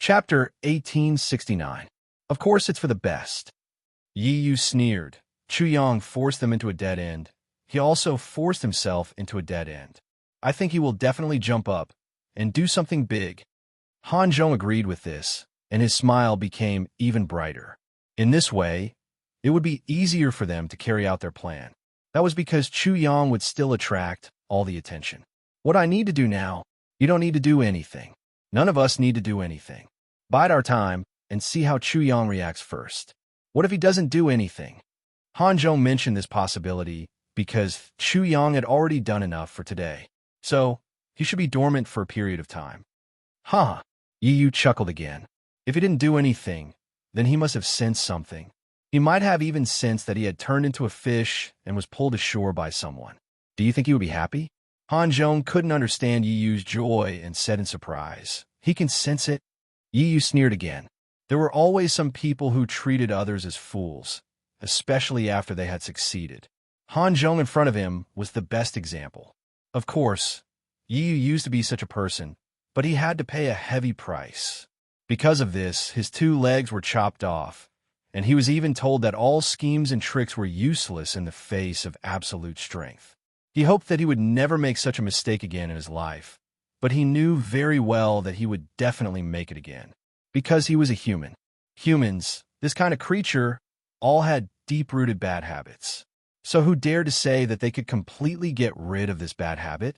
Chapter 1869. Of course it's for the best. Yi Yu sneered. Chu Yang forced them into a dead end. He also forced himself into a dead end. I think he will definitely jump up and do something big. Han Zhong agreed with this, and his smile became even brighter. In this way, it would be easier for them to carry out their plan. That was because Chu Yang would still attract all the attention. What I need to do now? You don't need to do anything. None of us need to do anything. Bide our time and see how Chu Yang reacts first. What if he doesn't do anything? Han Zhong mentioned this possibility because Chu Yang had already done enough for today. So, he should be dormant for a period of time. Huh. Yi Yu chuckled again. If he didn't do anything, then he must have sensed something. He might have even sensed that he had turned into a fish and was pulled ashore by someone. Do you think he would be happy? Han Zhong couldn't understand Yi Yu's joy and said in surprise, he can sense it. Yi Yu sneered again. There were always some people who treated others as fools, especially after they had succeeded. Han Zhong in front of him was the best example. Of course, Yi Yu used to be such a person, but he had to pay a heavy price. Because of this, his 2 legs were chopped off, and he was even told that all schemes and tricks were useless in the face of absolute strength. He hoped that he would never make such a mistake again in his life, but he knew very well that he would definitely make it again, because he was a human. Humans, this kind of creature, all had deep-rooted bad habits. So who dared to say that they could completely get rid of this bad habit?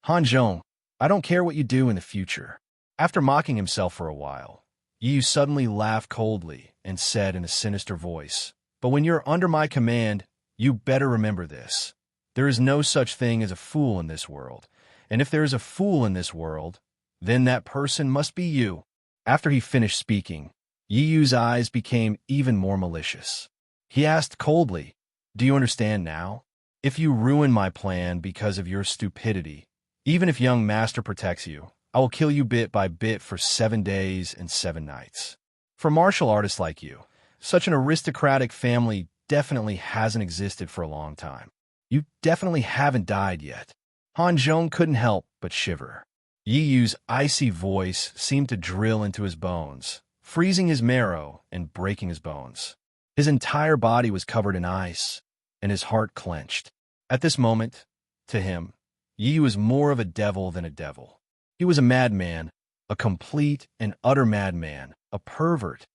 Han Zhong, I don't care what you do in the future. After mocking himself for a while, Yi Yu suddenly laughed coldly and said in a sinister voice, but when you're under my command, you better remember this. There is no such thing as a fool in this world, and if there is a fool in this world, then that person must be you. After he finished speaking, Yi Yu's eyes became even more malicious. He asked coldly, do you understand now? If you ruin my plan because of your stupidity, even if young master protects you, I will kill you bit by bit for 7 days and 7 nights. For martial artists like you, such an aristocratic family definitely hasn't existed for a long time. You definitely haven't died yet. Han Zhong couldn't help but shiver. Yi Yu's icy voice seemed to drill into his bones, freezing his marrow and breaking his bones. His entire body was covered in ice, and his heart clenched. At this moment, to him, Yi Yu was more of a devil than a devil. He was a madman, a complete and utter madman, a pervert.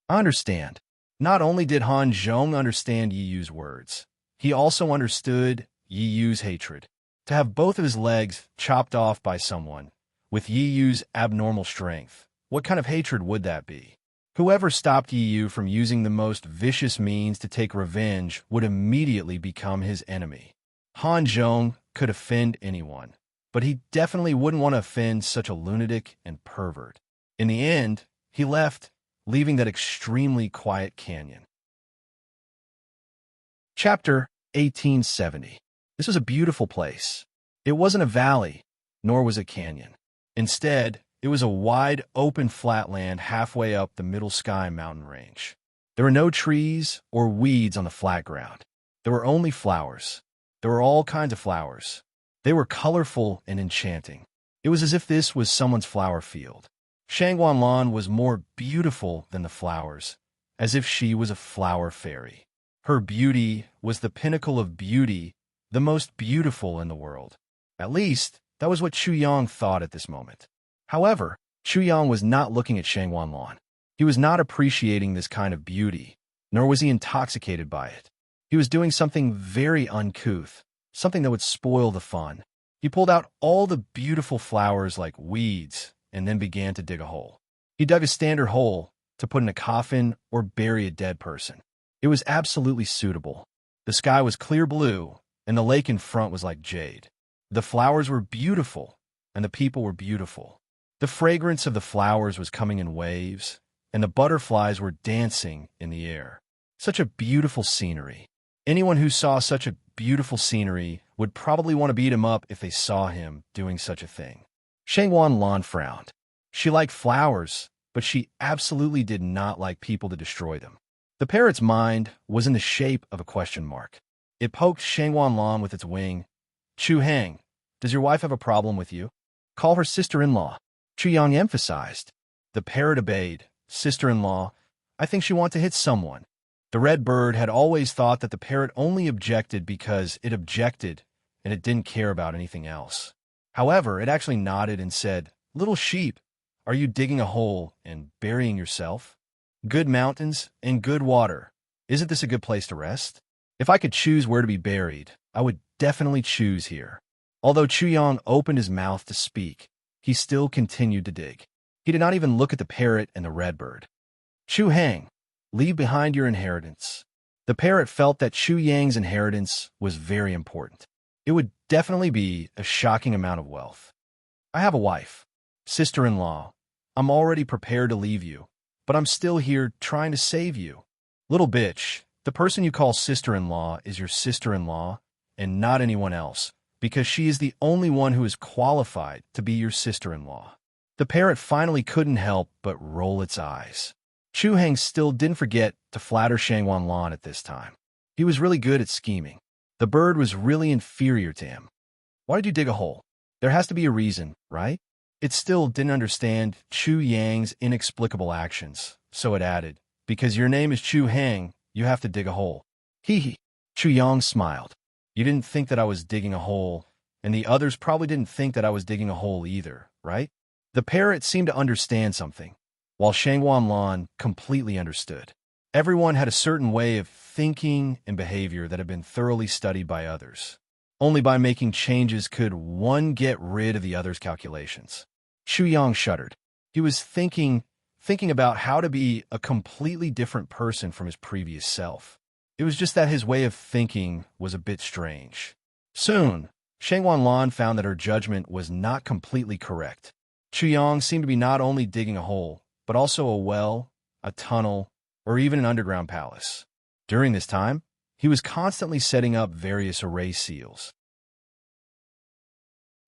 I understand. Not only did Han Zhong understand Yi Yu's words, he also understood Yi Yu's hatred. To have both of his legs chopped off by someone, with Yi Yu's abnormal strength, what kind of hatred would that be? Whoever stopped Yi Yu from using the most vicious means to take revenge would immediately become his enemy. Han Zhong could offend anyone, but he definitely wouldn't want to offend such a lunatic and pervert. In the end, he left, leaving that extremely quiet canyon. Chapter 1870. This was a beautiful place. It wasn't a valley, nor was it a canyon. Instead, it was a wide, open flatland halfway up the Middle Sky mountain range. There were no trees or weeds on the flat ground. There were only flowers. There were all kinds of flowers. They were colorful and enchanting. It was as if this was someone's flower field. Shangguanlan was more beautiful than the flowers, as if she was a flower fairy. Her beauty was the pinnacle of beauty, the most beautiful in the world. At least, that was what Chu Yang thought at this moment. However, Chu Yang was not looking at Shangguanlan. He was not appreciating this kind of beauty, nor was he intoxicated by it. He was doing something very uncouth, something that would spoil the fun. He pulled out all the beautiful flowers like weeds and then began to dig a hole. He dug a standard hole to put in a coffin or bury a dead person. It was absolutely suitable. The sky was clear blue, and the lake in front was like jade. The flowers were beautiful, and the people were beautiful. The fragrance of the flowers was coming in waves, and the butterflies were dancing in the air. Such a beautiful scenery. Anyone who saw such a beautiful scenery would probably want to beat him up if they saw him doing such a thing. Shangguanlan frowned. She liked flowers, but she absolutely did not like people to destroy them. The parrot's mind was in the shape of a question mark. It poked Shangguanlan with its wing. Chu Hang, does your wife have a problem with you? Call her sister-in-law. Chu Yang emphasized. The parrot obeyed. Sister-in-law, I think she want to hit someone. The red bird had always thought that the parrot only objected because it objected and it didn't care about anything else. However, it actually nodded and said, "Little sheep, are you digging a hole and burying yourself? Good mountains and good water. Isn't this a good place to rest? If I could choose where to be buried, I would definitely choose here." Although Chuyang opened his mouth to speak, he still continued to dig. He did not even look at the parrot and the red bird. "Chu Hang, leave behind your inheritance." The parrot felt that Chu Yang's inheritance was very important. It would definitely be a shocking amount of wealth. "I have a wife. Sister-in-law, I'm already prepared to leave you, but I'm still here trying to save you." "Little bitch, the person you call sister-in-law is your sister-in-law and not anyone else, because she is the only one who is qualified to be your sister-in-law." The parrot finally couldn't help but roll its eyes. Chu Hang still didn't forget to flatter Shangwan Lan at this time. He was really good at scheming. The bird was really inferior to him. "Why did you dig a hole? There has to be a reason, right?" It still didn't understand Chu Yang's inexplicable actions, so it added, "Because your name is Chu Hang, you have to dig a hole." Hee hee. Chu Yang smiled. "You didn't think that I was digging a hole, and the others probably didn't think that I was digging a hole either, right?" The parrot seemed to understand something, while Shangwan Lan completely understood. Everyone had a certain way of thinking and behavior that had been thoroughly studied by others. Only by making changes could one get rid of the other's calculations. Chu Yang shuddered. He was thinking about how to be a completely different person from his previous self. It was just that his way of thinking was a bit strange. Soon, Shangwan Lan found that her judgment was not completely correct. Chu Yang seemed to be not only digging a hole, but also a well, a tunnel, or even an underground palace. During this time, he was constantly setting up various array seals.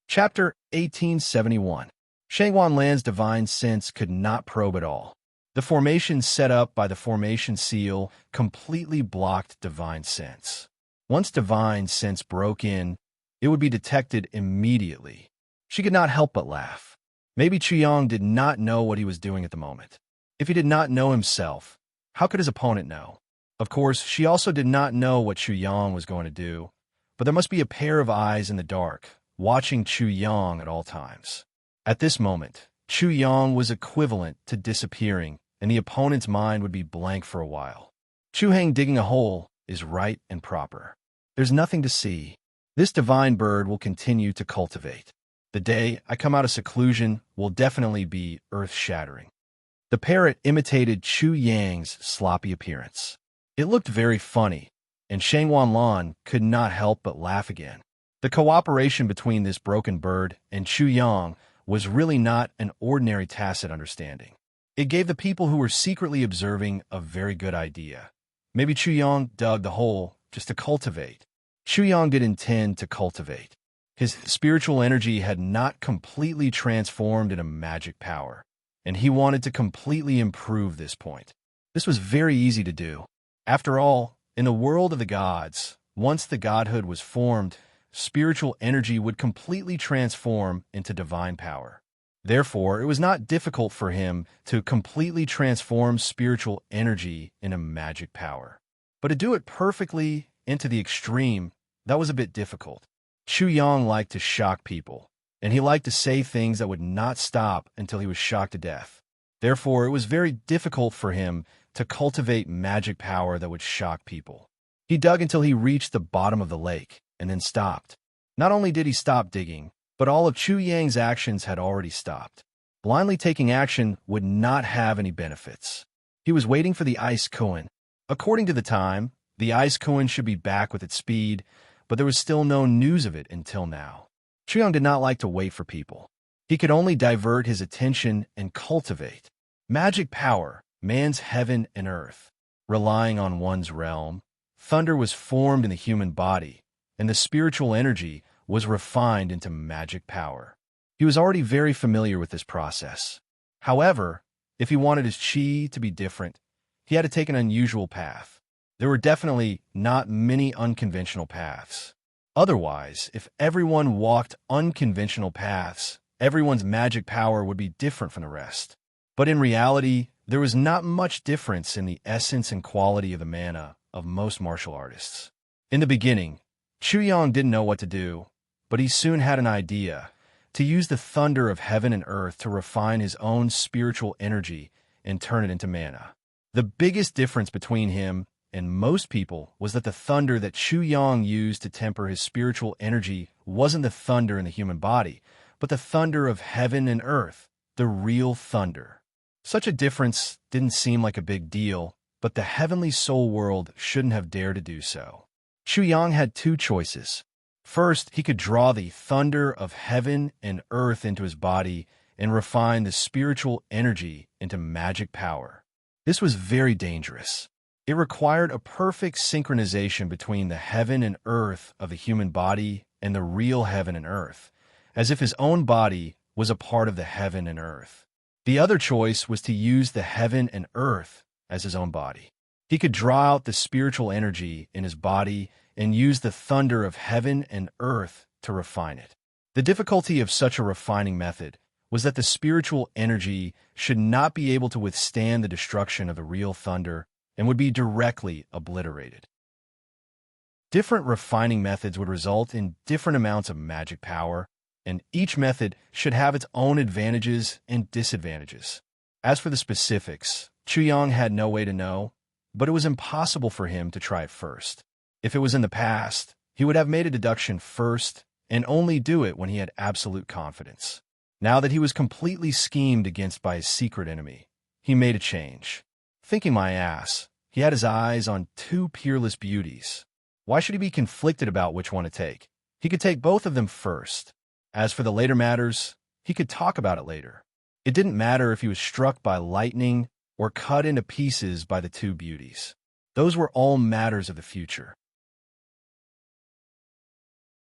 Chapter 1871. Shangwan Lan's divine sense could not probe at all. The formation set up by the formation seal completely blocked divine sense. Once divine sense broke in, it would be detected immediately. She could not help but laugh. Maybe Chuyang did not know what he was doing at the moment. If he did not know himself, how could his opponent know? Of course, she also did not know what Chuyang was going to do, but there must be a pair of eyes in the dark, watching Chuyang at all times. At this moment, Chuyang was equivalent to disappearing, and the opponent's mind would be blank for a while. Chu Hang digging a hole is right and proper. There's nothing to see. This divine bird will continue to cultivate. The day I come out of seclusion will definitely be earth-shattering. The parrot imitated Chu Yang's sloppy appearance. It looked very funny, and Shangwan Lan could not help but laugh again. The cooperation between this broken bird and Chu Yang was really not an ordinary tacit understanding. It gave the people who were secretly observing a very good idea. Maybe Chu Yang dug the hole just to cultivate. Chu Yang did intend to cultivate. His spiritual energy had not completely transformed into magic power, and he wanted to completely improve this point. This was very easy to do. After all, in the world of the gods, once the godhood was formed, spiritual energy would completely transform into divine power. Therefore, it was not difficult for him to completely transform spiritual energy into magic power. But to do it perfectly into the extreme, that was a bit difficult. Chu Yang liked to shock people, and he liked to say things that would not stop until he was shocked to death. Therefore, it was very difficult for him to cultivate magic power that would shock people. He dug until he reached the bottom of the lake, and then stopped. Not only did he stop digging, but all of Chu Yang's actions had already stopped. Blindly taking action would not have any benefits. He was waiting for the ice koan. According to the time, the ice koan should be back with its speed, but there was still no news of it until now. Chuyang did not like to wait for people. He could only divert his attention and cultivate. Magic power, man's heaven and earth. Relying on one's realm, thunder was formed in the human body, and the spiritual energy was refined into magic power. He was already very familiar with this process. However, if he wanted his chi to be different, he had to take an unusual path. There were definitely not many unconventional paths. Otherwise, if everyone walked unconventional paths, everyone's magic power would be different from the rest. But in reality, there was not much difference in the essence and quality of the mana of most martial artists. In the beginning, Chu Yang didn't know what to do, but he soon had an idea: to use the thunder of heaven and earth to refine his own spiritual energy and turn it into mana. The biggest difference between him and most people was that the thunder that Chu Yang used to temper his spiritual energy wasn't the thunder in the human body, but the thunder of heaven and earth, the real thunder. Such a difference didn't seem like a big deal, but the heavenly soul world shouldn't have dared to do so. Chu Yang had two choices. First, he could draw the thunder of heaven and earth into his body and refine the spiritual energy into magic power. This was very dangerous. It required a perfect synchronization between the heaven and earth of the human body and the real heaven and earth, as if his own body was a part of the heaven and earth. The other choice was to use the heaven and earth as his own body. He could draw out the spiritual energy in his body and use the thunder of heaven and earth to refine it. The difficulty of such a refining method was that the spiritual energy should not be able to withstand the destruction of the real thunder and would be directly obliterated. Different refining methods would result in different amounts of magic power, and each method should have its own advantages and disadvantages. As for the specifics, Chu Yang had no way to know, but it was impossible for him to try it first. If it was in the past, he would have made a deduction first and only do it when he had absolute confidence. Now that he was completely schemed against by his secret enemy, he made a change. Thinking my ass, he had his eyes on two peerless beauties. Why should he be conflicted about which one to take? He could take both of them first. As for the later matters, he could talk about it later. It didn't matter if he was struck by lightning or cut into pieces by the two beauties. Those were all matters of the future.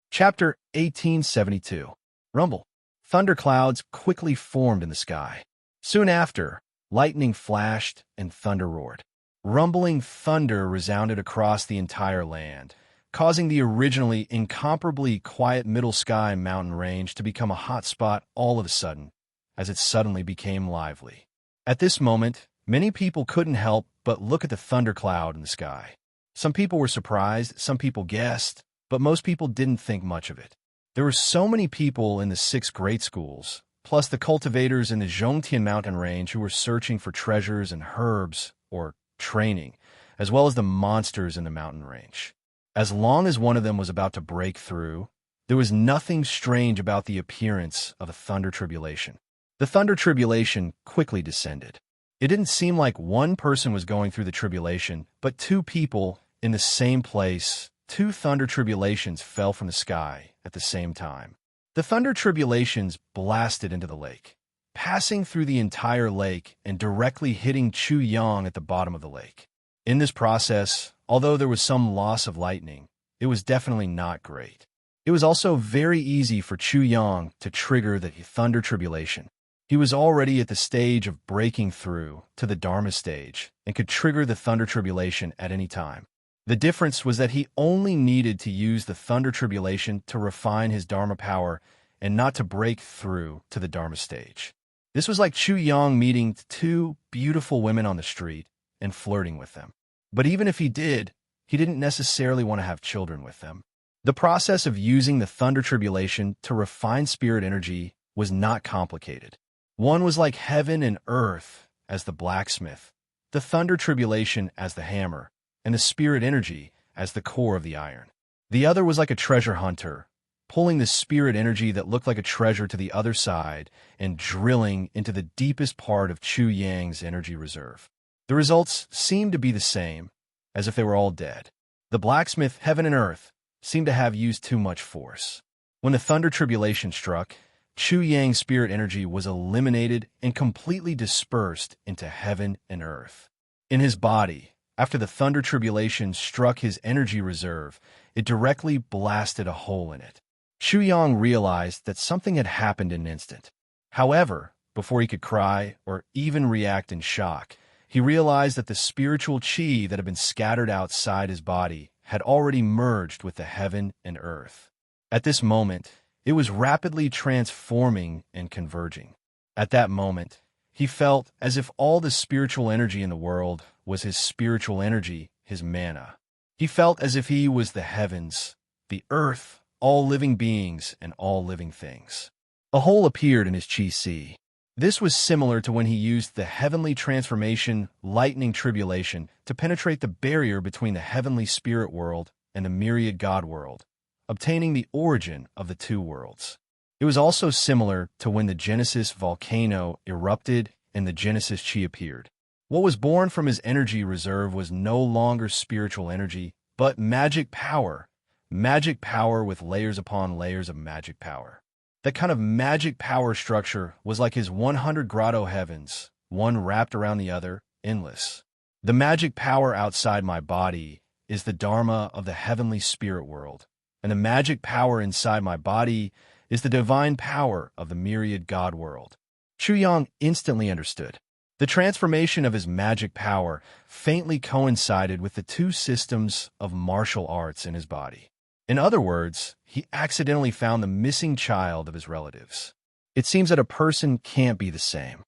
Chapter 1872. Rumble. Thunderclouds quickly formed in the sky. Soon after, lightning flashed and thunder roared. Rumbling thunder resounded across the entire land, causing the originally incomparably quiet Middle Sky mountain range to become a hot spot all of a sudden, as it suddenly became lively. At this moment, many people couldn't help but look at the thundercloud in the sky. Some people were surprised, some people guessed, but most people didn't think much of it. There were so many people in the 6 great schools, plus the cultivators in the Zhongtian mountain range who were searching for treasures and herbs, or training, as well as the monsters in the mountain range. As long as one of them was about to break through, there was nothing strange about the appearance of a thunder tribulation. The thunder tribulation quickly descended. It didn't seem like one person was going through the tribulation, but 2 people in the same place. 2 thunder tribulations fell from the sky at the same time. The thunder tribulations blasted into the lake, passing through the entire lake and directly hitting Chu Yang at the bottom of the lake. In this process, although there was some loss of lightning, it was definitely not great. It was also very easy for Chu Yang to trigger the thunder tribulation. He was already at the stage of breaking through to the Dharma stage and could trigger the thunder tribulation at any time. The difference was that he only needed to use the thunder tribulation to refine his Dharma power and not to break through to the Dharma stage. This was like Chu Yang meeting 2 beautiful women on the street and flirting with them. But even if he did, he didn't necessarily want to have children with them. The process of using the thunder tribulation to refine spirit energy was not complicated. One was like heaven and earth as the blacksmith, the thunder tribulation as the hammer, and the spirit energy as the core of the iron. The other was like a treasure hunter, pulling the spirit energy that looked like a treasure to the other side and drilling into the deepest part of Chu Yang's energy reserve. The results seemed to be the same, as if they were all dead. The blacksmith, heaven and earth, seemed to have used too much force. When the thunder tribulation struck, Chu Yang's spirit energy was eliminated and completely dispersed into heaven and earth. In his body, after the thunder tribulation struck his energy reserve, it directly blasted a hole in it. Chu Yang realized that something had happened in an instant. However, before he could cry or even react in shock, he realized that the spiritual qi that had been scattered outside his body had already merged with the heaven and earth. At this moment, it was rapidly transforming and converging. At that moment, He felt as if all the spiritual energy in the world was his spiritual energy, his mana. He felt as if he was the heavens, the earth, all living beings, and all living things. A hole appeared in his chi. This was similar to when he used the heavenly transformation, lightning tribulation, to penetrate the barrier between the heavenly spirit world and the myriad God world, obtaining the origin of the two worlds. It was also similar to when the Genesis volcano erupted and the Genesis chi appeared. What was born from his energy reserve was no longer spiritual energy, but magic power with layers upon layers of magic power. That kind of magic power structure was like his 100 grotto heavens, one wrapped around the other, endless. The magic power outside my body is the dharma of the heavenly spirit world, and the magic power inside my body is the divine power of the myriad God world. Chu Yang instantly understood. The transformation of his magic power faintly coincided with the two systems of martial arts in his body. In other words, he accidentally found the missing child of his relatives. It seems that a person can't be the same.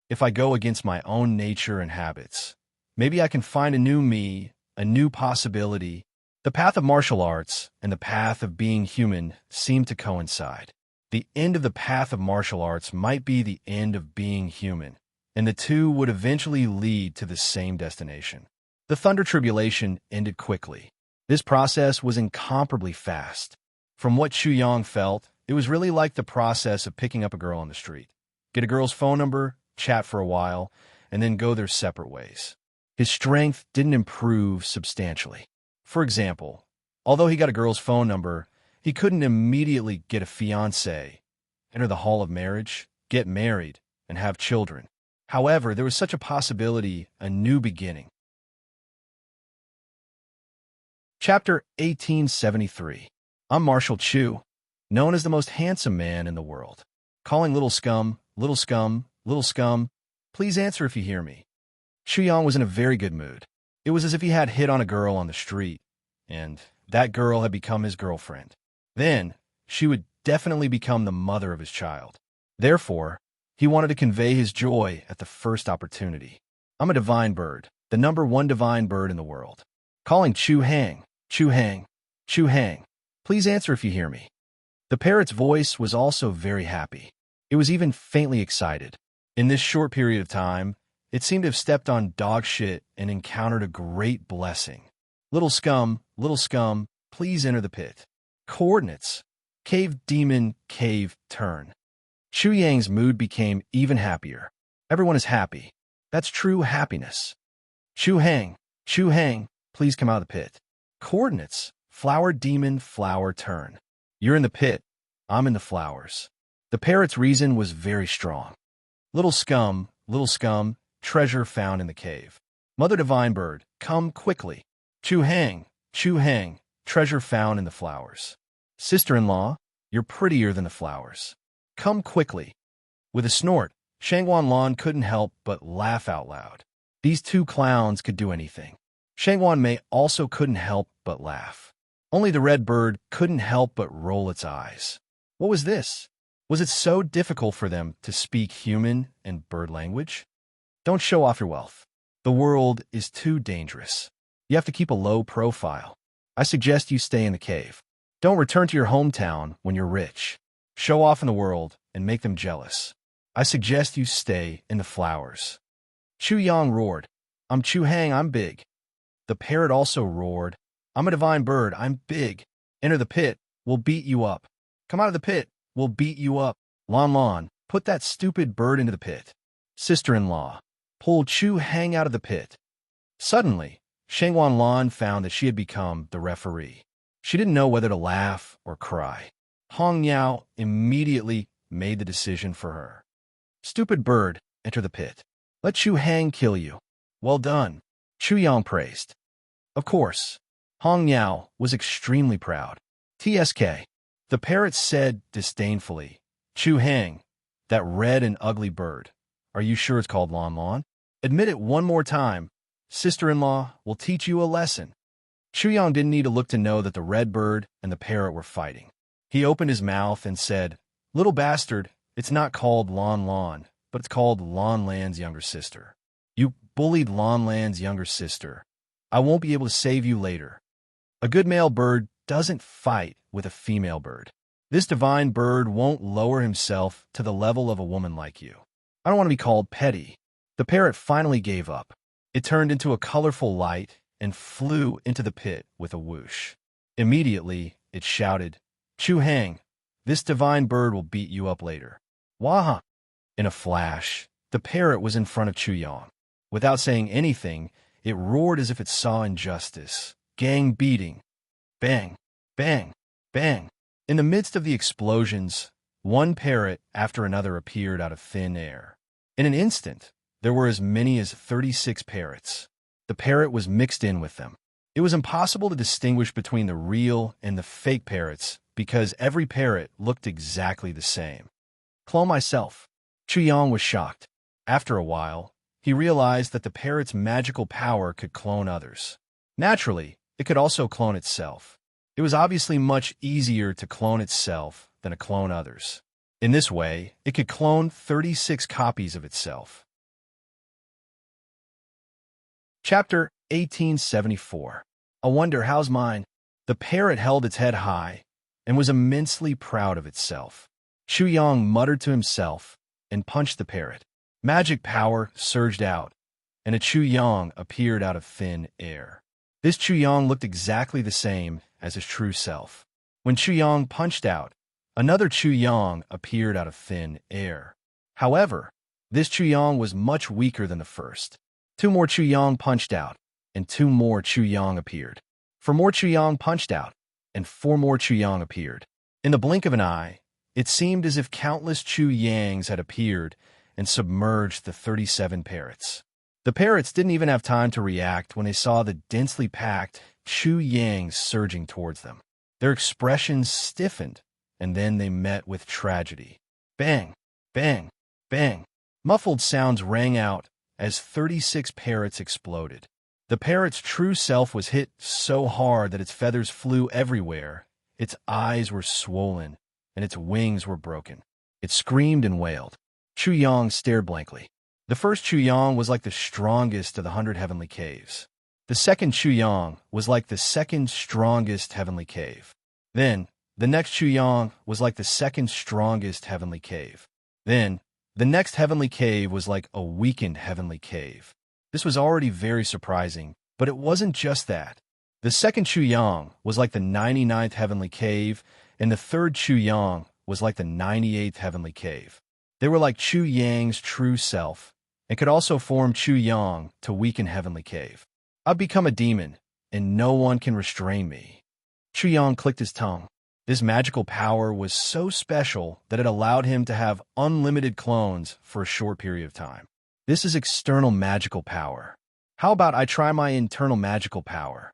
If I go against my own nature and habits, maybe I can find a new me, a new possibility. The path of martial arts and the path of being human seem to coincide. The end of the path of martial arts might be the end of being human, and the two would eventually lead to the same destination. The thunder tribulation ended quickly. This process was incomparably fast. From what Chu Yang felt, it was really like the process of picking up a girl on the street. Get a girl's phone number, chat for a while, and then go their separate ways. His strength didn't improve substantially. For example, although he got a girl's phone number, he couldn't immediately get a fiancé, enter the hall of marriage, get married, and have children. However, there was such a possibility, a new beginning. Chapter 1873. I'm Marshall Chu, known as the most handsome man in the world. Calling little scum, little scum, little scum. Please answer if you hear me. Chu Yang was in a very good mood. It was as if he had hit on a girl on the street, and that girl had become his girlfriend. Then, she would definitely become the mother of his child. Therefore, he wanted to convey his joy at the first opportunity. I'm a divine bird, the #1 divine bird in the world. Calling Chu Hang, Chu Hang, Chu Hang. Please answer if you hear me. The parrot's voice was also very happy. It was even faintly excited. In this short period of time, it seemed to have stepped on dog shit and encountered a great blessing. Little scum, please enter the pit. Coordinates. Cave demon, cave turn. Chu Yang's mood became even happier. Everyone is happy. That's true happiness. Chu Hang, please come out of the pit. Coordinates. Flower demon, flower turn. You're in the pit. I'm in the flowers. The parrot's reason was very strong. Little scum, treasure found in the cave. Mother divine bird, come quickly. Chu Hang, treasure found in the flowers. Sister-in-law, you're prettier than the flowers. Come quickly. With a snort, Shangwan Lan couldn't help but laugh out loud. These two clowns could do anything. Shangwan Mei also couldn't help but laugh. Only the red bird couldn't help but roll its eyes. What was this? Was it so difficult for them to speak human and bird language? Don't show off your wealth. The world is too dangerous. You have to keep a low profile. I suggest you stay in the cave. Don't return to your hometown when you're rich. Show off in the world and make them jealous. I suggest you stay in the flowers. Chu Yang roared. I'm Chu Hang, I'm big. The parrot also roared. I'm a divine bird, I'm big. Enter the pit, we'll beat you up. Come out of the pit, we'll beat you up. Lan, put that stupid bird into the pit. Sister-in-law, pull Chu Hang out of the pit. Suddenly, Shangwan Lan found that she had become the referee. She didn't know whether to laugh or cry. Hong Yao immediately made the decision for her. Stupid bird, enter the pit. Let Chu Hang kill you. Well done, Chu Yang praised. Of course, Hong Yao was extremely proud. TSK. The parrot said disdainfully, Chu Hang, that red and ugly bird. Are you sure it's called Lan? Admit it one more time. Sister-in-law will teach you a lesson. Chu Yang didn't need to look to know that the red bird and the parrot were fighting. He opened his mouth and said, Little bastard, it's not called Lan, but it's called Lan Lan's younger sister. You bullied Lan Lan's younger sister. I won't be able to save you later. A good male bird doesn't fight with a female bird. This divine bird won't lower himself to the level of a woman like you. I don't want to be called petty. The parrot finally gave up. It turned into a colorful light and flew into the pit with a whoosh. Immediately, it shouted, "Chu Hang, this divine bird will beat you up later." Waha! In a flash, the parrot was in front of Chu Yang. Without saying anything, it roared as if it saw injustice. Gang beating. Bang, bang, bang. In the midst of the explosions, one parrot after another appeared out of thin air. In an instant, there were as many as 36 parrots. The parrot was mixed in with them. It was impossible to distinguish between the real and the fake parrots because every parrot looked exactly the same. Clone myself. Chu Yang was shocked. After a while, he realized that the parrot's magical power could clone others. Naturally, it could also clone itself. It was obviously much easier to clone itself than to clone others. In this way, it could clone 36 copies of itself. Chapter 1874. I wonder how's mine? The parrot held its head high and was immensely proud of itself. Chu Yang muttered to himself and punched the parrot. Magic power surged out, and a Chu Yang appeared out of thin air. This Chu Yang looked exactly the same as his true self. When Chu Yang punched out, another Chu Yang appeared out of thin air. However, this Chu Yang was much weaker than the first. 2 more Chu Yang punched out, and 2 more Chu Yang appeared. 4 more Chu Yang punched out, and 4 more Chu Yang appeared. In the blink of an eye, it seemed as if countless Chu Yangs had appeared and submerged the 37 parrots. The parrots didn't even have time to react when they saw the densely packed Chu Yangs surging towards them. Their expressions stiffened, and then they met with tragedy. Bang, bang, bang. Muffled sounds rang out as 36 parrots exploded. The parrot's true self was hit so hard that its feathers flew everywhere, its eyes were swollen, and its wings were broken. It screamed and wailed. Chu Yang stared blankly. The first Chu Yang was like the strongest of the 100 heavenly caves. The second Chu Yang was like the second strongest heavenly cave. Then, the next Chu Yang was like the second strongest heavenly cave. Then, the next heavenly cave was like a weakened heavenly cave. This was already very surprising, but it wasn't just that. The second Chu Yang was like the 99th heavenly cave, and the third Chu Yang was like the 98th heavenly cave. They were like Chu Yang's true self, and could also form Chu Yang to weaken heavenly cave. I've become a demon, and no one can restrain me. Chu Yang clicked his tongue. This magical power was so special that it allowed him to have unlimited clones for a short period of time. This is external magical power. How about I try my internal magical power?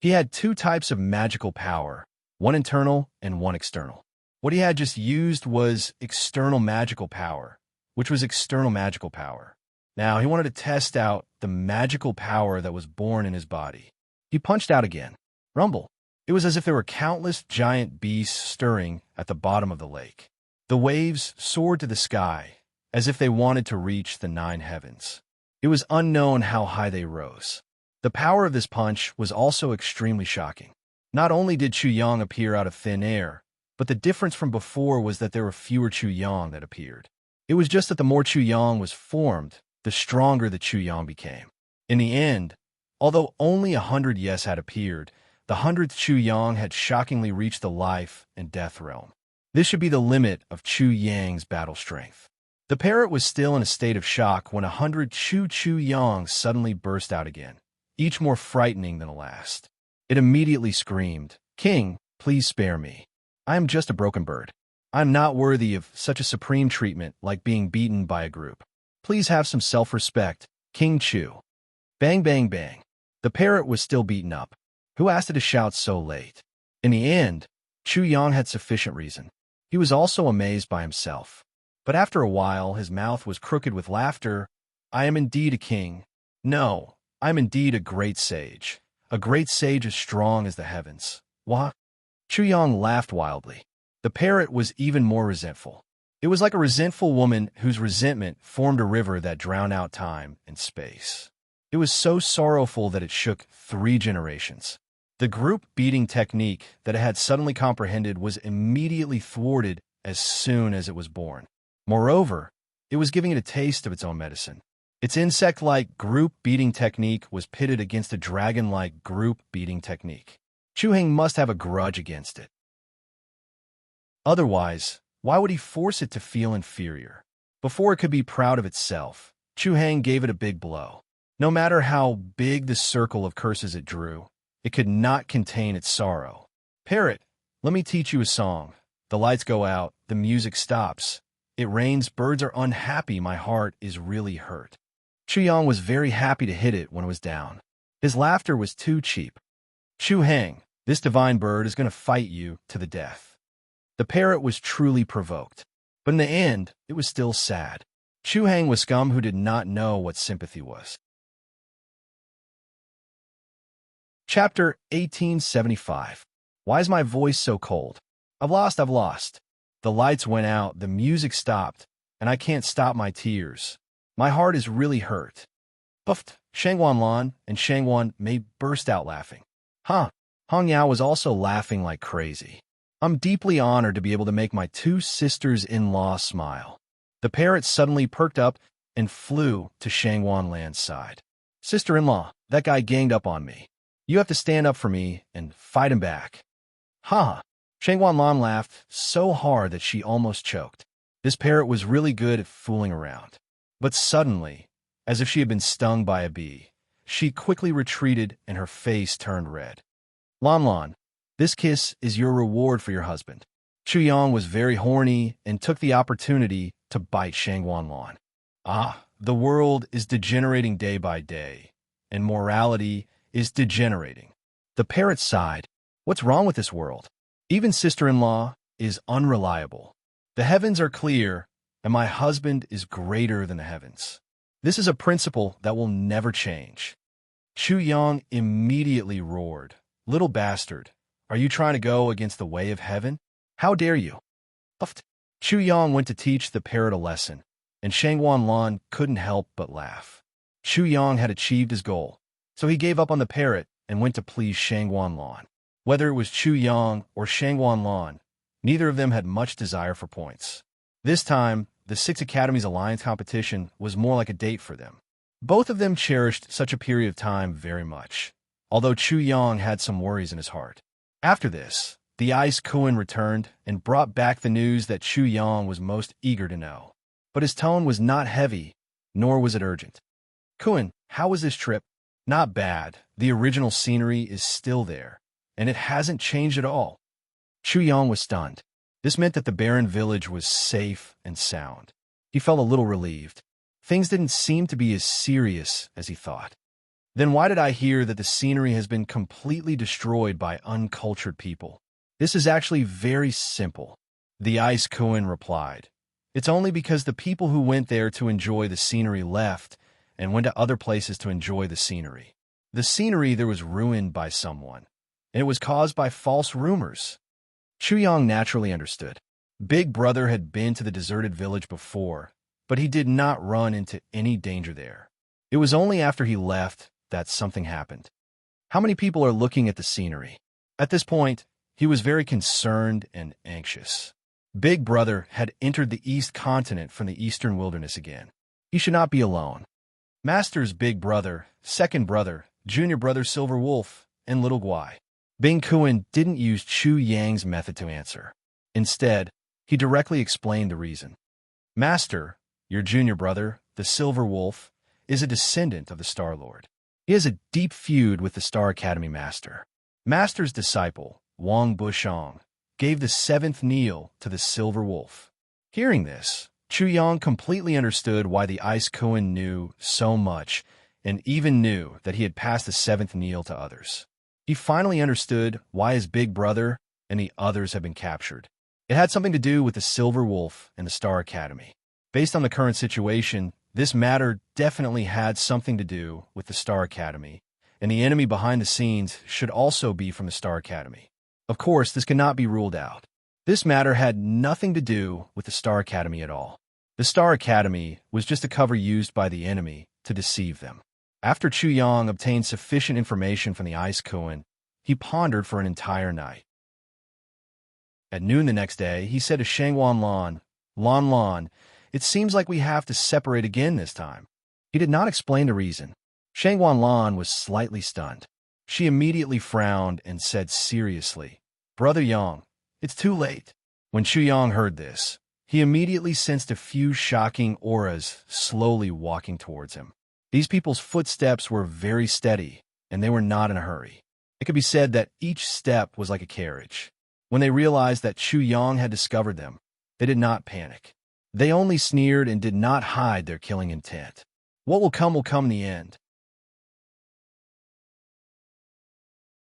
He had 2 types of magical power, one internal and one external. What he had just used was external magical power, which was external magical power. Now, he wanted to test out the magical power that was born in his body. He punched out again. Rumble. It was as if there were countless giant beasts stirring at the bottom of the lake. The waves soared to the sky, as if they wanted to reach the 9 heavens. It was unknown how high they rose. The power of this punch was also extremely shocking. Not only did Chu Yang appear out of thin air, but the difference from before was that there were fewer Chu Yang that appeared. It was just that the more Chu Yang was formed, the stronger the Chu Yang became. In the end, although only 100 yes had appeared, the 100th Chu Yang had shockingly reached the life and death realm. This should be the limit of Chu Yang's battle strength. The parrot was still in a state of shock when 100 Chu Yang suddenly burst out again, each more frightening than the last. It immediately screamed, "King, please spare me. I am just a broken bird. I am not worthy of such a supreme treatment like being beaten by a group. Please have some self-respect, King Chu." Bang, bang, bang. The parrot was still beaten up. Who asked it to shout so late? In the end, Chu Yang had sufficient reason. He was also amazed by himself. But after a while, his mouth was crooked with laughter. "I am indeed a king. No, I am indeed a great sage as strong as the heavens." What? Chu Yang laughed wildly. The parrot was even more resentful. It was like a resentful woman whose resentment formed a river that drowned out time and space. It was so sorrowful that it shook 3 generations. The group beating technique that it had suddenly comprehended was immediately thwarted as soon as it was born. Moreover, it was giving it a taste of its own medicine. Its insect-like group beating technique was pitted against a dragon-like group beating technique. Chu Heng must have a grudge against it. Otherwise, why would he force it to feel inferior? Before it could be proud of itself, Chu Heng gave it a big blow. No matter how big the circle of curses it drew, it could not contain its sorrow. Parrot, let me teach you a song. The lights go out, the music stops. It rains, birds are unhappy, my heart is really hurt. Chu Yang was very happy to hit it when it was down. His laughter was too cheap. Chu Heng, this divine bird is going to fight you to the death. The parrot was truly provoked, but in the end, it was still sad. Chu Heng was scum who did not know what sympathy was. Chapter 1875. Why is my voice so cold? I've lost. The lights went out, the music stopped, and I can't stop my tears. My heart is really hurt. Puffed. Shangwan Lan and Shangwan Mei burst out laughing. Hong Yao was also laughing like crazy. I'm deeply honored to be able to make my 2 sisters-in-law smile. The parrot suddenly perked up and flew to Shangwan Lan's side. Sister-in-law, that guy ganged up on me. You have to stand up for me and fight him back. Ha! Shangwan Lan laughed so hard that she almost choked. This parrot was really good at fooling around. But suddenly, as if she had been stung by a bee, she quickly retreated and her face turned red. Lan, this kiss is your reward for your husband. Chu Yang was very horny and took the opportunity to bite Shangwan Lan. The world is degenerating day by day, and morality is degenerating. The parrot sighed. What's wrong with this world? Even sister-in-law is unreliable. The heavens are clear, and my husband is greater than the heavens. This is a principle that will never change. Chu Yang immediately roared. Little bastard, are you trying to go against the way of heaven? How dare you? Puffed. Chu Yang went to teach the parrot a lesson, and Shangwan Lan couldn't help but laugh. Chu Yang had achieved his goal, so he gave up on the parrot and went to please Shangwan Lan. Whether it was Chu Yang or Shangwan Lan, neither of them had much desire for points. This time, the 6 Academies Alliance competition was more like a date for them. Both of them cherished such a period of time very much, although Chu Yang had some worries in his heart. After this, the Ice Kuan returned and brought back the news that Chu Yang was most eager to know. But his tone was not heavy, nor was it urgent. Kuan, how was this trip? Not bad. The original scenery is still there, and it hasn't changed at all. Chu Yang was stunned. This meant that the barren village was safe and sound. He felt a little relieved. Things didn't seem to be as serious as he thought. Then why did I hear that the scenery has been completely destroyed by uncultured people? This is actually very simple. The Ice Kuan replied. It's only because the people who went there to enjoy the scenery left and went to other places to enjoy the scenery. The scenery there was ruined by someone, and it was caused by false rumors. Chu Yang naturally understood. Big Brother had been to the deserted village before, but he did not run into any danger there. It was only after he left that something happened. How many people are looking at the scenery? At this point, he was very concerned and anxious. Big Brother had entered the East Continent from the Eastern Wilderness again. He should not be alone. Master's Big Brother, Second Brother, Junior Brother Silver Wolf, and Little Guai. Bing Kuan didn't use Chu Yang's method to answer. Instead, he directly explained the reason. Master, your junior brother, the Silver Wolf, is a descendant of the Star Lord. He has a deep feud with the Star Academy Master. Master's disciple, Wang Bushong, gave the 7th Neil to the Silver Wolf. Hearing this, Chu Yang completely understood why the Ice Kuan knew so much and even knew that he had passed the 7th Neil to others. He finally understood why his big brother and the others had been captured. It had something to do with the Silver Wolf and the Star Academy. Based on the current situation, this matter definitely had something to do with the Star Academy, and the enemy behind the scenes should also be from the Star Academy. Of course, this cannot be ruled out. This matter had nothing to do with the Star Academy at all. The Star Academy was just a cover used by the enemy to deceive them. After Chu Yang obtained sufficient information from the Ice Kuan, he pondered for an entire night. At noon the next day, he said to Shangwan Lan, "Lan Lan, it seems like we have to separate again this time." He did not explain the reason. Shangwan Lan was slightly stunned. She immediately frowned and said seriously, "Brother Yang, it's too late." When Chu Yang heard this, he immediately sensed a few shocking auras slowly walking towards him. These people's footsteps were very steady, and they were not in a hurry. It could be said that each step was like a carriage. When they realized that Chu Yang had discovered them, they did not panic. They only sneered and did not hide their killing intent. What will come in the end.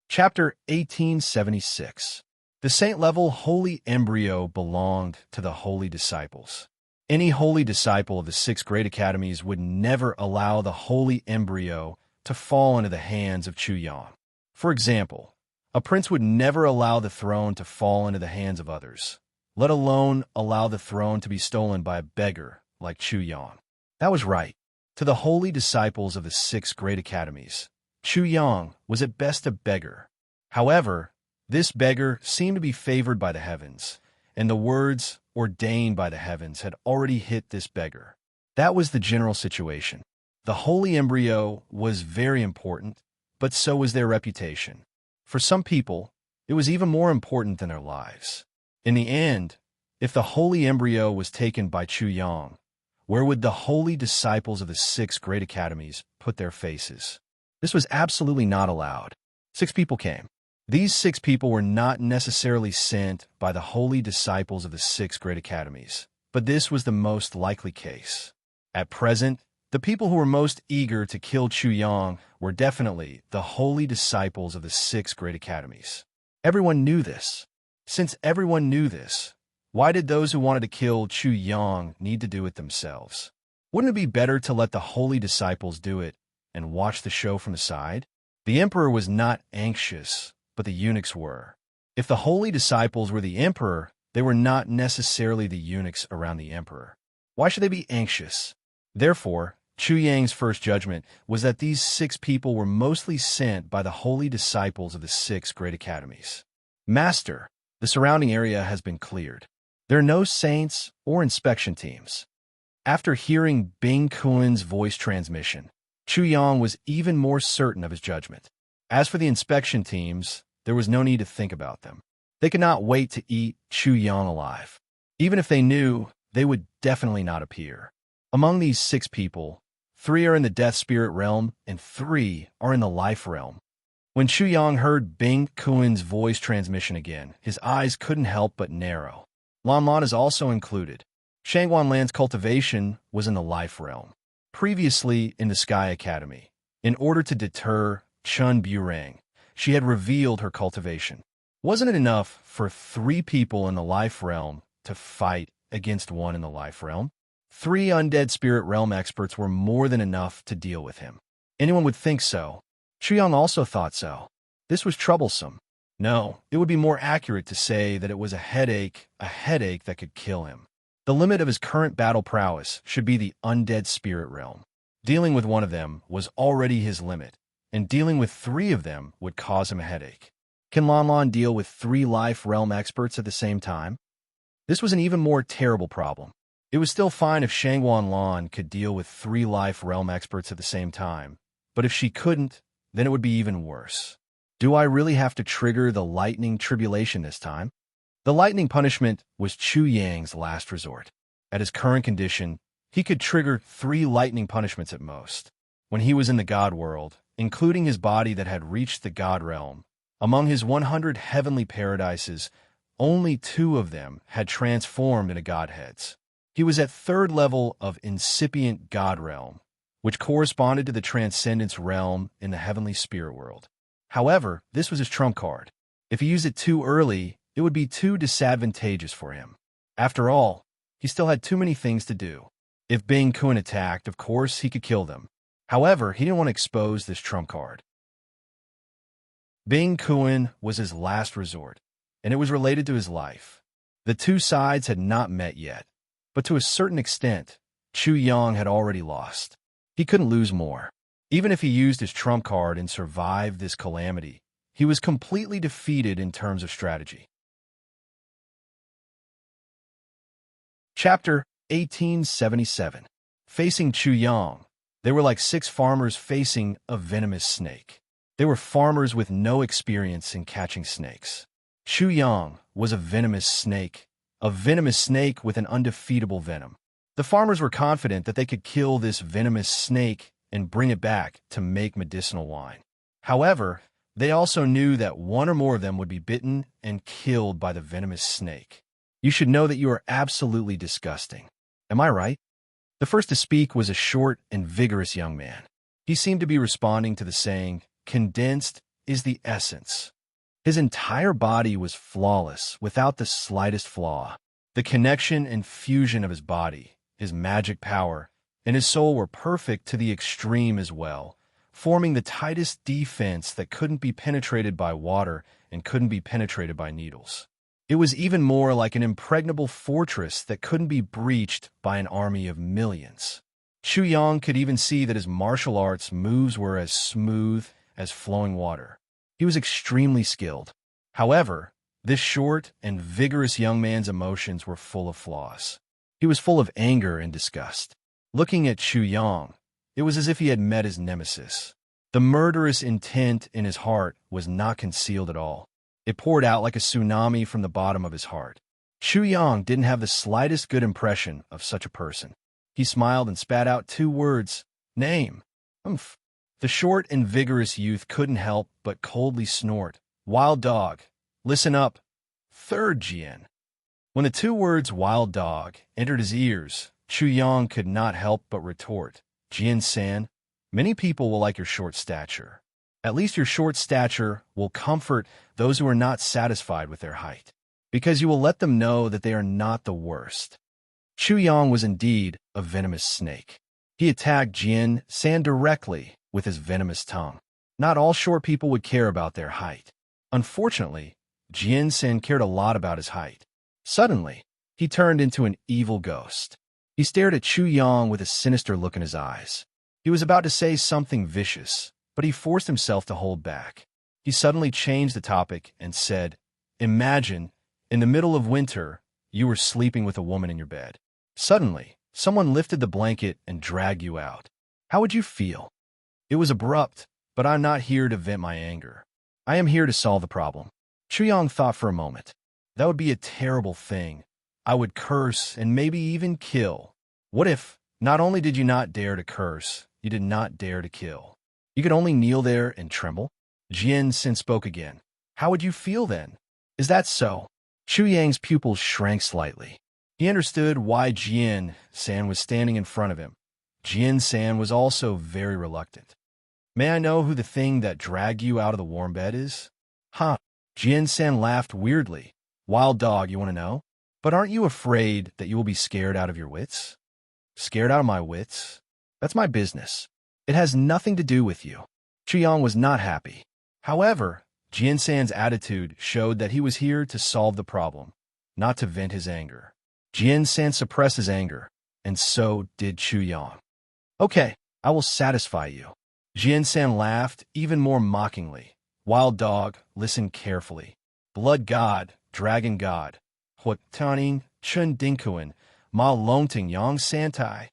Chapter 1876. The saint-level holy embryo belonged to the holy disciples. Any holy disciple of the 6 great academies would never allow the holy embryo to fall into the hands of Chu Yang. For example, a prince would never allow the throne to fall into the hands of others, let alone allow the throne to be stolen by a beggar like Chu Yang. That was right. To the holy disciples of the 6 great academies, Chu Yang was at best a beggar. However, this beggar seemed to be favored by the heavens, and the words ordained by the heavens had already hit this beggar. That was the general situation. The holy embryo was very important, but so was their reputation. For some people, it was even more important than their lives. In the end, if the holy embryo was taken by Chu Yang, where would the holy disciples of the 6 great academies put their faces? This was absolutely not allowed. 6 people came. These 6 people were not necessarily sent by the holy disciples of the 6 great academies, but this was the most likely case. At present, the people who were most eager to kill Chu Yang were definitely the holy disciples of the 6 great academies. Everyone knew this. Since everyone knew this, why did those who wanted to kill Chu Yang need to do it themselves? Wouldn't it be better to let the holy disciples do it and watch the show from the side? The emperor was not anxious, but the eunuchs were. If the holy disciples were the emperor, they were not necessarily the eunuchs around the emperor. Why should they be anxious? Therefore, Chu Yang's first judgment was that these 6 people were mostly sent by the holy disciples of the 6 great academies. Master, the surrounding area has been cleared. There are no saints or inspection teams. After hearing Bing Kuan's voice transmission, Chu Yang was even more certain of his judgment. As for the inspection teams, there was no need to think about them. They could not wait to eat Chu Yang alive. Even if they knew, they would definitely not appear. Among these 6 people, 3 are in the death spirit realm and 3 are in the life realm. When Chu Yang heard Bing Kuan's voice transmission again, his eyes couldn't help but narrow. Lan Lan is also included. Shangwan Lan's cultivation was in the life realm, previously in the Sky Academy. In order to deter Chun Burang, she had revealed her cultivation. Wasn't it enough for 3 people in the life realm to fight against 1 in the life realm? 3 undead spirit realm experts were more than enough to deal with him. Anyone would think so. Chu Yang also thought so. This was troublesome. No, it would be more accurate to say that it was a headache that could kill him. The limit of his current battle prowess should be the undead spirit realm. Dealing with 1 of them was already his limit, and dealing with 3 of them would cause him a headache. Can Lan Lan deal with 3 life realm experts at the same time? This was an even more terrible problem. It was still fine if Shangwan Lan could deal with 3 life realm experts at the same time, but if she couldn't, then it would be even worse. Do I really have to trigger the lightning tribulation this time? The lightning punishment was Chu Yang's last resort. At his current condition, he could trigger 3 lightning punishments at most. When he was in the God world, including his body that had reached the God realm, among his 100 heavenly paradises, only 2 of them had transformed into godheads. He was at 3rd level of incipient God realm, which corresponded to the transcendence realm in the heavenly spirit world. However, this was his trump card. If he used it too early, it would be too disadvantageous for him. After all, he still had too many things to do. If Bing Kuan attacked, of course, he could kill them. However, he didn't want to expose this trump card. Bing Kuan was his last resort, and it was related to his life. The two sides had not met yet, but to a certain extent, Chu Yang had already lost. He couldn't lose more. Even if he used his trump card and survived this calamity, he was completely defeated in terms of strategy. Chapter 1877. Facing Chu Yang, they were like 6 farmers facing a venomous snake. They were farmers with no experience in catching snakes. Chu Yang was a venomous snake with an undefeatable venom. The farmers were confident that they could kill this venomous snake and bring it back to make medicinal wine. However, they also knew that one or more of them would be bitten and killed by the venomous snake. You should know that you are absolutely disgusting. Am I right? The first to speak was a short and vigorous young man. He seemed to be responding to the saying, "Condensed is the essence." His entire body was flawless, without the slightest flaw. The connection and fusion of his body, his magic power, and his soul were perfect to the extreme as well, forming the tightest defense that couldn't be penetrated by water and couldn't be penetrated by needles. It was even more like an impregnable fortress that couldn't be breached by an army of millions. Chu Yang could even see that his martial arts moves were as smooth as flowing water. He was extremely skilled. However, this short and vigorous young man's emotions were full of flaws. He was full of anger and disgust. Looking at Chu Yang, it was as if he had met his nemesis. The murderous intent in his heart was not concealed at all. It poured out like a tsunami from the bottom of his heart. Chu Yang didn't have the slightest good impression of such a person. He smiled and spat out 2 words, "Name." "Umph." The short and vigorous youth couldn't help but coldly snort, "Wild dog. Listen up. 3rd Jian." When the 2 words "wild dog" entered his ears, Chu Yang could not help but retort, "Jian-san, many people will like your short stature. At least your short stature will comfort those who are not satisfied with their height, because you will let them know that they are not the worst." Chu Yang was indeed a venomous snake. He attacked Jian-san directly with his venomous tongue. Not all short people would care about their height. Unfortunately, Jian-san cared a lot about his height. Suddenly, he turned into an evil ghost. He stared at Chu Yang with a sinister look in his eyes. He was about to say something vicious, but he forced himself to hold back. He suddenly changed the topic and said, "Imagine, in the middle of winter, you were sleeping with a woman in your bed. Suddenly, someone lifted the blanket and dragged you out. How would you feel?" It was abrupt, but I'm not here to vent my anger. I am here to solve the problem. Chu Yang thought for a moment. That would be a terrible thing. I would curse and maybe even kill. What if, not only did you not dare to curse, you did not dare to kill? You could only kneel there and tremble? Jian-san spoke again. "How would you feel then?" "Is that so?" Chu Yang's pupils shrank slightly. He understood why Jian-san was standing in front of him. Jian-san was also very reluctant. "May I know who the thing that dragged you out of the warm bed is?" "Huh." Jian-san laughed weirdly. "Wild dog, you want to know? But aren't you afraid that you will be scared out of your wits?" "Scared out of my wits? That's my business. It has nothing to do with you." Chu Yang was not happy. However, Jian-san's attitude showed that he was here to solve the problem, not to vent his anger. Jian-san suppressed his anger, and so did Chu Yang. "Okay, I will satisfy you." Jian-san laughed even more mockingly. "Wild dog, listen carefully. Blood god, dragon god, Huat Taning, Chun Dinkuan, Ma Longting Yang Santai.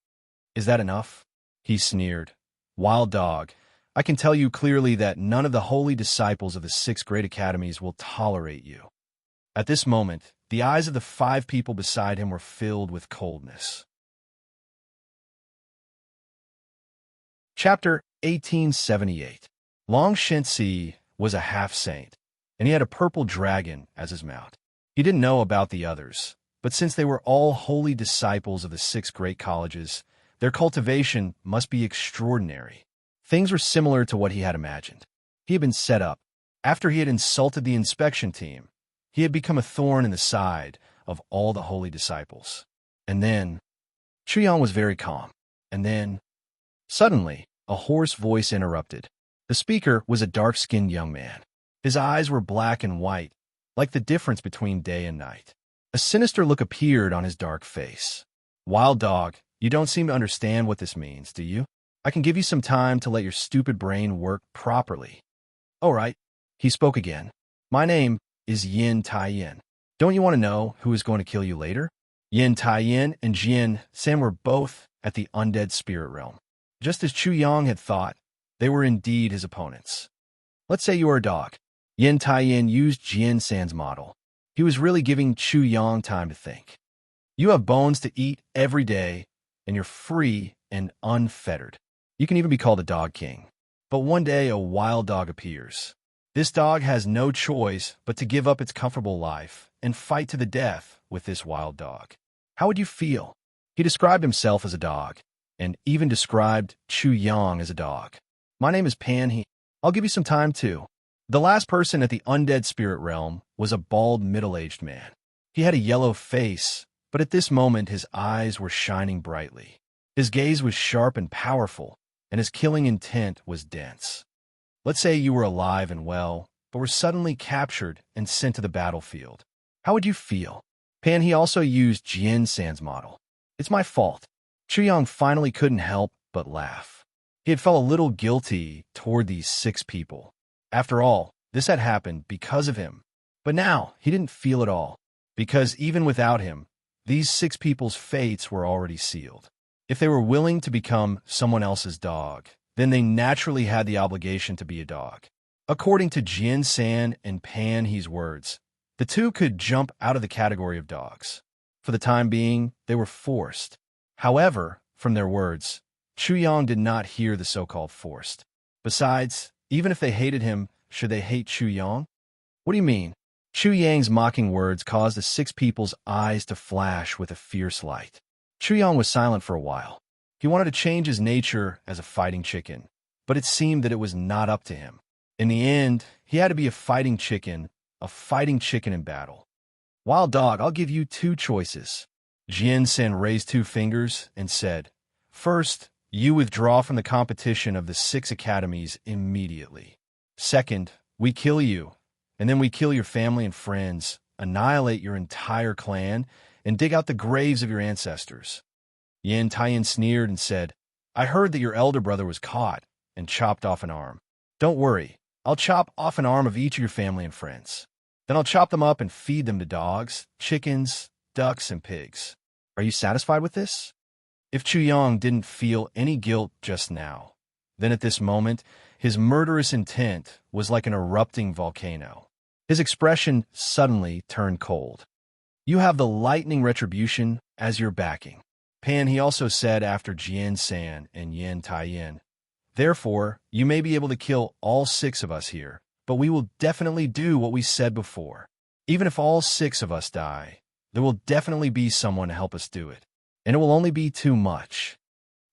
Is that enough?" He sneered. "Wild dog, I can tell you clearly that none of the holy disciples of the 6 great academies will tolerate you." At this moment, the eyes of the 5 people beside him were filled with coldness. Chapter 1878. Long Shensi was a half-saint, and he had a purple dragon as his mount. He didn't know about the others, but since they were all holy disciples of the 6 great colleges, their cultivation must be extraordinary. Things were similar to what he had imagined. He had been set up. After he had insulted the inspection team, he had become a thorn in the side of all the holy disciples. And then, Chu Yang was very calm. And then, suddenly, a hoarse voice interrupted. The speaker was a dark-skinned young man. His eyes were black and white, like the difference between day and night. A sinister look appeared on his dark face. Wild dog, you don't seem to understand what this means, do you? I can give you some time to let your stupid brain work properly. All right, he spoke again. My name is Yin Tai-yin. Don't you want to know who is going to kill you later? Yin Tai-yin and Jian San were both at the undead spirit realm. Just as Chu Yang had thought, they were indeed his opponents. Let's say you are a dog. Yin Tai-yin used Jian San's model. He was really giving Chu Yang time to think. You have bones to eat every day, and you're free and unfettered. You can even be called a dog king. But one day a wild dog appears. This dog has no choice but to give up its comfortable life and fight to the death with this wild dog. How would you feel? He described himself as a dog, and even described Chu Yang as a dog. My name is Pan He. I'll give you some time too. The last person at the undead spirit realm was a bald middle-aged man. He had a yellow face, but at this moment his eyes were shining brightly. His gaze was sharp and powerful, and his killing intent was dense. Let's say you were alive and well, but were suddenly captured and sent to the battlefield. How would you feel? Pan He also used Jian San's model. It's my fault. Chu Yang finally couldn't help but laugh. He had felt a little guilty toward these 6 people. After all, this had happened because of him. But now he didn't feel it all, because even without him, these 6 people's fates were already sealed. If they were willing to become someone else's dog, then they naturally had the obligation to be a dog. According to Jian San and Pan He's words, the two could jump out of the category of dogs. For the time being, they were forced. However, from their words, Chu Yang did not hear the so-called forced. Besides, even if they hated him, should they hate Chu Yang? What do you mean? Chu Yang's mocking words caused the 6 people's eyes to flash with a fierce light. Chu Yang was silent for a while. He wanted to change his nature as a fighting chicken, but it seemed that it was not up to him. In the end, he had to be a fighting chicken in battle. Wild dog, I'll give you 2 choices. Jian San raised 2 fingers and said, First, you withdraw from the competition of the 6 academies immediately. Second, we kill you, and then we kill your family and friends, annihilate your entire clan, and dig out the graves of your ancestors. Yin Tai-yin sneered and said, I heard that your elder brother was caught and chopped off an arm. Don't worry, I'll chop off an arm of each of your family and friends. Then I'll chop them up and feed them to dogs, chickens, ducks, and pigs. Are you satisfied with this? If Chu Yang didn't feel any guilt just now, then at this moment, his murderous intent was like an erupting volcano. His expression suddenly turned cold. You have the lightning retribution as your backing. Pan He also said after Jian San and Yin Tai-yin, Therefore, you may be able to kill all 6 of us here, but we will definitely do what we said before. Even if all 6 of us die, there will definitely be someone to help us do it, and it will only be too much.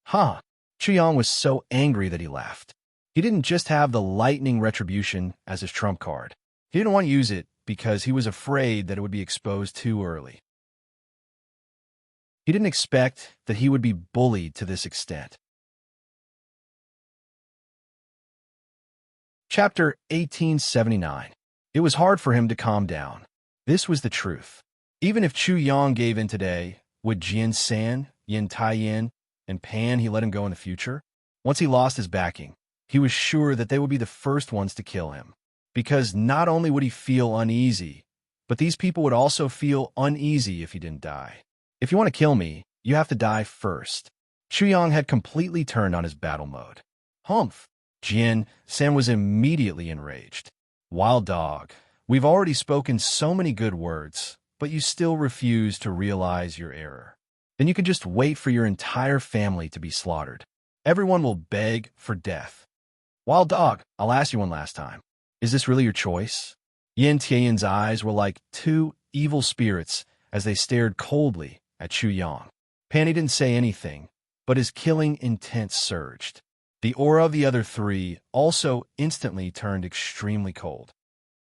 Huh. Chu Yang was so angry that he laughed. He didn't just have the lightning retribution as his trump card. He didn't want to use it because he was afraid that it would be exposed too early. He didn't expect that he would be bullied to this extent. Chapter 1879. It was hard for him to calm down. This was the truth. Even if Chu Yang gave in today, would Jian San, Yin Tai-yin, and Pan He let him go in the future? Once he lost his backing, he was sure that they would be the first ones to kill him. Because not only would he feel uneasy, but these people would also feel uneasy if he didn't die. If you want to kill me, you have to die first. Chu Yang had completely turned on his battle mode. Humph! Jian San was immediately enraged. Wild dog, we've already spoken so many good words, but you still refuse to realize your error. Then you can just wait for your entire family to be slaughtered. Everyone will beg for death. Wild dog, I'll ask you one last time. Is this really your choice? Yin Tai-yin's eyes were like 2 evil spirits as they stared coldly at Chu Yang. Pan He didn't say anything, but his killing intent surged. The aura of the other 3 also instantly turned extremely cold.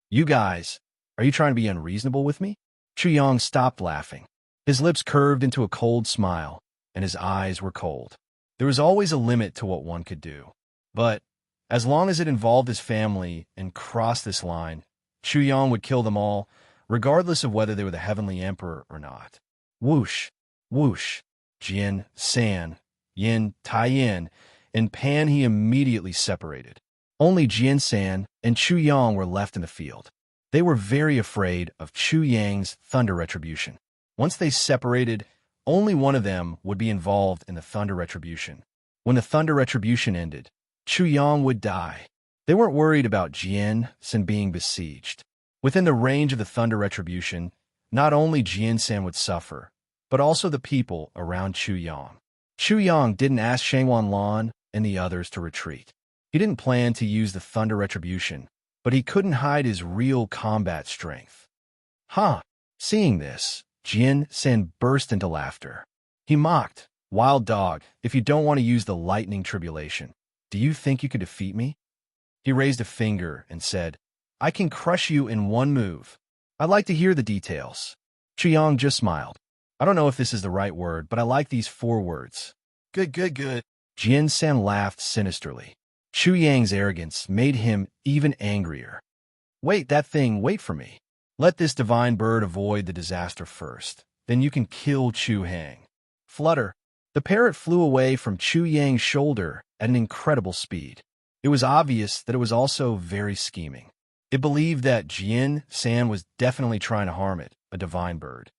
You guys, are you trying to be unreasonable with me? Chu Yang stopped laughing. His lips curved into a cold smile, and his eyes were cold. There was always a limit to what one could do. But as long as it involved his family and crossed this line, Chu Yang would kill them all, regardless of whether they were the heavenly emperor or not. Whoosh, whoosh, Jian, San, Yin, Tai-Yin, and Pan he immediately separated. Only Jian San and Chu Yang were left in the field. They were very afraid of Chu Yang's thunder retribution. Once they separated, only one of them would be involved in the thunder retribution. When the thunder retribution ended, Chu Yang would die. They weren't worried about Jian San being besieged. Within the range of the thunder retribution, not only Jian San would suffer, but also the people around Chu Yang. Chu Yang didn't ask Shangwan Lan and the others to retreat. He didn't plan to use the thunder retribution, but he couldn't hide his real combat strength. Huh! Seeing this, Jian San burst into laughter. He mocked, "Wild dog, if you don't want to use the lightning tribulation, do you think you could defeat me?" He raised a finger and said, "I can crush you in one move. I'd like to hear the details." Chu Yang just smiled. "I don't know if this is the right word, but I like these 4 words. Good, good, good." Jian San laughed sinisterly. Chu Yang's arrogance made him even angrier. "Wait for me. Let this divine bird avoid the disaster first. Then you can kill Chu Hang." Flutter. The parrot flew away from Chu Yang's shoulder at an incredible speed. It was obvious that it was also very scheming. It believed that Jian San was definitely trying to harm it, a divine bird.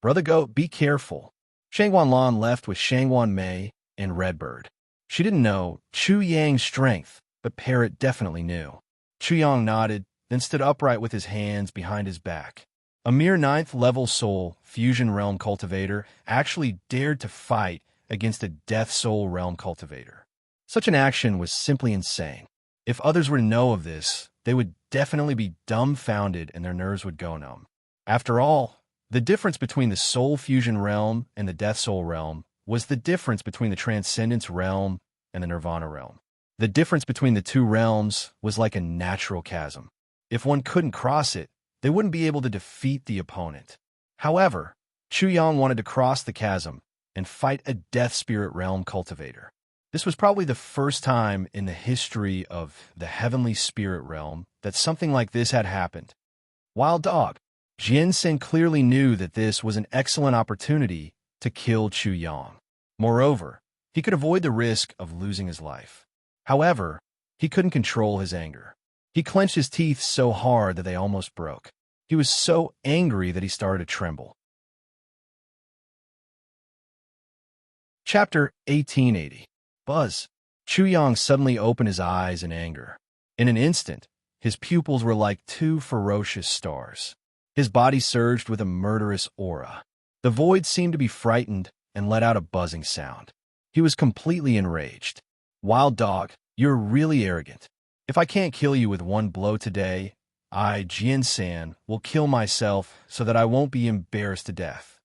"Brother Goat, be careful." Shangwan Lan left with Shangwan Mei and Redbird. She didn't know Chu Yang's strength, but Parrot definitely knew. Chu Yang nodded, then stood upright with his hands behind his back. A mere 9th-level soul fusion realm cultivator actually dared to fight against a death soul realm cultivator. Such an action was simply insane. If others were to know of this, they would definitely be dumbfounded and their nerves would go numb. After all, the difference between the soul fusion realm and the death soul realm was the difference between the transcendence realm and the nirvana realm. The difference between the 2 realms was like a natural chasm. If one couldn't cross it, they wouldn't be able to defeat the opponent. However, Chu Yang wanted to cross the chasm and fight a death spirit realm cultivator. This was probably the first time in the history of the heavenly spirit realm that something like this had happened. Wild dog. Jian San clearly knew that this was an excellent opportunity to kill Chu Yang. Moreover, he could avoid the risk of losing his life. However, he couldn't control his anger. He clenched his teeth so hard that they almost broke. He was so angry that he started to tremble. Chapter 1880. Buzz. Chu Yang suddenly opened his eyes in anger. In an instant, his pupils were like 2 ferocious stars. His body surged with a murderous aura. The void seemed to be frightened and let out a buzzing sound. He was completely enraged. "Wild dog, you're really arrogant. If I can't kill you with one blow today, I, Jian San, will kill myself so that I won't be embarrassed to death."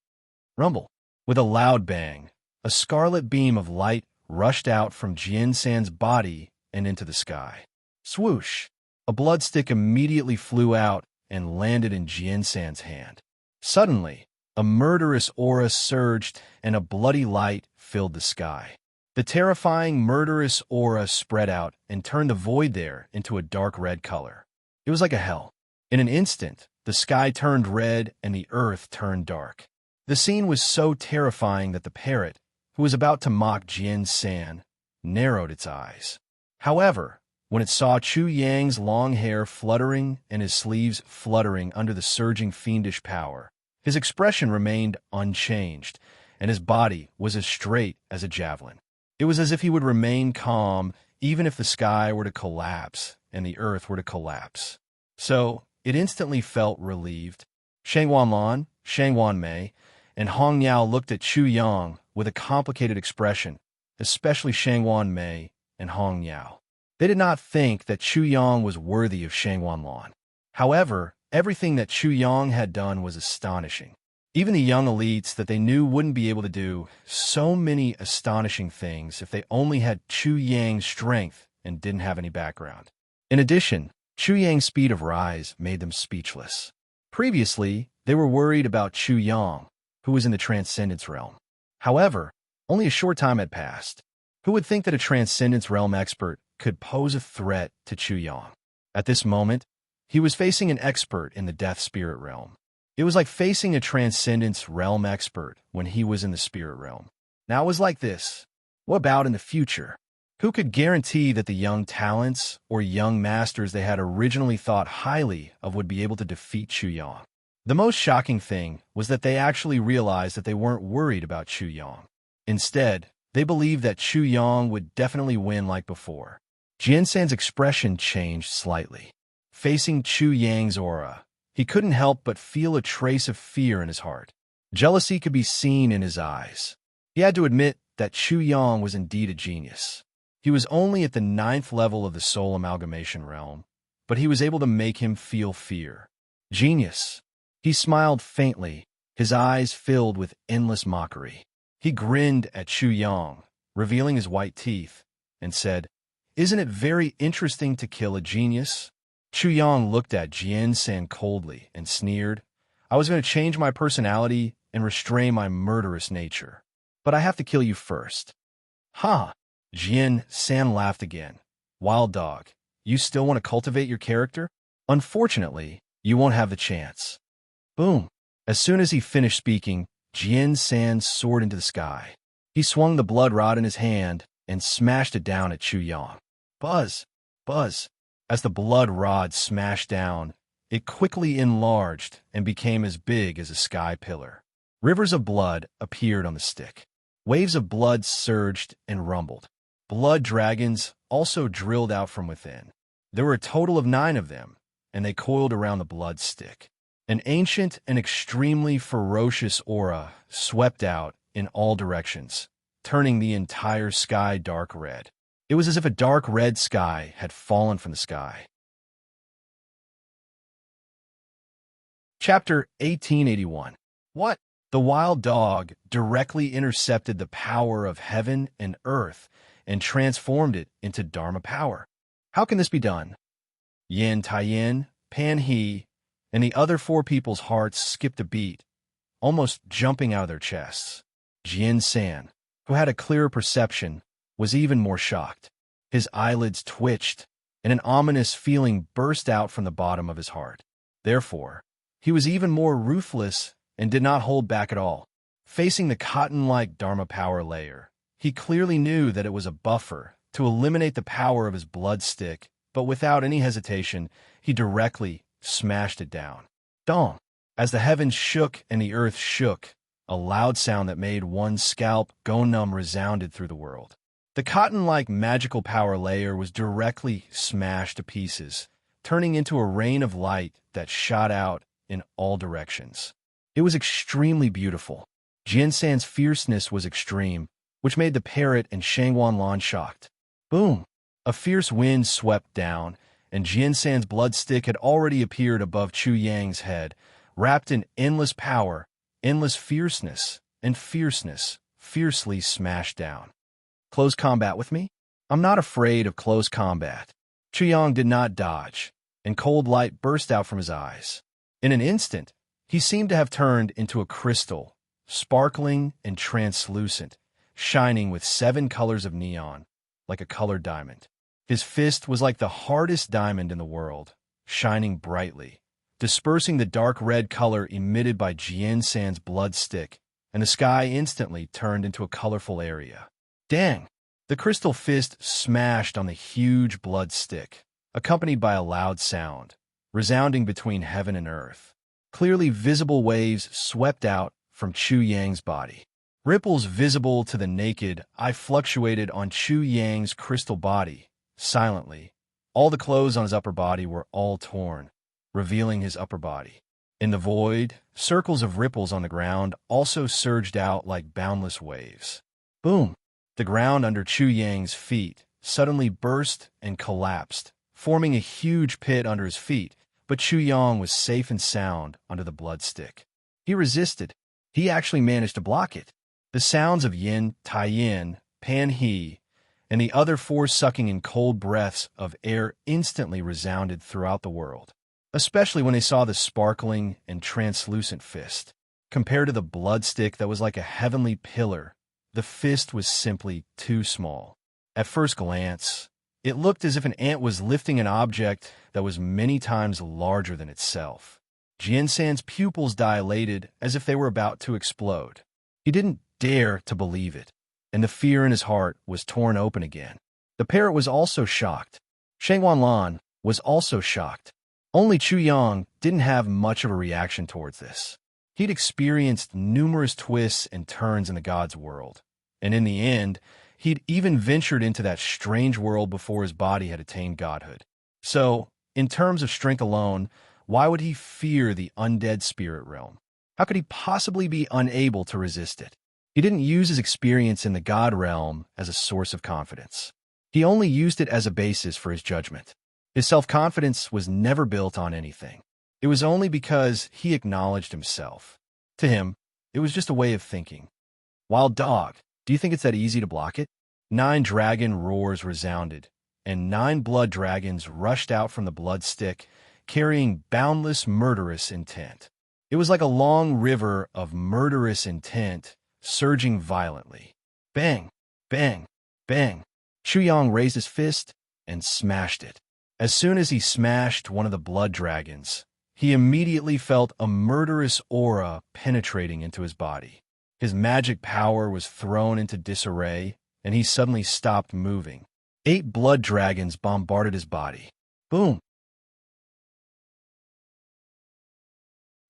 Rumble. With a loud bang, a scarlet beam of light rushed out from Jian San's body and into the sky. Swoosh! A blood stick immediately flew out and landed in Jian San's hand. Suddenly, a murderous aura surged and a bloody light filled the sky. The terrifying murderous aura spread out and turned the void there into a dark red color. It was like a hell. In an instant, the sky turned red and the earth turned dark. The scene was so terrifying that the parrot, who was about to mock Jian San, narrowed its eyes. However, when it saw Chu Yang's long hair fluttering and his sleeves fluttering under the surging fiendish power, his expression remained unchanged, and his body was as straight as a javelin. It was as if he would remain calm even if the sky were to collapse and the earth were to collapse. So, it instantly felt relieved. Shangwan Lan, Shangwan Mei, and Hong Yao looked at Chu Yang with a complicated expression, especially Shangwan Mei and Hong Yao. They did not think that Chu Yang was worthy of Shangwan Lan. However, everything that Chu Yang had done was astonishing. Even the young elites that they knew wouldn't be able to do so many astonishing things if they only had Chu Yang's strength and didn't have any background. In addition, Chu Yang's speed of rise made them speechless. Previously, they were worried about Chu Yang, who was in the Transcendence Realm. However, only a short time had passed. Who would think that a Transcendence Realm expert could pose a threat to Chu Yang? At this moment, he was facing an expert in the Death Spirit Realm. It was like facing a transcendence realm expert when he was in the spirit realm. Now it was like this. What about in the future? Who could guarantee that the young talents or young masters they had originally thought highly of would be able to defeat Chu Yang? The most shocking thing was that they actually realized that they weren't worried about Chu Yang. Instead, they believed that Chu Yang would definitely win like before. Jian San's expression changed slightly. Facing Chu Yang's aura, he couldn't help but feel a trace of fear in his heart. Jealousy could be seen in his eyes. He had to admit that Chu Yang was indeed a genius. He was only at the 9th level of the soul amalgamation realm, but he was able to make him feel fear. Genius. He smiled faintly, his eyes filled with endless mockery. He grinned at Chu Yang, revealing his white teeth, and said, "Isn't it very interesting to kill a genius?" Chu Yang looked at Jian San coldly and sneered, "I was going to change my personality and restrain my murderous nature, but I have to kill you first." "Ha!" Jian San laughed again. "Wild dog, you still want to cultivate your character? Unfortunately, you won't have the chance." Boom! As soon as he finished speaking, Jian San soared into the sky. He swung the blood rod in his hand and smashed it down at Chu Yang. Buzz! Buzz! As the blood rod smashed down, it quickly enlarged and became as big as a sky pillar. Rivers of blood appeared on the stick. Waves of blood surged and rumbled. Blood dragons also drilled out from within. There were a total of 9 of them, and they coiled around the blood stick. An ancient and extremely ferocious aura swept out in all directions, turning the entire sky dark red. It was as if a dark red sky had fallen from the sky. Chapter 1881. What? The wild dog directly intercepted the power of heaven and earth and transformed it into Dharma power. How can this be done? Yin Taiyin, Pan He, and the other 4 people's hearts skipped a beat, almost jumping out of their chests. Jian San, who had a clearer perception, was even more shocked. His eyelids twitched, and an ominous feeling burst out from the bottom of his heart. Therefore, he was even more ruthless and did not hold back at all. Facing the cotton-like Dharma power layer, he clearly knew that it was a buffer to eliminate the power of his blood stick, but without any hesitation, he directly smashed it down. Dong! As the heavens shook and the earth shook, a loud sound that made one's scalp go numb resounded through the world. The cotton-like magical power layer was directly smashed to pieces, turning into a rain of light that shot out in all directions. It was extremely beautiful. Jian San's fierceness was extreme, which made the parrot and Shangwan Lan shocked. Boom! A fierce wind swept down, and Jian San's blood stick had already appeared above Chu Yang's head, wrapped in endless power, endless fierceness, and fierceness, fiercely smashed down. Close combat with me? I'm not afraid of close combat. Chu Yang did not dodge, and cold light burst out from his eyes. In an instant, he seemed to have turned into a crystal, sparkling and translucent, shining with 7 colors of neon, like a colored diamond. His fist was like the hardest diamond in the world, shining brightly, dispersing the dark red color emitted by Jian San's blood stick, and the sky instantly turned into a colorful area. Dang! The crystal fist smashed on the huge blood stick, accompanied by a loud sound, resounding between heaven and earth. Clearly visible waves swept out from Chu Yang's body. Ripples visible to the naked eye fluctuated on Chu Yang's crystal body, silently. All the clothes on his upper body were all torn, revealing his upper body. In the void, circles of ripples on the ground also surged out like boundless waves. Boom! The ground under Chu Yang's feet suddenly burst and collapsed, forming a huge pit under his feet, but Chu Yang was safe and sound under the blood stick. He resisted. He actually managed to block it. The sounds of Yin, Taiyin, Pan He, and the other 4 sucking in cold breaths of air instantly resounded throughout the world, especially when they saw the sparkling and translucent fist. Compared to the blood stick that was like a heavenly pillar, the fist was simply too small. At first glance, it looked as if an ant was lifting an object that was many times larger than itself. Jian-san's pupils dilated as if they were about to explode. He didn't dare to believe it, and the fear in his heart was torn open again. The parrot was also shocked. Shang Wanlan was also shocked. Only Chu Yang didn't have much of a reaction towards this. He'd experienced numerous twists and turns in the god's world, and in the end, he'd even ventured into that strange world before his body had attained godhood. So, in terms of strength alone, why would he fear the undead spirit realm? How could he possibly be unable to resist it? He didn't use his experience in the god realm as a source of confidence. He only used it as a basis for his judgment. His self-confidence was never built on anything. It was only because he acknowledged himself. To him, it was just a way of thinking. Wild dog, do you think it's that easy to block it? 9 dragon roars resounded, and 9 blood dragons rushed out from the blood stick, carrying boundless murderous intent. It was like a long river of murderous intent, surging violently. Bang, bang, bang. Chu Yang raised his fist and smashed it. As soon as he smashed one of the blood dragons, he immediately felt a murderous aura penetrating into his body. His magic power was thrown into disarray, and he suddenly stopped moving. 8 blood dragons bombarded his body. Boom!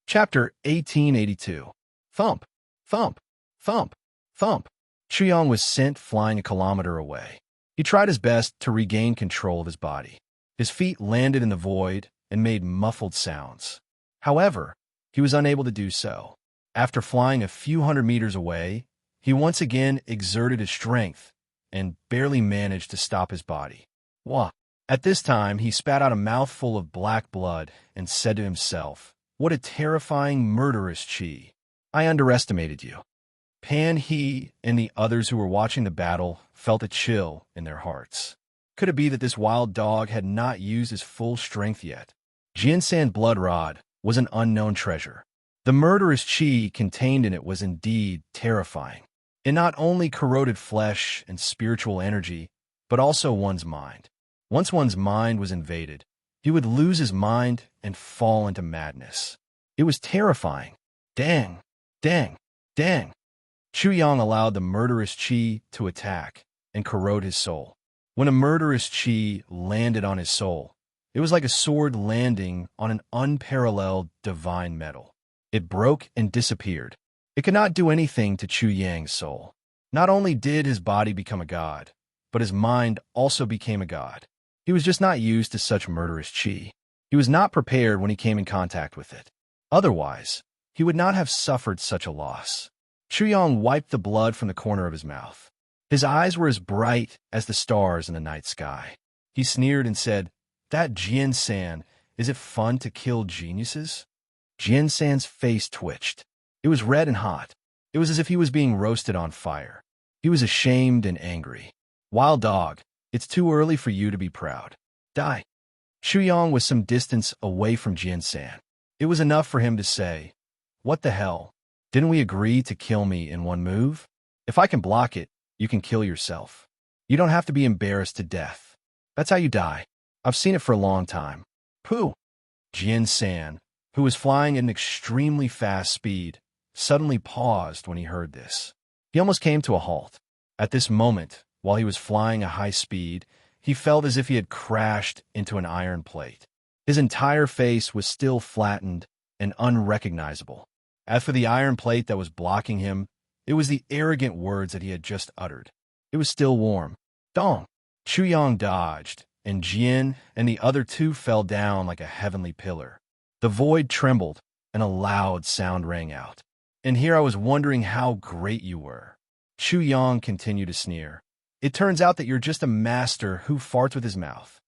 Chapter 1882. Thump, thump, thump, thump. Chu Yang was sent flying a kilometer away. He tried his best to regain control of his body. His feet landed in the void and made muffled sounds. However, he was unable to do so. After flying a few hundred meters away, he once again exerted his strength and barely managed to stop his body. Wah! At this time, he spat out a mouthful of black blood and said to himself, "What a terrifying, murderous chi. I underestimated you." Pan He and the others who were watching the battle felt a chill in their hearts. Could it be that this wild dog had not used his full strength yet? Jian-san blood rod was an unknown treasure. The murderous chi contained in it was indeed terrifying. It not only corroded flesh and spiritual energy, but also one's mind. Once one's mind was invaded, he would lose his mind and fall into madness. It was terrifying. Dang, dang, dang. Chu Yang allowed the murderous chi to attack and corrode his soul. When a murderous chi landed on his soul, it was like a sword landing on an unparalleled divine metal. It broke and disappeared. It could not do anything to Chu Yang's soul. Not only did his body become a god, but his mind also became a god. He was just not used to such murderous chi. He was not prepared when he came in contact with it. Otherwise, he would not have suffered such a loss. Chu Yang wiped the blood from the corner of his mouth. His eyes were as bright as the stars in the night sky. He sneered and said, "That Jian-san, is it fun to kill geniuses?" Jian-san's face twitched. It was red and hot. It was as if he was being roasted on fire. He was ashamed and angry. "Wild dog, it's too early for you to be proud. Die." Chu Yang was some distance away from Jian-san. It was enough for him to say, "What the hell? Didn't we agree to kill me in one move? If I can block it, you can kill yourself. You don't have to be embarrassed to death. That's how you die. I've seen it for a long time." Pooh! Jian-san, who was flying at an extremely fast speed, suddenly paused when he heard this. He almost came to a halt. At this moment, while he was flying at high speed, he felt as if he had crashed into an iron plate. His entire face was still flattened and unrecognizable. As for the iron plate that was blocking him, it was the arrogant words that he had just uttered. It was still warm. Dong! Chu Yang dodged, and Jian and the other 2 fell down like a heavenly pillar. The void trembled, and a loud sound rang out. "And here I was wondering how great you were." Chu Yang continued to sneer. "It turns out that you're just a master who farts with his mouth."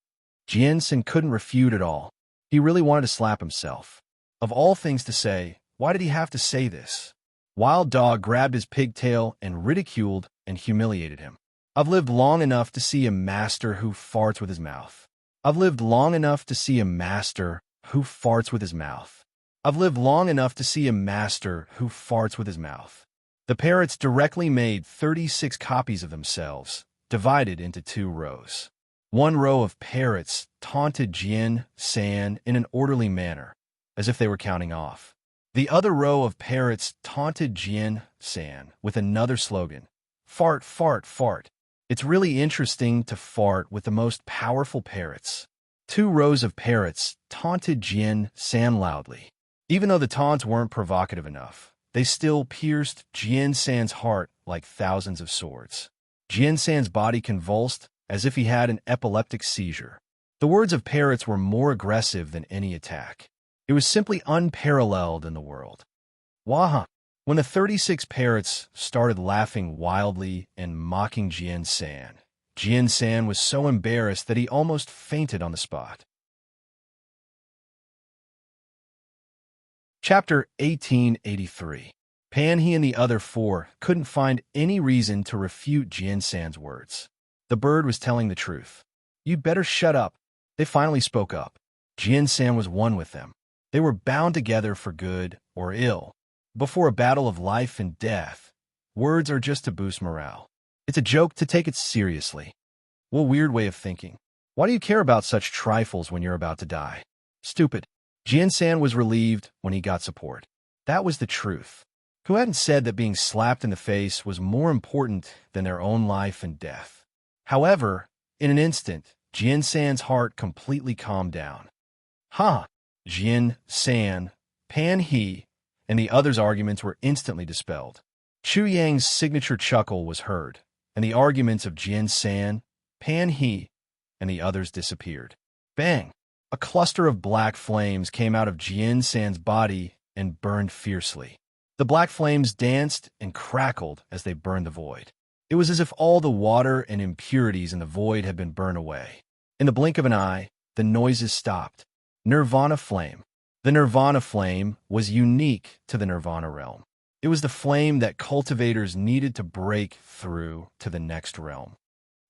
Jian-san couldn't refute at all. He really wanted to slap himself. Of all things to say, why did he have to say this? Wild Dog grabbed his pigtail and ridiculed and humiliated him. "I've lived long enough to see a master who farts with his mouth. I've lived long enough to see a master who farts with his mouth. I've lived long enough to see a master who farts with his mouth." The parrots directly made 36 copies of themselves, divided into 2 rows. One row of parrots taunted Jian-san in an orderly manner. as if they were counting off. The other row of parrots taunted Jian-san with another slogan, "Fart, fart, fart." It's really interesting to fart with the most powerful parrots. 2 rows of parrots taunted Jian-san loudly. Even though the taunts weren't provocative enough, they still pierced Jian-san's heart like thousands of swords. Jian-san's body convulsed as if he had an epileptic seizure. The words of parrots were more aggressive than any attack. It was simply unparalleled in the world. Waha! When the 36 parrots started laughing wildly and mocking Jian-san, Jian-san was so embarrassed that he almost fainted on the spot. Chapter 1883. Pan-hee and the other 4 couldn't find any reason to refute Jian-san's words. The bird was telling the truth. "You better shut up." They finally spoke up. Jian-san was one with them. They were bound together for good or ill. Before a battle of life and death, words are just to boost morale. It's a joke to take it seriously. What a weird way of thinking. Why do you care about such trifles when you're about to die? Stupid. Jian-san was relieved when he got support. That was the truth. Who hadn't said that being slapped in the face was more important than their own life and death? However, in an instant, Jian-san's heart completely calmed down. Ha! Jian-san, Pan-hee, and the others' arguments were instantly dispelled. Chu Yang's signature chuckle was heard, and the arguments of Jian-san, Pan-hee, and the others disappeared. Bang! A cluster of black flames came out of Jian-san's body and burned fiercely. The black flames danced and crackled as they burned the void. It was as if all the water and impurities in the void had been burned away. In the blink of an eye, the noises stopped. Nirvana flame. The Nirvana flame was unique to the Nirvana realm. It was the flame that cultivators needed to break through to the next realm.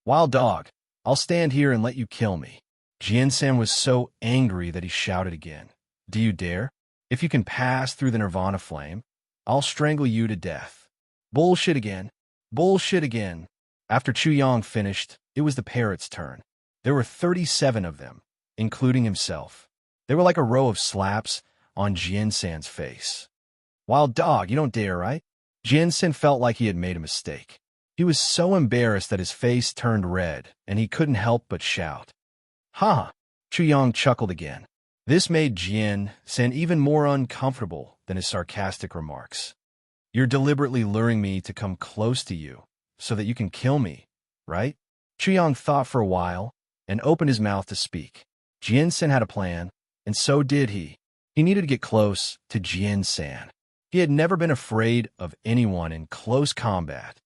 Wild dog, I'll stand here and let you kill me. Jian-san was so angry that he shouted again. Do you dare? If you can pass through the Nirvana flame, I'll strangle you to death. Bullshit again. Bullshit again. After Chu Yang finished, it was the parrot's turn. There were 37 of them, including himself. They were like a row of slaps on Jian-san's face. Wild dog, you don't dare, right? Jian-san felt like he had made a mistake. He was so embarrassed that his face turned red, and he couldn't help but shout. Ha! Chu Yang chuckled again. This made Jian-san even more uncomfortable than his sarcastic remarks. You're deliberately luring me to come close to you, so that you can kill me, right? Chu Yang thought for a while, and opened his mouth to speak. Jian-san had a plan, and so did he. He needed to get close to Jian-san. He had never been afraid of anyone in close combat.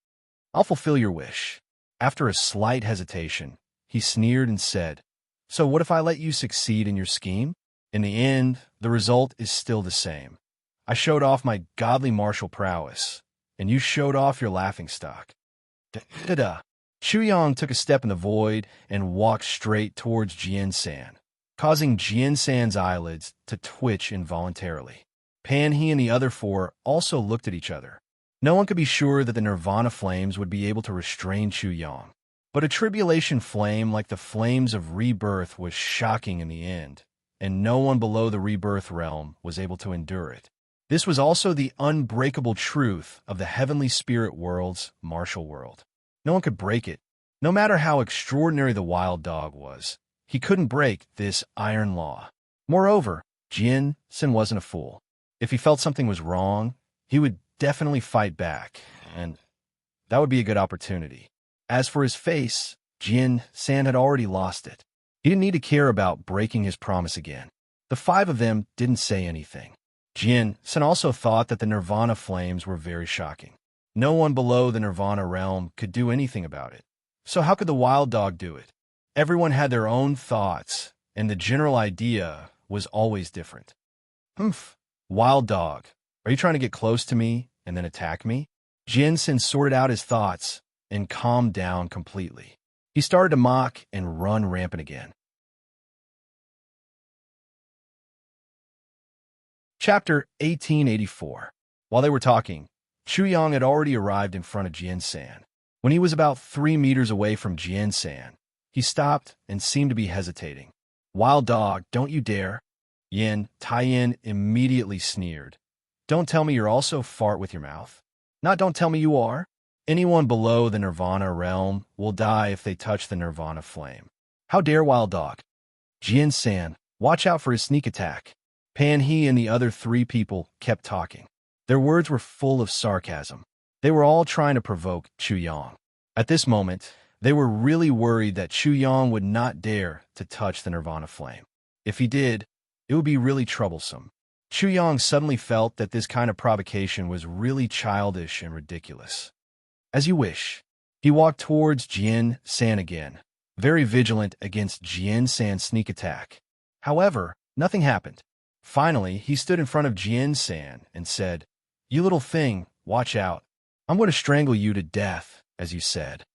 I'll fulfill your wish. After a slight hesitation, he sneered and said, So what if I let you succeed in your scheme? In the end, the result is still the same. I showed off my godly martial prowess, and you showed off your laughingstock. Da-da-da. Chu Yang took a step in the void and walked straight towards Jian-san, causing Jian-san's eyelids to twitch involuntarily. Pan-hee and the other 4 also looked at each other. No one could be sure that the Nirvana flames would be able to restrain Chu Yang. But a tribulation flame like the flames of rebirth was shocking in the end, and no one below the rebirth realm was able to endure it. This was also the unbreakable truth of the heavenly spirit world's martial world. No one could break it. No matter how extraordinary the wild dog was, he couldn't break this iron law. Moreover, Jian-san wasn't a fool. If he felt something was wrong, he would definitely fight back, and that would be a good opportunity. As for his face, Jian-san had already lost it. He didn't need to care about breaking his promise again. The 5 of them didn't say anything. Jian-san also thought that the Nirvana flames were very shocking. No one below the Nirvana realm could do anything about it. So how could the wild dog do it? Everyone had their own thoughts, and the general idea was always different. Humph, wild dog, are you trying to get close to me and then attack me? Jian-san sorted out his thoughts and calmed down completely. He started to mock and run rampant again. Chapter 1884. While they were talking, Chu Yang had already arrived in front of Jian-san. When he was about 3 meters away from Jian-san, he stopped and seemed to be hesitating. Wild dog, don't you dare. Yin Tai-yin immediately sneered. Don't tell me you're also fart with your mouth. Not don't tell me you are. Anyone below the nirvana realm will die if they touch the nirvana flame. How dare Wild Dog? Jian-san, watch out for his sneak attack. Pan He and the other three people kept talking. Their words were full of sarcasm. They were all trying to provoke Chu Yang. At this moment, they were really worried that Chu Yang would not dare to touch the nirvana flame. If he did, it would be really troublesome. Chu Yang suddenly felt that this kind of provocation was really childish and ridiculous. As you wish. He walked towards Jian-san again, very vigilant against Jian-san's sneak attack. However, nothing happened. Finally, he stood in front of Jian-san and said, "You little thing, watch out. I'm going to strangle you to death, as you said."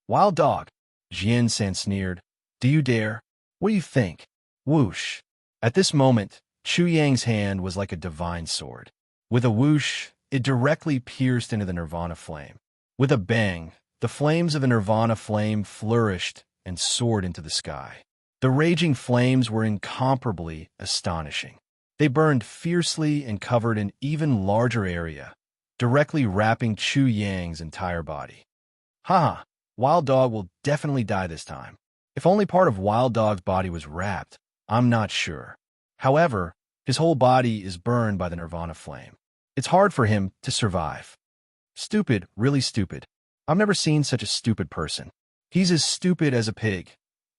"Wild Dog," Jian-san sneered. "Do you dare? What do you think?" Whoosh. At this moment, Chu Yang's hand was like a divine sword. With a whoosh, it directly pierced into the nirvana flame. With a bang, the flames of the nirvana flame flourished and soared into the sky. The raging flames were incomparably astonishing. They burned fiercely and covered an even larger area, directly wrapping Chu Yang's entire body. Haha, Wild Dog will definitely die this time. If only part of Wild Dog's body was wrapped, I'm not sure. However, his whole body is burned by the nirvana flame. It's hard for him to survive. Stupid, really stupid. I've never seen such a stupid person. He's as stupid as a pig.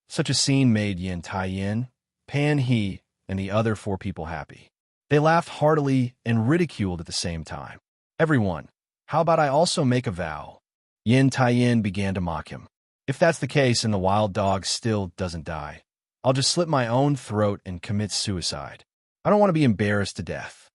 Such a scene made Yin Tai-yin, Pan He, and the other four people happy. They laughed heartily and ridiculed at the same time. Everyone, how about I also make a vow? Yin Tai-yin began to mock him. If that's the case and the Wild Dog still doesn't die, I'll just slit my own throat and commit suicide. I don't want to be embarrassed to death.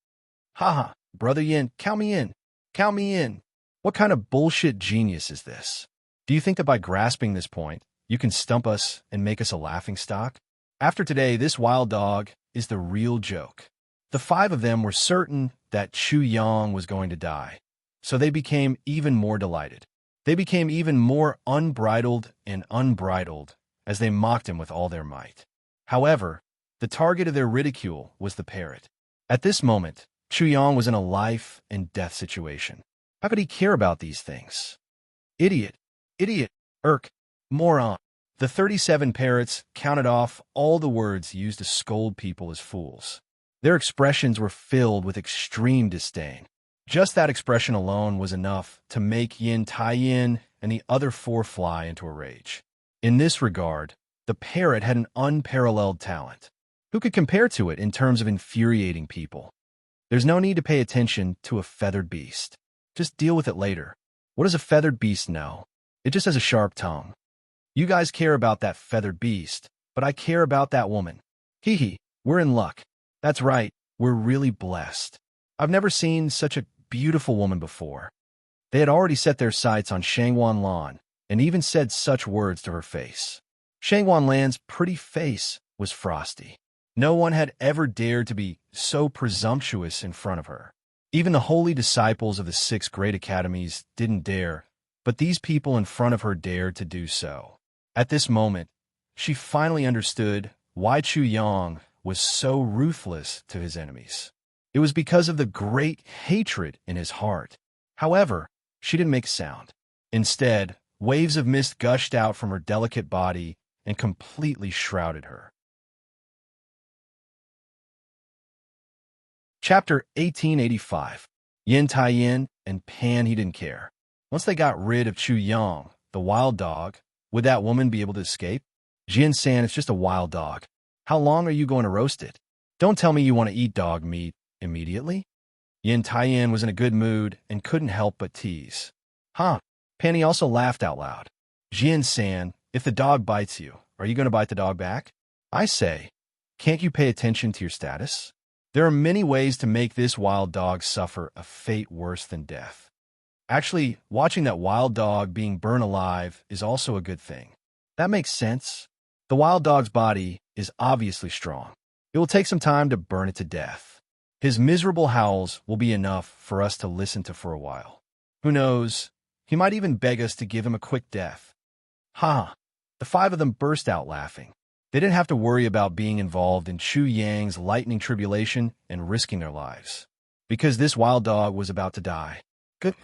Haha, Brother Yin, count me in. Count me in. What kind of bullshit genius is this? Do you think that by grasping this point, you can stump us and make us a laughingstock? After today, this Wild Dog is the real joke. The five of them were certain that Chu Yang was going to die, so they became even more delighted. They became even more unbridled and unbridled as they mocked him with all their might. However, the target of their ridicule was the parrot. At this moment, Chu Yang was in a life and death situation. How could he care about these things? Idiot, idiot, moron. The 37 parrots counted off all the words used to scold people as fools. Their expressions were filled with extreme disdain. Just that expression alone was enough to make Yin Tai-yin and the other four fly into a rage. In this regard, the parrot had an unparalleled talent. Who could compare to it in terms of infuriating people? There's no need to pay attention to a feathered beast. Just deal with it later. What does a feathered beast know? It just has a sharp tongue. You guys care about that feathered beast, but I care about that woman. Hee hee, we're in luck. That's right, we're really blessed. I've never seen such a beautiful woman before. They had already set their sights on Shangwan Lan, and even said such words to her face. Shangwan Lan's pretty face was frosty. No one had ever dared to be so presumptuous in front of her. Even the holy disciples of the 6 great academies didn't dare, but these people in front of her dared to do so. At this moment, she finally understood why Chu Yang was so ruthless to his enemies. It was because of the great hatred in his heart. However, she didn't make a sound. Instead, waves of mist gushed out from her delicate body and completely shrouded her. Chapter 1885. Yin Tai-yin and Pan He didn't care. Once they got rid of Chu Yang, the Wild Dog, would that woman be able to escape? Jian-san, it's just a wild dog. How long are you going to roast it? Don't tell me you want to eat dog meat immediately? Yin Tai-yin was in a good mood and couldn't help but tease. Huh. Pan He also laughed out loud. Jian-san, if the dog bites you, are you going to bite the dog back? I say, can't you pay attention to your status? There are many ways to make this wild dog suffer a fate worse than death. Actually, watching that wild dog being burned alive is also a good thing. That makes sense. The wild dog's body is obviously strong. It will take some time to burn it to death. His miserable howls will be enough for us to listen to for a while. Who knows? He might even beg us to give him a quick death. Ha! The 5 of them burst out laughing. They didn't have to worry about being involved in Chu Yang's lightning tribulation and risking their lives, because this wild dog was about to die. Good.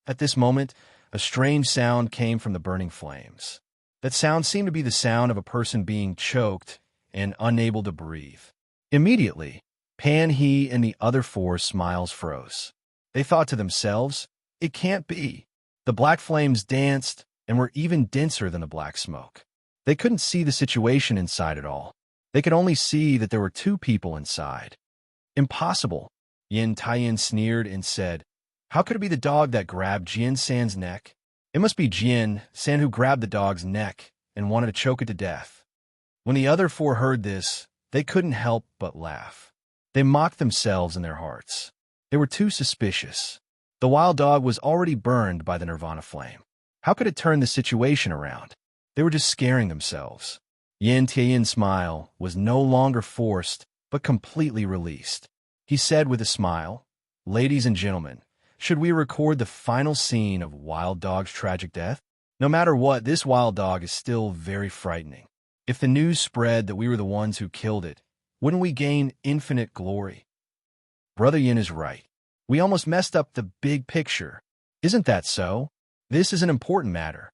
At this moment, a strange sound came from the burning flames. That sound seemed to be the sound of a person being choked and unable to breathe. Immediately, Pan He and the other four smiles froze. They thought to themselves, "It can't be." The black flames danced and were even denser than the black smoke. They couldn't see the situation inside at all. They could only see that there were two people inside. "Impossible," Yin Taiyin sneered and said. "How could it be the dog that grabbed Jian San's neck? It must be Jian San who grabbed the dog's neck and wanted to choke it to death." When the other four heard this, they couldn't help but laugh. They mocked themselves in their hearts. They were too suspicious. The wild dog was already burned by the nirvana flame. How could it turn the situation around? They were just scaring themselves. Yin Tian's smile was no longer forced, but completely released. He said with a smile, "Ladies and gentlemen, should we record the final scene of Wild Dog's tragic death? No matter what, this wild dog is still very frightening. If the news spread that we were the ones who killed it, wouldn't we gain infinite glory?" Brother Yin is right. We almost messed up the big picture. Isn't that so? This is an important matter.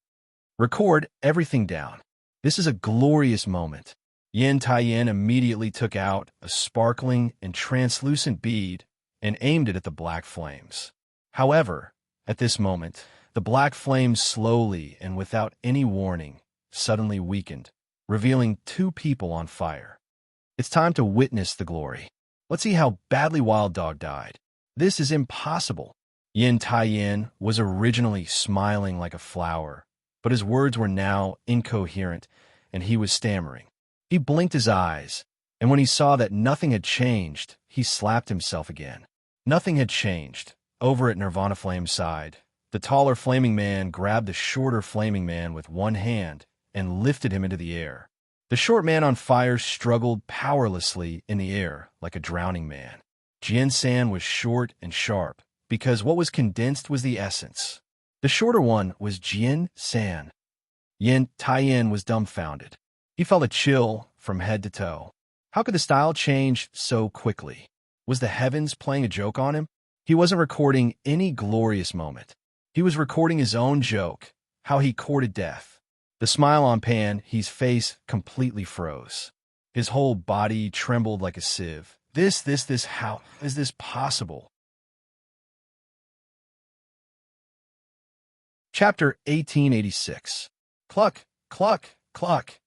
Record everything down. This is a glorious moment. Yin Taiyin immediately took out a sparkling and translucent bead and aimed it at the black flames. However, at this moment, the black flames slowly and without any warning suddenly weakened, revealing two people on fire. It's time to witness the glory. Let's see how badly Wild Dog died. This is impossible. Yin Taiyin was originally smiling like a flower, but his words were now incoherent, and he was stammering. He blinked his eyes, and when he saw that nothing had changed, he slapped himself again. Nothing had changed. Over at Nirvana Flame's side, the taller flaming man grabbed the shorter flaming man with one hand and lifted him into the air. The short man on fire struggled powerlessly in the air like a drowning man. Jian San was short and sharp, because what was condensed was the essence. The shorter one was Jian San. Yin Taiyin was dumbfounded. He felt a chill from head to toe. How could the style change so quickly? Was the heavens playing a joke on him? He wasn't recording any glorious moment. He was recording his own joke, how he courted death. The smile on Pan He's face completely froze. His whole body trembled like a sieve. How is this possible? Chapter 1886. Cluck, cluck, cluck.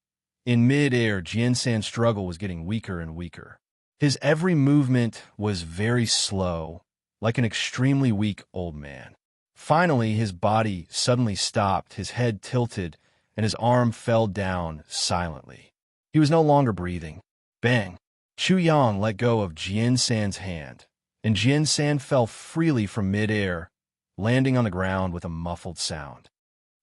In mid-air, Jian San's struggle was getting weaker and weaker. His every movement was very slow, like an extremely weak old man. Finally, his body suddenly stopped, his head tilted, and his arm fell down silently. He was no longer breathing. Bang! Chu Yang let go of Jian San's hand, and Jian San fell freely from mid-air, landing on the ground with a muffled sound.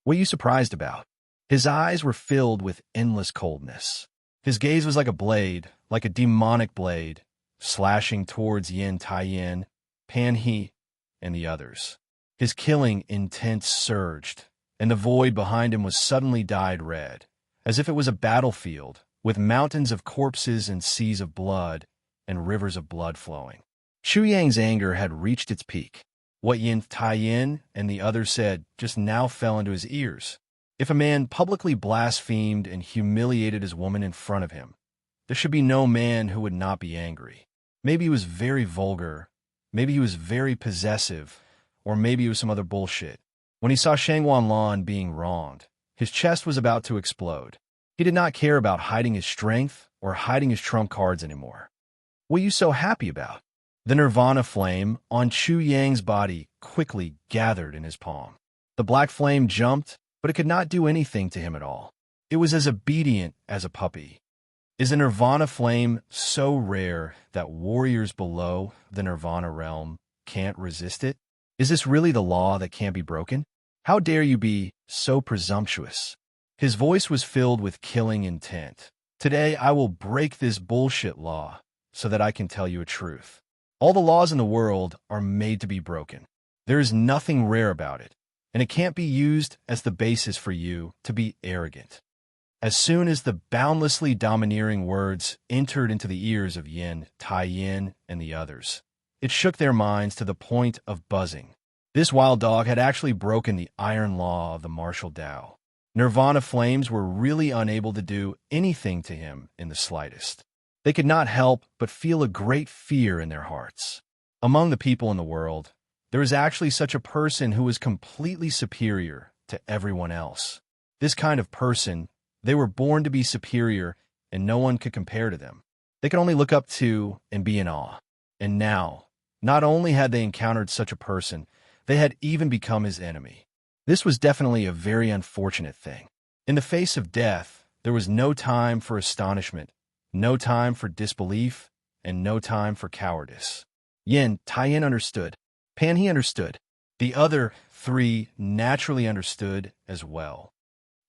What are you surprised about? His eyes were filled with endless coldness. His gaze was like a blade, like a demonic blade, slashing towards Yin Taiyin, Pan He, and the others. His killing intent surged, and the void behind him was suddenly dyed red, as if it was a battlefield, with mountains of corpses and seas of blood, and rivers of blood flowing. Chu Yang's anger had reached its peak. What Yin Taiyin and the others said just now fell into his ears. If a man publicly blasphemed and humiliated his woman in front of him, there should be no man who would not be angry. Maybe he was very vulgar, maybe he was very possessive, or maybe it was some other bullshit. When he saw Shang Wanlan being wronged, his chest was about to explode. He did not care about hiding his strength or hiding his trump cards anymore. What are you so happy about? The nirvana flame on Chu Yang's body quickly gathered in his palm. The black flame jumped, but it could not do anything to him at all. It was as obedient as a puppy. Is the nirvana flame so rare that warriors below the nirvana realm can't resist it? Is this really the law that can't be broken? How dare you be so presumptuous? His voice was filled with killing intent. Today I will break this bullshit law so that I can tell you a truth. All the laws in the world are made to be broken. There is nothing rare about it, and it can't be used as the basis for you to be arrogant. As soon as the boundlessly domineering words entered into the ears of Yin, Tai Yin, and the others, it shook their minds to the point of buzzing. This wild dog had actually broken the iron law of the martial Tao. Nirvana flames were really unable to do anything to him in the slightest. They could not help but feel a great fear in their hearts. Among the people in the world, there is actually such a person who is completely superior to everyone else. This kind of person, they were born to be superior, and no one could compare to them. They could only look up to and be in awe. And now, not only had they encountered such a person, they had even become his enemy. This was definitely a very unfortunate thing. In the face of death, there was no time for astonishment, no time for disbelief, and no time for cowardice. Yin, Tai Yin understood. Pan, he understood. The other three naturally understood as well.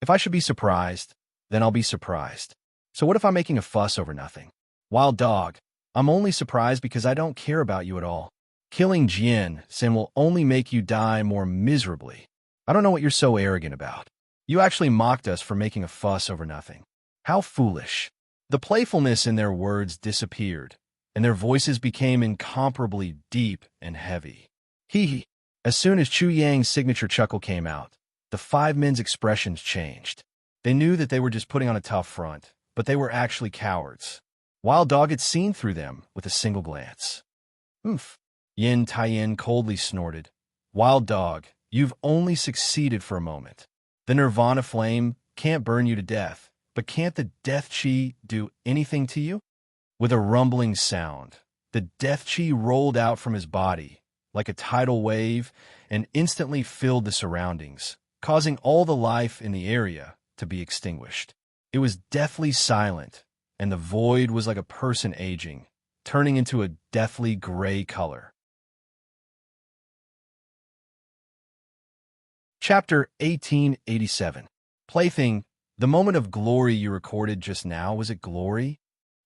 If I should be surprised, then I'll be surprised. So what if I'm making a fuss over nothing? Wild dog, I'm only surprised because I don't care about you at all. Killing Jin Sin will only make you die more miserably. I don't know what you're so arrogant about. You actually mocked us for making a fuss over nothing. How foolish. The playfulness in their words disappeared, and their voices became incomparably deep and heavy. Hee. As soon as Chu Yang's signature chuckle came out, the five men's expressions changed. They knew that they were just putting on a tough front, but they were actually cowards. Wild Dog had seen through them with a single glance. Oomph. Yin Tai Yin coldly snorted. Wild Dog, you've only succeeded for a moment. The Nirvana flame can't burn you to death, but can't the death chi do anything to you? With a rumbling sound, the death chi rolled out from his body like a tidal wave and instantly filled the surroundings, causing all the life in the area to be extinguished. It was deathly silent, and the void was like a person aging, turning into a deathly gray color. Chapter 1887. Plaything, the moment of glory you recorded just now, was it glory?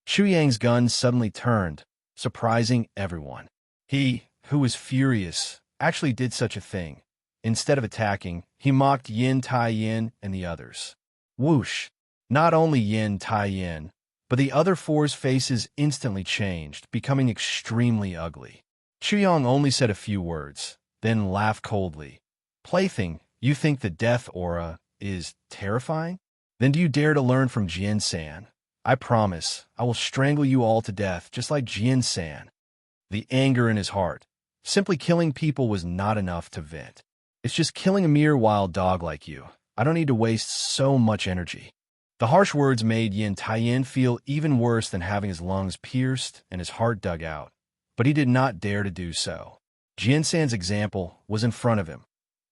Chu Yang's gun suddenly turned, surprising everyone. He, who was furious, actually did such a thing. Instead of attacking, he mocked Yin Tai Yin and the others. Whoosh! Not only Yin Tai Yin, but the other four's faces instantly changed, becoming extremely ugly. Chu Yang only said a few words, then laughed coldly. Plaything, you think the death aura is terrifying? Then do you dare to learn from Jian-san? I promise, I will strangle you all to death, just like Jian-san. The anger in his heart. Simply killing people was not enough to vent. It's just killing a mere wild dog like you. I don't need to waste so much energy. The harsh words made Yin Tai Yin feel even worse than having his lungs pierced and his heart dug out, but he did not dare to do so. Jian-san's example was in front of him.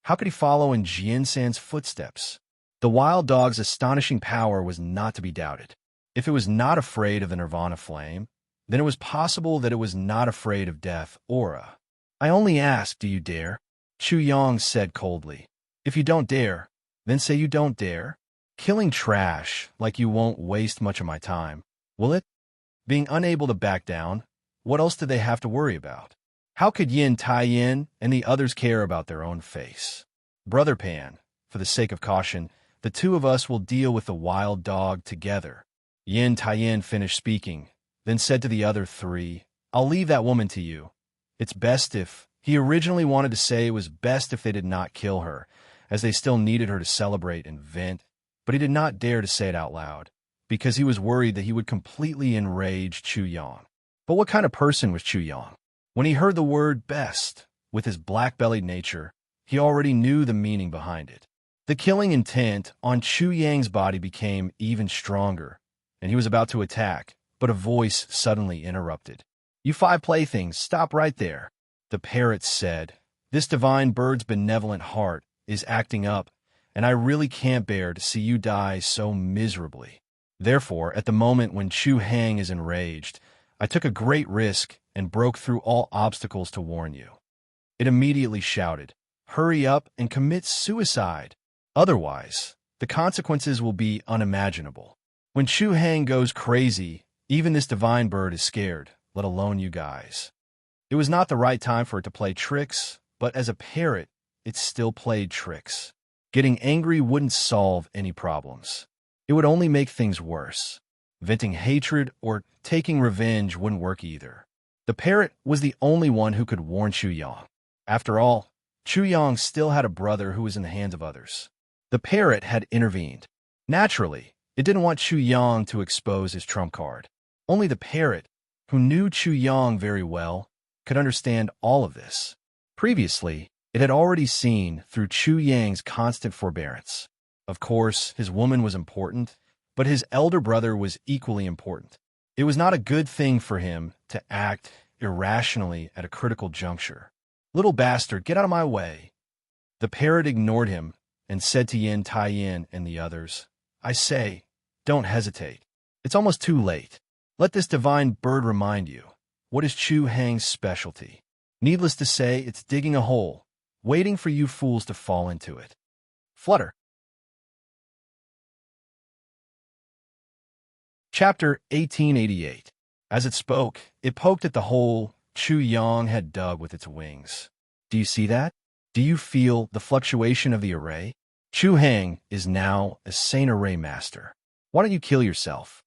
How could he follow in Jian-san's footsteps? The wild dog's astonishing power was not to be doubted. If it was not afraid of the Nirvana flame, then it was possible that it was not afraid of death aura. I only ask, do you dare? Chu Yang said coldly. If you don't dare, then say you don't dare. Killing trash like you won't waste much of my time, will it? Being unable to back down, what else did they have to worry about? How could Yin Tai Yin and the others care about their own face? Brother Pan, for the sake of caution, the two of us will deal with the wild dog together. Yin Tai Yin finished speaking, then said to the other three, I'll leave that woman to you. It's best if... He originally wanted to say it was best if they did not kill her, as they still needed her to celebrate and vent, but he did not dare to say it out loud, because he was worried that he would completely enrage Chu Yang. But what kind of person was Chu Yang? When he heard the word best, with his black-bellied nature, he already knew the meaning behind it. The killing intent on Chu Yang's body became even stronger, and he was about to attack, but a voice suddenly interrupted. You five playthings, stop right there. The parrot said, this divine bird's benevolent heart is acting up, and I really can't bear to see you die so miserably. Therefore, at the moment when Chu Hang is enraged, I took a great risk and broke through all obstacles to warn you. It immediately shouted, hurry up and commit suicide. Otherwise, the consequences will be unimaginable. When Chu Hang goes crazy, even this divine bird is scared, let alone you guys. It was not the right time for it to play tricks, but as a parrot, it still played tricks. Getting angry wouldn't solve any problems. It would only make things worse. Venting hatred or taking revenge wouldn't work either. The parrot was the only one who could warn Chu Yang. After all, Chu Yang still had a brother who was in the hands of others. The parrot had intervened. Naturally, it didn't want Chu Yang to expose his trump card. Only the parrot, who knew Chu Yang very well, could understand all of this. Previously, it had already seen through Chu Yang's constant forbearance. Of course, his woman was important, but his elder brother was equally important. It was not a good thing for him to act irrationally at a critical juncture. "Little bastard, get out of my way." The parrot ignored him and said to Yin Tai-yin and the others, "I say, don't hesitate. It's almost too late. Let this divine bird remind you, what is Chu Hang's specialty? Needless to say, it's digging a hole, waiting for you fools to fall into it." Flutter. Chapter 1888. As it spoke, it poked at the hole Chu Yang had dug with its wings. Do you see that? Do you feel the fluctuation of the array? Chu Hang is now a sane array master. Why don't you kill yourself?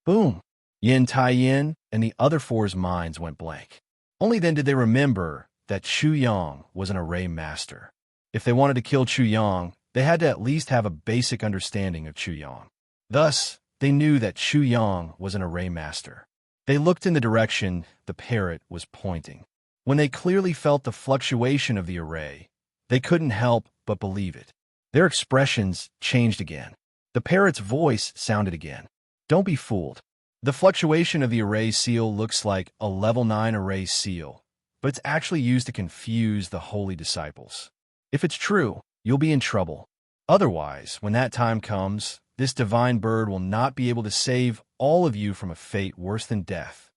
Boom! Yin Tai-yin and the other four's minds went blank. Only then did they remember that Chu Yang was an array master. If they wanted to kill Chu Yang, they had to at least have a basic understanding of Chu Yang. Thus, they knew that Chu Yang was an array master. They looked in the direction the parrot was pointing. When they clearly felt the fluctuation of the array, they couldn't help but believe it. Their expressions changed again. The parrot's voice sounded again. Don't be fooled. The fluctuation of the array seal looks like a level 9 array seal, but it's actually used to confuse the holy disciples. If it's true, you'll be in trouble. Otherwise, when that time comes, this divine bird will not be able to save all of you from a fate worse than death.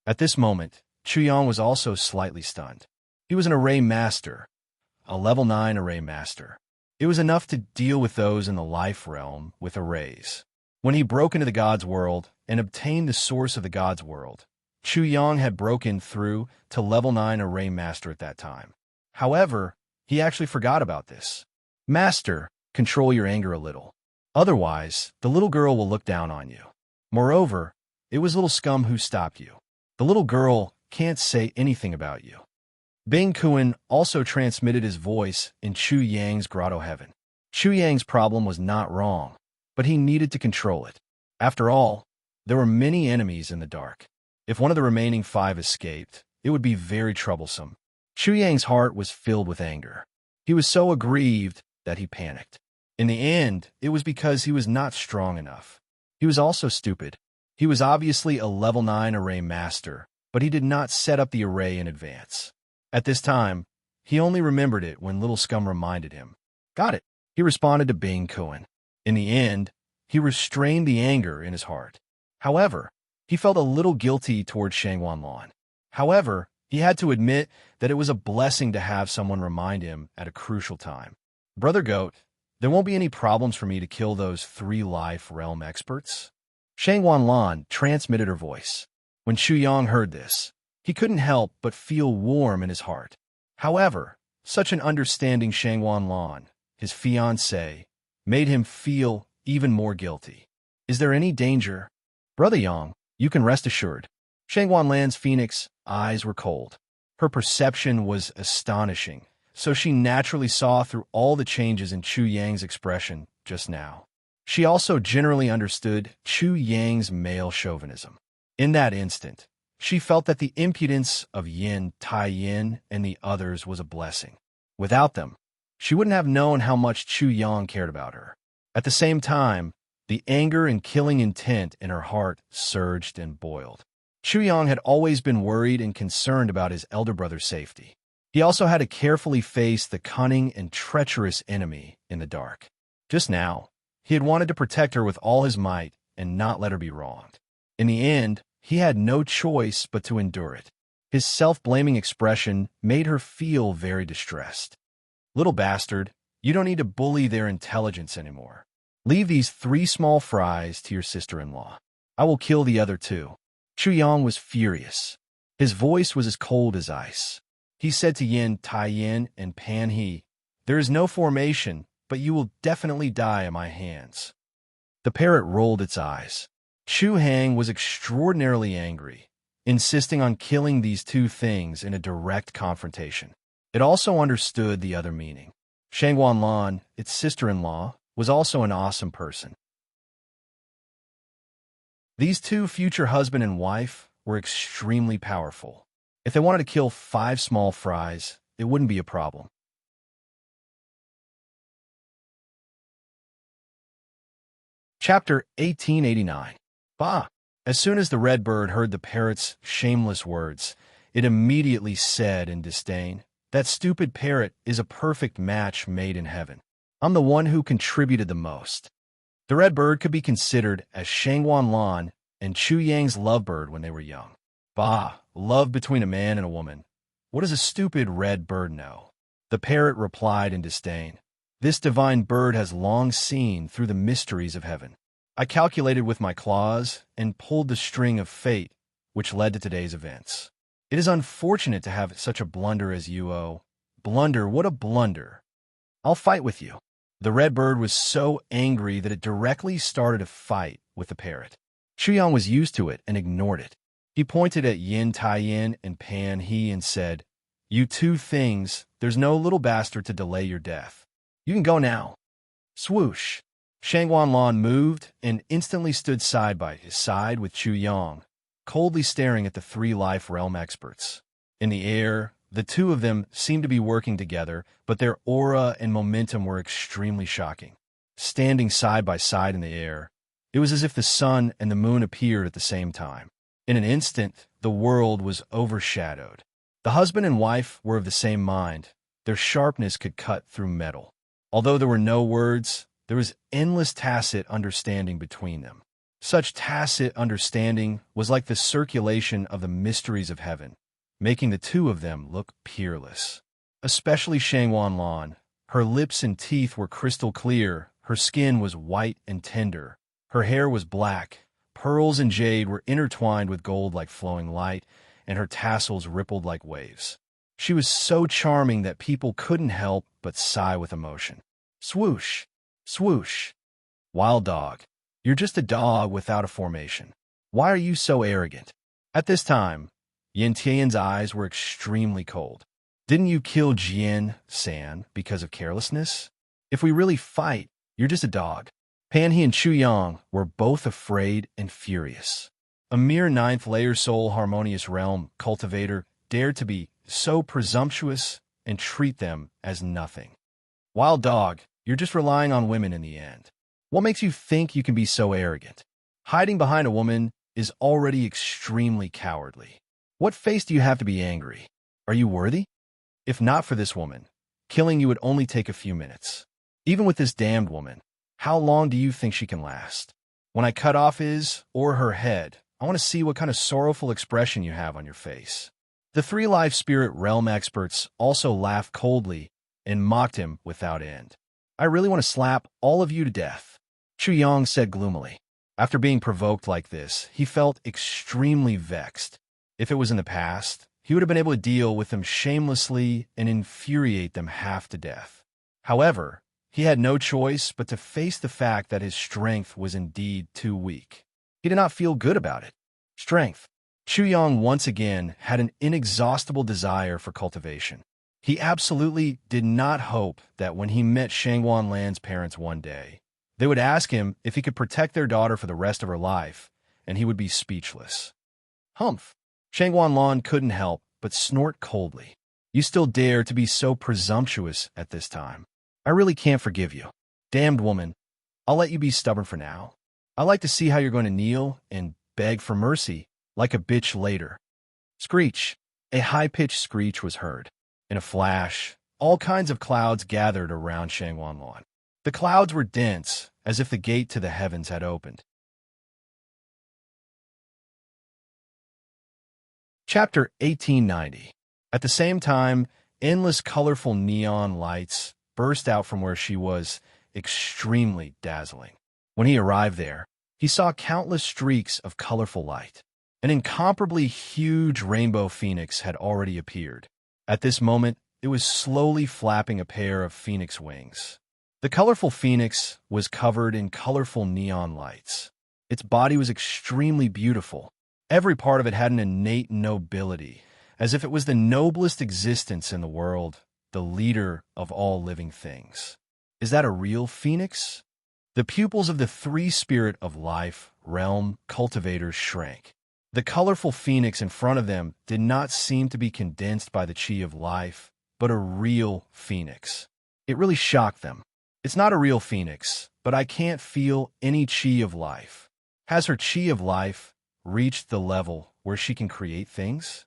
At this moment, Chu Yang was also slightly stunned. He was an array master, a level 9 array master. It was enough to deal with those in the life realm with arrays. When he broke into the God's world and obtained the source of the God's world, Chu Yang had broken through to level 9 array master at that time. However, he actually forgot about this. Master, control your anger a little. Otherwise, the little girl will look down on you. Moreover, it was little scum who stopped you. The little girl can't say anything about you. Bing Kuan also transmitted his voice in Chu Yang's grotto heaven. Chu Yang's problem was not wrong, but he needed to control it. After all, there were many enemies in the dark. If one of the remaining 5 escaped, it would be very troublesome. Chu Yang's heart was filled with anger. He was so aggrieved that he panicked. In the end, it was because he was not strong enough. He was also stupid. He was obviously a level 9 array master, but he did not set up the array in advance. At this time, he only remembered it when Little Scum reminded him. Got it, he responded to Bing Kuan. In the end, he restrained the anger in his heart. However, he felt a little guilty toward Shangwan Lan. However, he had to admit that it was a blessing to have someone remind him at a crucial time. Brother Goat, there won't be any problems for me to kill those 3 life realm experts. Shangwan Lan transmitted her voice. When Chu Yang heard this, he couldn't help but feel warm in his heart. However, such an understanding Shangwan Lan, his fiancée, made him feel even more guilty. Is there any danger? Brother Yang, you can rest assured. Shangwan Lan's phoenix eyes were cold. Her perception was astonishing, so she naturally saw through all the changes in Chu Yang's expression just now. She also generally understood Chu Yang's male chauvinism. In that instant, she felt that the impudence of Yin Tai-yin and the others was a blessing. Without them, she wouldn't have known how much Chu Yang cared about her. At the same time, the anger and killing intent in her heart surged and boiled. Chu Yang had always been worried and concerned about his elder brother's safety. He also had to carefully face the cunning and treacherous enemy in the dark. Just now, he had wanted to protect her with all his might and not let her be wronged. In the end, he had no choice but to endure it. His self-blaming expression made her feel very distressed. Little bastard, you don't need to bully their intelligence anymore. Leave these 3 small fries to your sister-in-law. I will kill the other 2. Chu Yang was furious. His voice was as cold as ice. He said to Yin Tai-yin and Pan He, there is no formation, but you will definitely die at my hands. The parrot rolled its eyes. Chu Hang was extraordinarily angry, insisting on killing these two things in a direct confrontation. It also understood the other meaning. Shang Wanlan, its sister-in-law, was also an awesome person. These two future husband and wife were extremely powerful. If they wanted to kill 5 small fries, it wouldn't be a problem. Chapter 1889. Bah! As soon as the red bird heard the parrot's shameless words, it immediately said in disdain, "That stupid parrot is a perfect match made in heaven. I'm the one who contributed the most." The red bird could be considered as Shang Wanlan and Chu Yang's lovebird when they were young. Bah! Love between a man and a woman. What does a stupid red bird know? The parrot replied in disdain, "This divine bird has long seen through the mysteries of heaven. I calculated with my claws and pulled the string of fate, which led to today's events. It is unfortunate to have such a blunder as you. Oh, blunder, what a blunder. I'll fight with you." The red bird was so angry that it directly started a fight with the parrot. Chuyang was used to it and ignored it. He pointed at Yin Taiyin and Pan He and said, "You two things, there's no little bastard to delay your death. You can go now." Swoosh! Shang Wanlan moved and instantly stood side by his side with Chu Yang, coldly staring at the 3 life realm experts. In the air, the two of them seemed to be working together, but their aura and momentum were extremely shocking. Standing side by side in the air, it was as if the sun and the moon appeared at the same time. In an instant, the world was overshadowed. The husband and wife were of the same mind. Their sharpness could cut through metal. Although there were no words, there was endless tacit understanding between them. Such tacit understanding was like the circulation of the mysteries of heaven, making the two of them look peerless. Especially Shang Wanlan. Her lips and teeth were crystal clear, her skin was white and tender, her hair was black, pearls and jade were intertwined with gold like flowing light, and her tassels rippled like waves. She was so charming that people couldn't help but sigh with emotion. Swoosh! Swoosh! Wild dog, you're just a dog without a formation. Why are you so arrogant? At this time, Yin Tian's eyes were extremely cold. Didn't you kill Jian San because of carelessness? If we really fight, you're just a dog. Pan He and Chu Yang were both afraid and furious. A mere 9th layer soul harmonious realm cultivator dared to be so presumptuous and treat them as nothing. Wild dog, you're just relying on women in the end. What makes you think you can be so arrogant? Hiding behind a woman is already extremely cowardly. What face do you have to be angry? Are you worthy? If not for this woman, killing you would only take a few minutes. Even with this damned woman, how long do you think she can last? When I cut off his or her head, I want to see what kind of sorrowful expression you have on your face. The 3 life spirit realm experts also laughed coldly and mocked him without end. I really want to slap all of you to death, Chu Yang said gloomily. After being provoked like this, he felt extremely vexed. If it was in the past, he would have been able to deal with them shamelessly and infuriate them half to death. However, he had no choice but to face the fact that his strength was indeed too weak. He did not feel good about it. Strength. Chu Yang once again had an inexhaustible desire for cultivation. He absolutely did not hope that when he met Shang Wanlan's parents one day, they would ask him if he could protect their daughter for the rest of her life, and he would be speechless. Humph! Shang Wanlan couldn't help but snort coldly. You still dare to be so presumptuous at this time. I really can't forgive you. Damned woman, I'll let you be stubborn for now. I like to see how you're going to kneel and beg for mercy like a bitch later. Screech! A high-pitched screech was heard. In a flash, all kinds of clouds gathered around Shang Wanlan. The clouds were dense, as if the gate to the heavens had opened. Chapter 1890. At the same time, endless colorful neon lights burst out from where she was, extremely dazzling. When he arrived there, he saw countless streaks of colorful light. An incomparably huge rainbow phoenix had already appeared. At this moment, it was slowly flapping a pair of phoenix wings. The colorful phoenix was covered in colorful neon lights. Its body was extremely beautiful. Every part of it had an innate nobility, as if it was the noblest existence in the world, the leader of all living things. Is that a real phoenix? The pupils of the three-spirit of life realm cultivators shrank. The colorful phoenix in front of them did not seem to be condensed by the chi of life, but a real phoenix. It really shocked them. It's not a real phoenix, but I can't feel any chi of life. Has her chi of life reached the level where she can create things?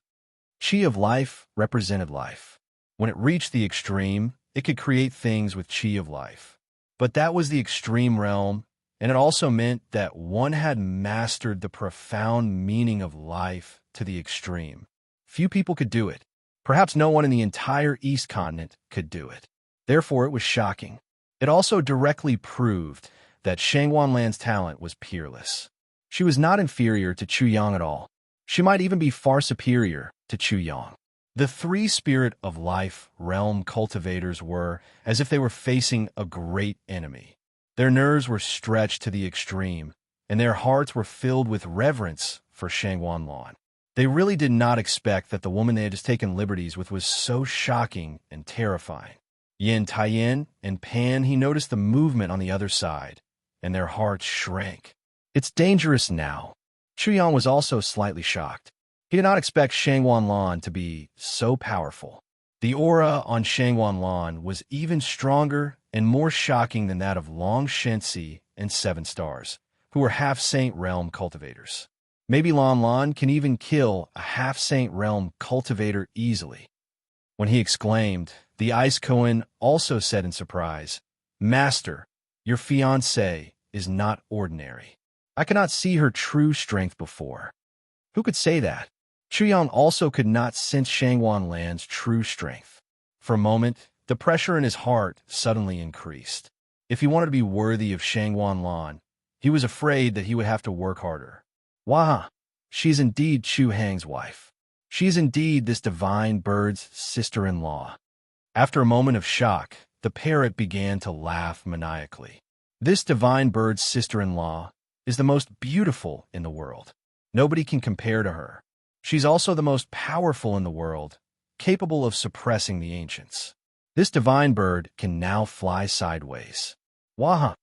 Chi of life represented life. When it reached the extreme, it could create things with chi of life. But that was the extreme realm, and it also meant that one had mastered the profound meaning of life to the extreme. Few people could do it. Perhaps no one in the entire East continent could do it. Therefore, it was shocking. It also directly proved that Shangguanlan's talent was peerless. She was not inferior to Chu Yang at all. She might even be far superior to Chu Yang. The three-spirit of life realm cultivators were as if they were facing a great enemy. Their nerves were stretched to the extreme, and their hearts were filled with reverence for Shangguanlan. They really did not expect that the woman they had just taken liberties with was so shocking and terrifying. Yin Taiyin and Pan, he noticed the movement on the other side, and their hearts shrank. It's dangerous now. Chu Yang was also slightly shocked. He did not expect Shangguanlan to be so powerful. The aura on Shangguanlan was even stronger and more shocking than that of Long Shensi and Seven Stars, who were half-saint realm cultivators. Maybe Lan Lan can even kill a half-saint realm cultivator easily. When he exclaimed, the Ice Kohen also said in surprise, "Master, your fiancée is not ordinary. I cannot see her true strength before." Who could say that? Chu Yang also could not sense Shangguanlan's true strength. For a moment, the pressure in his heart suddenly increased. If he wanted to be worthy of Shangguanlan, he was afraid that he would have to work harder. Wah! She is indeed Chu Hang's wife. She is indeed this divine bird's sister-in-law. After a moment of shock, the parrot began to laugh maniacally. This divine bird's sister-in-law is the most beautiful in the world. Nobody can compare to her. She's also the most powerful in the world, capable of suppressing the ancients. This divine bird can now fly sideways. Wah!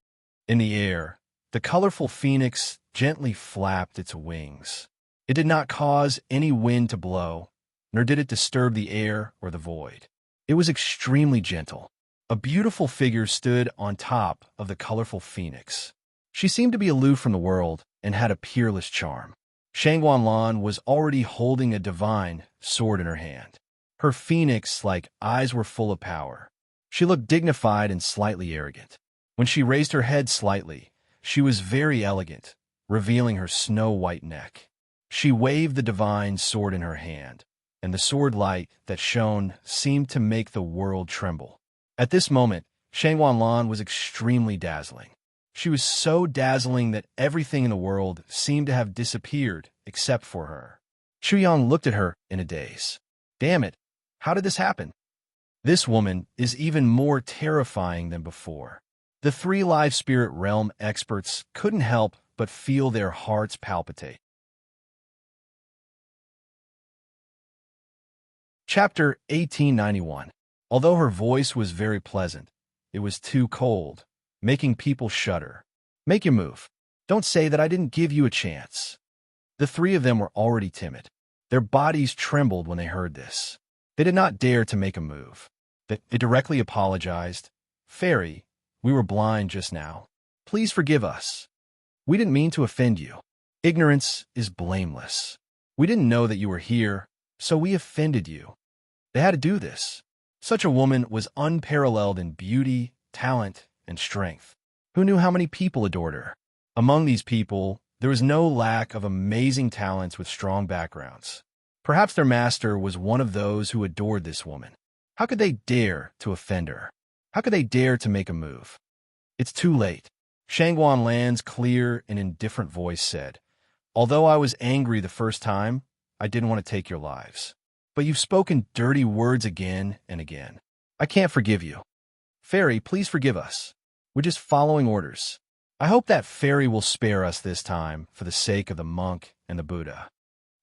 In the air, the colorful phoenix gently flapped its wings. It did not cause any wind to blow, nor did it disturb the air or the void. It was extremely gentle. A beautiful figure stood on top of the colorful phoenix. She seemed to be aloof from the world and had a peerless charm. Shangguanlan was already holding a divine sword in her hand. Her phoenix-like eyes were full of power. She looked dignified and slightly arrogant. When she raised her head slightly, she was very elegant, revealing her snow-white neck. She waved the divine sword in her hand, and the sword light that shone seemed to make the world tremble. At this moment, Shangguanlan was extremely dazzling. She was so dazzling that everything in the world seemed to have disappeared except for her. Chu Yang looked at her in a daze. Damn it, how did this happen? This woman is even more terrifying than before. The three live spirit realm experts couldn't help but feel their hearts palpitate. Chapter 1891. Although her voice was very pleasant, it was too cold, making people shudder. Make your move. Don't say that I didn't give you a chance. The three of them were already timid. Their bodies trembled when they heard this. They did not dare to make a move. They directly apologized. Fairy, we were blind just now. Please forgive us. We didn't mean to offend you. Ignorance is blameless. We didn't know that you were here, so we offended you. They had to do this. Such a woman was unparalleled in beauty, talent, and strength. Who knew how many people adored her? Among these people, there was no lack of amazing talents with strong backgrounds. Perhaps their master was one of those who adored this woman. How could they dare to offend her? How could they dare to make a move? It's too late. Shangguanlan's clear and indifferent voice said, "Although I was angry the first time, I didn't want to take your lives. But you've spoken dirty words again and again. I can't forgive you. Fairy, please forgive us. We're just following orders. I hope that fairy will spare us this time for the sake of the monk and the Buddha.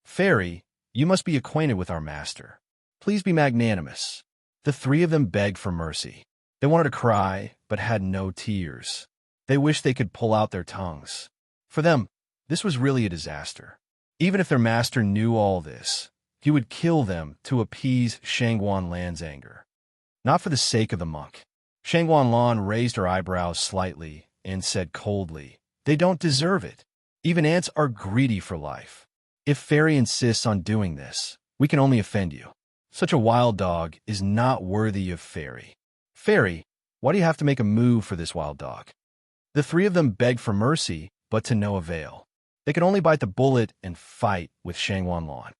Fairy, you must be acquainted with our master. Please be magnanimous. The three of them begged for mercy. They wanted to cry, but had no tears. They wished they could pull out their tongues. For them, this was really a disaster. Even if their master knew all this, he would kill them to appease Shangguan Lan's anger. Not for the sake of the monk. Shangguan Lan raised her eyebrows slightly and said coldly, "They don't deserve it. Even ants are greedy for life. If Fairy insists on doing this, we can only offend you. Such a wild dog is not worthy of Fairy. Fairy, why do you have to make a move for this wild dog?" The three of them begged for mercy, but to no avail. They could only bite the bullet and fight with Shangguan Lan.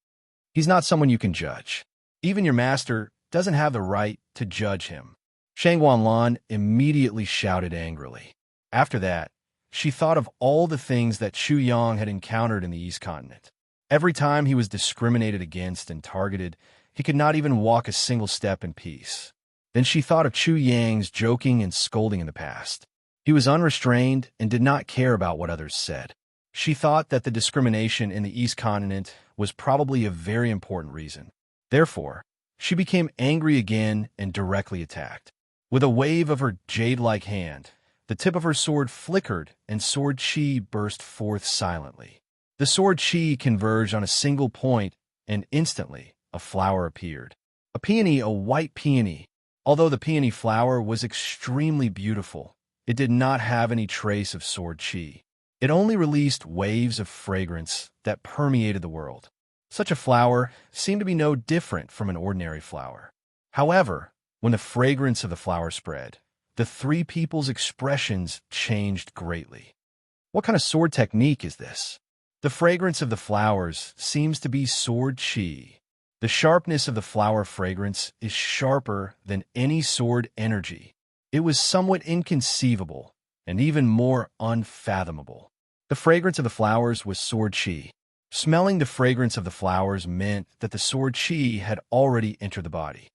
He's not someone you can judge. Even your master doesn't have the right to judge him. Shangguan Lan immediately shouted angrily. After that, she thought of all the things that Chu Yang had encountered in the East Continent. Every time he was discriminated against and targeted, he could not even walk a single step in peace. Then she thought of Chu Yang's joking and scolding in the past. He was unrestrained and did not care about what others said. She thought that the discrimination in the East Continent was probably a very important reason. Therefore, she became angry again and directly attacked. With a wave of her jade-like hand, the tip of her sword flickered and sword chi burst forth silently. The sword chi converged on a single point, and instantly a flower appeared. A peony, a white peony. Although the peony flower was extremely beautiful, it did not have any trace of sword chi. It only released waves of fragrance that permeated the world. Such a flower seemed to be no different from an ordinary flower. However, when the fragrance of the flower spread, the three people's expressions changed greatly. What kind of sword technique is this? The fragrance of the flowers seems to be sword chi. The sharpness of the flower fragrance is sharper than any sword energy. It was somewhat inconceivable and even more unfathomable. The fragrance of the flowers was sword chi. Smelling the fragrance of the flowers meant that the sword chi had already entered the body.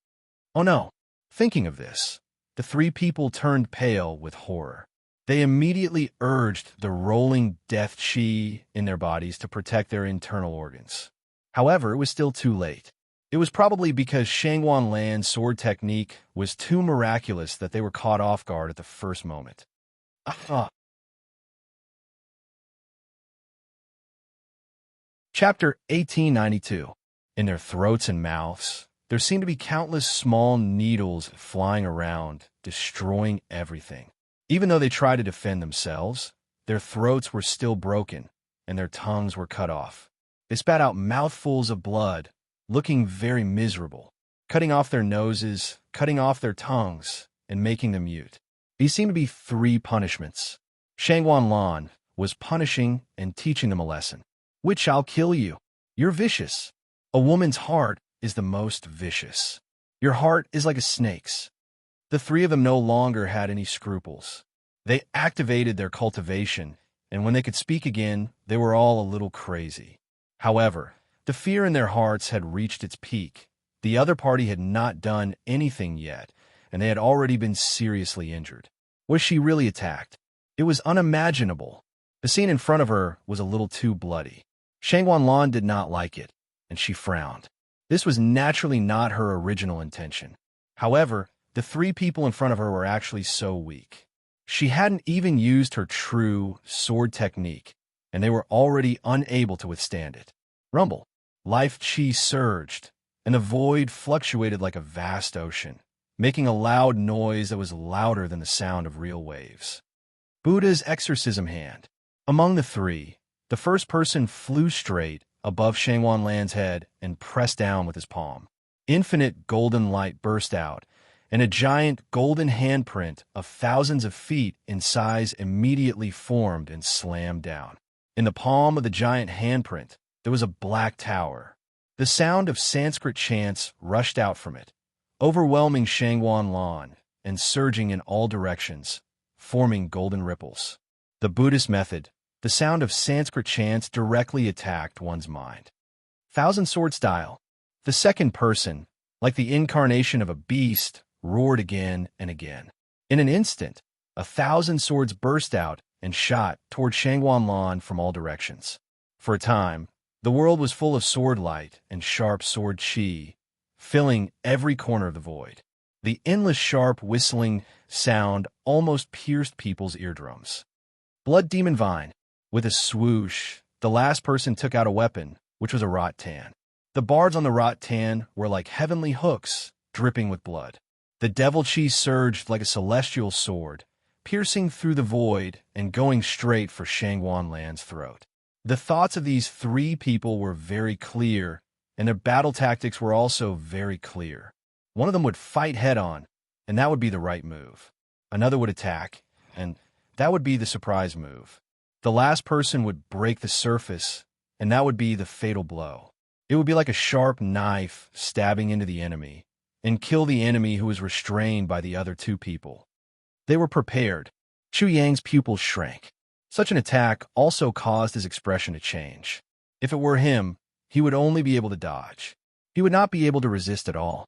Oh no! Thinking of this, the three people turned pale with horror. They immediately urged the rolling death chi in their bodies to protect their internal organs. However, it was still too late. It was probably because Shangguan Lan's sword technique was too miraculous that they were caught off guard at the first moment. Chapter 1892. In their throats and mouths, there seemed to be countless small needles flying around, destroying everything. Even though they tried to defend themselves, their throats were still broken, and their tongues were cut off. They spat out mouthfuls of blood, looking very miserable, cutting off their noses, cutting off their tongues, and making them mute. These seemed to be three punishments. Shangguan Lan was punishing and teaching them a lesson. "Which I'll kill you. You're vicious. A woman's heart is the most vicious. Your heart is like a snake's." The three of them no longer had any scruples. They activated their cultivation, and when they could speak again, they were all a little crazy. However, the fear in their hearts had reached its peak. The other party had not done anything yet, and they had already been seriously injured. Was she really attacked? It was unimaginable. The scene in front of her was a little too bloody. Shangguan Lan did not like it, and she frowned. This was naturally not her original intention. However, the three people in front of her were actually so weak. She hadn't even used her true sword technique, and they were already unable to withstand it. Rumble. Life chi surged, and the void fluctuated like a vast ocean, making a loud noise that was louder than the sound of real waves. Buddha's exorcism hand. Among the three, the first person flew straight above Shangguan Lan's head and pressed down with his palm. Infinite golden light burst out, and a giant golden handprint of thousands of feet in size immediately formed and slammed down. In the palm of the giant handprint, there was a black tower. The sound of Sanskrit chants rushed out from it, overwhelming Shangguan Lan and surging in all directions, forming golden ripples. The Buddhist method, the sound of Sanskrit chants directly attacked one's mind. Thousand Sword Style. The second person, like the incarnation of a beast, roared again and again. In an instant, 1,000 swords burst out and shot toward Shangguan from all directions. For a time, the world was full of sword light and sharp sword chi, filling every corner of the void. The endless sharp whistling sound almost pierced people's eardrums. Blood Demon Vine. With a swoosh, the last person took out a weapon, which was a rattan. The barbs on the rattan were like heavenly hooks, dripping with blood. The devil chi surged like a celestial sword, piercing through the void and going straight for Shangguan's throat. The thoughts of these three people were very clear, and their battle tactics were also very clear. One of them would fight head-on, and that would be the right move. Another would attack, and that would be the surprise move. The last person would break the surface, and that would be the fatal blow. It would be like a sharp knife stabbing into the enemy, and kill the enemy who was restrained by the other two people. They were prepared. Chu Yang's pupils shrank. Such an attack also caused his expression to change. If it were him, he would only be able to dodge. He would not be able to resist at all.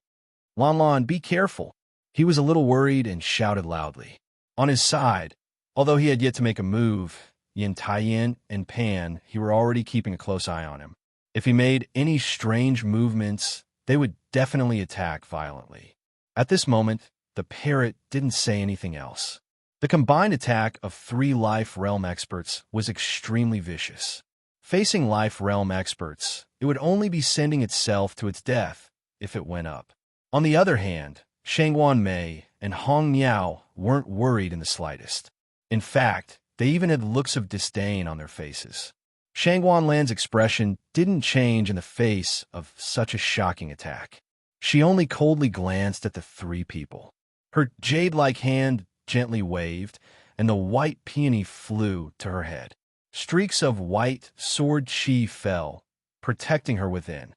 Lan, be careful. He was a little worried and shouted loudly. On his side, although he had yet to make a move, Yin Taiyin and Pan, he were already keeping a close eye on him. If he made any strange movements, they would definitely attack violently. At this moment, the parrot didn't say anything else. The combined attack of 3 Life Realm experts was extremely vicious. Facing Life Realm experts, it would only be sending itself to its death if it went up. On the other hand, Shangguan Mei and Hong Niao weren't worried in the slightest. In fact, they even had looks of disdain on their faces. Shangguan's expression didn't change in the face of such a shocking attack. She only coldly glanced at the 3 people. Her jade-like hand gently waved, and the white peony flew to her head. Streaks of white sword chi fell, protecting her within.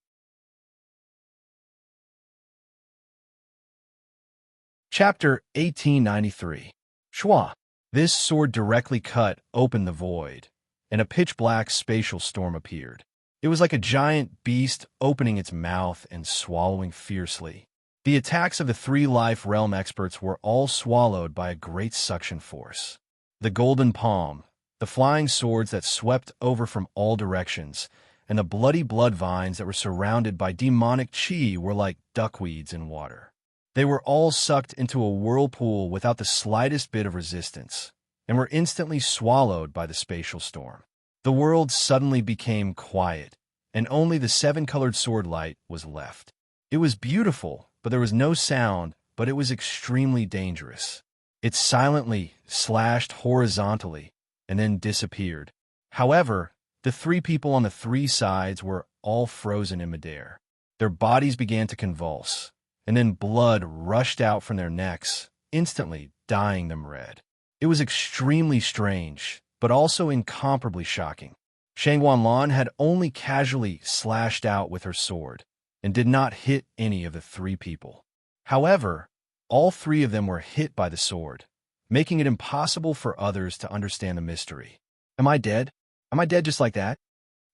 Chapter 1893. Shua. This sword directly cut open the void, and a pitch-black spatial storm appeared. It was like a giant beast opening its mouth and swallowing fiercely. The attacks of the 3 Life Realm experts were all swallowed by a great suction force. The golden palm, the flying swords that swept over from all directions, and the bloody blood vines that were surrounded by demonic chi were like duckweeds in water. They were all sucked into a whirlpool without the slightest bit of resistance, and were instantly swallowed by the spatial storm. The world suddenly became quiet, and only the 7-colored sword light was left. It was beautiful, but there was no sound, but it was extremely dangerous. It silently slashed horizontally, and then disappeared. However, the 3 people on the 3 sides were all frozen in midair. Their bodies began to convulse, and then blood rushed out from their necks, instantly dyeing them red. It was extremely strange, but also incomparably shocking. Shangguan had only casually slashed out with her sword, and did not hit any of the 3 people. However, all 3 of them were hit by the sword, making it impossible for others to understand the mystery. Am I dead? Am I dead just like that?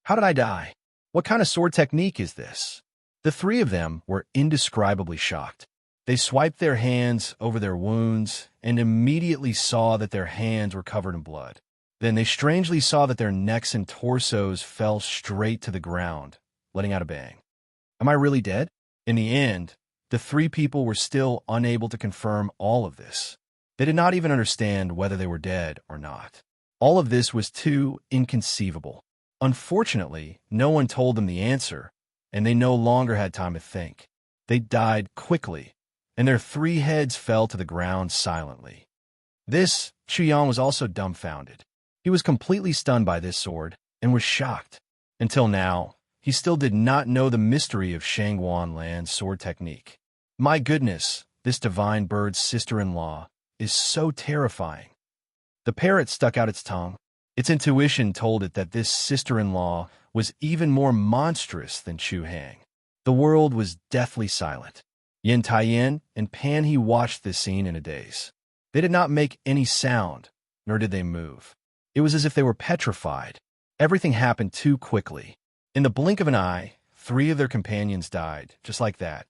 How did I die? What kind of sword technique is this? The 3 of them were indescribably shocked. They swiped their hands over their wounds and immediately saw that their hands were covered in blood. Then they strangely saw that their necks and torsos fell straight to the ground, letting out a bang. Am I really dead? In the end, the 3 people were still unable to confirm all of this. They did not even understand whether they were dead or not. All of this was too inconceivable. Unfortunately, no one told them the answer, and they no longer had time to think. They died quickly, and their 3 heads fell to the ground silently. This, Chu Yang was also dumbfounded. He was completely stunned by this sword, and was shocked. Until now, he still did not know the mystery of Shangguan's sword technique. My goodness, this divine bird's sister-in-law is so terrifying. The parrot stuck out its tongue. Its intuition told it that this sister-in-law was even more monstrous than Chu Hang. The world was deathly silent. Yin Taiyin and Pan He watched this scene in a daze. They did not make any sound, nor did they move. It was as if they were petrified. Everything happened too quickly. In the blink of an eye, 3 of their companions died, just like that.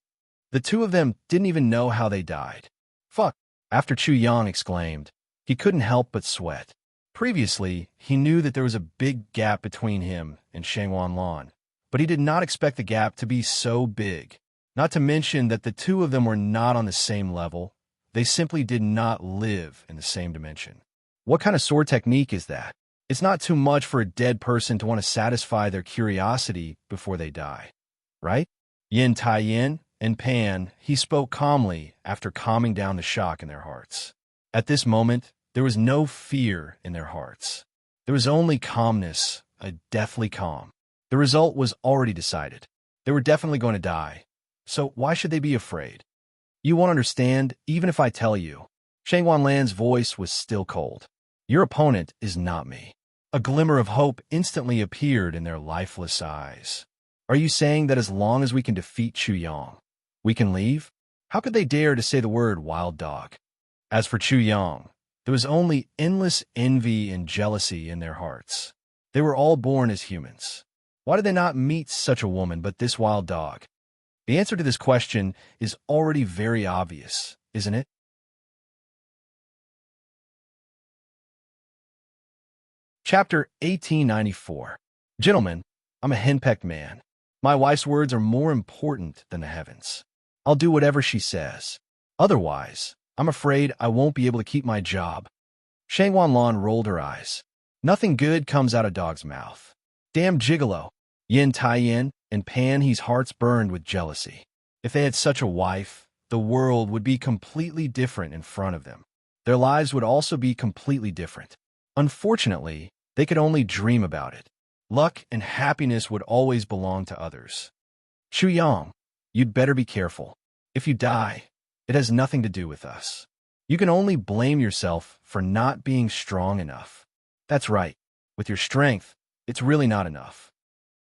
The 2 of them didn't even know how they died. Fuck! After Chu Yang exclaimed, He couldn't help but sweat. Previously, he knew that there was a big gap between him and Shangwan, but he did not expect the gap to be so big. Not to mention that the two of them were not on the same level. They simply did not live in the same dimension. What kind of sword technique is that? It's not too much for a dead person to want to satisfy their curiosity before they die, right? Yin Tai Yin and Pan, he spoke calmly after calming down the shock in their hearts. At this moment, there was no fear in their hearts. There was only calmness, a deathly calm. The result was already decided. They were definitely going to die. So why should they be afraid? You won't understand, even if I tell you. Shangwan's voice was still cold. Your opponent is not me. A glimmer of hope instantly appeared in their lifeless eyes. Are you saying that as long as we can defeat Chu Yang, we can leave? How could they dare to say the word wild dog? As for Chu Yang, there was only endless envy and jealousy in their hearts. They were all born as humans. Why did they not meet such a woman but this wild dog? The answer to this question is already very obvious, isn't it? Chapter 1894. Gentlemen, I'm a henpecked man. My wife's words are more important than the heavens. I'll do whatever she says. Otherwise, I'm afraid I won't be able to keep my job. Shangwan rolled her eyes. Nothing good comes out of dog's mouth. Damn gigolo. Yin Tai Yin and Pan, his hearts burned with jealousy. If they had such a wife, the world would be completely different in front of them. Their lives would also be completely different. Unfortunately, they could only dream about it. Luck and happiness would always belong to others. Chu Yang, you'd better be careful. If you die, it has nothing to do with us. You can only blame yourself for not being strong enough. That's right. With your strength, it's really not enough.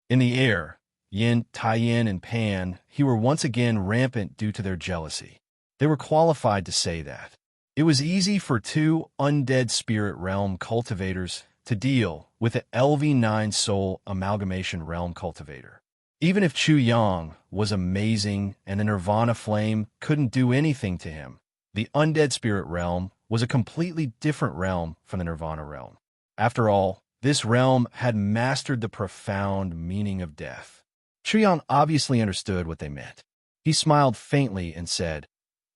In the air, Yin, Tai Yin, and Pan, he were once again rampant due to their jealousy. They were qualified to say that. It was easy for two undead spirit realm cultivators to deal with the LV9 soul amalgamation realm cultivator. Even if Chu Yang was amazing and the Nirvana flame couldn't do anything to him, the undead spirit realm was a completely different realm from the Nirvana realm. After all, this realm had mastered the profound meaning of death. Chu Yang obviously understood what they meant. He smiled faintly and said,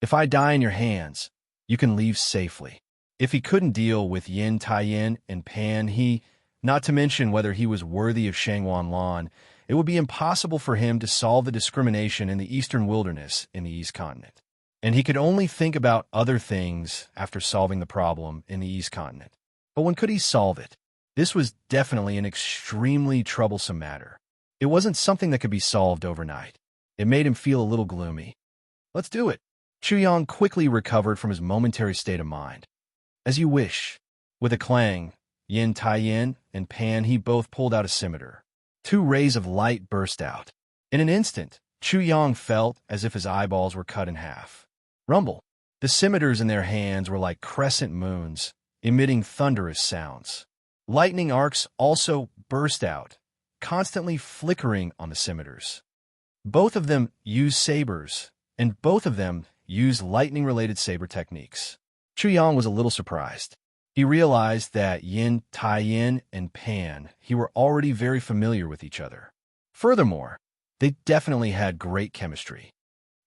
"If I die in your hands, you can leave safely." If he couldn't deal with Yin Tai Yin and Pan, not to mention whether he was worthy of Shangwan, it would be impossible for him to solve the discrimination in the eastern wilderness in the East Continent. And he could only think about other things after solving the problem in the East Continent. But when could he solve it? This was definitely an extremely troublesome matter. It wasn't something that could be solved overnight. It made him feel a little gloomy. Let's do it. Chu Yang quickly recovered from his momentary state of mind. As you wish. With a clang, Yin Tai Yin and Pan, he both pulled out a scimitar. Two rays of light burst out. In an instant, Chu Yang felt as if his eyeballs were cut in half. Rumble. The scimitars in their hands were like crescent moons, emitting thunderous sounds. Lightning arcs also burst out, constantly flickering on the scimitars. Both of them used sabers, and both of them used lightning-related saber techniques. Chu Yang was a little surprised. He realized that Yin, Tai Yin, and Pan, he were already very familiar with each other. Furthermore, they definitely had great chemistry.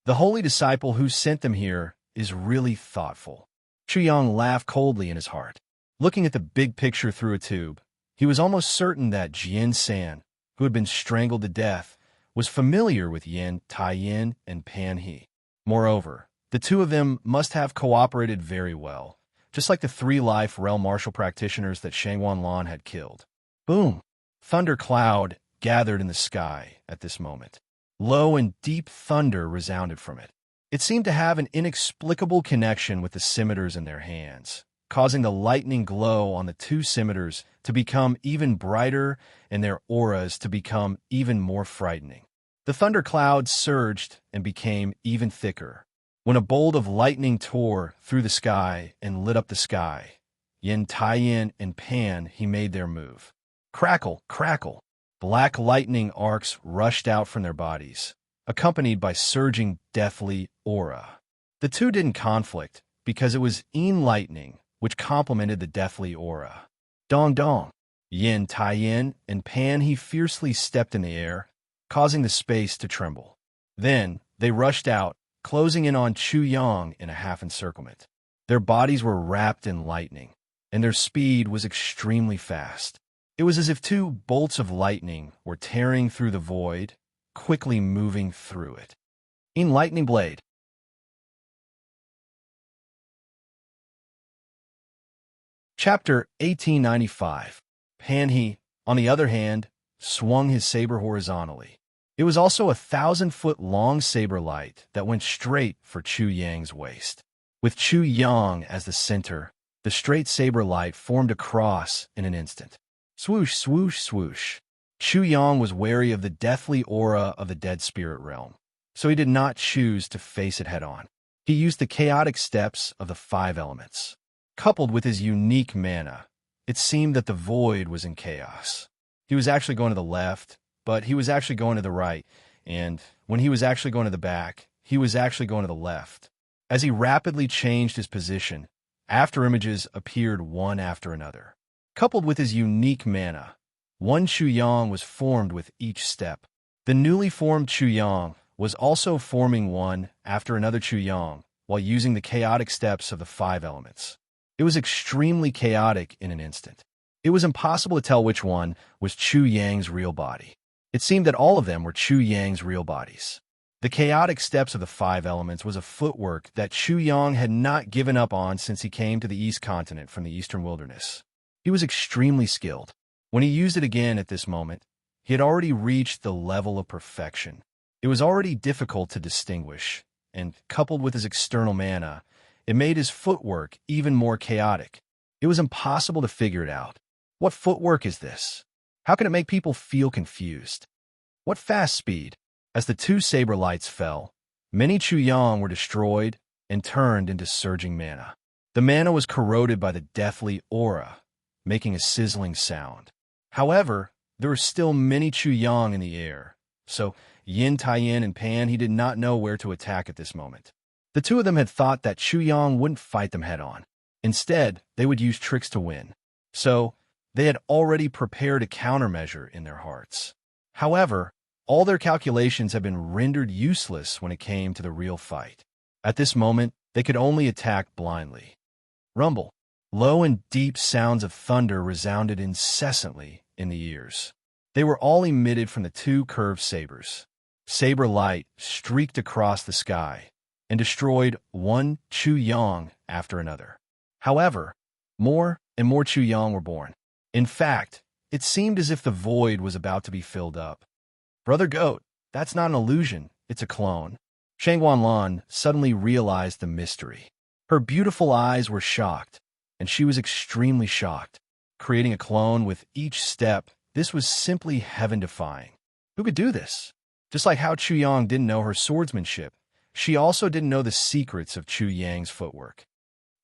The holy disciple who sent them here is really thoughtful. Chu Yang laughed coldly in his heart. Looking at the big picture through a tube, he was almost certain that Jian San, who had been strangled to death, was familiar with Yin, Tai Yin, and Pan He. Moreover, the two of them must have cooperated very well, just like the three life realm martial practitioners that Shangwan had killed. Boom! Thunder cloud gathered in the sky at this moment. Low and deep thunder resounded from it. It seemed to have an inexplicable connection with the scimitars in their hands, causing the lightning glow on the two scimitars to become even brighter and their auras to become even more frightening. The thunder cloud surged and became even thicker. When a bolt of lightning tore through the sky and lit up the sky, Yin Tai Yin and Pan, he made their move. Crackle, crackle. Black lightning arcs rushed out from their bodies, accompanied by surging deathly aura. The two didn't conflict because it was Yin lightning which complemented the deathly aura. Dong dong. Yin Tai Yin and Pan He fiercely stepped in the air, causing the space to tremble. Then they rushed out, closing in on Chu Yang in a half encirclement. Their bodies were wrapped in lightning, and their speed was extremely fast. It was as if two bolts of lightning were tearing through the void, quickly moving through it. In Lightning Blade. Chapter 1895. Pan He, on the other hand, swung his saber horizontally. It was also a 1,000-foot-long saber light that went straight for Chu Yang's waist. With Chu Yang as the center, the straight saber light formed a cross in an instant. Swoosh, swoosh, swoosh. Chu Yang was wary of the deathly aura of the dead spirit realm, so he did not choose to face it head-on. He used the chaotic steps of the 5 elements. Coupled with his unique mana, it seemed that the void was in chaos. He was actually going to the left, but he was actually going to the right, and when he was actually going to the back, he was actually going to the left. As he rapidly changed his position, afterimages appeared one after another. Coupled with his unique mana, one Chu Yang was formed with each step. The newly formed Chu Yang was also forming one after another Chu Yang while using the chaotic steps of the 5 elements. It was extremely chaotic in an instant. It was impossible to tell which one was Chu Yang's real body. It seemed that all of them were Chu Yang's real bodies. The chaotic steps of the 5 elements was a footwork that Chu Yang had not given up on since he came to the East Continent from the Eastern Wilderness. He was extremely skilled. When he used it again at this moment, he had already reached the level of perfection. It was already difficult to distinguish, and coupled with his external mana, it made his footwork even more chaotic. It was impossible to figure it out. What footwork is this? How can it make people feel confused? What fast speed? As the 2 saber lights fell, many Chu Yang were destroyed and turned into surging mana. The mana was corroded by the deathly aura, making a sizzling sound. However, there were still many Chu Yang in the air, so Yin Tai Yin and Pan He did not know where to attack at this moment. The 2 of them had thought that Chu Yang wouldn't fight them head-on. Instead, they would use tricks to win. So, they had already prepared a countermeasure in their hearts. However, all their calculations had been rendered useless when it came to the real fight. At this moment, they could only attack blindly. Rumble. Low and deep sounds of thunder resounded incessantly in the ears. They were all emitted from the 2 curved sabers. Saber light streaked across the sky and destroyed one Chu Yang after another. However, more and more Chu Yang were born. In fact, it seemed as if the void was about to be filled up. Brother Goat, that's not an illusion, it's a clone. Shangguan Lan suddenly realized the mystery. Her beautiful eyes were shocked, and she was extremely shocked. Creating a clone with each step, this was simply heaven-defying. Who could do this? Just like how Chu Yang didn't know her swordsmanship, she also didn't know the secrets of Chu Yang's footwork.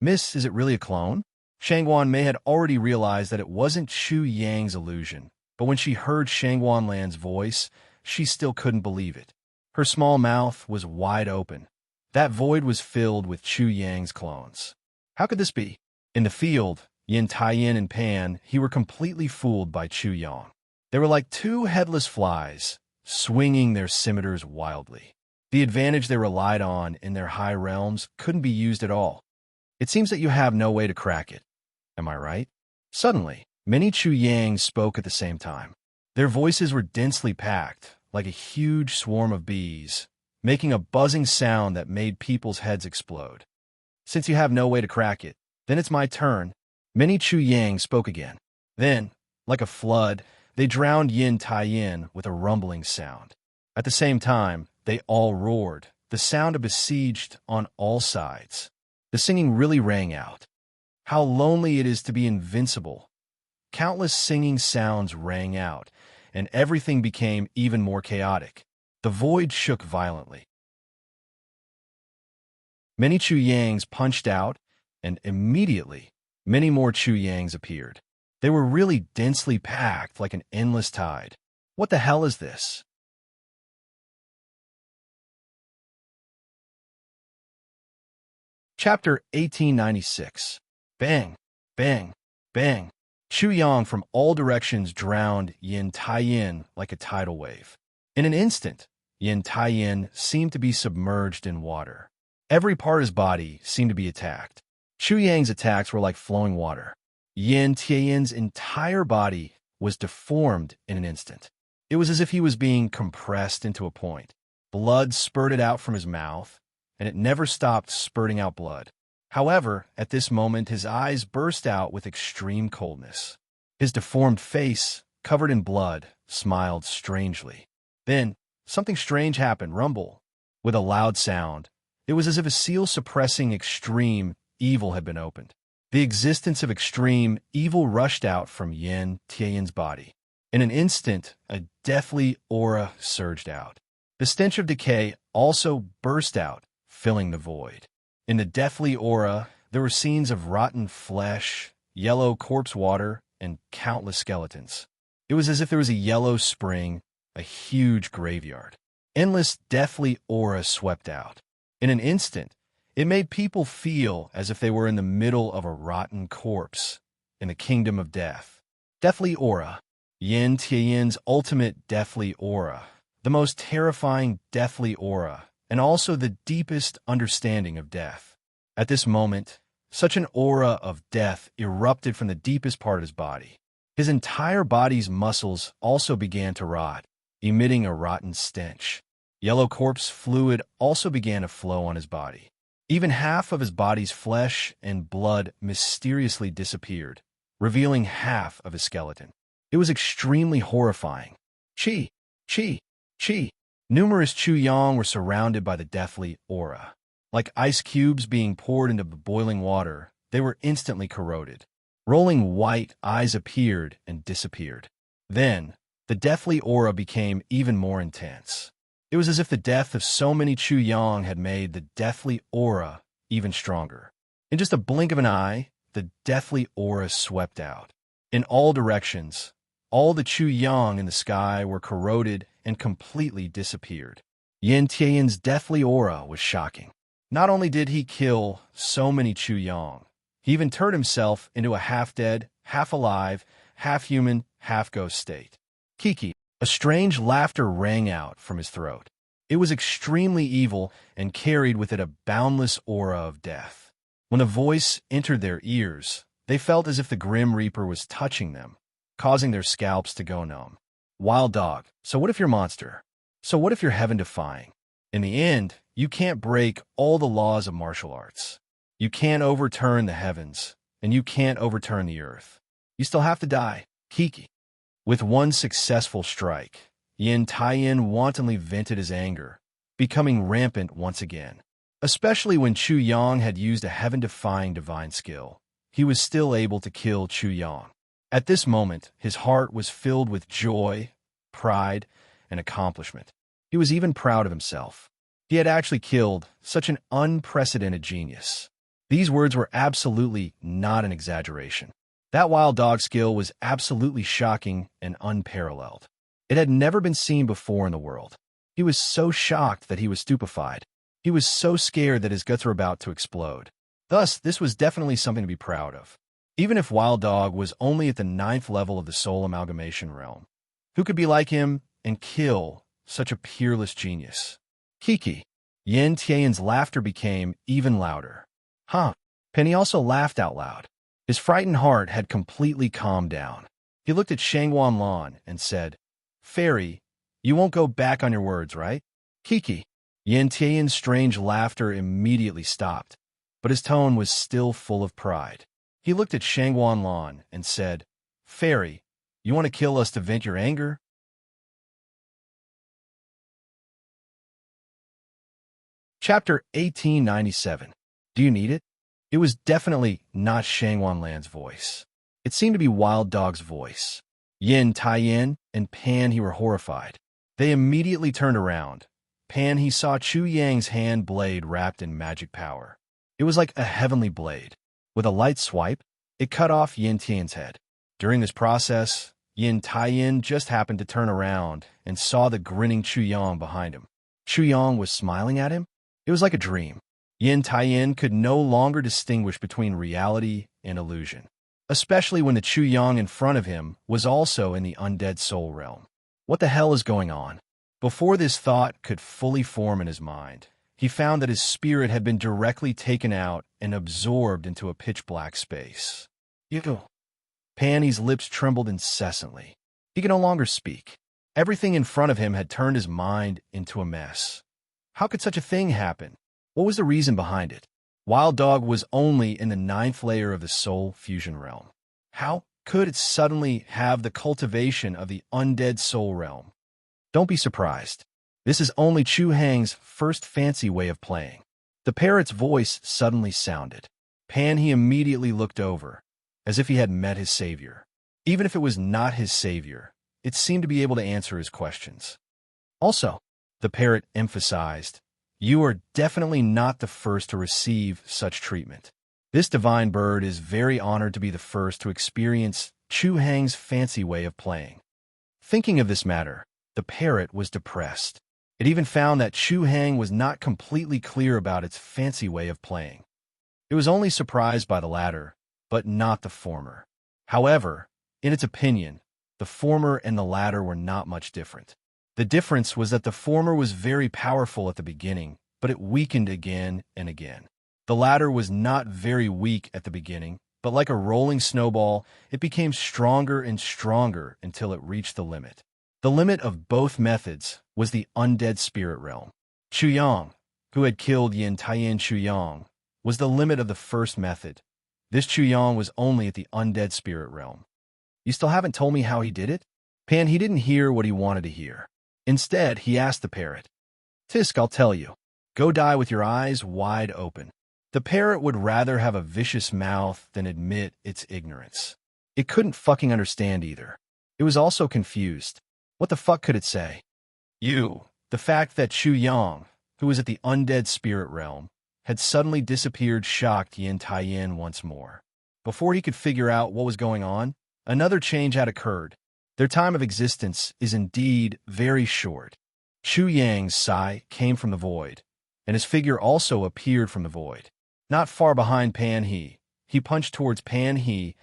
Miss, is it really a clone? Shangguan Mei had already realized that it wasn't Chu Yang's illusion, but when she heard Shangguan Lan's voice, she still couldn't believe it. Her small mouth was wide open. That void was filled with Chu Yang's clones. How could this be? In the field, Yin Tai Yin and Pan He were completely fooled by Chu Yang. They were like 2 headless flies, swinging their scimitars wildly. The advantage they relied on in their high realms couldn't be used at all. It seems that you have no way to crack it. Am I right? Suddenly, many Chu Yang spoke at the same time. Their voices were densely packed, like a huge swarm of bees, making a buzzing sound that made people's heads explode. Since you have no way to crack it, then it's my turn. Many Chu Yang spoke again. Then, like a flood, they drowned Yin Tai Yin with a rumbling sound. At the same time, they all roared, the sound of besieged on all sides. The singing really rang out. How lonely it is to be invincible. Countless singing sounds rang out, and everything became even more chaotic. The void shook violently. Many Chu Yangs punched out, and immediately, many more Chu Yangs appeared. They were really densely packed like an endless tide. What the hell is this? Chapter 1896. Bang, bang, bang. Chu Yang from all directions drowned Yin Tai-yin like a tidal wave. In an instant, Yin Tai-yin seemed to be submerged in water. Every part of his body seemed to be attacked. Chu Yang's attacks were like flowing water. Yin Tai-yin's entire body was deformed in an instant. It was as if he was being compressed into a point. Blood spurted out from his mouth, and it never stopped spurting out blood. However, at this moment, his eyes burst out with extreme coldness. His deformed face, covered in blood, smiled strangely. Then, something strange happened, rumble. With a loud sound, it was as if a seal suppressing extreme evil had been opened. The existence of extreme evil rushed out from Yin Tai-yin's body. In an instant, a deathly aura surged out. The stench of decay also burst out, filling the void. In the deathly aura, there were scenes of rotten flesh, yellow corpse water, and countless skeletons. It was as if there was a yellow spring, a huge graveyard. Endless deathly aura swept out. In an instant, it made people feel as if they were in the middle of a rotten corpse in the kingdom of death. Deathly aura. Yin Tai-yin's ultimate deathly aura. The most terrifying deathly aura, and also the deepest understanding of death. At this moment, such an aura of death erupted from the deepest part of his body. His entire body's muscles also began to rot, emitting a rotten stench. Yellow corpse fluid also began to flow on his body. Even half of his body's flesh and blood mysteriously disappeared, revealing half of his skeleton. It was extremely horrifying. Chi, chi, chi. Numerous Chu Yang were surrounded by the deathly aura. Like ice cubes being poured into the boiling water, they were instantly corroded. Rolling white eyes appeared and disappeared. Then, the deathly aura became even more intense. It was as if the death of so many Chu Yang had made the deathly aura even stronger. In just a blink of an eye, the deathly aura swept out. In all directions, all the Chu Yang in the sky were corroded and completely disappeared. Yin Tai-yin's deathly aura was shocking. Not only did he kill so many Chu Yang, he even turned himself into a half-dead, half-alive, half-human, half-ghost state. Kiki. A strange laughter rang out from his throat. It was extremely evil and carried with it a boundless aura of death. When the voice entered their ears, they felt as if the Grim Reaper was touching them, causing their scalps to go numb. Wild dog, so what if you're monster? So what if you're heaven-defying? In the end, you can't break all the laws of martial arts. You can't overturn the heavens, and you can't overturn the earth. You still have to die. Kiki. With one successful strike, Yin Tai-yin wantonly vented his anger, becoming rampant once again. Especially when Chu Yang had used a heaven-defying divine skill, he was still able to kill Chu Yang. At this moment, his heart was filled with joy, pride, and accomplishment. He was even proud of himself. He had actually killed such an unprecedented genius. These words were absolutely not an exaggeration. That wild dog skill was absolutely shocking and unparalleled. It had never been seen before in the world. He was so shocked that he was stupefied. He was so scared that his guts were about to explode. Thus, this was definitely something to be proud of. Even if Wild Dog was only at the 9th level of the soul amalgamation realm, who could be like him and kill such a peerless genius? Kiki. Yin Tai-yin's laughter became even louder. Huh. Penny also laughed out loud. His frightened heart had completely calmed down. He looked at Shangwan Lan and said, Fairy, you won't go back on your words, right? Kiki. Yin Tai-yin's strange laughter immediately stopped, but his tone was still full of pride. He looked at Shangwan Lan and said, Fairy, you want to kill us to vent your anger? Chapter 1897. Do you need it? It was definitely not Shangwan Lan's voice. It seemed to be Wild Dog's voice. Yin Tai-yin and Pan He were horrified. They immediately turned around. Pan He saw Chu Yang's hand blade wrapped in magic power. It was like a heavenly blade. With a light swipe, it cut off Yin Tai-yin's head. During this process, Yin Tai-yin just happened to turn around and saw the grinning Chu Yang behind him. Chu Yang was smiling at him. It was like a dream. Yin Tai-yin could no longer distinguish between reality and illusion, especially when the Chu Yang in front of him was also in the undead soul realm. What the hell is going on? Before this thought could fully form in his mind, he found that his spirit had been directly taken out and absorbed into a pitch-black space. Ew. Pan's lips trembled incessantly. He could no longer speak. Everything in front of him had turned his mind into a mess. How could such a thing happen? What was the reason behind it? Wild Dog was only in the 9th layer of the soul fusion realm. How could it suddenly have the cultivation of the undead soul realm? Don't be surprised. This is only Chu Hang's first fancy way of playing. The parrot's voice suddenly sounded. He immediately looked over, as if he had met his savior. Even if it was not his savior, it seemed to be able to answer his questions. Also, the parrot emphasized, you are definitely not the first to receive such treatment. This divine bird is very honored to be the first to experience Chu Hang's fancy way of playing. Thinking of this matter, the parrot was depressed. It even found that Chu Hang was not completely clear about its fancy way of playing. It was only surprised by the latter, but not the former. However, in its opinion, the former and the latter were not much different. The difference was that the former was very powerful at the beginning, but it weakened again and again. The latter was not very weak at the beginning, but like a rolling snowball, it became stronger and stronger until it reached the limit. The limit of both methods was the undead spirit realm. Chu Yang, who had killed Yin Taiyan Chu Yang, was the limit of the first method. This Chu Yang was only at the undead spirit realm. You still haven't told me how he did it? He didn't hear what he wanted to hear. Instead, he asked the parrot, Tisk, I'll tell you. Go die with your eyes wide open. The parrot would rather have a vicious mouth than admit its ignorance. It couldn't fucking understand either. It was also confused. What the fuck could it say? The fact that Chu Yang, who was at the undead spirit realm, had suddenly disappeared shocked Yin Taiyan once more. Before he could figure out what was going on, another change had occurred. Their time of existence is indeed very short. Chu Yang's sigh came from the void, and his figure also appeared from the void. Not far behind Pan He punched towards Pan He,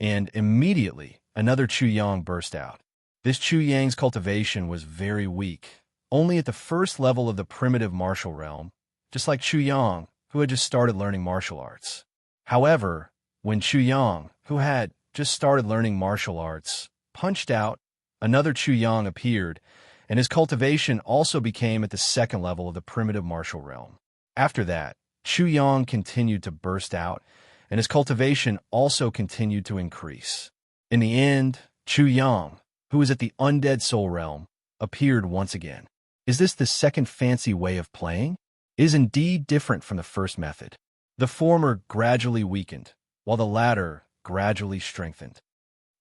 and immediately another Chu Yang burst out. This Chu Yang's cultivation was very weak, only at the first level of the primitive martial realm, just like Chu Yang, who had just started learning martial arts. However, when Chu Yang, who had just started learning martial arts, punched out, another Chu Yang appeared, and his cultivation also became at the second level of the primitive martial realm. After that, Chu Yang continued to burst out, and his cultivation also continued to increase. In the end, Chu Yang, who was at the undead soul realm, appeared once again. Is this the second fancy way of playing? It is indeed different from the first method. The former gradually weakened, while the latter gradually strengthened.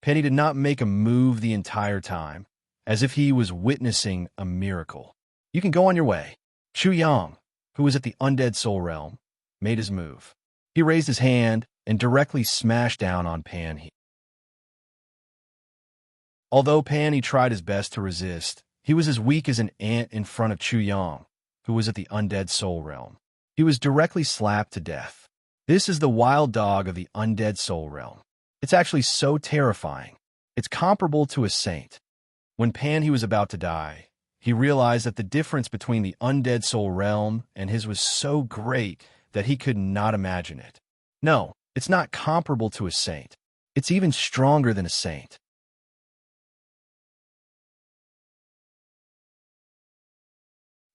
Penny did not make a move the entire time, as if he was witnessing a miracle. You can go on your way. Chu Yang, who was at the undead soul realm, made his move. He raised his hand and directly smashed down on Pan He. Although Pan He tried his best to resist, he was as weak as an ant in front of Chu Yang, who was at the undead soul realm. He was directly slapped to death. This is the wild dog of the undead soul realm. It's actually so terrifying. It's comparable to a saint. When Pan He was about to die, he realized that the difference between the undead soul realm and his was so great that he could not imagine it. No, it's not comparable to a saint. It's even stronger than a saint.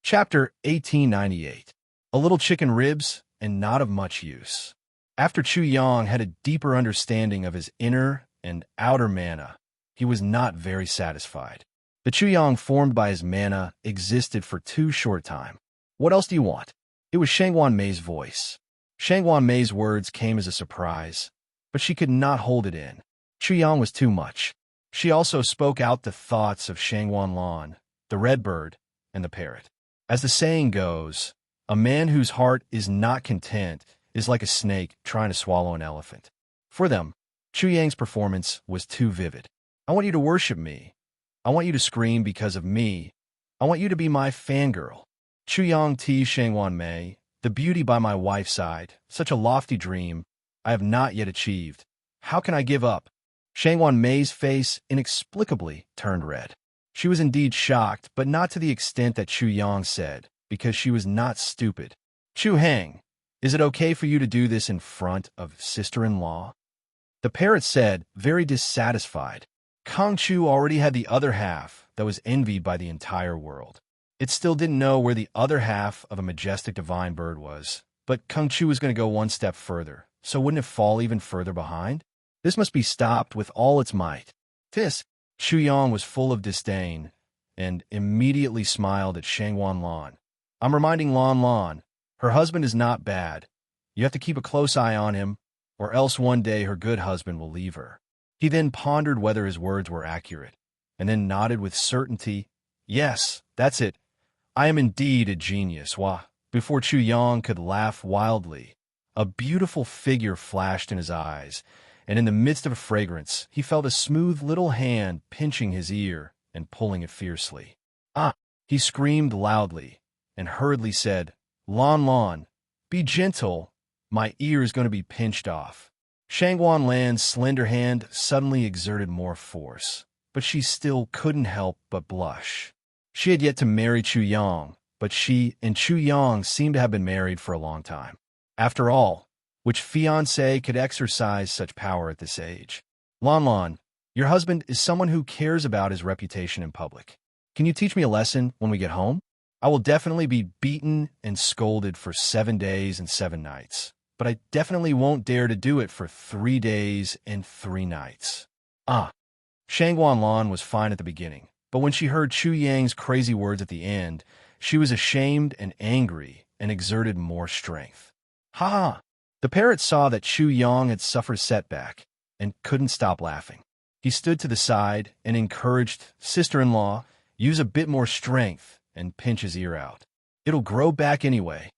Chapter 1898. A little chicken ribs and not of much use. After Chu Yang had a deeper understanding of his inner and outer mana, he was not very satisfied. The Chu Yang formed by his mana existed for too short time. What else do you want? It was Shangwan Mei's voice. Shangwan Mei's words came as a surprise, but she could not hold it in. Chu Yang was too much. She also spoke out the thoughts of Shangwan Lan, the red bird, and the parrot. As the saying goes, a man whose heart is not content is like a snake trying to swallow an elephant. For them, Chu Yang's performance was too vivid. I want you to worship me. I want you to scream because of me. I want you to be my fangirl. Chu Yang Ti Shangwan Mei, the beauty by my wife's side, such a lofty dream, I have not yet achieved. How can I give up? Shangwan Mei's face inexplicably turned red. She was indeed shocked, but not to the extent that Chu Yang said, because she was not stupid. Chu Heng, is it okay for you to do this in front of sister-in-law? The parrot said, very dissatisfied. Kang Chu already had the other half that was envied by the entire world. It still didn't know where the other half of a majestic divine bird was, but Kang Chu was going to go one step further, so wouldn't it fall even further behind? This must be stopped with all its might. This, Chu Yang was full of disdain, and immediately smiled at Shangwan Lan. I'm reminding Lan Lan, her husband is not bad. You have to keep a close eye on him, or else one day her good husband will leave her. He then pondered whether his words were accurate, and then nodded with certainty. Yes, that's it. I am indeed a genius. Wah. Before Chu Yang could laugh wildly, a beautiful figure flashed in his eyes, and in the midst of a fragrance, he felt a smooth little hand pinching his ear and pulling it fiercely. Ah! He screamed loudly and hurriedly said, Lan Lan, be gentle. My ear is going to be pinched off. Shangwan Lan's slender hand suddenly exerted more force, but she still couldn't help but blush. She had yet to marry Chu Yang, but she and Chu Yang seemed to have been married for a long time. After all, which fiancé could exercise such power at this age? Lan Lan, your husband is someone who cares about his reputation in public. Can you teach me a lesson when we get home? I will definitely be beaten and scolded for 7 days and 7 nights, but I definitely won't dare to do it for 3 days and 3 nights. Ah, Shangwan Lan was fine at the beginning, but when she heard Chu Yang's crazy words at the end, she was ashamed and angry and exerted more strength. Ha ha! The parrot saw that Chu Yang had suffered a setback and couldn't stop laughing. He stood to the side and encouraged sister-in-law, use a bit more strength and pinch his ear out. It'll grow back anyway.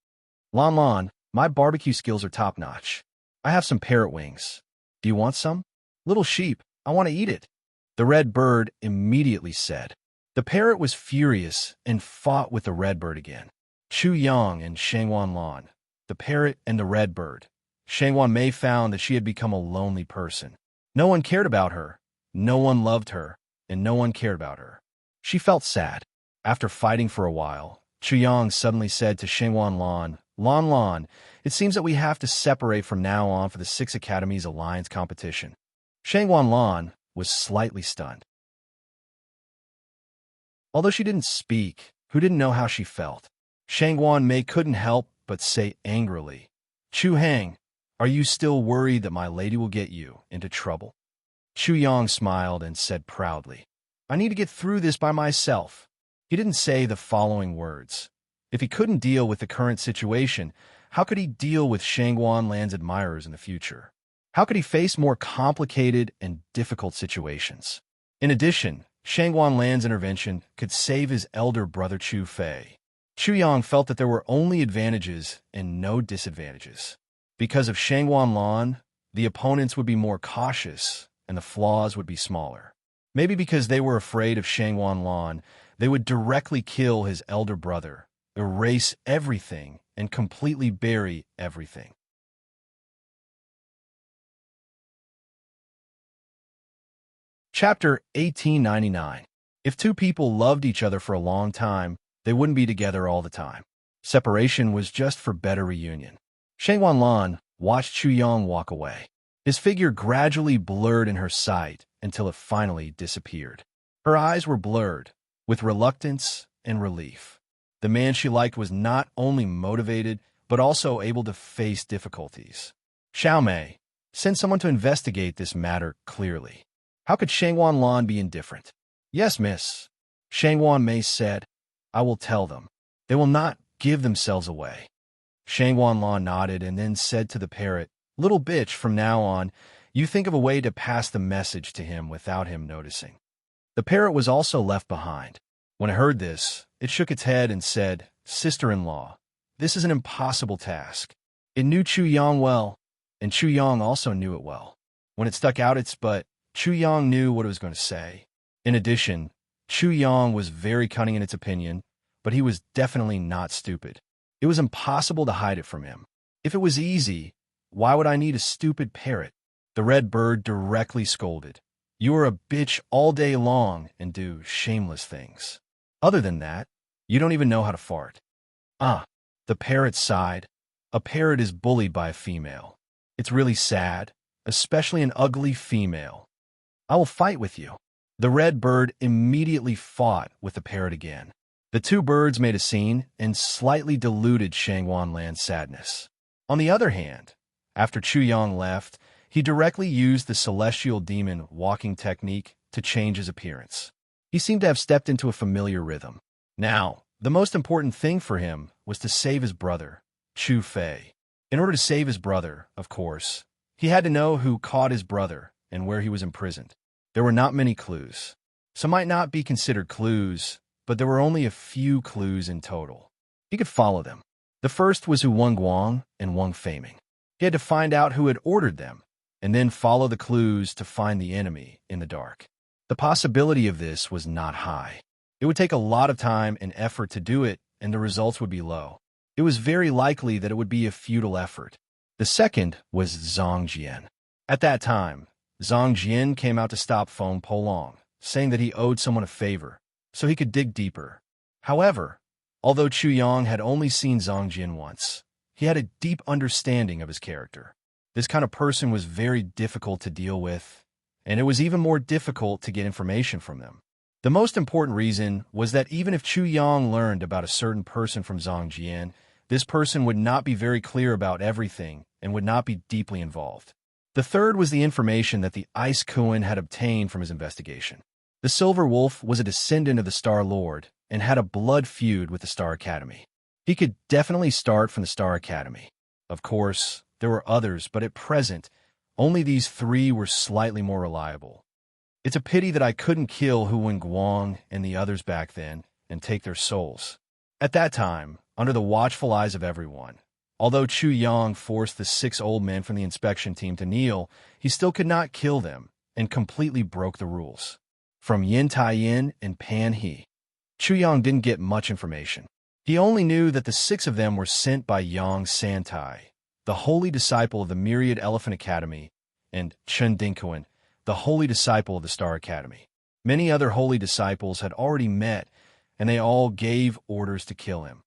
Lan Lan, my barbecue skills are top-notch. I have some parrot wings. Do you want some? Little sheep, I want to eat it. The red bird immediately said. The parrot was furious and fought with the red bird again. Chu Yang and Shangwan Lan, the parrot and the red bird. Shangwan Mei found that she had become a lonely person. No one cared about her, no one loved her, and no one cared about her. She felt sad. After fighting for a while, Chu Yang suddenly said to Shangwan Lan, Lan Lan, it seems that we have to separate from now on for the 6 Academies Alliance competition. Shangwan Lan was slightly stunned. Although she didn't speak, who didn't know how she felt? Shangwan Mei couldn't help but say angrily, Chu Heng, are you still worried that my lady will get you into trouble? Chu Yang smiled and said proudly, I need to get through this by myself. He didn't say the following words. If he couldn't deal with the current situation, how could he deal with Shangwan Lan's admirers in the future? How could he face more complicated and difficult situations? In addition, Shangwan Lan's intervention could save his elder brother Chu Fei. Chu Yang felt that there were only advantages and no disadvantages. Because of Shangwan Lan, the opponents would be more cautious and the flaws would be smaller. Maybe because they were afraid of Shangwan Lan, they would directly kill his elder brother, erase everything, and completely bury everything. Chapter 1899. If two people loved each other for a long time, they wouldn't be together all the time. Separation was just for better reunion. Shangwan Lan watched Chu Yang walk away. His figure gradually blurred in her sight until it finally disappeared. Her eyes were blurred, with reluctance and relief. The man she liked was not only motivated, but also able to face difficulties. Xiao Mei, send someone to investigate this matter clearly. How could Shangwan Lan be indifferent? Yes, miss. Shangwan Mei said, I will tell them. They will not give themselves away. Shangwan Lan nodded and then said to the parrot, Little bitch, from now on, you think of a way to pass the message to him without him noticing. The parrot was also left behind. When it heard this, it shook its head and said, Sister-in-law, this is an impossible task. It knew Chu Yang well, and Chu Yang also knew it well. When it stuck out its butt, Chu Yang knew what it was going to say. In addition, Chu Yang was very cunning in its opinion, but he was definitely not stupid. It was impossible to hide it from him. If it was easy, Why would I need a stupid parrot? The red bird directly scolded. You are a bitch all day long and do shameless things. Other than that, you don't even know how to fart. Ah, the parrot sighed. A parrot is bullied by a female. It's really sad, especially an ugly female. I will fight with you. The red bird immediately fought with the parrot again. The two birds made a scene and slightly diluted Shangwanlan's sadness. On the other hand, after Chu Yang left, he directly used the celestial demon walking technique to change his appearance. He seemed to have stepped into a familiar rhythm. Now, the most important thing for him was to save his brother, Chu Fei. In order to save his brother, of course, he had to know who caught his brother and where he was imprisoned. There were not many clues. Some might not be considered clues, but there were only a few clues in total. He could follow them. The first was who Wang Guang and Wang Feiming. He had to find out who had ordered them, and then follow the clues to find the enemy in the dark. The possibility of this was not high. It would take a lot of time and effort to do it, and the results would be low. It was very likely that it would be a futile effort. The second was Zhang Jian. At that time, Zhang Jian came out to stop Feng Polong, saying that he owed someone a favor, so he could dig deeper. However, although Chu Yang had only seen Zhang Jian once, he had a deep understanding of his character. This kind of person was very difficult to deal with, and it was even more difficult to get information from them. The most important reason was that even if Chu Yang learned about a certain person from Zhang Jian, this person would not be very clear about everything and would not be deeply involved. The third was the information that the Ice Kuan had obtained from his investigation. The Silver Wolf was a descendant of the Star Lord and had a blood feud with the Star Academy. He could definitely start from the Star Academy. Of course, there were others, but at present, only these three were slightly more reliable. It's a pity that I couldn't kill Hu Wenguang and the others back then and take their souls. At that time, under the watchful eyes of everyone, although Chu Yang forced the 6 old men from the inspection team to kneel, he still could not kill them and completely broke the rules. From Yin Tai-yin and Pan He, Chu Yang didn't get much information. He only knew that the 6 of them were sent by Yang Santai, the holy disciple of the Myriad Elephant Academy, and Chen Dingkuan, the holy disciple of the Star Academy. Many other holy disciples had already met, and they all gave orders to kill him.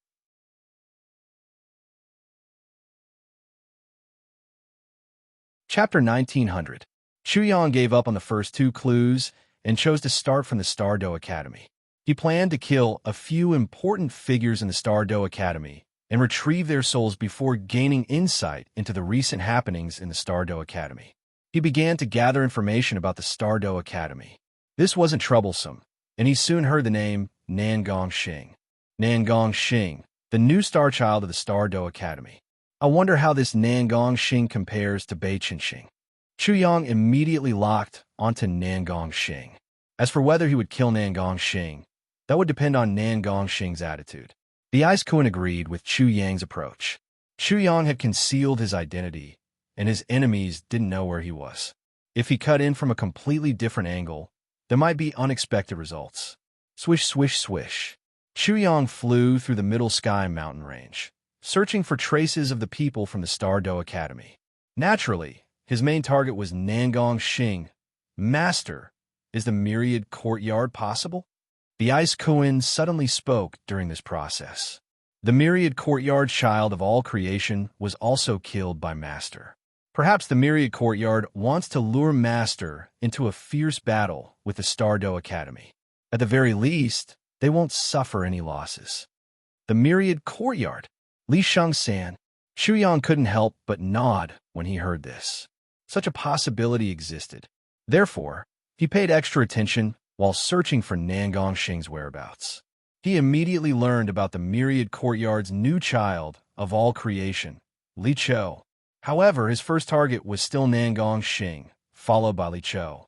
Chapter 1900. Chu Yang gave up on the first 2 clues and chose to start from the Star Do Academy. He planned to kill a few important figures in the Star Do Academy and retrieve their souls before gaining insight into the recent happenings in the Star Do Academy. He began to gather information about the Star Do Academy. This wasn't troublesome, and he soon heard the name Nan Gongxing. Nan Gongxing, the new star child of the Star Do Academy. I wonder how this Nan Gongxing compares to Bai Qinxing. Chu Yang immediately locked onto Nan Gongxing. As for whether he would kill Nan Gongxing, that would depend on Nan Gongxing's attitude. The Ice Kuan agreed with Chu Yang's approach. Chu Yang had concealed his identity, and his enemies didn't know where he was. If he cut in from a completely different angle, there might be unexpected results. Swish, swish, swish. Chu Yang flew through the middle sky mountain range, searching for traces of the people from the Star Do Academy. Naturally, his main target was Nan Gongxing. Master, is the Myriad Courtyard possible? The Ice Kuan suddenly spoke during this process. The Myriad Courtyard child of all creation was also killed by Master. Perhaps the Myriad Courtyard wants to lure Master into a fierce battle with the Star Do Academy. At the very least, they won't suffer any losses. The Myriad Courtyard. Li Sheng-san. Chu Yang couldn't help but nod when he heard this. Such a possibility existed. Therefore, he paid extra attention while searching for Nan Gongxing's whereabouts. He immediately learned about the Myriad Courtyard's new child of all creation, Li Chou. However, his first target was still Nan Gongxing, followed by Li Chou.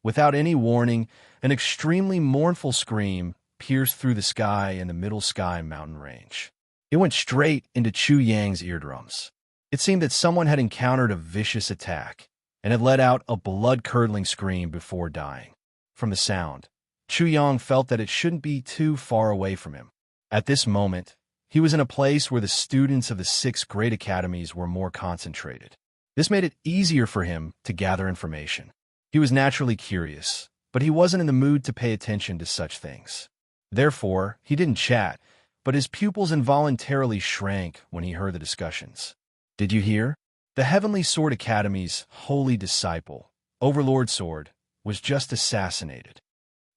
Without any warning, an extremely mournful scream pierced through the sky in the middle sky mountain range. It went straight into Chu Yang's eardrums. It seemed that someone had encountered a vicious attack and had let out a blood-curdling scream before dying. From the sound, Chu Yang felt that it shouldn't be too far away from him. At this moment, He was in a place where the students of the 6 great academies were more concentrated. This made it easier for him to gather information. He was naturally curious, but he wasn't in the mood to pay attention to such things. Therefore, he didn't chat, but his pupils involuntarily shrank when he heard the discussions. Did you hear? The Heavenly Sword Academy's holy disciple, Overlord Sword, was just assassinated.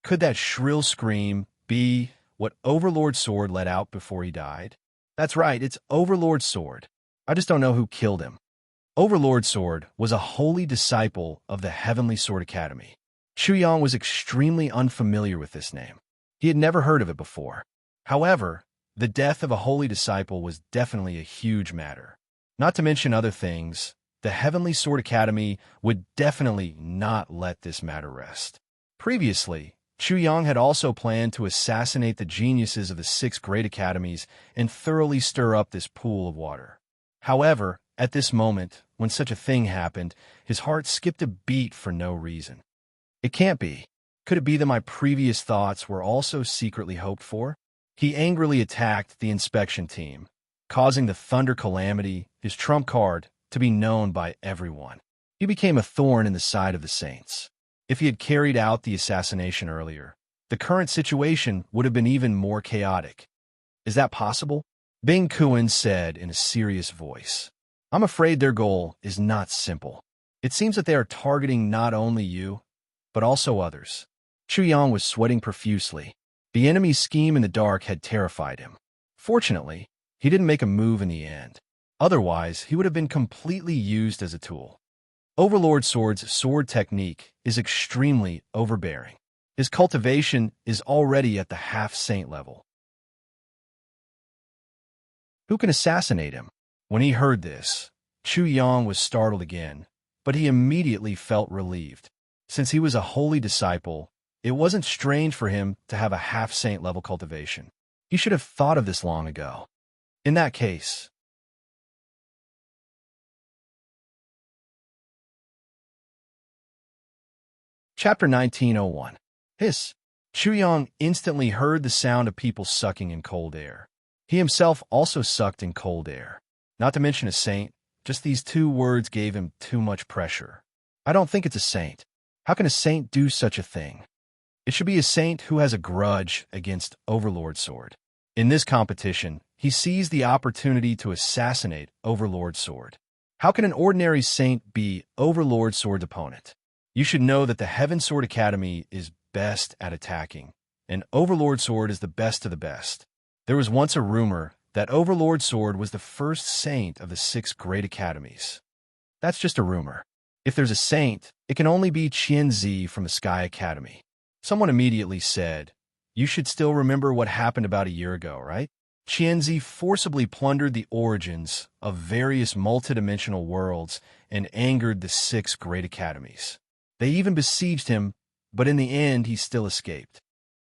Could that shrill scream be what Overlord Sword let out before he died? That's right, it's Overlord Sword. I just don't know who killed him. Overlord Sword was a holy disciple of the Heavenly Sword Academy. Chuyang was extremely unfamiliar with this name. He had never heard of it before. However, the death of a holy disciple was definitely a huge matter. Not to mention other things, the Heavenly Sword Academy would definitely not let this matter rest. Previously, Chuyang had also planned to assassinate the geniuses of the 6 great academies and thoroughly stir up this pool of water. However, at this moment, when such a thing happened, his heart skipped a beat for no reason. It can't be. Could it be that my previous thoughts were also secretly hoped for? He angrily attacked the inspection team, causing the Thunder Calamity, his trump card, to be known by everyone. He became a thorn in the side of the Saints. If he had carried out the assassination earlier, the current situation would have been even more chaotic. Is that possible? Bing Kuan said in a serious voice. I'm afraid their goal is not simple. It seems that they are targeting not only you, but also others. Chuyang was sweating profusely. The enemy's scheme in the dark had terrified him. Fortunately, he didn't make a move in the end. Otherwise, he would have been completely used as a tool. Overlord Sword's sword technique is extremely overbearing. His cultivation is already at the half-saint level. Who can assassinate him? When he heard this, Chuyang was startled again, but he immediately felt relieved. Since he was a holy disciple, it wasn't strange for him to have a half-saint level cultivation. He should have thought of this long ago. In that case, Chapter 1901. Hiss. Chuyang instantly heard the sound of people sucking in cold air. He himself also sucked in cold air. Not to mention a saint, just these 2 words gave him too much pressure. I don't think it's a saint. How can a saint do such a thing? It should be a saint who has a grudge against Overlord Sword. In this competition, he seized the opportunity to assassinate Overlord Sword. How can an ordinary saint be Overlord Sword's opponent? You should know that the Heaven Sword Academy is best at attacking, and Overlord Sword is the best of the best. There was once a rumor that Overlord Sword was the first saint of the 6 great academies. That's just a rumor. If there's a saint, it can only be Qianzi from the Sky Academy. Someone immediately said, "You should still remember what happened about a year ago, right?" Qianzi forcibly plundered the origins of various multidimensional worlds and angered the 6 great academies. They even besieged him, but in the end he still escaped.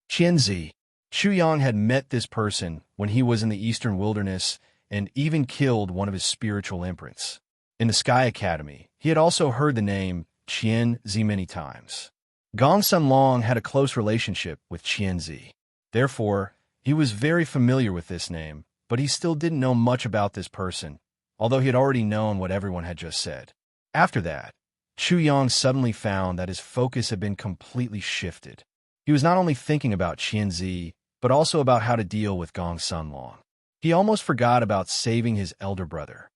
Qianzi. Chuyang had met this person when he was in the Eastern Wilderness and even killed one of his spiritual imprints. In the Sky Academy, he had also heard the name Qianzi many times. Gong Sunlong had a close relationship with Qianzi. Therefore, he was very familiar with this name, but he still didn't know much about this person, although he had already known what everyone had just said. After that, Chuyang suddenly found that his focus had been completely shifted. He was not only thinking about Qianzi, but also about how to deal with Gong Sunlong. He almost forgot about saving his elder brother.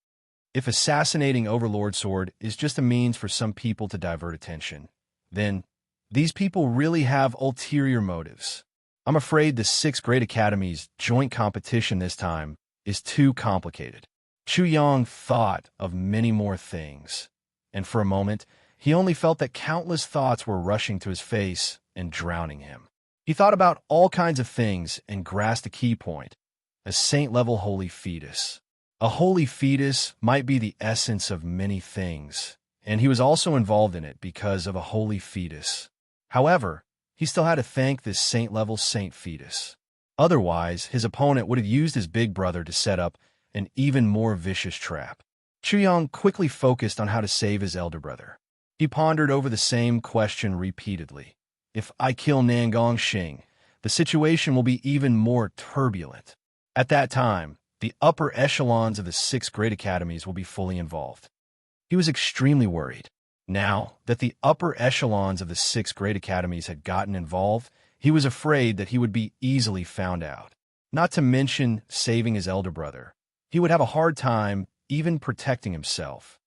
If assassinating Overlord Sword is just a means for some people to divert attention, then these people really have ulterior motives. I'm afraid the 6 great academies' joint competition this time is too complicated. Chuyang thought of many more things, and for a moment, he only felt that countless thoughts were rushing to his face and drowning him. He thought about all kinds of things and grasped a key point: a saint-level holy fetus. A holy fetus might be the essence of many things, and he was also involved in it because of a holy fetus. However, he still had to thank this saint-level saint fetus. Otherwise, his opponent would have used his big brother to set up an even more vicious trap. Chuyang quickly focused on how to save his elder brother. He pondered over the same question repeatedly. If I kill Nangong Xing, the situation will be even more turbulent. At that time, the upper echelons of the 6 great academies will be fully involved. He was extremely worried. Now that the upper echelons of the 6 great academies had gotten involved, he was afraid that he would be easily found out. Not to mention saving his elder brother. He would have a hard time even protecting himself.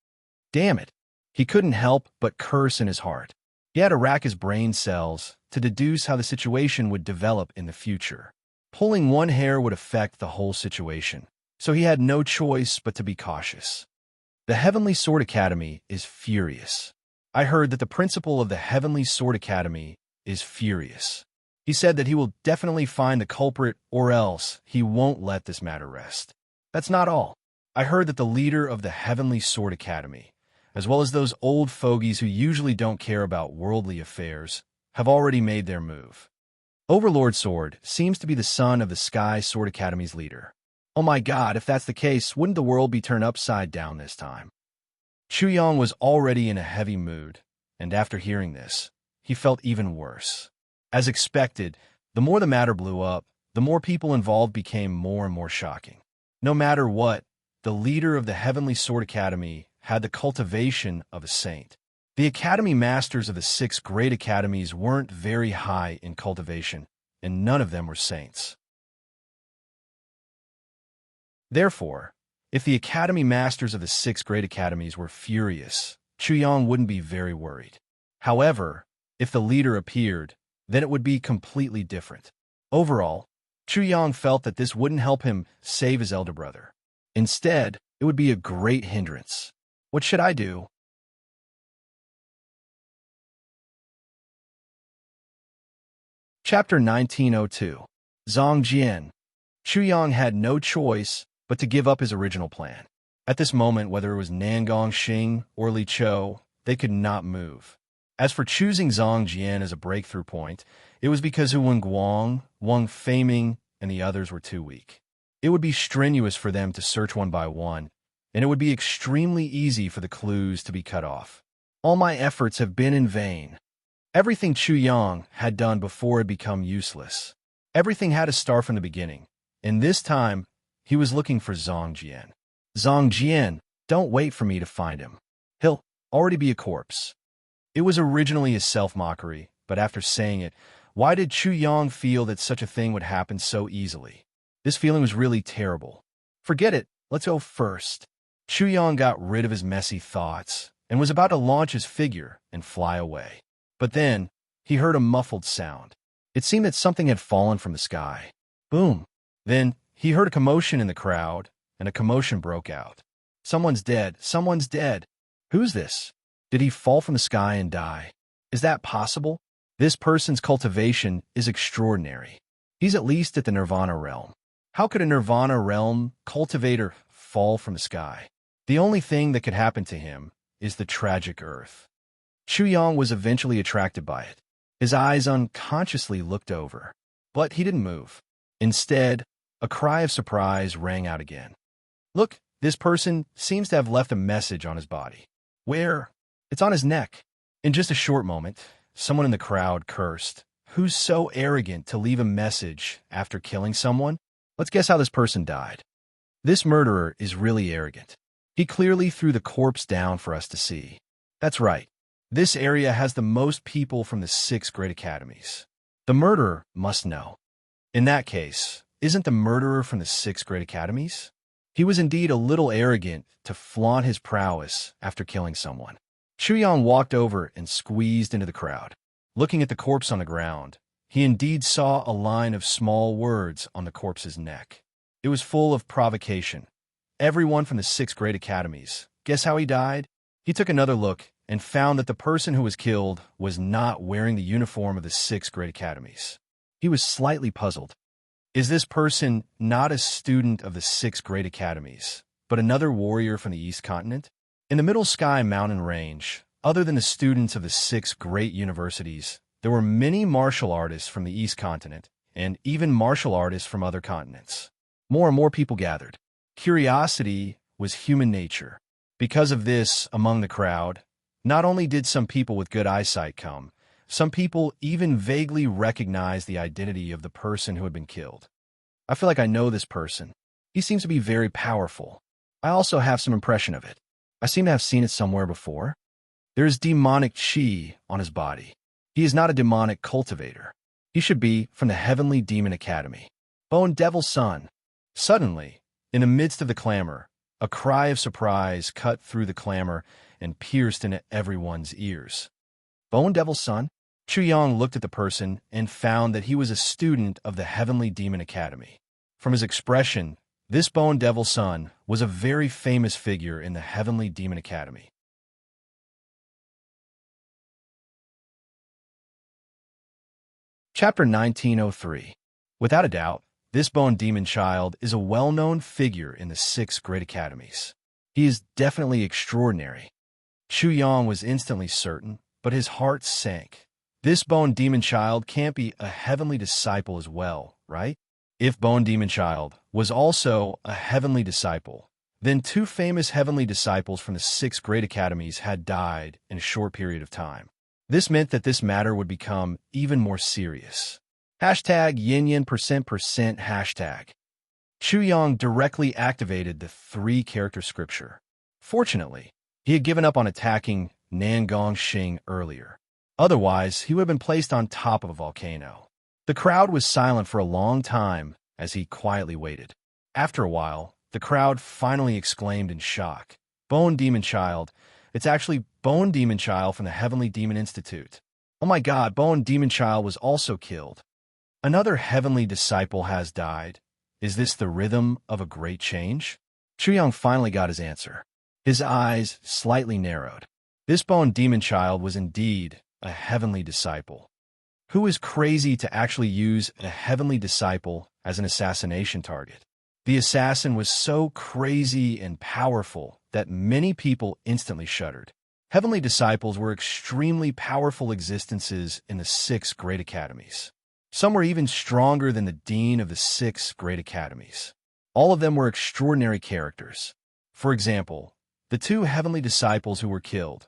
Damn it! He couldn't help but curse in his heart. He had to rack his brain cells to deduce how the situation would develop in the future. Pulling one hair would affect the whole situation, so he had no choice but to be cautious. The Heavenly Sword Academy is furious. I heard that the principal of the Heavenly Sword Academy is furious. He said that he will definitely find the culprit or else he won't let this matter rest. That's not all. I heard that the leader of the Heavenly Sword Academy, as well as those old fogies who usually don't care about worldly affairs, have already made their move. Overlord Sword seems to be the son of the Sky Sword Academy's leader. Oh my god, if that's the case, wouldn't the world be turned upside down this time? Chuyang was already in a heavy mood, and after hearing this, he felt even worse. As expected, the more the matter blew up, the more people involved became more and more shocking. No matter what, the leader of the Heavenly Sword Academy had the cultivation of a saint. The Academy Masters of the 6 great academies weren't very high in cultivation, and none of them were saints. Therefore, if the Academy Masters of the 6 great academies were furious, Chuyang wouldn't be very worried. However, if the leader appeared, then it would be completely different. Overall, Chuyang felt that this wouldn't help him save his elder brother. Instead, it would be a great hindrance. What should I do? Chapter 1902. Zhang Jian. Chuyang had no choice but to give up his original plan. At this moment, whether it was Nangong Xing or Li Chou, they could not move. As for choosing Zhang Jian as a breakthrough point, it was because Wen Guang, Wang Feiming, and the others were too weak. It would be strenuous for them to search one by one, and it would be extremely easy for the clues to be cut off. All my efforts have been in vain. Everything Chuyang had done before had become useless. Everything had to start from the beginning, and this time, he was looking for Zhang Jian. Zhang Jian, don't wait for me to find him. He'll already be a corpse. It was originally a self-mockery, but after saying it, why did Chuyang feel that such a thing would happen so easily? This feeling was really terrible. Forget it, let's go first. Chuyang got rid of his messy thoughts and was about to launch his figure and fly away. But then, he heard a muffled sound. It seemed that something had fallen from the sky. Boom. Then, he heard a commotion in the crowd, and a commotion broke out. Someone's dead. Someone's dead. Who's this? Did he fall from the sky and die? Is that possible? This person's cultivation is extraordinary. He's at least at the Nirvana realm. How could a Nirvana realm cultivator fall from the sky? The only thing that could happen to him is the tragic earth. Chuyang was eventually attracted by it. His eyes unconsciously looked over, but he didn't move. Instead, a cry of surprise rang out again. Look, this person seems to have left a message on his body. Where? It's on his neck. In just a short moment, someone in the crowd cursed. Who's so arrogant to leave a message after killing someone? Let's guess how this person died. This murderer is really arrogant. He clearly threw the corpse down for us to see. That's right. This area has the most people from the 6 great academies. The murderer must know. In that case, isn't the murderer from the 6 great academies? He was indeed a little arrogant to flaunt his prowess after killing someone. Chuyang walked over and squeezed into the crowd. Looking at the corpse on the ground, he indeed saw a line of small words on the corpse's neck. It was full of provocation. Everyone from the 6 great academies. Guess how he died? He took another look and found that the person who was killed was not wearing the uniform of the 6 great academies. He was slightly puzzled. Is this person not a student of the 6 great academies, but another warrior from the East Continent? In the Middle Sky mountain range, other than the students of the 6 great universities, there were many martial artists from the East Continent, and even martial artists from other continents. More and more people gathered. Curiosity was human nature. Because of this, among the crowd, not only did some people with good eyesight come, some people even vaguely recognized the identity of the person who had been killed. I feel like I know this person. He seems to be very powerful. I also have some impression of it. I seem to have seen it somewhere before. There is demonic chi on his body. He is not a demonic cultivator. He should be from the Heavenly Demon Academy. Bone Devil's son. Suddenly, in the midst of the clamor, a cry of surprise cut through the clamor and pierced into everyone's ears. Bone Devil's son? Chu Yang looked at the person and found that he was a student of the Heavenly Demon Academy. From his expression, this Bone Devil's son was a very famous figure in the Heavenly Demon Academy. Chapter 1903. Without a doubt, this Bone Demon Child is a well-known figure in the 6 great academies. He is definitely extraordinary. Chu Yang was instantly certain, but his heart sank. This Bone Demon Child can't be a heavenly disciple as well, right? If Bone Demon Child was also a heavenly disciple, then 2 famous heavenly disciples from the 6 great academies had died in a short period of time. This meant that this matter would become even more serious. Hashtag #yin%%. Hashtag. Chu Yang directly activated the 3-character scripture. Fortunately, he had given up on attacking Nangong Xing earlier. Otherwise, he would have been placed on top of a volcano. The crowd was silent for a long time as he quietly waited. After a while, the crowd finally exclaimed in shock, "Bone Demon Child! It's actually Bone Demon Child from the Heavenly Demon Institute. Oh my god, Bone Demon Child was also killed. Another heavenly disciple has died. Is this the rhythm of a great change?" Chu Yang finally got his answer. His eyes slightly narrowed. This Bone Demon Child was indeed a heavenly disciple. Who is crazy to actually use a heavenly disciple as an assassination target? The assassin was so crazy and powerful that many people instantly shuddered. Heavenly disciples were extremely powerful existences in the 6 great academies. Some were even stronger than the dean of the 6 great academies. All of them were extraordinary characters. For example, the 2 heavenly disciples who were killed,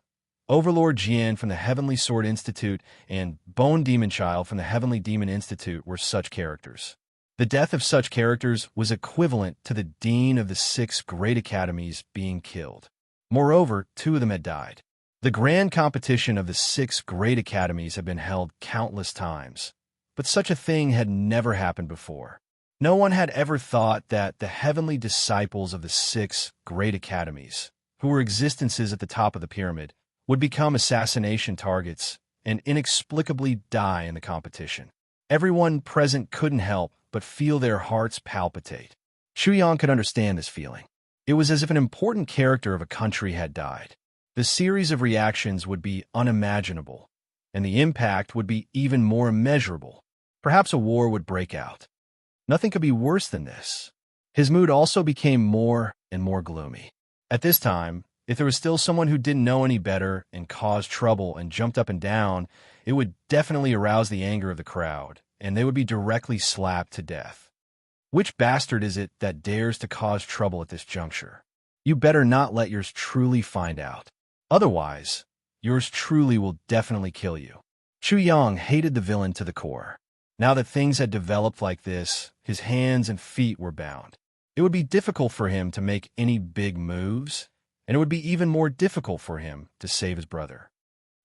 Overlord Jian from the Heavenly Sword Institute and Bone Demon Child from the Heavenly Demon Institute, were such characters. The death of such characters was equivalent to the dean of the 6 great academies being killed. Moreover, 2 of them had died. The grand competition of the 6 great academies had been held countless times, but such a thing had never happened before. No one had ever thought that the heavenly disciples of the 6 great academies, who were existences at the top of the pyramid, would become assassination targets and inexplicably die in the competition. Everyone present couldn't help but feel their hearts palpitate. Chu Yang could understand this feeling. It was as if an important character of a country had died. The series of reactions would be unimaginable, and the impact would be even more immeasurable. Perhaps a war would break out. Nothing could be worse than this. His mood also became more and more gloomy. At this time, if there was still someone who didn't know any better and caused trouble and jumped up and down, it would definitely arouse the anger of the crowd, and they would be directly slapped to death. Which bastard is it that dares to cause trouble at this juncture? You better not let yours truly find out. Otherwise, yours truly will definitely kill you. Chu Yang hated the villain to the core. Now that things had developed like this, his hands and feet were bound. It would be difficult for him to make any big moves, and it would be even more difficult for him to save his brother.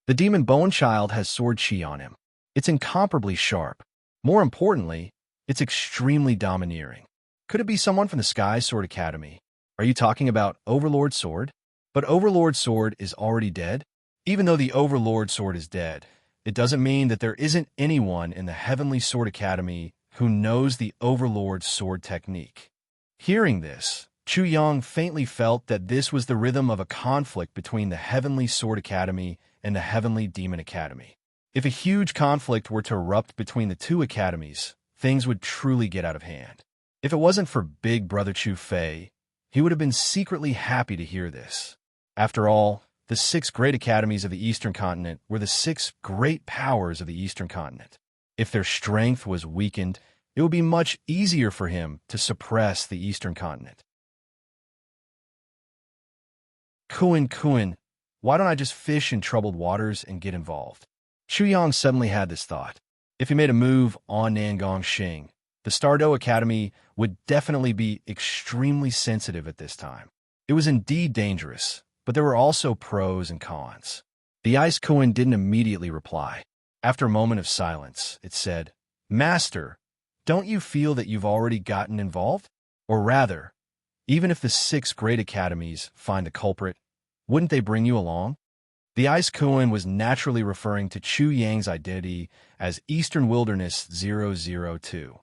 The Demon Bone Child has sword chi on him. It's incomparably sharp. More importantly, it's extremely domineering. Could it be someone from the Sky Sword Academy? Are you talking about Overlord Sword? But Overlord Sword is already dead? Even though the Overlord Sword is dead, it doesn't mean that there isn't anyone in the Heavenly Sword Academy who knows the Overlord Sword technique. Hearing this, Chu Yang faintly felt that this was the rhythm of a conflict between the Heavenly Sword Academy and the Heavenly Demon Academy. If a huge conflict were to erupt between the 2 academies, things would truly get out of hand. If it wasn't for Big Brother Chu Fei, he would have been secretly happy to hear this. After all, the 6 great academies of the Eastern Continent were the 6 great powers of the Eastern Continent. If their strength was weakened, it would be much easier for him to suppress the Eastern Continent. Kuin, why don't I just fish in troubled waters and get involved? Chu Yang suddenly had this thought. If he made a move on Nangong Xing, The Stardo Academy would definitely be extremely sensitive at this time. It was indeed dangerous, but there were also pros and cons. The Ice Koan didn't immediately reply. After a moment of silence, it said, "Master, don't you feel that you've already gotten involved? Or rather, even if the 6 great academies find the culprit, wouldn't they bring you along?" The Ice Koan was naturally referring to Chu Yang's identity as Eastern Wilderness 002.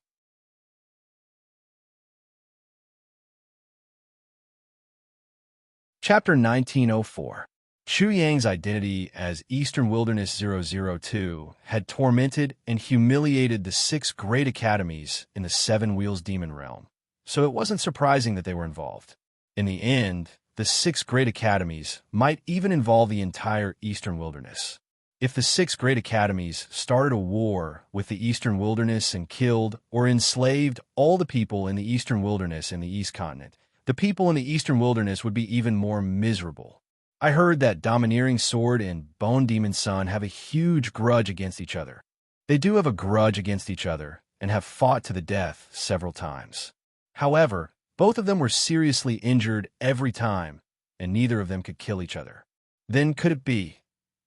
Chapter 1904. Chu Yang's identity as Eastern Wilderness 002 had tormented and humiliated the 6 great academies in the Seven Wheels Demon Realm, so it wasn't surprising that they were involved. In the end, the 6 great academies might even involve the entire Eastern Wilderness. If the 6 great academies started a war with the Eastern Wilderness and killed or enslaved all the people in the Eastern Wilderness and the East Continent, the people in the Eastern Wilderness would be even more miserable. I heard that Domineering Sword and Bone Demon Sun have a huge grudge against each other. They do have a grudge against each other and have fought to the death several times. However, both of them were seriously injured every time, and neither of them could kill each other. Then could it be?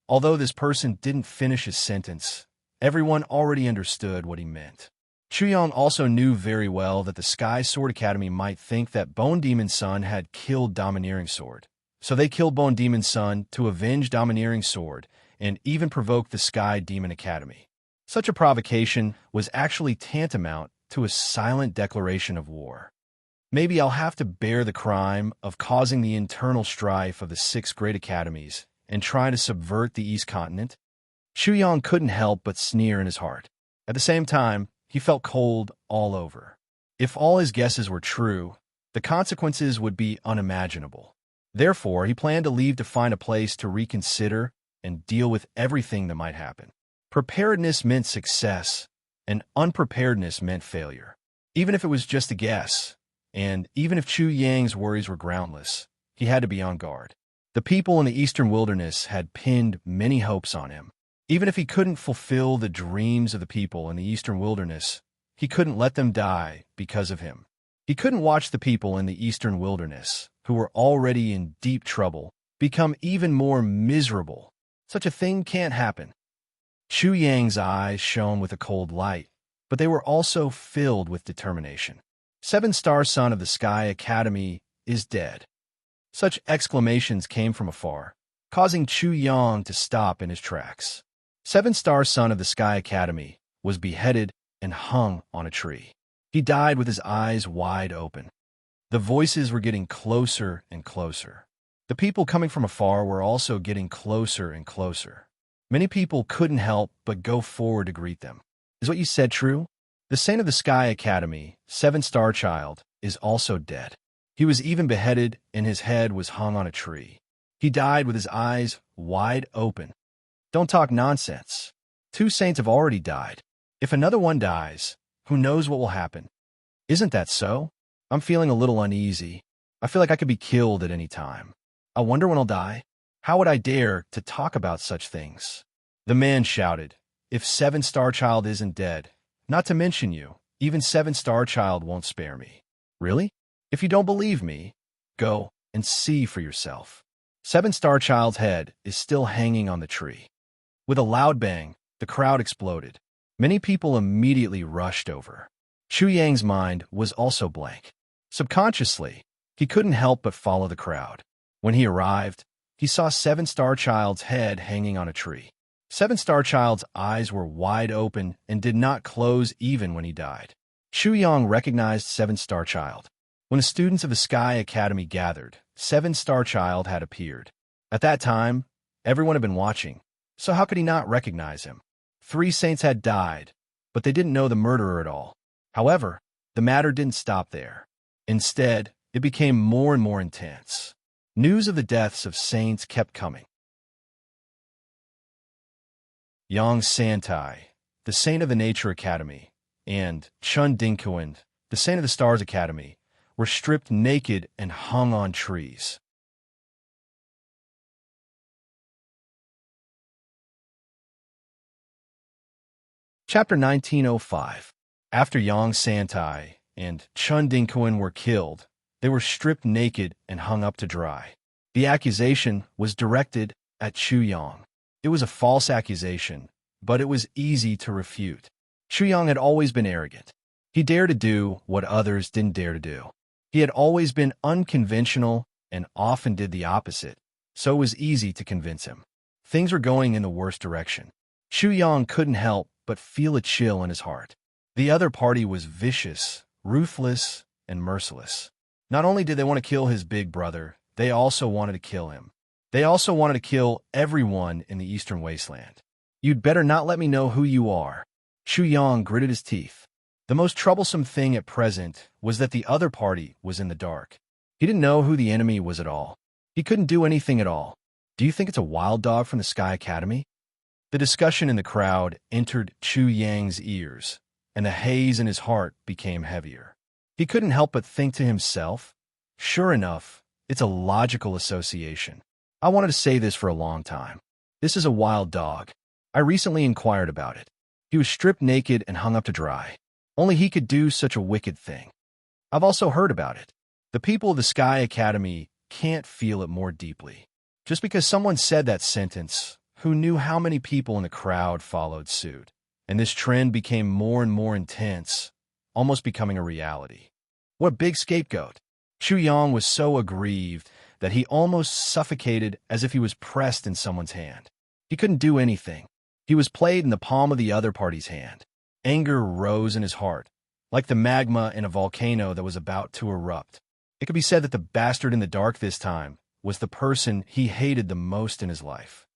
Although this person didn't finish his sentence, everyone already understood what he meant. Chuyang also knew very well that the Sky Sword Academy might think that Bone Demon Sun had killed Domineering Sword. So they killed Bone Demon Sun to avenge Domineering Sword and even provoke the Sky Demon Academy. Such a provocation was actually tantamount to a silent declaration of war. Maybe I'll have to bear the crime of causing the internal strife of the 6 great academies and try to subvert the East Continent. Chuyang couldn't help but sneer in his heart. At the same time, he felt cold all over. If all his guesses were true, the consequences would be unimaginable. Therefore, he planned to leave to find a place to reconsider and deal with everything that might happen. Preparedness meant success, and unpreparedness meant failure. Even if it was just a guess, and even if Chu Yang's worries were groundless, he had to be on guard. The people in the Eastern Wilderness had pinned many hopes on him. Even if he couldn't fulfill the dreams of the people in the Eastern Wilderness, he couldn't let them die because of him. He couldn't watch the people in the Eastern Wilderness, who were already in deep trouble, become even more miserable. Such a thing can't happen. Chu Yang's eyes shone with a cold light, but they were also filled with determination. 7-star son of the Sky Academy is dead. Such exclamations came from afar, causing Chu Yang to stop in his tracks. 7-star son of the Sky Academy was beheaded and hung on a tree. He died with his eyes wide open. The voices were getting closer and closer. The people coming from afar were also getting closer and closer. Many people couldn't help but go forward to greet them. Is what you said true? The saint of the Sky Academy, 7-star child, is also dead. He was even beheaded and his head was hung on a tree. He died with his eyes wide open. Don't talk nonsense. 2 saints have already died. If another one dies, who knows what will happen? Isn't that so? I'm feeling a little uneasy. I feel like I could be killed at any time. I wonder when I'll die. How would I dare to talk about such things? The man shouted, "If 7-star child isn't dead, not to mention you, even 7-star child won't spare me." Really? If you don't believe me, go and see for yourself. 7-star child's head is still hanging on the tree. With a loud bang, the crowd exploded. Many people immediately rushed over. Chu Yang's mind was also blank. Subconsciously, he couldn't help but follow the crowd. When he arrived, he saw 7-star child's head hanging on a tree. 7-star child's eyes were wide open and did not close even when he died. Chu Yang recognized 7-star child. When the students of the Sky Academy gathered, 7-star child had appeared. At that time, everyone had been watching, so how could he not recognize him? 3 saints had died, but they didn't know the murderer at all. However, the matter didn't stop there. Instead, it became more and more intense. News of the deaths of saints kept coming. Yang Santai, the saint of the Nature Academy, and Chun Dingkuan, the saint of the Stars Academy, were stripped naked and hung on trees. Chapter 1905. After Yang Santai and Chun Dingkuan were killed, they were stripped naked and hung up to dry. The accusation was directed at Chu Yang. It was a false accusation, but it was easy to refute. Chu Yang had always been arrogant. He dared to do what others didn't dare to do. He had always been unconventional and often did the opposite, so it was easy to convince him. Things were going in the worst direction. Chu Yang couldn't help but feel a chill in his heart. The other party was vicious, ruthless, and merciless. Not only did they want to kill his big brother, they also wanted to kill him. They also wanted to kill everyone in the Eastern Wasteland. You'd better not let me know who you are. Chu Yang gritted his teeth. The most troublesome thing at present was that the other party was in the dark. He didn't know who the enemy was at all. He couldn't do anything at all. Do you think it's a wild dog from the Sky Academy? The discussion in the crowd entered Chu Yang's ears, and the haze in his heart became heavier. He couldn't help but think to himself, sure enough, it's a logical association. I wanted to say this for a long time. This is a wild dog. I recently inquired about it. He was stripped naked and hung up to dry. Only he could do such a wicked thing. I've also heard about it. The people of the Sky Academy can't feel it more deeply. Just because someone said that sentence, who knew how many people in the crowd followed suit? And this trend became more and more intense, almost becoming a reality. What a big scapegoat. Chu Yang was so aggrieved that he almost suffocated as if he was pressed in someone's hand. He couldn't do anything. He was played in the palm of the other party's hand. Anger rose in his heart, like the magma in a volcano that was about to erupt. It could be said that the bastard in the dark this time was the person he hated the most in his life.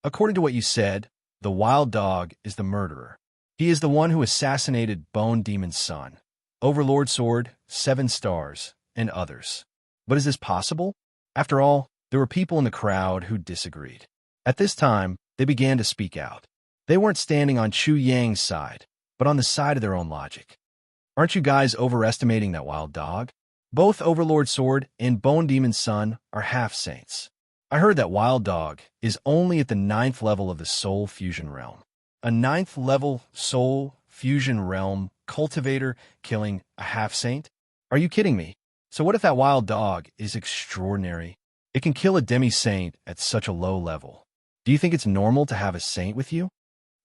According to what you said, the wild dog is the murderer. He is the one who assassinated Bone Demon's son, Overlord Sword, 7 Stars, and others. But is this possible? After all, there were people in the crowd who disagreed. At this time, they began to speak out. They weren't standing on Chu Yang's side, but on the side of their own logic. Aren't you guys overestimating that wild dog? Both Overlord Sword and Bone Demon's son are half-saints. I heard that wild dog is only at the 9th level of the soul fusion realm. A 9th level soul fusion realm cultivator killing a half-saint? Are you kidding me? So what if that wild dog is extraordinary? It can kill a demi-saint at such a low level. Do you think it's normal to have a saint with you?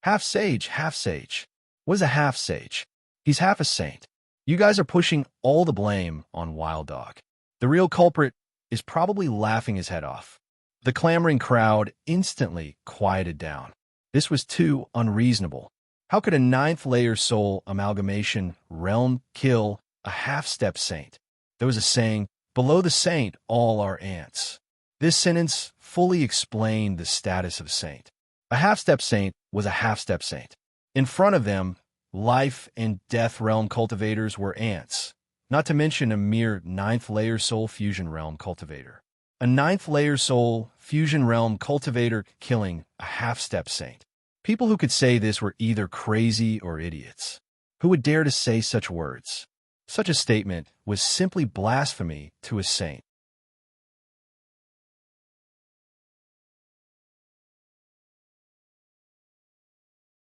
Half-sage, half-sage. What is a half-sage? He's half a saint. You guys are pushing all the blame on Wild Dog. The real culprit is probably laughing his head off. The clamoring crowd instantly quieted down. This was too unreasonable. How could a 9th layer soul amalgamation realm kill a half-step saint? There was a saying, below the saint all are ants. This sentence fully explained the status of saint. A half-step saint was a half-step saint. In front of them, life and death realm cultivators were ants, not to mention a mere 9th layer soul fusion realm cultivator. A 9th layer soul fusion realm cultivator killing a half-step saint. People who could say this were either crazy or idiots. Who would dare to say such words? Such a statement was simply blasphemy to a saint.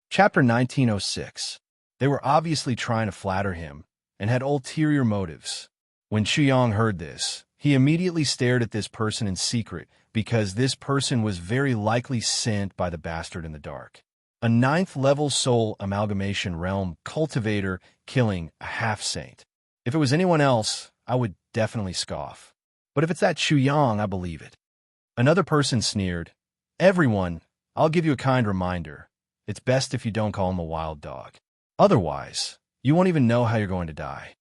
Chapter 1906. They were obviously trying to flatter him and had ulterior motives. When Chu Yang heard this, he immediately stared at this person in secret because this person was very likely sent by the bastard in the dark. A 9th level soul amalgamation realm cultivator killing a half-saint. If it was anyone else, I would definitely scoff. But if it's that Chu Yang, I believe it. Another person sneered, "Everyone, I'll give you a kind reminder. It's best if you don't call him a wild dog. Otherwise, you won't even know how you're going to die."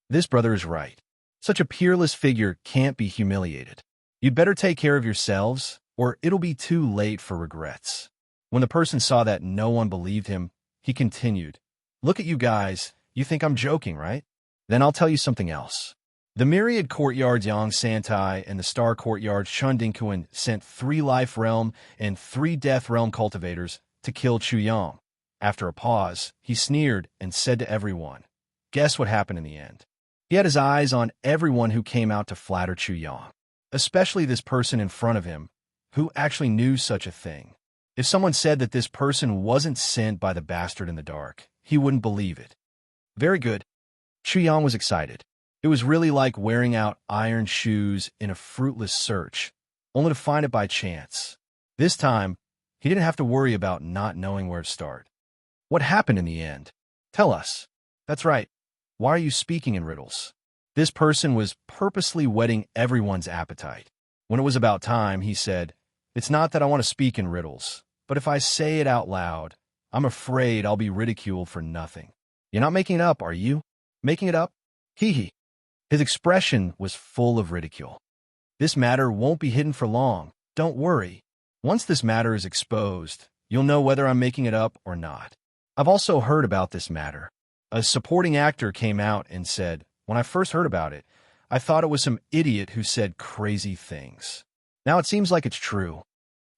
This brother is right. Such a peerless figure can't be humiliated. You'd better take care of yourselves, or it'll be too late for regrets. When the person saw that no one believed him, he continued, "Look at you guys. You think I'm joking, right? Then I'll tell you something else. The Myriad Courtyards Yang Santai and the Star Courtyards Chun Dingkuan sent 3 Life Realm and 3 Death Realm cultivators to kill Chu Yang." After a pause, he sneered and said to everyone, "Guess what happened in the end?" He had his eyes on everyone who came out to flatter Chu Yang, especially this person in front of him, who actually knew such a thing. If someone said that this person wasn't sent by the bastard in the dark, he wouldn't believe it. Very good. Chu Yang was excited. It was really like wearing out iron shoes in a fruitless search, only to find it by chance. This time, he didn't have to worry about not knowing where to start. What happened in the end? Tell us. That's right. Why are you speaking in riddles? This person was purposely whetting everyone's appetite. When it was about time, he said, "It's not that I want to speak in riddles, but if I say it out loud, I'm afraid I'll be ridiculed for nothing." You're not making it up, are you? Making it up? Hee hee. His expression was full of ridicule. This matter won't be hidden for long. Don't worry. Once this matter is exposed, you'll know whether I'm making it up or not. I've also heard about this matter. A supporting actor came out and said, "When I first heard about it, I thought it was some idiot who said crazy things. Now it seems like it's true."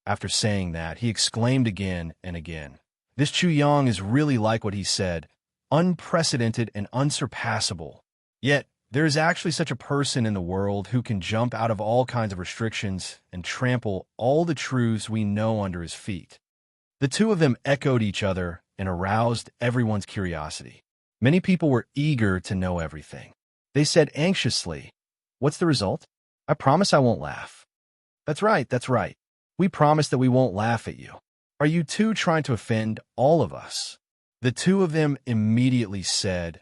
After saying that, he exclaimed again and again, "This Chu Yang is really like what he said, unprecedented and unsurpassable. Yet, there is actually such a person in the world who can jump out of all kinds of restrictions and trample all the truths we know under his feet." The two of them echoed each other and aroused everyone's curiosity. Many people were eager to know everything. They said anxiously, "What's the result? I promise I won't laugh." That's right, that's right. We promise that we won't laugh at you. Are you two trying to offend all of us? The two of them immediately said,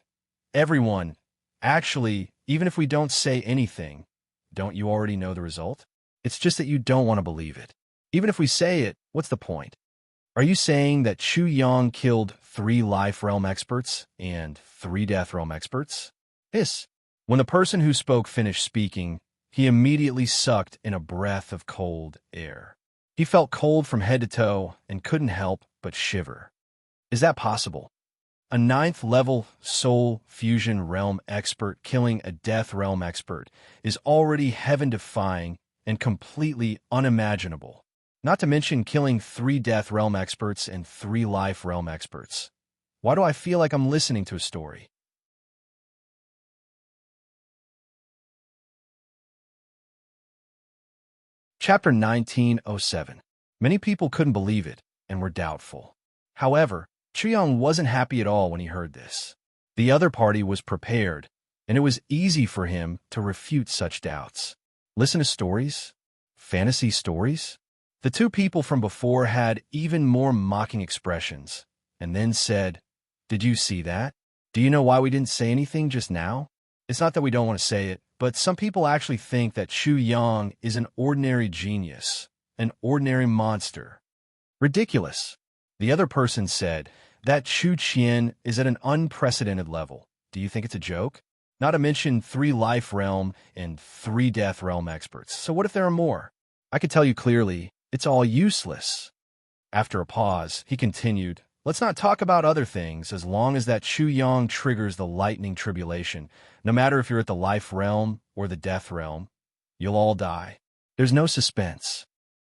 "Everyone, actually, even if we don't say anything, don't you already know the result? It's just that you don't want to believe it. Even if we say it, what's the point? Are you saying that Chu Yang killed 3 Life Realm experts and 3 Death Realm experts?" Hiss. When the person who spoke finished speaking, he immediately sucked in a breath of cold air. He felt cold from head to toe and couldn't help but shiver. Is that possible? A 9th level soul fusion realm expert killing a death realm expert is already heaven-defying and completely unimaginable. Not to mention killing 3 death realm experts and 3 life realm experts. Why do I feel like I'm listening to a story? Chapter 1907. Many people couldn't believe it and were doubtful. However, Chu Yang wasn't happy at all when he heard this. The other party was prepared, and it was easy for him to refute such doubts. Listen to stories? Fantasy stories? The two people from before had even more mocking expressions, and then said, "Did you see that? Do you know why we didn't say anything just now? It's not that we don't want to say it, but some people actually think that Chu Yang is an ordinary genius, an ordinary monster." Ridiculous. The other person said, "That Chu Qian is at an unprecedented level. Do you think it's a joke? Not to mention 3 life realm and 3 death realm experts. So what if there are more? I could tell you clearly, it's all useless." After a pause, he continued, "Let's not talk about other things as long as that Chu Yang triggers the lightning tribulation. No matter if you're at the life realm or the death realm, you'll all die. There's no suspense."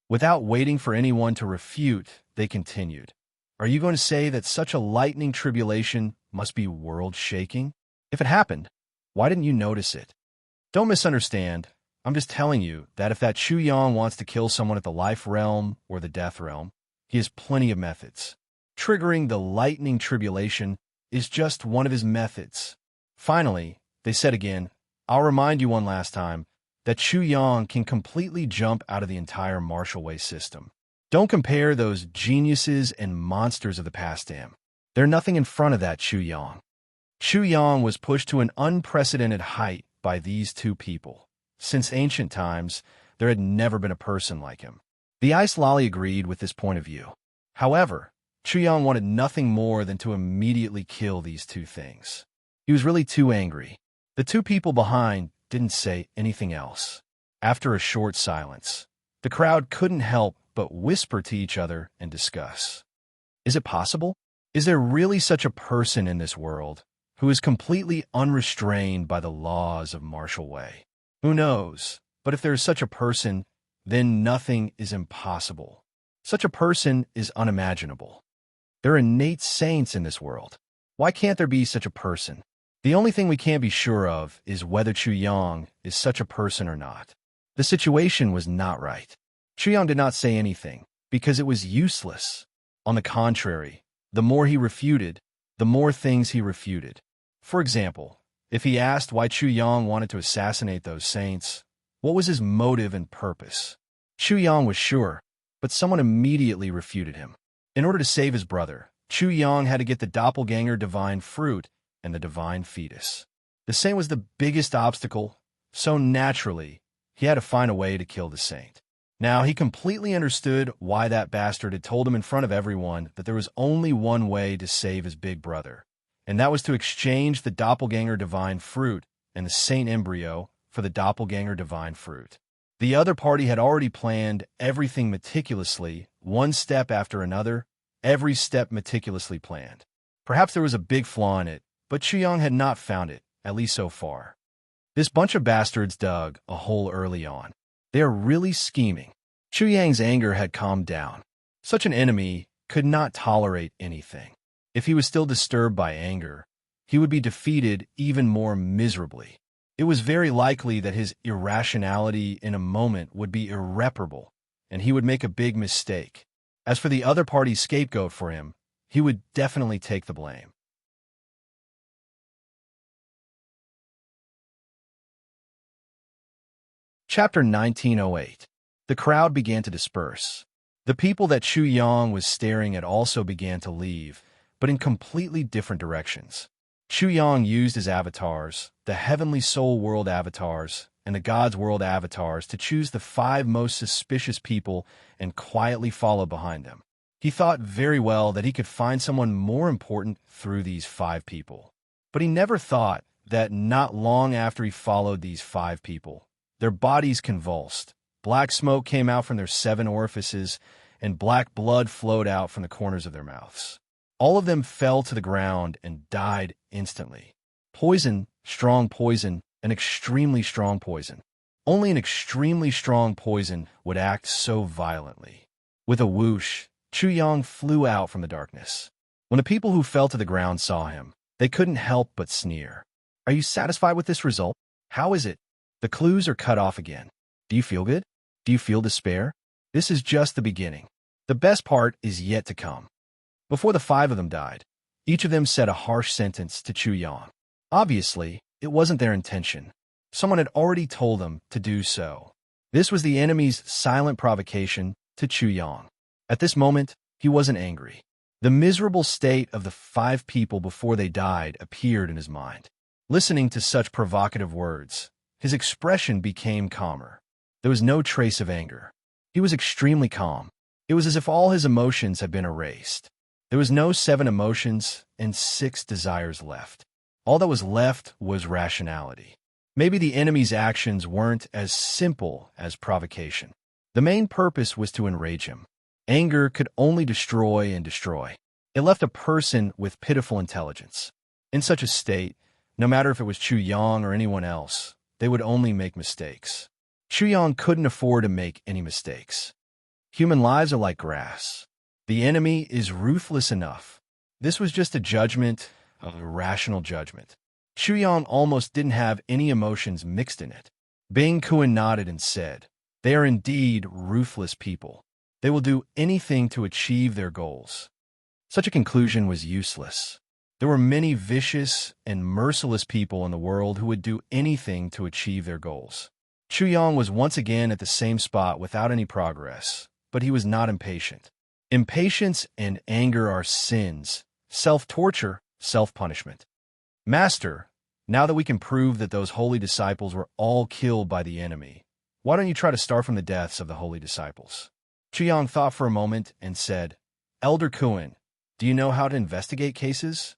Without waiting for anyone to refute, they continued, "Are you going to say that such a lightning tribulation must be world-shaking? If it happened, why didn't you notice it? Don't misunderstand. I'm just telling you that if that Chu Yang wants to kill someone at the life realm or the death realm, he has plenty of methods. Triggering the lightning tribulation is just one of his methods." Finally, they said again, "I'll remind you one last time that Chu Yang can completely jump out of the entire Marshall Way system. Don't compare those geniuses and monsters of the past to him. They're nothing in front of that Chu Yang." Chu Yang was pushed to an unprecedented height by these two people. Since ancient times, there had never been a person like him. The Ice Lolly agreed with this point of view. However, Chu Yang wanted nothing more than to immediately kill these two things. He was really too angry. The two people behind didn't say anything else. After a short silence, the crowd couldn't help but whisper to each other and discuss. Is it possible? Is there really such a person in this world who is completely unrestrained by the laws of Marshall Way? Who knows? But if there is such a person, then nothing is impossible. Such a person is unimaginable. There are innate saints in this world. Why can't there be such a person? The only thing we can't be sure of is whether Chu Yang is such a person or not. The situation was not right. Chu Yang did not say anything, because it was useless. On the contrary, the more he refuted, the more things he refuted. For example, if he asked why Chu Yang wanted to assassinate those saints, what was his motive and purpose? Chu Yang was sure, but someone immediately refuted him. In order to save his brother, Chu Yang had to get the doppelganger divine fruit and the divine fetus. The saint was the biggest obstacle, so naturally, he had to find a way to kill the saint. Now, he completely understood why that bastard had told him in front of everyone that there was only one way to save his big brother, and that was to exchange the doppelganger divine fruit and the saint embryo for the doppelganger divine fruit. The other party had already planned everything meticulously, one step after another, every step meticulously planned. Perhaps there was a big flaw in it, but Chu Yang had not found it, at least so far. This bunch of bastards dug a hole early on. They are really scheming. Chu Yang's anger had calmed down. Such an enemy could not tolerate anything. If he was still disturbed by anger, he would be defeated even more miserably. It was very likely that his irrationality in a moment would be irreparable, and he would make a big mistake. As for the other party's scapegoat for him, he would definitely take the blame. Chapter 1908. The crowd began to disperse. The people that Chu Yang was staring at also began to leave, but in completely different directions. Chu Yang used his avatars, the Heavenly Soul World avatars, and the God's World avatars to choose the 5 most suspicious people and quietly follow behind them. He thought very well that he could find someone more important through these 5 people. But he never thought that not long after he followed these 5 people, their bodies convulsed, black smoke came out from their 7 orifices, and black blood flowed out from the corners of their mouths. All of them fell to the ground and died instantly. Poison, strong poison, an extremely strong poison. Only an extremely strong poison would act so violently. With a whoosh, Chu Yang flew out from the darkness. When the people who fell to the ground saw him, they couldn't help but sneer. Are you satisfied with this result? How is it? The clues are cut off again. Do you feel good? Do you feel despair? This is just the beginning. The best part is yet to come. Before the 5 of them died, each of them said a harsh sentence to Chu Yang. Obviously, it wasn't their intention. Someone had already told them to do so. This was the enemy's silent provocation to Chu Yang. At this moment, he wasn't angry. The miserable state of the 5 people before they died appeared in his mind. Listening to such provocative words, his expression became calmer. There was no trace of anger. He was extremely calm. It was as if all his emotions had been erased. There was no 7 emotions and 6 desires left. All that was left was rationality. Maybe the enemy's actions weren't as simple as provocation. The main purpose was to enrage him. Anger could only destroy and destroy. It left a person with pitiful intelligence. In such a state, no matter if it was Chu Yang or anyone else, they would only make mistakes. Chu Yang couldn't afford to make any mistakes. Human lives are like grass. The enemy is ruthless enough. This was just a judgment, a rational judgment. Chu Yang almost didn't have any emotions mixed in it. Bing Kuan nodded and said, "They are indeed ruthless people. They will do anything to achieve their goals." Such a conclusion was useless. There were many vicious and merciless people in the world who would do anything to achieve their goals. Chu Yang was once again at the same spot without any progress, but he was not impatient. Impatience and anger are sins, self-torture, self-punishment. Master, now that we can prove that those holy disciples were all killed by the enemy, why don't you try to start from the deaths of the holy disciples? Chu Yang thought for a moment and said, "Elder Kuan, do you know how to investigate cases?"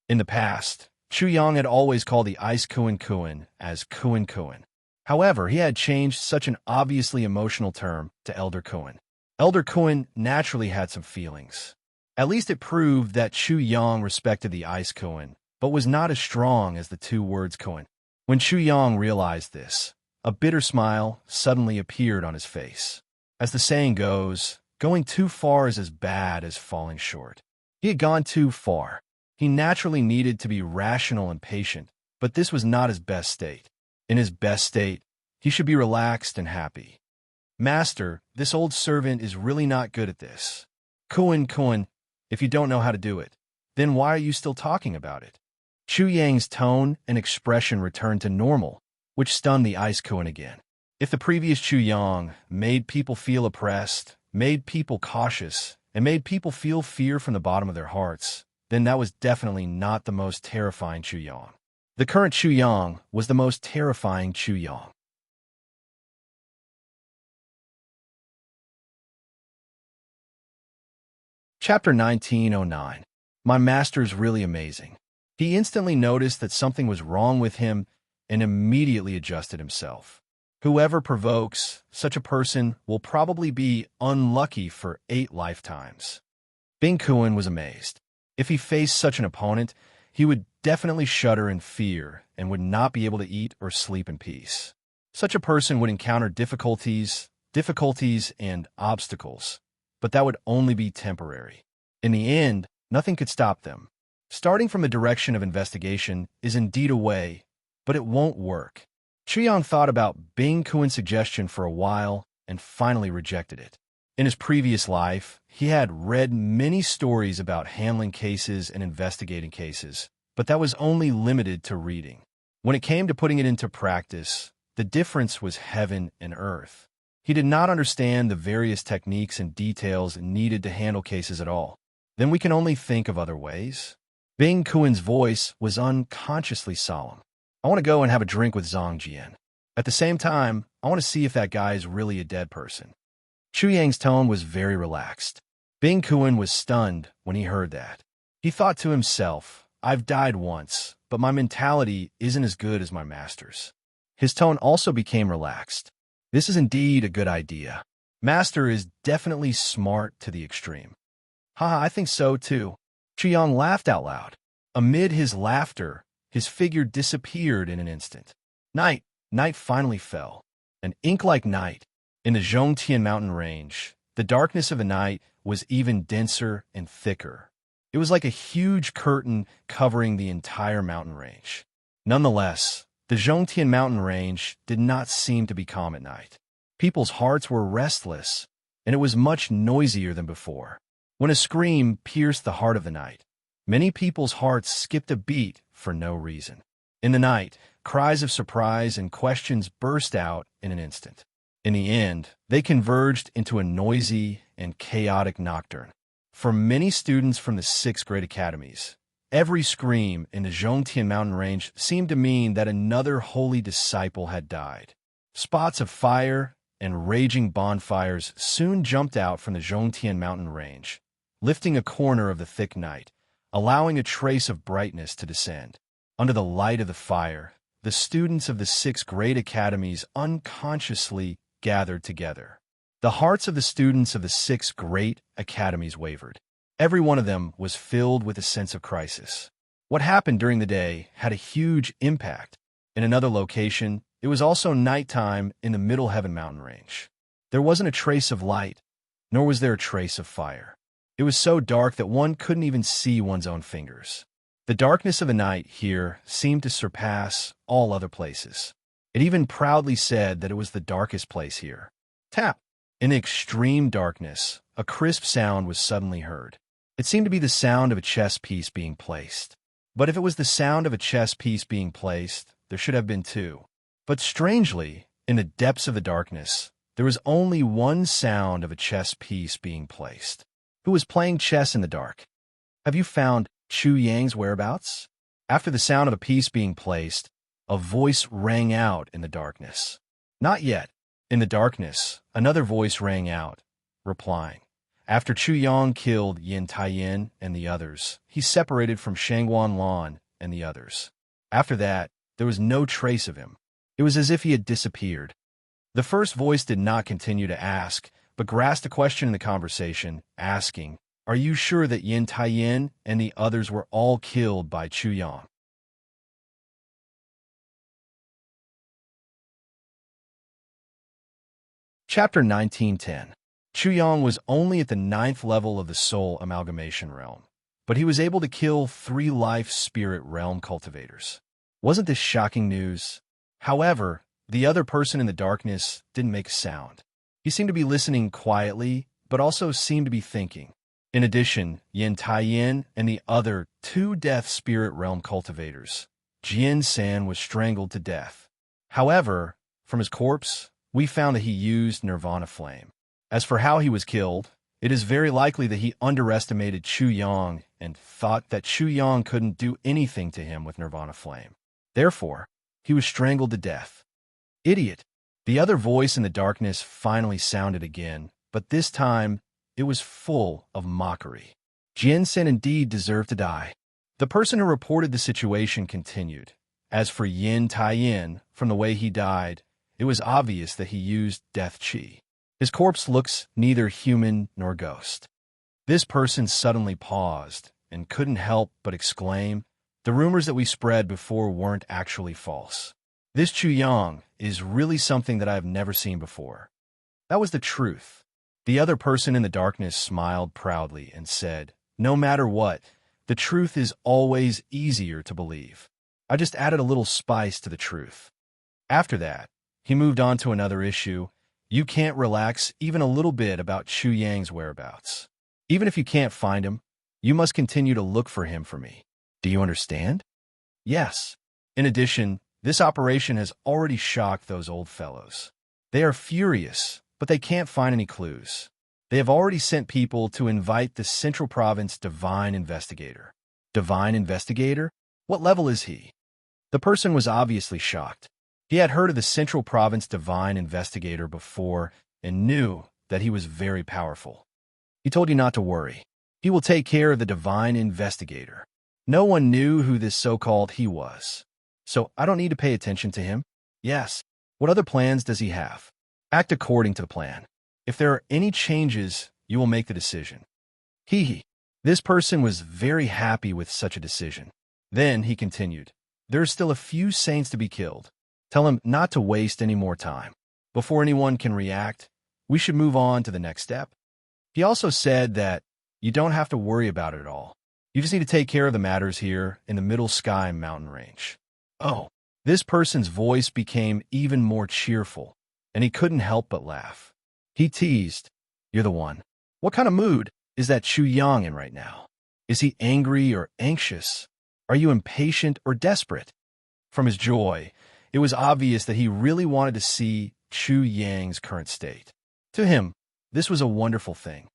In the past, Chu Yang had always called the Ice Kuan Kuan as Kuan Kuan. However, he had changed such an obviously emotional term to Elder Kuan. Elder Kuan naturally had some feelings. At least it proved that Chu Yang respected the Ice Kuan, but was not as strong as the 2 words Kuan. When Chu Yang realized this, a bitter smile suddenly appeared on his face. As the saying goes, going too far is as bad as falling short. He had gone too far. He naturally needed to be rational and patient, but this was not his best state. In his best state, he should be relaxed and happy. "Master, this old servant is really not good at this." Kuan, if you don't know how to do it, then why are you still talking about it? Chu Yang's tone and expression returned to normal, which stunned the Ice Kuan again. If the previous Chu Yang made people feel oppressed, made people cautious, and made people feel fear from the bottom of their hearts, then that was definitely not the most terrifying Chu Yang. The current Chu Yang was the most terrifying Chu Yang. Chapter 1909. My master's really amazing. He instantly noticed that something was wrong with him and immediately adjusted himself. Whoever provokes such a person will probably be unlucky for 8 lifetimes. Bing Kuan was amazed. If he faced such an opponent, he would definitely shudder in fear and would not be able to eat or sleep in peace. Such a person would encounter difficulties and obstacles, but that would only be temporary. In the end, nothing could stop them. Starting from the direction of investigation is indeed a way, but it won't work. Chu Yang thought about Bing Kuan's suggestion for a while and finally rejected it. In his previous life, he had read many stories about handling cases and investigating cases, but that was only limited to reading. When it came to putting it into practice, the difference was heaven and earth. He did not understand the various techniques and details needed to handle cases at all. Then we can only think of other ways. Bing Kuan's voice was unconsciously solemn. I want to go and have a drink with Zhang Jian. At the same time, I want to see if that guy is really a dead person. Chu Yang's tone was very relaxed. Bing Kuan was stunned when he heard that. He thought to himself, I've died once, but my mentality isn't as good as my master's. His tone also became relaxed. This is indeed a good idea. Master is definitely smart to the extreme. Haha, I think so too. Chu Yang laughed out loud. Amid his laughter, his figure disappeared in an instant. Night finally fell. An ink-like night. In the Zhongtian mountain range, the darkness of the night was even denser and thicker. It was like a huge curtain covering the entire mountain range. Nonetheless, the Zhongtian mountain range did not seem to be calm at night. People's hearts were restless, and it was much noisier than before. When a scream pierced the heart of the night, many people's hearts skipped a beat for no reason. In the night, cries of surprise and questions burst out in an instant. In the end, they converged into a noisy and chaotic nocturne. For many students from the 6th grade academies, every scream in the Zhongtian mountain range seemed to mean that another holy disciple had died. Spots of fire and raging bonfires soon jumped out from the Zhongtian mountain range, lifting a corner of the thick night, allowing a trace of brightness to descend. Under the light of the fire, the students of the 6th grade academies unconsciously gathered together. The hearts of the students of the 6th grade academies wavered. Every one of them was filled with a sense of crisis. What happened during the day had a huge impact. In another location, it was also nighttime in the Middle Heaven mountain range. There wasn't a trace of light, nor was there a trace of fire. It was so dark that one couldn't even see one's own fingers. The darkness of the night here seemed to surpass all other places. It even proudly said that it was the darkest place here. Tap! In the extreme darkness, a crisp sound was suddenly heard. It seemed to be the sound of a chess piece being placed. But if it was the sound of a chess piece being placed, there should have been 2. But strangely, in the depths of the darkness, there was only one sound of a chess piece being placed. Who was playing chess in the dark? Have you found Chu Yang's whereabouts? After the sound of a piece being placed, a voice rang out in the darkness. Not yet. In the darkness, another voice rang out, replying. After Chu Yang killed Yin Taiyin and the others, he separated from Shangguan Lan and the others. After that, there was no trace of him. It was as if he had disappeared. The first voice did not continue to ask, but grasped a question in the conversation, asking, Are you sure that Yin Taiyin and the others were all killed by Chu Yang? Chapter 1910. Chu Yang was only at the 9th level of the Soul Amalgamation Realm, but he was able to kill 3 Life Spirit Realm cultivators. Wasn't this shocking news? However, the other person in the darkness didn't make a sound. He seemed to be listening quietly, but also seemed to be thinking. In addition, Yin Taiyin and the other two Death Spirit Realm cultivators, Jian San was strangled to death. However, from his corpse, we found that he used Nirvana Flame. As for how he was killed, it is very likely that he underestimated Chu Yang and thought that Chu Yang couldn't do anything to him with Nirvana Flame. Therefore, he was strangled to death. Idiot! The other voice in the darkness finally sounded again, but this time it was full of mockery. Jian-sen indeed deserved to die. The person who reported the situation continued. As for Yin Taiyin, from the way he died, it was obvious that he used death chi. His corpse looks neither human nor ghost. This person suddenly paused and couldn't help but exclaim, "The rumors that we spread before weren't actually false. This Chu Yang is really something that I have never seen before." That was the truth. The other person in the darkness smiled proudly and said, "No matter what, the truth is always easier to believe. I just added a little spice to the truth." After that, he moved on to another issue. You can't relax even a little bit about Chu Yang's whereabouts. Even if you can't find him, you must continue to look for him for me. Do you understand? Yes. In addition, this operation has already shocked those old fellows. They are furious, but they can't find any clues. They have already sent people to invite the Central Province Divine Investigator. Divine Investigator? What level is he? The person was obviously shocked. He had heard of the Central Province Divine Investigator before and knew that he was very powerful. He told you not to worry. He will take care of the Divine Investigator. No one knew who this so-called he was. So I don't need to pay attention to him. Yes. What other plans does he have? Act according to the plan. If there are any changes, you will make the decision. Hee. This person was very happy with such a decision. Then he continued, "There are still a few saints to be killed. Tell him not to waste any more time. Before anyone can react, we should move on to the next step." He also said that you don't have to worry about it at all. You just need to take care of the matters here in the Middle Sky mountain range. Oh, this person's voice became even more cheerful, and he couldn't help but laugh. He teased, "You're the one. What kind of mood is that Chu Yang in right now? Is he angry or anxious? Are you impatient or desperate?" From his joy, it was obvious that he really wanted to see Chu Yang's current state. To him, this was a wonderful thing.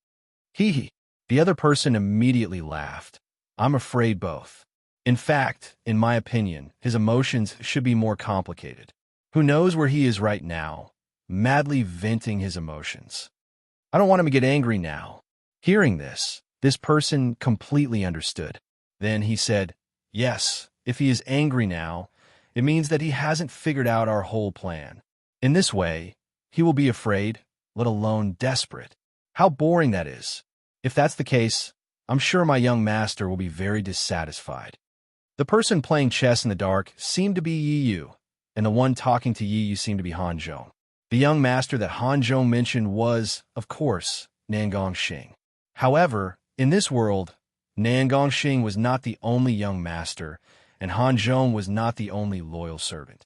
Hee. The other person immediately laughed. "I'm afraid both. In fact, in my opinion, his emotions should be more complicated. Who knows where he is right now, madly venting his emotions. I don't want him to get angry now." Hearing this person completely understood. Then he said, "Yes, if he is angry now, it means that he hasn't figured out our whole plan. In this way, he will be afraid, let alone desperate. How boring that is. If that's the case, I'm sure my young master will be very dissatisfied." The person playing chess in the dark seemed to be Yi Yu, and the one talking to Yi Yu seemed to be Han Zhong. The young master that Han Zhong mentioned was, of course, Nan Gongxing. However, in this world, Nan Gongxing was not the only young master, and Han Zhong was not the only loyal servant.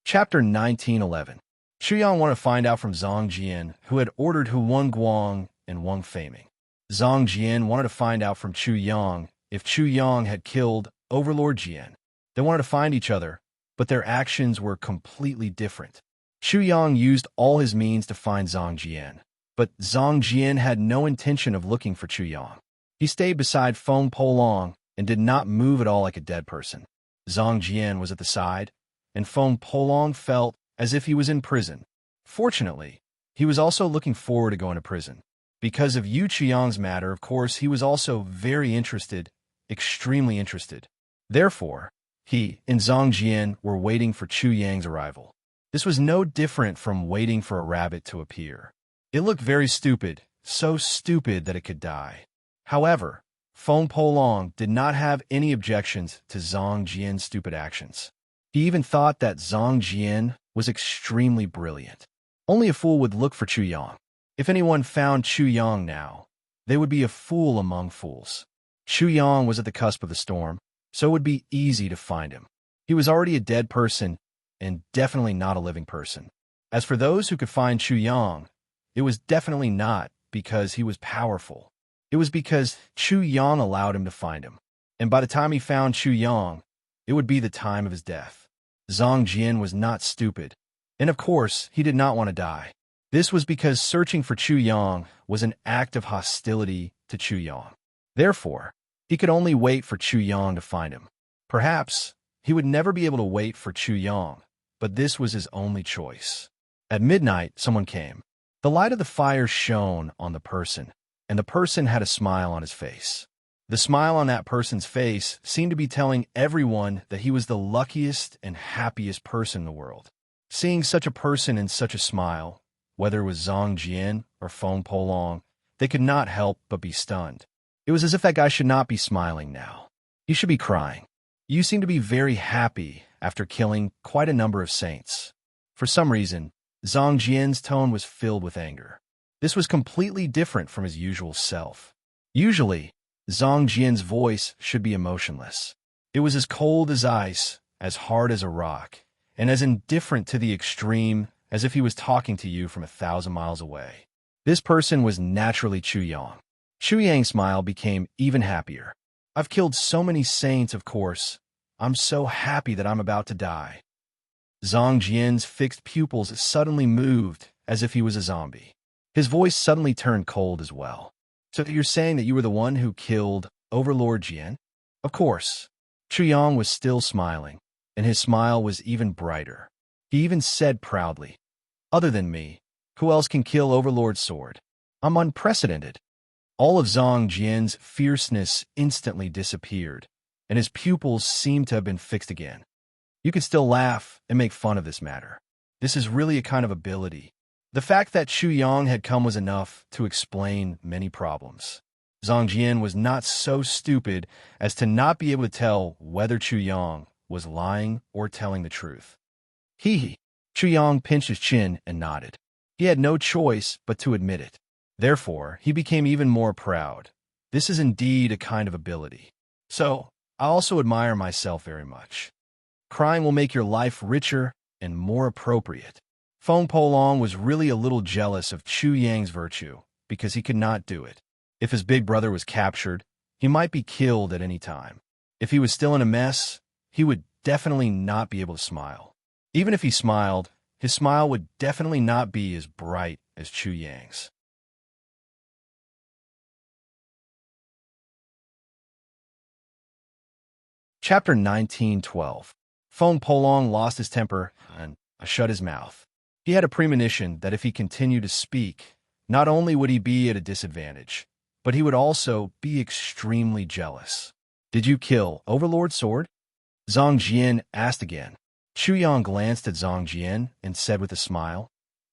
Chapter 1911. Xu Yang wanted to find out from Zhang Jian, who had ordered Hu Wang Guang and Wang Feiming. Zhang Jian wanted to find out from Chu Yang if Chu Yang had killed Overlord Jian. They wanted to find each other, but their actions were completely different. Chu Yang used all his means to find Zhang Jian, but Zhang Jian had no intention of looking for Chu Yang. He stayed beside Feng Polong and did not move at all like a dead person. Zhang Jian was at the side, and Feng Polong felt as if he was in prison. Fortunately, he was also looking forward to going to prison. Because of Yu Qiang's matter, of course, he was also very interested, extremely interested. Therefore, he and Zhang Jian were waiting for Chu Yang's arrival. This was no different from waiting for a rabbit to appear. It looked very stupid, so stupid that it could die. However, Feng Polong did not have any objections to Zhang Jian's stupid actions. He even thought that Zhang Jian was extremely brilliant. Only a fool would look for Chu Yang. If anyone found Chu Yang now, they would be a fool among fools. Chu Yang was at the cusp of the storm, so it would be easy to find him. He was already a dead person, and definitely not a living person. As for those who could find Chu Yang, it was definitely not because he was powerful. It was because Chu Yang allowed him to find him. And by the time he found Chu Yang, it would be the time of his death. Zhang Jian was not stupid. And of course, he did not want to die. This was because searching for Chu Yang was an act of hostility to Chu Yang. Therefore, he could only wait for Chu Yang to find him. Perhaps he would never be able to wait for Chu Yang, but this was his only choice. At midnight, someone came. The light of the fire shone on the person, and the person had a smile on his face. The smile on that person's face seemed to be telling everyone that he was the luckiest and happiest person in the world. Seeing such a person in such a smile, whether it was Zhang Jian or Feng Polong, they could not help but be stunned. It was as if that guy should not be smiling now. He should be crying. You seem to be very happy after killing quite a number of saints. For some reason, Zhang Jian's tone was filled with anger. This was completely different from his usual self. Usually, Zhang Jian's voice should be emotionless. It was as cold as ice, as hard as a rock, and as indifferent to the extreme as if he was talking to you from 1,000 miles away. This person was naturally Chu Yang. Chu Yang's smile became even happier. I've killed so many saints, of course. I'm so happy that I'm about to die. Zhang Jian's fixed pupils suddenly moved as if he was a zombie. His voice suddenly turned cold as well. So you're saying that you were the one who killed Overlord Jian? Of course. Chu Yang was still smiling, and his smile was even brighter. He even said proudly, "Other than me, who else can kill Overlord's sword? I'm unprecedented." All of Zhang Jian's fierceness instantly disappeared, and his pupils seemed to have been fixed again. You could still laugh and make fun of this matter. This is really a kind of ability. The fact that Chu Yang had come was enough to explain many problems. Zhang Jian was not so stupid as to not be able to tell whether Chu Yang was lying or telling the truth. Hee. Chu Yang pinched his chin and nodded. He had no choice but to admit it. Therefore, he became even more proud. This is indeed a kind of ability. So, I also admire myself very much. Crying will make your life richer and more appropriate. Feng Polong was really a little jealous of Chu Yang's virtue because he could not do it. If his big brother was captured, he might be killed at any time. If he was still in a mess, he would definitely not be able to smile. Even if he smiled, his smile would definitely not be as bright as Chu Yang's. Chapter 19:12. Feng Polong lost his temper and shut his mouth. He had a premonition that if he continued to speak, not only would he be at a disadvantage, but he would also be extremely jealous. Did you kill Overlord's sword? Zhang Jian asked again. Chu Yang glanced at Zhang Jian and said with a smile,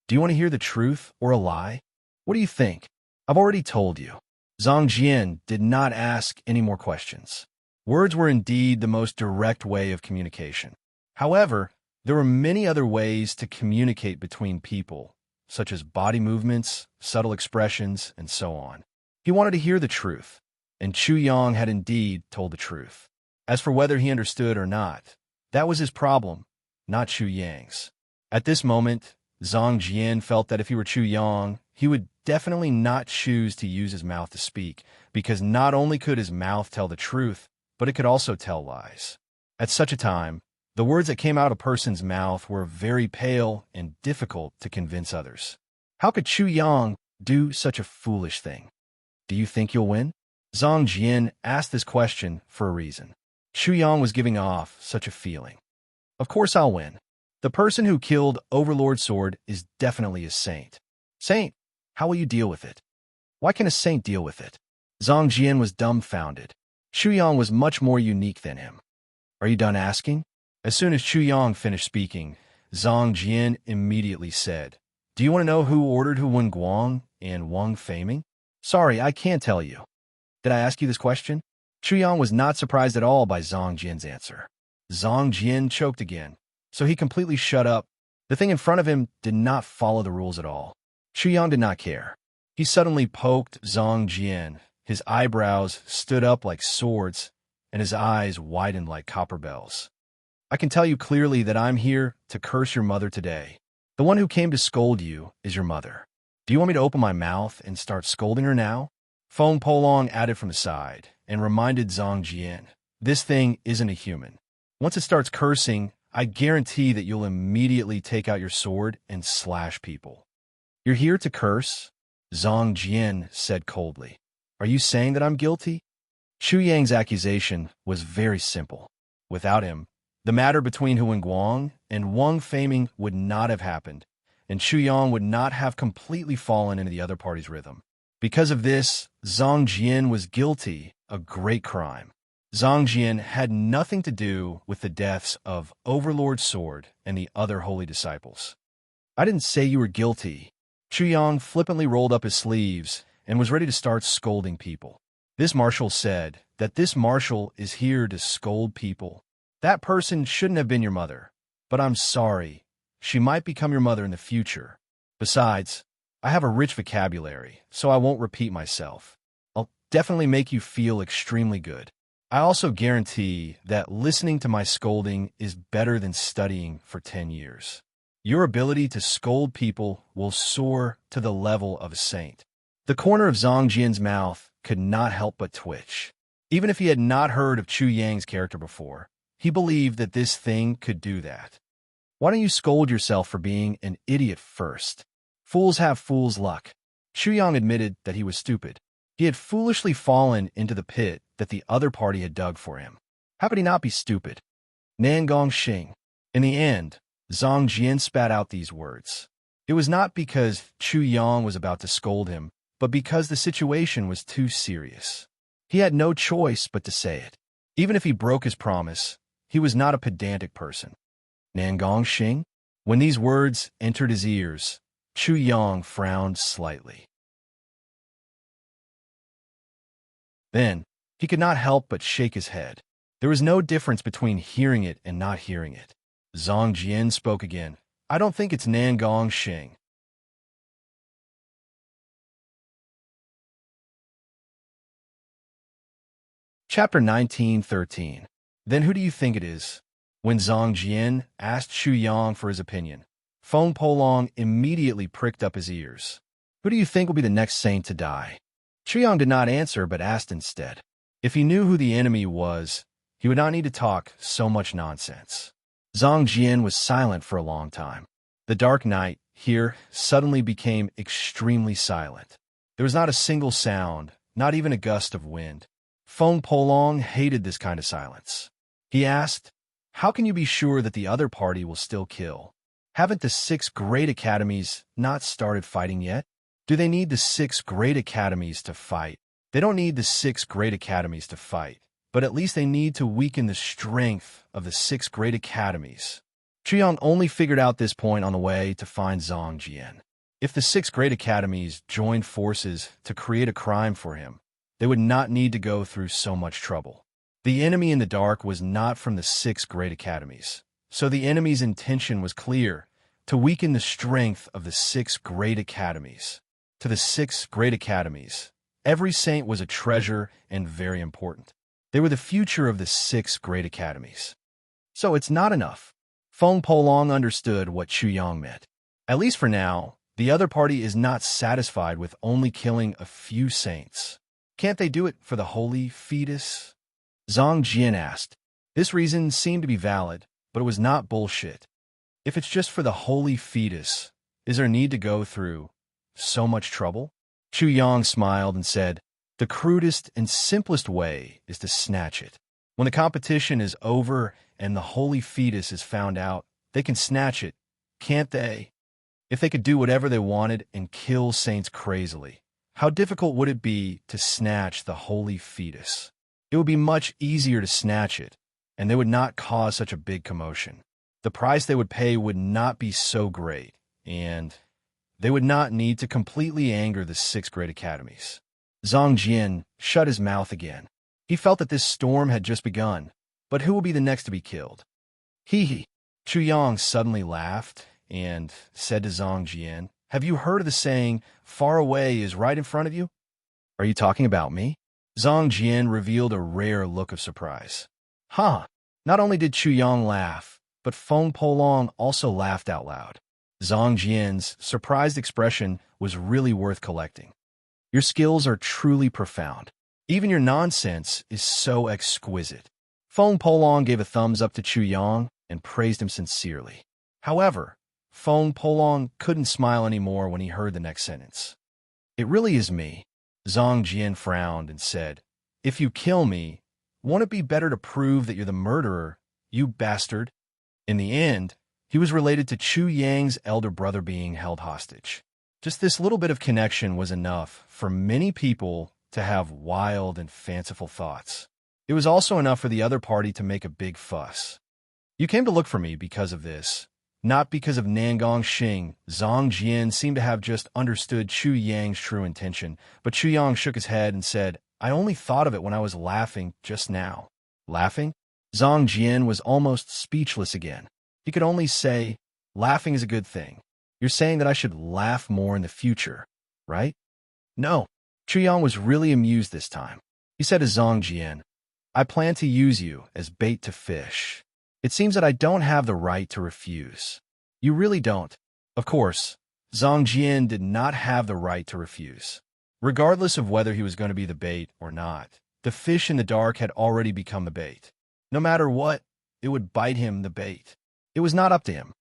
"Do you want to hear the truth or a lie? What do you think? I've already told you." Zhang Jian did not ask any more questions. Words were indeed the most direct way of communication. However, there were many other ways to communicate between people, such as body movements, subtle expressions, and so on. He wanted to hear the truth, and Chu Yang had indeed told the truth. As for whether he understood or not, that was his problem, not Chu Yang's. At this moment, Zhang Jian felt that if he were Chu Yang, he would definitely not choose to use his mouth to speak, because not only could his mouth tell the truth, but it could also tell lies. At such a time, the words that came out of a person's mouth were very pale and difficult to convince others. How could Chu Yang do such a foolish thing? Do you think you'll win? Zhang Jian asked this question for a reason. Chu Yang was giving off such a feeling. Of course I'll win. The person who killed Overlord's sword is definitely a saint. Saint, how will you deal with it? Why can a saint deal with it? Zhang Jian was dumbfounded. Chu Yang was much more unique than him. Are you done asking? As soon as Chu Yang finished speaking, Zhang Jian immediately said, "Do you want to know who ordered Hu Wen Guang and Wang Feiming?" Sorry, I can't tell you. Did I ask you this question? Chu Yang was not surprised at all by Zhang Jian's answer. Zhang Jian choked again, so he completely shut up. The thing in front of him did not follow the rules at all. Chu Yang did not care. He suddenly poked Zhang Jian. His eyebrows stood up like swords, and his eyes widened like copper bells. I can tell you clearly that I'm here to curse your mother today. The one who came to scold you is your mother. Do you want me to open my mouth and start scolding her now? Feng Polong added from the side and reminded Zhang Jian, this thing isn't a human. Once it starts cursing, I guarantee that you'll immediately take out your sword and slash people. You're here to curse? Zhang Jian said coldly. Are you saying that I'm guilty? Chu Yang's accusation was very simple. Without him, the matter between Huan Guang and Wang Feiming would not have happened, and Chu Yang would not have completely fallen into the other party's rhythm. Because of this, Zhang Jian was guilty, a great crime. Zhang Jian had nothing to do with the deaths of Overlord Sword and the other holy disciples. I didn't say you were guilty. Chu Yang flippantly rolled up his sleeves and was ready to start scolding people. This marshal said that this marshal is here to scold people. That person shouldn't have been your mother, but I'm sorry. She might become your mother in the future. Besides, I have a rich vocabulary, so I won't repeat myself. I'll definitely make you feel extremely good. I also guarantee that listening to my scolding is better than studying for 10 years. Your ability to scold people will soar to the level of a saint. The corner of Zhang Jian's mouth could not help but twitch. Even if he had not heard of Chu Yang's character before, he believed that this thing could do that. Why don't you scold yourself for being an idiot first? Fools have fool's luck. Chu Yang admitted that he was stupid. He had foolishly fallen into the pit that the other party had dug for him. How could he not be stupid? Nangong Xing. In the end, Zhang Jian spat out these words. It was not because Chu Yang was about to scold him, but because the situation was too serious. He had no choice but to say it. Even if he broke his promise, he was not a pedantic person. Nangong Xing? When these words entered his ears, Chu Yang frowned slightly. Then, he could not help but shake his head. There was no difference between hearing it and not hearing it. Zhang Jian spoke again. I don't think it's Nangong Xing. Chapter 19:13. Then who do you think it is? When Zhang Jian asked Chu Yang for his opinion, Feng Polong immediately pricked up his ears. Who do you think will be the next saint to die? Chu Yang did not answer but asked instead. If he knew who the enemy was, he would not need to talk so much nonsense. Zhang Jian was silent for a long time. The dark night here suddenly became extremely silent. There was not a single sound, not even a gust of wind. Feng Polong hated this kind of silence. He asked, how can you be sure that the other party will still kill? Haven't the 6 great academies not started fighting yet? Do they need the 6 great academies to fight? They don't need the 6 great academies to fight, but at least they need to weaken the strength of the 6 great academies. Chu Yang only figured out this point on the way to find Zhang Jian. If the 6 great academies joined forces to create a crime for him, they would not need to go through so much trouble. The enemy in the dark was not from the 6 great academies, so the enemy's intention was clear, to weaken the strength of the 6 great academies. To the 6 great academies, every saint was a treasure and very important. They were the future of the 6 great academies. So it's not enough. Feng Polong understood what Chu Yang meant. At least for now, the other party is not satisfied with only killing a few saints. Can't they do it for the holy fetus? Zhang Jian asked. This reason seemed to be valid, but it was not bullshit. If it's just for the holy fetus, is there need to go through so much trouble? Chu Yang smiled and said, the crudest and simplest way is to snatch it. When the competition is over and the holy fetus is found out, they can snatch it, can't they? If they could do whatever they wanted and kill saints crazily, how difficult would it be to snatch the holy fetus? It would be much easier to snatch it, and they would not cause such a big commotion. The price they would pay would not be so great, and they would not need to completely anger the 6 great academies. Zhang Jian shut his mouth again. He felt that this storm had just begun, but who will be the next to be killed? Hee. Chu Yang suddenly laughed and said to Zhang Jian, have you heard of the saying, far away is right in front of you? Are you talking about me? Zhang Jian revealed a rare look of surprise. Huh. Not only did Chu Yang laugh, but Feng Polong also laughed out loud. Zhang Jian's surprised expression was really worth collecting. Your skills are truly profound. Even your nonsense is so exquisite. Feng Polong gave a thumbs up to Chu Yang and praised him sincerely. However, Feng Polong couldn't smile anymore when he heard the next sentence. It really is me. Zhang Jian frowned and said, If you kill me, won't it be better to prove that you're the murderer, you bastard? In the end, he was related to Chu Yang's elder brother being held hostage. Just this little bit of connection was enough for many people to have wild and fanciful thoughts. It was also enough for the other party to make a big fuss. You came to look for me because of this, not because of Nangong Xing. Zhang Jian seemed to have just understood Chu Yang's true intention, but Chu Yang shook his head and said, I only thought of it when I was laughing just now. Laughing? Zhang Jian was almost speechless again. He could only say, laughing is a good thing. You're saying that I should laugh more in the future, right? No. Chu Yang was really amused this time. He said to Zhang Jian, I plan to use you as bait to fish. It seems that I don't have the right to refuse. You really don't. Of course, Zhang Jian did not have the right to refuse. Regardless of whether he was going to be the bait or not, the fish in the dark had already become the bait. No matter what, it would bite him the bait. It was not up to him.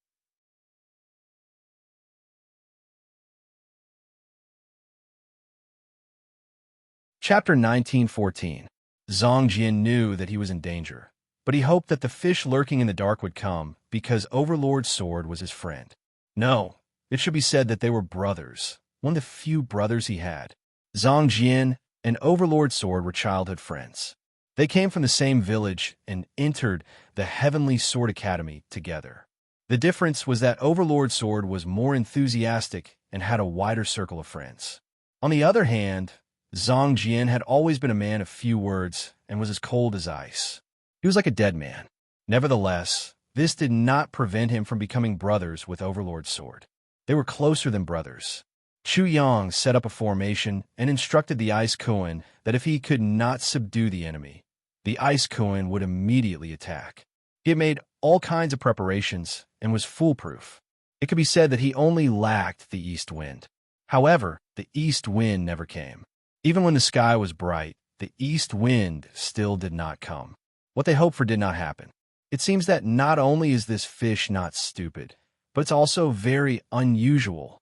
Chapter 1914. Zhang Jian knew that he was in danger, but he hoped that the fish lurking in the dark would come because Overlord's sword was his friend. No, it should be said that they were brothers, one of the few brothers he had. Zhang Jian and Overlord's sword were childhood friends. They came from the same village and entered the Heavenly Sword Academy together. The difference was that Overlord's sword was more enthusiastic and had a wider circle of friends. On the other hand, Zhang Jian had always been a man of few words and was as cold as ice. He was like a dead man. Nevertheless, this did not prevent him from becoming brothers with Overlord's sword. They were closer than brothers. Chu Yang set up a formation and instructed the Ice Kuan that if he could not subdue the enemy, the Ice Kuan would immediately attack. He had made all kinds of preparations and was foolproof. It could be said that he only lacked the east wind. However, the east wind never came. Even when the sky was bright, the east wind still did not come. What they hoped for did not happen. It seems that not only is this fish not stupid, but it's also very unusual.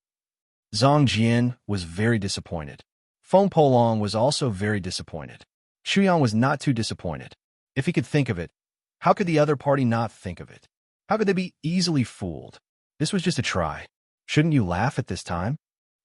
Zhang Jian was very disappointed. Feng Polong was also very disappointed. Chu Yang was not too disappointed. If he could think of it, how could the other party not think of it? How could they be easily fooled? This was just a try. Shouldn't you laugh at this time?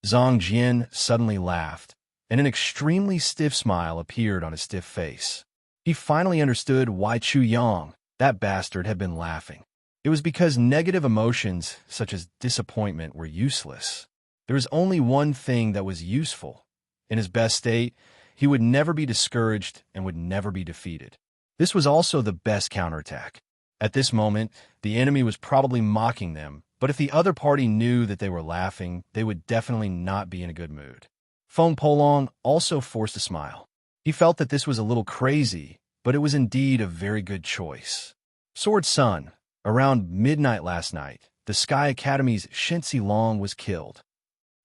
Zhang Jian suddenly laughed, and an extremely stiff smile appeared on his stiff face. He finally understood why Chu Yang, that bastard, had been laughing. It was because negative emotions, such as disappointment, were useless. There was only one thing that was useful. In his best state, he would never be discouraged and would never be defeated. This was also the best counterattack. At this moment, the enemy was probably mocking them, but if the other party knew that they were laughing, they would definitely not be in a good mood. Feng Polong also forced a smile. He felt that this was a little crazy, but it was indeed a very good choice. Sword Sun, around midnight last night, the Sky Academy's Shensi Long was killed.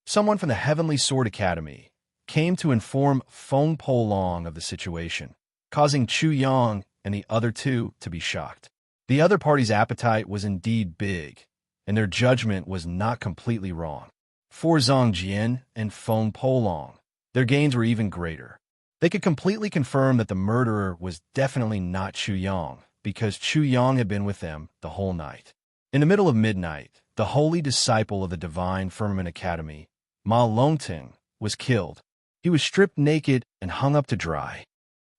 Someone from the Heavenly Sword Academy came to inform Feng Polong of the situation, causing Chu Yang and the other two to be shocked. The other party's appetite was indeed big, and their judgment was not completely wrong. For Zhang Jian and Feng Polong, their gains were even greater. They could completely confirm that the murderer was definitely not Chu Yang, because Chu Yang had been with them the whole night. In the middle of midnight, the holy disciple of the Divine Firmament Academy, Ma Longting, was killed. He was stripped naked and hung up to dry.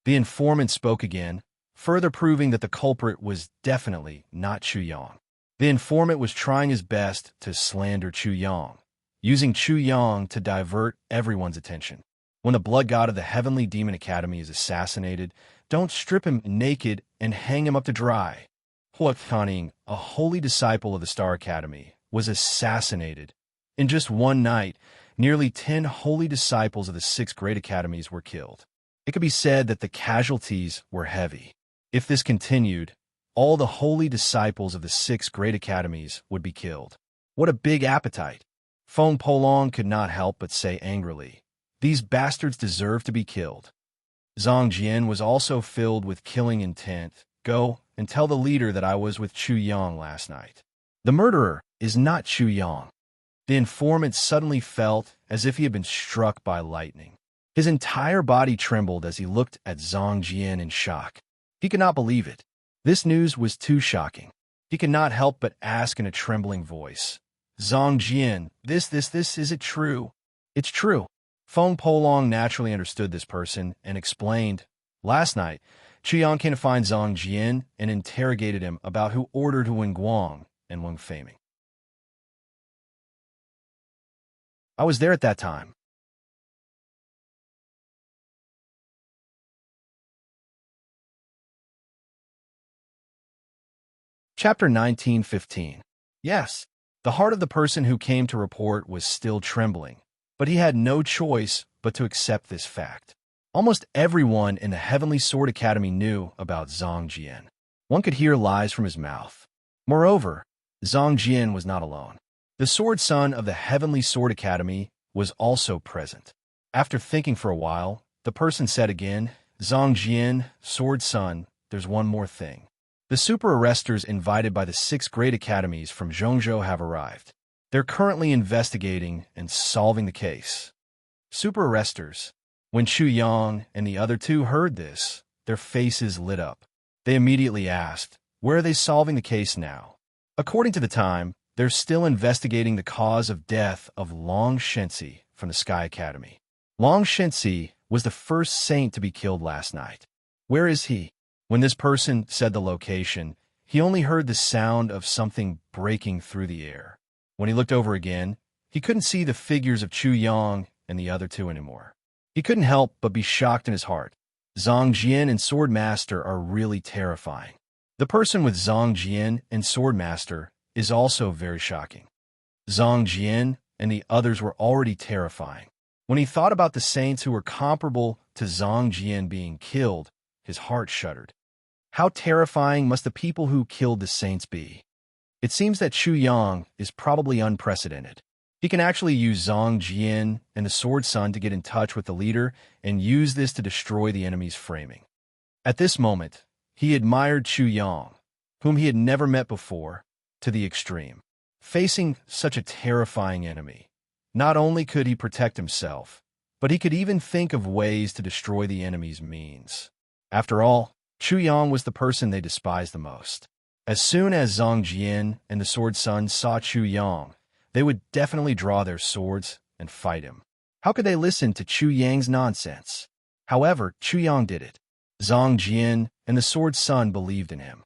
The informant spoke again, further proving that the culprit was definitely not Chu Yang. The informant was trying his best to slander Chu Yang, using Chu Yang to divert everyone's attention. When the blood god of the Heavenly Demon Academy is assassinated, don't strip him naked and hang him up to dry. Huang, a holy disciple of the Star Academy, was assassinated. In just one night, nearly 10 holy disciples of the 6 great academies were killed. It could be said that the casualties were heavy. If this continued, all the holy disciples of the 6 great academies would be killed. What a big appetite! Feng Polong could not help but say angrily, "These bastards deserve to be killed." Zhang Jian was also filled with killing intent. "Go and tell the leader that I was with Chu Yang last night." The murderer is not Chu Yang. The informant suddenly felt as if he had been struck by lightning. His entire body trembled as he looked at Zhang Jian in shock. He could not believe it. This news was too shocking. He could not help but ask in a trembling voice, "Zhang Jian, is it true?" "It's true." Feng Polong naturally understood this person and explained, "Last night, Chu Yang came to find Zhang Jian and interrogated him about who ordered Wen Guang and Wang Feiming. I was there at that time." Chapter 19:15. Yes, the heart of the person who came to report was still trembling, but he had no choice but to accept this fact. Almost everyone in the Heavenly Sword Academy knew about Zhang Jian. One could hear lies from his mouth. Moreover, Zhang Jian was not alone. The Sword Son of the Heavenly Sword Academy was also present. After thinking for a while, the person said again, "Zhang Jian, Sword Son, there's one more thing. The super arresters invited by the 6 great academies from Zhongzhou have arrived. They're currently investigating and solving the case." Super arresters. When Chu Yang and the other two heard this, their faces lit up. They immediately asked, "Where are they solving the case now?" According to the time, they're still investigating the cause of death of Long Shenxi from the Sky Academy. Long Shenxi was the first saint to be killed last night. Where is he? When this person said the location, he only heard the sound of something breaking through the air. When he looked over again, he couldn't see the figures of Chu Yang and the other two anymore. He couldn't help but be shocked in his heart. Zhang Jian and Sword Master are really terrifying. The person with Zhang Jian and Sword Master is also very shocking. Zhang Jian and the others were already terrifying. When he thought about the saints who were comparable to Zhang Jian being killed, his heart shuddered. How terrifying must the people who killed the saints be? It seems that Chu Yang is probably unprecedented. He can actually use Zhang Jian and the Sword Son to get in touch with the leader and use this to destroy the enemy's framing. At this moment, he admired Chu Yang, whom he had never met before, to the extreme. Facing such a terrifying enemy, not only could he protect himself, but he could even think of ways to destroy the enemy's means. After all, Chu Yang was the person they despised the most. As soon as Zhang Jian and the Sword Son saw Chu Yang, they would definitely draw their swords and fight him. How could they listen to Chu Yang's nonsense? However, Chu Yang did it. Zhang Jian and the Sword Son believed in him.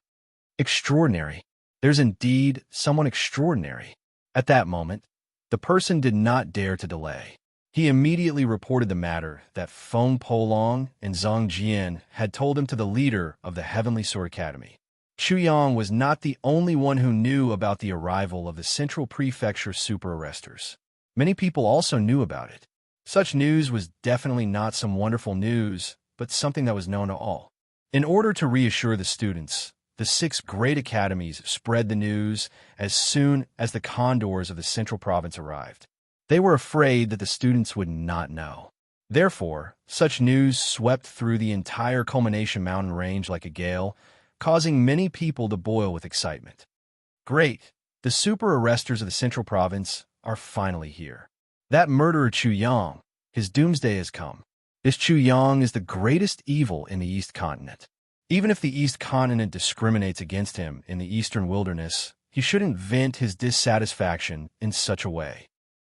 Extraordinary. There's indeed someone extraordinary. At that moment, the person did not dare to delay. He immediately reported the matter that Feng Polong and Zhang Jian had told him to the leader of the Heavenly Sword Academy. Chu Yang was not the only one who knew about the arrival of the Central Prefecture super arresters. Many people also knew about it. Such news was definitely not some wonderful news, but something that was known to all. In order to reassure the students, the 6 great academies spread the news as soon as the condors of the Central Province arrived. They were afraid that the students would not know. Therefore, such news swept through the entire Culmination Mountain range like a gale, causing many people to boil with excitement. Great! The super arresters of the Central Province are finally here. That murderer Chu Yang, his doomsday has come. This Chu Yang is the greatest evil in the East Continent. Even if the East Continent discriminates against him in the Eastern Wilderness, he shouldn't vent his dissatisfaction in such a way.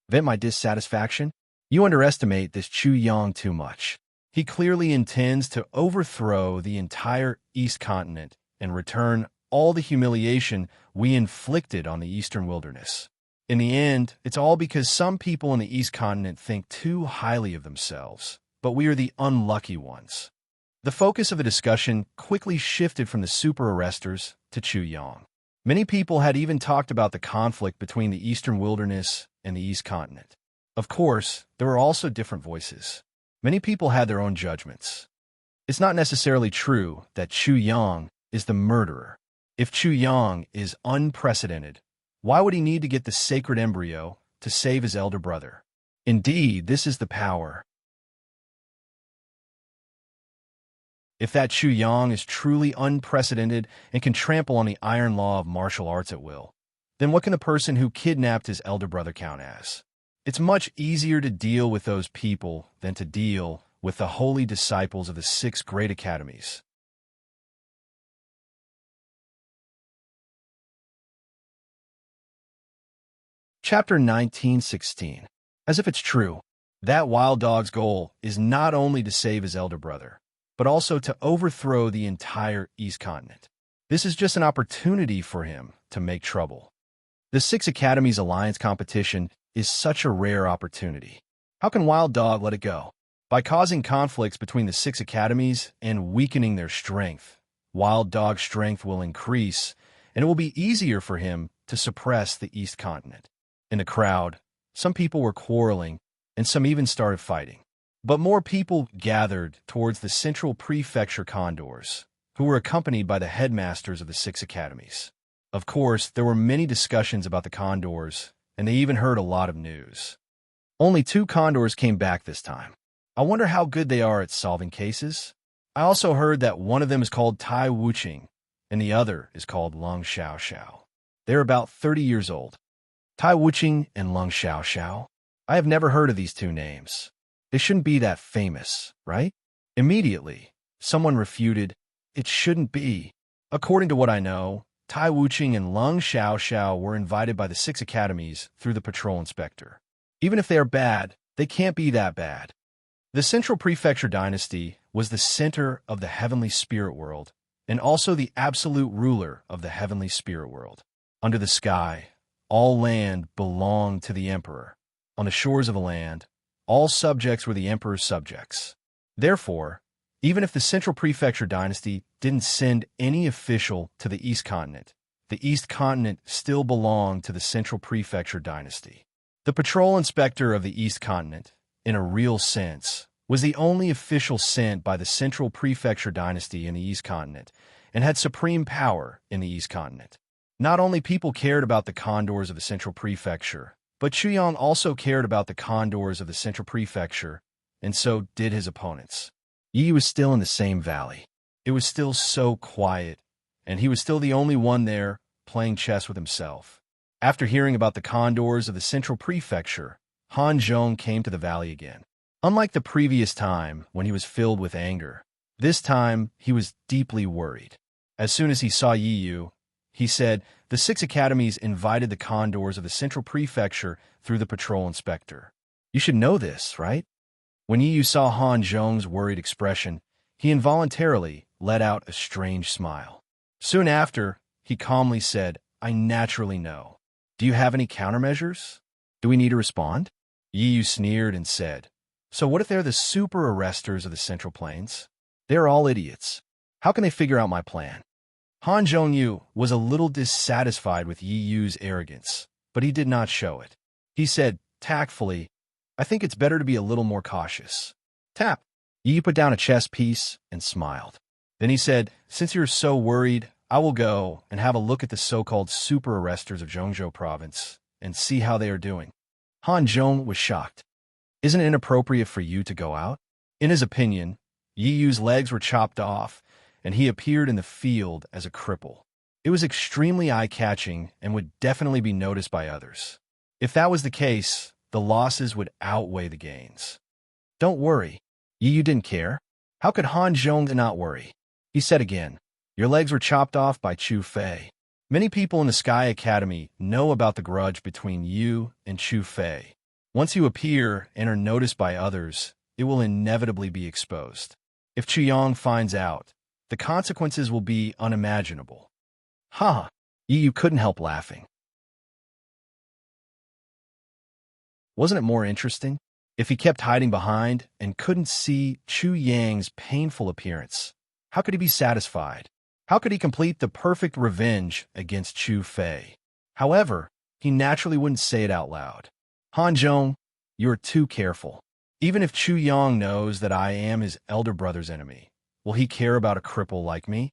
Vent my dissatisfaction? You underestimate this Chu Yang too much. He clearly intends to overthrow the entire East Continent and return all the humiliation we inflicted on the Eastern Wilderness. In the end, it's all because some people in the East Continent think too highly of themselves, but we are the unlucky ones. The focus of the discussion quickly shifted from the super arresters to Chu Yang. Many people had even talked about the conflict between the Eastern Wilderness and the East Continent. Of course, there were also different voices. Many people had their own judgments. It's not necessarily true that Chu Yang is the murderer. If Chu Yang is unprecedented, Why would he need to get the sacred embryo to save his elder brother? Indeed, this is the power. If that Chu Yang is truly unprecedented and can trample on the iron law of martial arts at will, then what can the person who kidnapped his elder brother count as? It's much easier to deal with those people than to deal with the holy disciples of the 6 great academies. Chapter 19:16. As if it's true, that wild dog's goal is not only to save his elder brother, but also to overthrow the entire East Continent. This is just an opportunity for him to make trouble. The 6 Academies Alliance competition is such a rare opportunity. How can Wild Dog let it go? By causing conflicts between the 6 academies and weakening their strength, Wild Dog's strength will increase, and it will be easier for him to suppress the East Continent. In the crowd, some people were quarreling, and some even started fighting. But more people gathered towards the Central Prefecture Condors, who were accompanied by the headmasters of the 6 academies. Of course, there were many discussions about the Condors, and they even heard a lot of news. Only 2 Condors came back this time. I wonder how good they are at solving cases. I also heard that one of them is called Tai Wuqing, and the other is called Lung Xiao Xiao. They're about 30 years old. Tai Wuqing and Lung Xiao Xiao? I have never heard of these 2 names. They shouldn't be that famous, right? Immediately, someone refuted, it shouldn't be. According to what I know, Tai Wuqing and Lung Xiao Xiao were invited by the 6 academies through the patrol inspector. Even if they are bad, they can't be that bad. The Central Prefecture dynasty was the center of the heavenly spirit world and also the absolute ruler of the heavenly spirit world. Under the sky, all land belonged to the emperor. On the shores of the land, all subjects were the emperor's subjects. Therefore, even if the Central Prefecture dynasty didn't send any official to the East Continent, the East Continent still belonged to the Central Prefecture dynasty. The patrol inspector of the East Continent, in a real sense, was the only official sent by the Central Prefecture dynasty in the East Continent and had supreme power in the East Continent. Not only people cared about the condors of the Central Prefecture, but Chuyang also cared about the condors of the Central Prefecture, and so did his opponents. Yi was still in the same valley. It was still so quiet, and he was still the only one there playing chess with himself. After hearing about the condors of the Central Prefecture, Han Zhong came to the valley again. Unlike the previous time when he was filled with anger, this time he was deeply worried. As soon as he saw Yi Yu, he said, the 6 academies invited the condors of the Central Prefecture through the patrol inspector. You should know this, right? When Yi Yu saw Han Zhong's worried expression, he involuntarily let out a strange smile. Soon after, he calmly said, I naturally know. Do you have any countermeasures? Do we need to respond? Yi Yu sneered and said, so what if they're the super arresters of the Central Plains? They're all idiots. How can they figure out my plan? Han Zhongyu was a little dissatisfied with Yi Yu's arrogance, but he did not show it. He said, tactfully, I think it's better to be a little more cautious. Tap. Yi Yu put down a chess piece and smiled. Then he said, since you're so worried, I will go and have a look at the so-called super arresters of Zhongzhou province and see how they are doing. Han Zhong was shocked. Isn't it inappropriate for you to go out? In his opinion, Yi Yu's legs were chopped off, and he appeared in the field as a cripple. It was extremely eye-catching and would definitely be noticed by others. If that was the case, the losses would outweigh the gains. Don't worry. Yi Yu didn't care. How could Han Zhong not worry? He said again, your legs were chopped off by Chu Fei. Many people in the Sky Academy know about the grudge between you and Chu Fei. Once you appear and are noticed by others, it will inevitably be exposed. If Chu Yang finds out, the consequences will be unimaginable. Ha! Yi Yu couldn't help laughing. Wasn't it more interesting? If he kept hiding behind and couldn't see Chu Yang's painful appearance, how could he be satisfied? How could he complete the perfect revenge against Chu Fei? However, he naturally wouldn't say it out loud. Han Zhong, you're too careful. Even if Chu Yang knows that I am his elder brother's enemy, will he care about a cripple like me?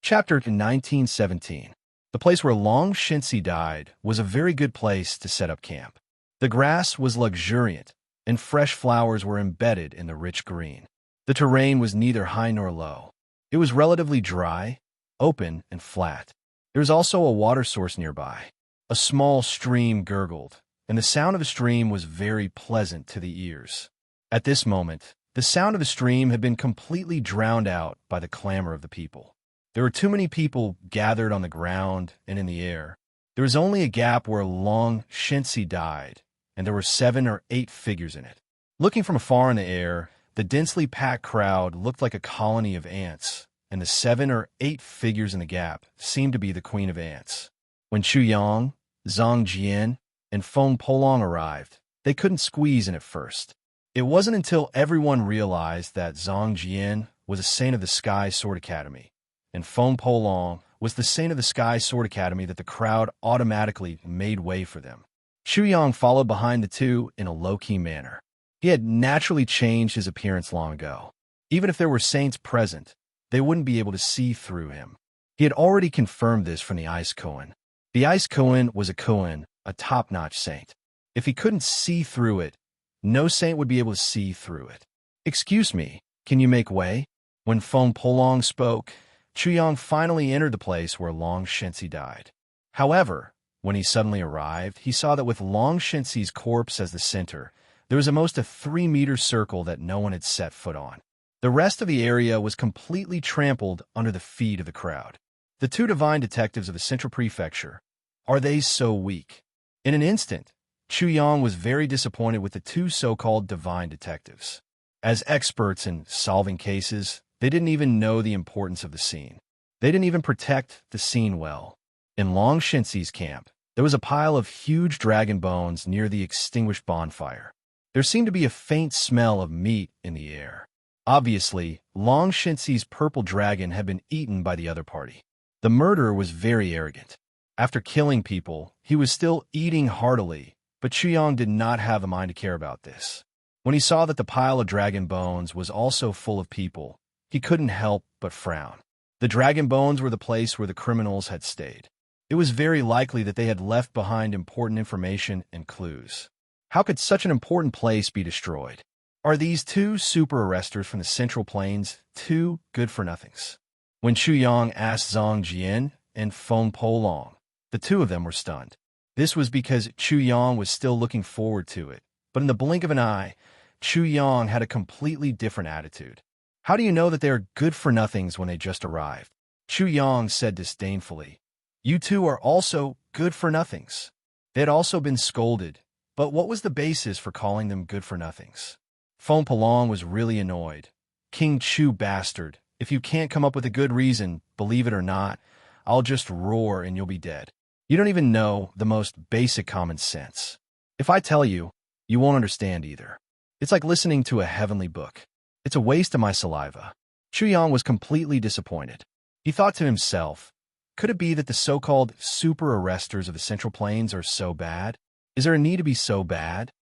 Chapter 1917. The place where Long Shinsi died was a very good place to set up camp. The grass was luxuriant, and fresh flowers were embedded in the rich green. The terrain was neither high nor low. It was relatively dry, open, and flat. There was also a water source nearby. A small stream gurgled, and the sound of the stream was very pleasant to the ears. At this moment, the sound of the stream had been completely drowned out by the clamor of the people. There were too many people gathered on the ground and in the air. There was only a gap where Long Shinsi died, and there were 7 or 8 figures in it. Looking from afar in the air, the densely packed crowd looked like a colony of ants, and the 7 or 8 figures in the gap seemed to be the queen of ants. When Chu Yang, Zhang Jian, and Feng Polong arrived, they couldn't squeeze in at first. It wasn't until everyone realized that Zhang Jian was a saint of the Sky Sword Academy, and Feng Polong was the saint of the Sky Sword Academy that the crowd automatically made way for them. Chu Yang followed behind the two in a low-key manner. He had naturally changed his appearance long ago. Even if there were saints present, they wouldn't be able to see through him. He had already confirmed this from the Ice Koan. The Ice Koan was a koan, a top-notch saint. If he couldn't see through it, no saint would be able to see through it. "Excuse me, can you make way?" When Feng Polong spoke, Chu Yang finally entered the place where Long Shinsi died. However, when he suddenly arrived, he saw that with Long Shinsi's corpse as the center, there was almost a 3-meter circle that no one had set foot on. The rest of the area was completely trampled under the feet of the crowd. The 2 divine detectives of the Central Prefecture, are they so weak? In an instant, Chu Yang was very disappointed with the 2 so-called divine detectives. As experts in solving cases, they didn't even know the importance of the scene. They didn't even protect the scene well. In Long Shinsi's camp, there was a pile of huge dragon bones near the extinguished bonfire. There seemed to be a faint smell of meat in the air. Obviously, Long Shinsi's purple dragon had been eaten by the other party. The murderer was very arrogant. After killing people, he was still eating heartily, but Chu Yang did not have the mind to care about this. When he saw that the pile of dragon bones was also full of people, he couldn't help but frown. The dragon bones were the place where the criminals had stayed. It was very likely that they had left behind important information and clues. How could such an important place be destroyed? Are these 2 super arresters from the Central Plains 2 good-for-nothings? When Chu Yang asked Zhang Jian and Feng Polong, the 2 of them were stunned. This was because Chu Yang was still looking forward to it, but in the blink of an eye, Chu Yang had a completely different attitude. "How do you know that they are good-for-nothings when they just arrived?" Chu Yang said disdainfully. "You 2 are also good-for-nothings." They had also been scolded, but what was the basis for calling them good-for-nothings? Feng Polong was really annoyed. "King Chu bastard, if you can't come up with a good reason, believe it or not, I'll just roar and you'll be dead. You don't even know the most basic common sense. If I tell you, you won't understand either. It's like listening to a heavenly book. It's a waste of my saliva." Chu Yang was completely disappointed. He thought to himself, could it be that the so-called super arresters of the Central Plains are so bad? Is there a need to be so bad?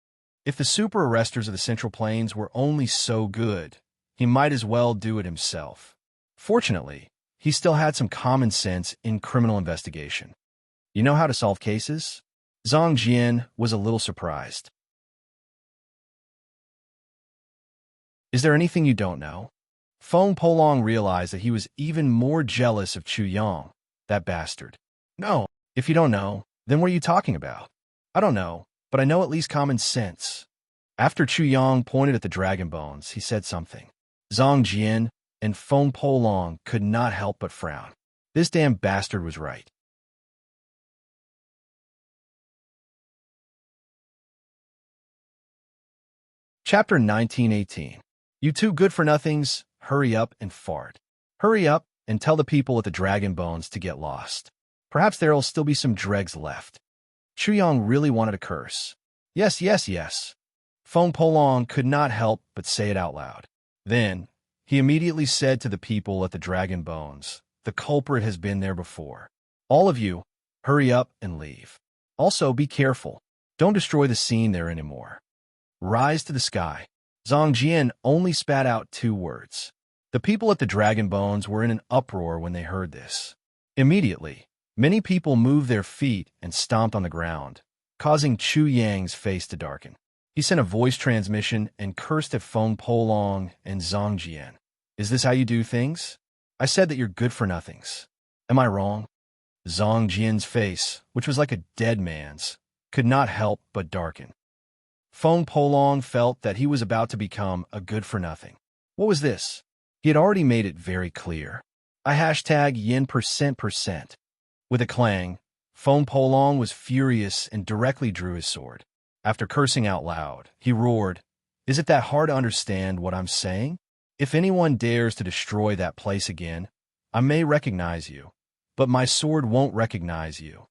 If the super arresters of the Central Plains were only so good, he might as well do it himself. Fortunately, he still had some common sense in criminal investigation. "You know how to solve cases?" Zhang Jian was a little surprised. "Is there anything you don't know?" Feng Polong realized that he was even more jealous of Chu Yang, that bastard. "No, if you don't know, then what are you talking about?" "I don't know, but I know at least common sense." After Chu Yang pointed at the dragon bones, he said something. Zhang Jian and Feng Polong could not help but frown. This damn bastard was right. Chapter 1918. You 2 good-for-nothings, hurry up and fart. Hurry up and tell the people at the dragon bones to get lost. Perhaps there'll still be some dregs left. Chu Yang really wanted to curse. "Yes, yes, yes." Feng Polong could not help but say it out loud. Then, he immediately said to the people at the dragon bones, "The culprit has been there before. All of you, hurry up and leave. Also, be careful. Don't destroy the scene there anymore. Rise to the sky." Zhang Jian only spat out 2 words. The people at the Dragon Bones were in an uproar when they heard this. Immediately, many people moved their feet and stomped on the ground, causing Chu Yang's face to darken. He sent a voice transmission and cursed at Feng Polong and Zhang Jian. Is this how you do things? I said that you're good for nothings. Am I wrong? Zhang Jian's face, which was like a dead man's, could not help but darken. Feng Polong felt that he was about to become a good-for-nothing. What was this? He had already made it very clear. I hashtag yin %%. With a clang, Feng Polong was furious and directly drew his sword. After cursing out loud, he roared, "Is it that hard to understand what I'm saying? If anyone dares to destroy that place again, I may recognize you, but my sword won't recognize you."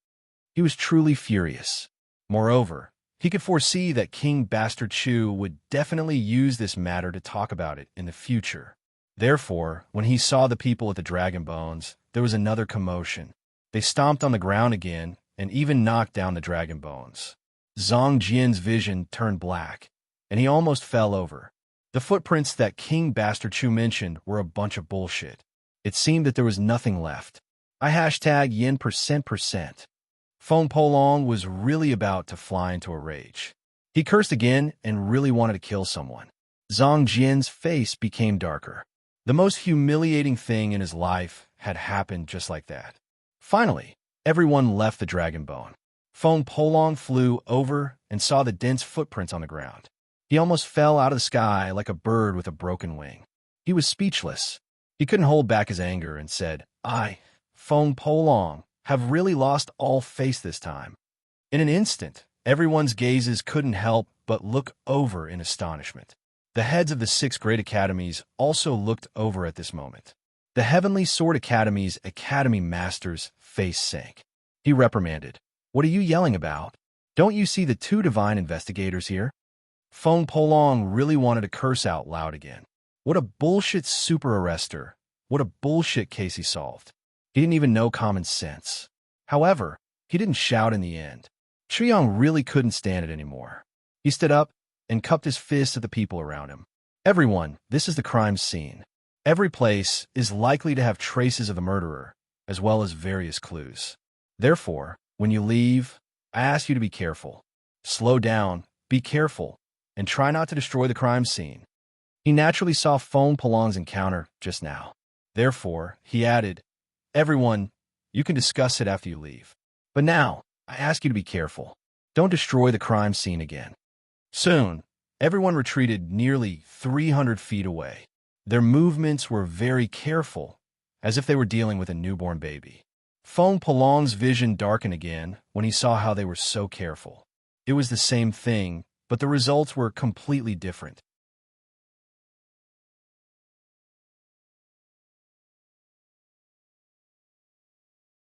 He was truly furious. Moreover, he could foresee that King Bastard Chu would definitely use this matter to talk about it in the future. Therefore, when he saw the people at the Dragon Bones, there was another commotion. They stomped on the ground again and even knocked down the Dragon Bones. Zhang Jian's vision turned black, and he almost fell over. The footprints that King Bastard Chu mentioned were a bunch of bullshit. It seemed that there was nothing left. I hashtag yin %%. Feng Polong was really about to fly into a rage. He cursed again and really wanted to kill someone. Zhang Jian's face became darker. The most humiliating thing in his life had happened just like that. Finally, everyone left the Dragon Bone. Feng Polong flew over and saw the dense footprints on the ground. He almost fell out of the sky like a bird with a broken wing. He was speechless. He couldn't hold back his anger and said, "I, Feng Polong, have really lost all face this time." In an instant, everyone's gazes couldn't help but look over in astonishment. The heads of the 6 great academies also looked over at this moment. The Heavenly Sword Academy's Academy Master's face sank. He reprimanded, "What are you yelling about? Don't you see the 2 divine investigators here?" Feng Polong really wanted to curse out loud again. What a bullshit super arrestor. What a bullshit case he solved. He didn't even know common sense. However, he didn't shout in the end. Chuyang really couldn't stand it anymore. He stood up and cupped his fist at the people around him. "Everyone, this is the crime scene. Every place is likely to have traces of the murderer, as well as various clues. Therefore, when you leave, I ask you to be careful. Slow down, be careful, and try not to destroy the crime scene." He naturally saw Feng Polong's encounter just now. Therefore, he added, "Everyone, you can discuss it after you leave. But now, I ask you to be careful. Don't destroy the crime scene again." Soon, everyone retreated nearly 300 feet away. Their movements were very careful, as if they were dealing with a newborn baby. Feng Polong's vision darkened again when he saw how they were so careful. It was the same thing, but the results were completely different.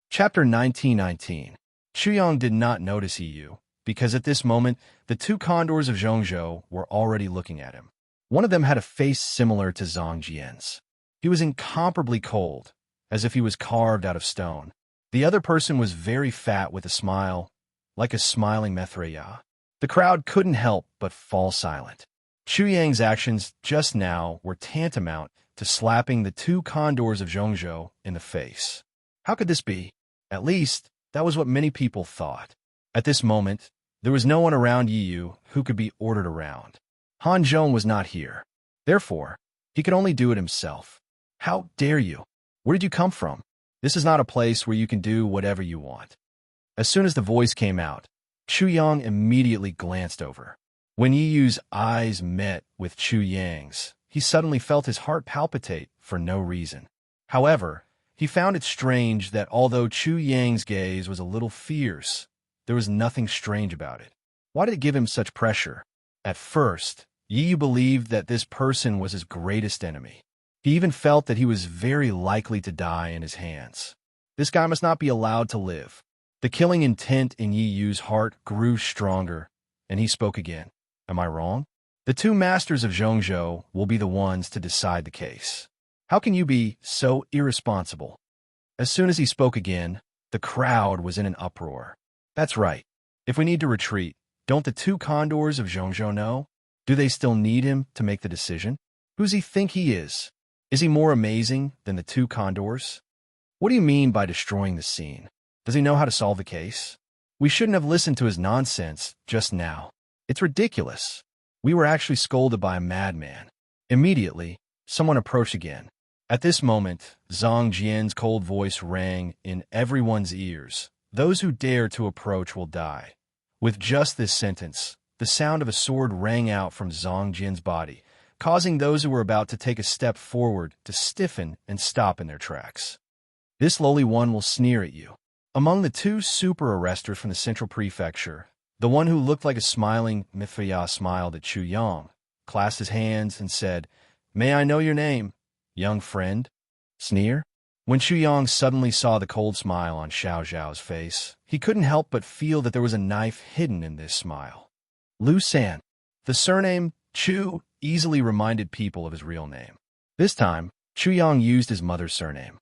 Chapter 1919. Chuyang did not notice Yu, because at this moment, the 2 condors of Zhongzhou were already looking at him. One of them had a face similar to Zhang Jian's. He was incomparably cold, as if he was carved out of stone. The other person was very fat with a smile, like a smiling Mithriya. The crowd couldn't help but fall silent. Chuyang's actions just now were tantamount to slapping the 2 condors of Zhongzhou in the face. How could this be? At least, that was what many people thought. At this moment, there was no one around Yu who could be ordered around. Han Zhong was not here. Therefore, he could only do it himself. "How dare you? Where did you come from? This is not a place where you can do whatever you want." As soon as the voice came out, Chuyang immediately glanced over. When Yu's eyes met with Chuyang's, he suddenly felt his heart palpitate for no reason. However, he found it strange that although Chuyang's gaze was a little fierce, there was nothing strange about it. Why did it give him such pressure? At first, Yu believed that this person was his greatest enemy. He even felt that he was very likely to die in his hands. This guy must not be allowed to live. The killing intent in Yu's heart grew stronger, and he spoke again. "Am I wrong? The 2 masters of Zhongzhou will be the ones to decide the case. How can you be so irresponsible?" As soon as he spoke again, the crowd was in an uproar. "That's right. If we need to retreat, don't the 2 condors of Zhongzhou know? Do they still need him to make the decision? Who's he think he is? Is he more amazing than the two condors? What do you mean by destroying the scene? Does he know how to solve the case? We shouldn't have listened to his nonsense just now. It's ridiculous. We were actually scolded by a madman. Immediately, someone approached again. At this moment, Zhang Jian's cold voice rang in everyone's ears. Those who dare to approach will die. With just this sentence, the sound of a sword rang out from Zhang Jian's body, causing those who were about to take a step forward to stiffen and stop in their tracks. This lowly one will sneer at you. Among the two super arresters from the central prefecture, the one who looked like a smiling Mifaya smiled at Chu Yang, clasped his hands, and said, "May I know your name, young friend?" Sneer? When Chu Yang suddenly saw the cold smile on Xiao Zhao's face, he couldn't help but feel that there was a knife hidden in this smile. Lu San. The surname Chu easily reminded people of his real name. This time, Chu Yang used his mother's surname.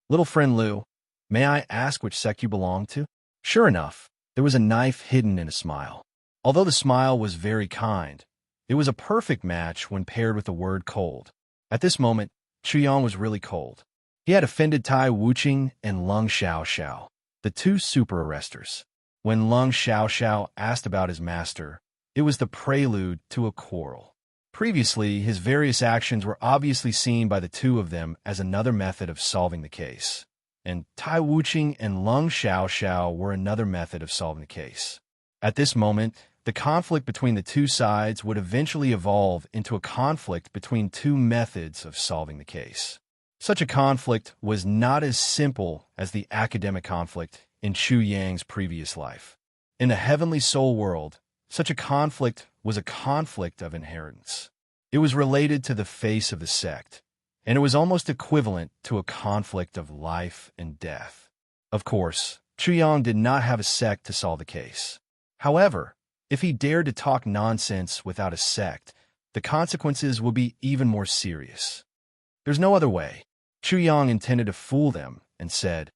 "Little friend Lu, may I ask which sect you belong to?" Sure enough, there was a knife hidden in a smile. Although the smile was very kind, it was a perfect match when paired with the word cold. At this moment, Chu Yang was really cold. He had offended Tai Wuqing and Lung Xiaoxiao, the two super arresters. When Lung Xiaoxiao asked about his master, it was the prelude to a quarrel. Previously, his various actions were obviously seen by the two of them as another method of solving the case, and Tai Wuqing and Lung Xiaoxiao were another method of solving the case. At this moment, the conflict between the two sides would eventually evolve into a conflict between two methods of solving the case. Such a conflict was not as simple as the academic conflict in Chu Yang's previous life. In the heavenly soul world, such a conflict was a conflict of inheritance. It was related to the face of the sect, and it was almost equivalent to a conflict of life and death. Of course, Chu Yang did not have a sect to solve the case. However, if he dared to talk nonsense without a sect, the consequences would be even more serious. There's no other way. Chu Yang intended to fool them and said,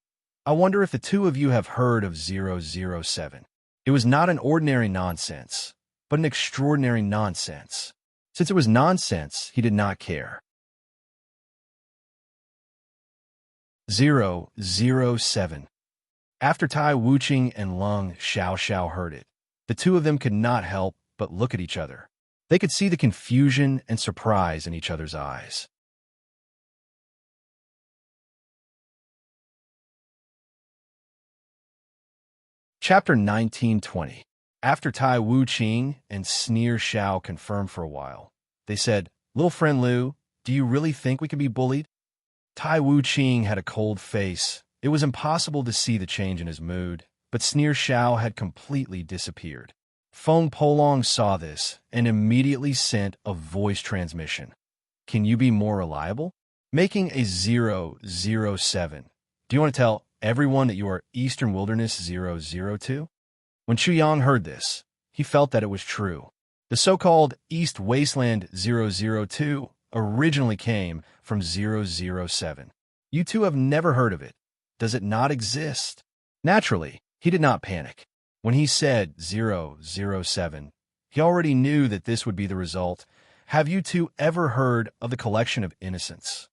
"I wonder if the two of you have heard of 007. It was not an ordinary nonsense, but an extraordinary nonsense." Since it was nonsense, he did not care. 007. After Tai Wuqing and Lung Xiaoxiao heard it, the two of them could not help but look at each other. They could see the confusion and surprise in each other's eyes. Chapter 1920. After Tai Wuqing and Sneer Xiao confirmed for a while, they said, "Little friend Lu, do you really think we can be bullied?" Tai Wuqing had a cold face. It was impossible to see the change in his mood, but Sneer Xiao had completely disappeared. Feng Polong saw this and immediately sent a voice transmission. "Can you be more reliable?" Making a 007. "Do you want to tell everyone that you are Eastern Wilderness 002? When Chu Yang heard this, he felt that it was true. The so-called East Wasteland 002 originally came from 007. You two have never heard of it. Does it not exist? Naturally, he did not panic. When he said 007, he already knew that this would be the result. Have you two ever heard of the collection of innocents?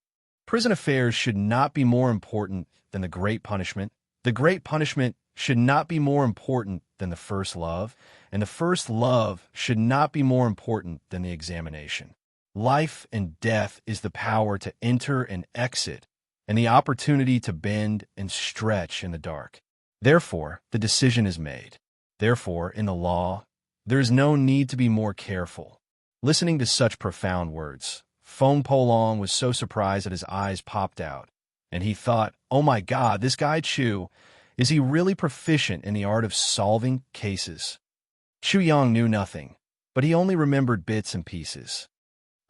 Prison affairs should not be more important than the great punishment. The great punishment should not be more important than the first love, and the first love should not be more important than the examination. Life and death is the power to enter and exit, and the opportunity to bend and stretch in the dark. Therefore, the decision is made. Therefore, in the law, there is no need to be more careful." Listening to such profound words, Feng Polong was so surprised that his eyes popped out, and he thought, "Oh my God, this guy Chu, is he really proficient in the art of solving cases?" Chu Yang knew nothing, but he only remembered bits and pieces.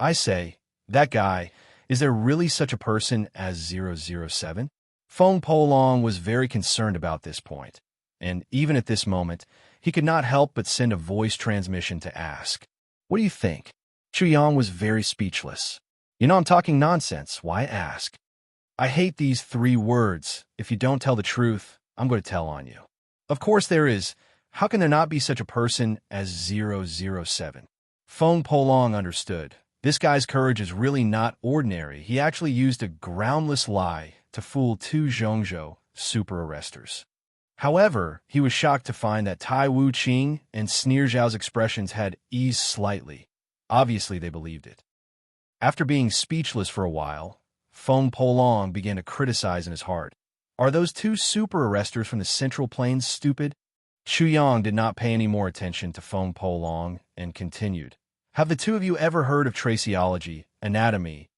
"I say, that guy, is there really such a person as 007? Feng Polong was very concerned about this point, and even at this moment, he could not help but send a voice transmission to ask, "What do you think?" Chu Yang was very speechless. "You know I'm talking nonsense. Why ask?" "I hate these three words. If you don't tell the truth, I'm going to tell on you." "Of course there is. How can there not be such a person as 007? Feng Polong understood. This guy's courage is really not ordinary. He actually used a groundless lie to fool two Zhongzhou super arresters. However, he was shocked to find that Tai Wu-Qing and Sneer Zhao's expressions had eased slightly. Obviously, they believed it. After being speechless for a while, Feng Polong began to criticize in his heart. Are those two super arresters from the Central Plains stupid? Chu Yang did not pay any more attention to Feng Polong and continued. Have the two of you ever heard of traceology, anatomy?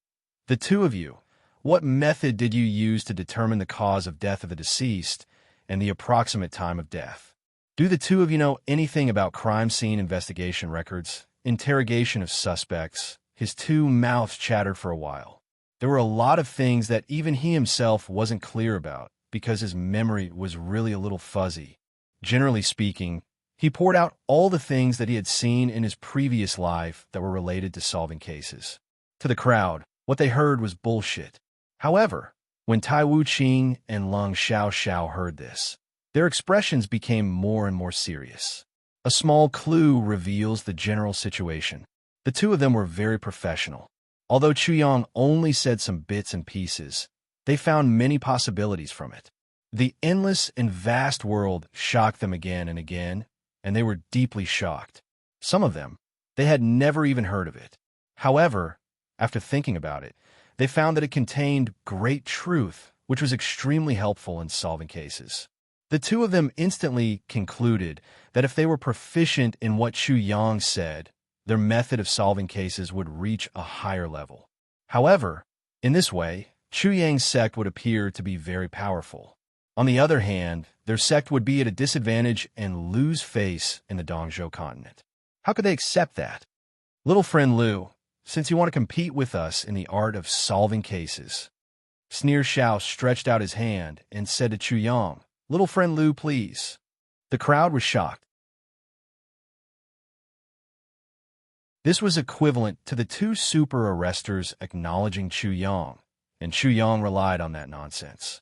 The two of you, what method did you use to determine the cause of death of the deceased and the approximate time of death? Do the two of you know anything about crime scene investigation records, interrogation of suspects? His two mouths chattered for a while. There were a lot of things that even he himself wasn't clear about because his memory was really a little fuzzy. Generally speaking, he poured out all the things that he had seen in his previous life that were related to solving cases. To the crowd, what they heard was bullshit. However, when Tai Wu-Qing and Lung Xiao heard this, their expressions became more and more serious. A small clue reveals the general situation. The two of them were very professional. Although Chu Yang only said some bits and pieces, they found many possibilities from it. The endless and vast world shocked them again and again, and they were deeply shocked. Some of them, they had never even heard of it. However, after thinking about it, they found that it contained great truth, which was extremely helpful in solving cases. The two of them instantly concluded that if they were proficient in what Chu Yang said, their method of solving cases would reach a higher level. However, in this way, Chu Yang's sect would appear to be very powerful. On the other hand, their sect would be at a disadvantage and lose face in the Dongzhou continent. How could they accept that? Little friend Liu, since you want to compete with us in the art of solving cases. Sneer Xiao stretched out his hand and said to Chu Yang, Little friend Liu, please. The crowd was shocked. This was equivalent to the two super arresters acknowledging Chu Yang, and Chu Yang relied on that nonsense.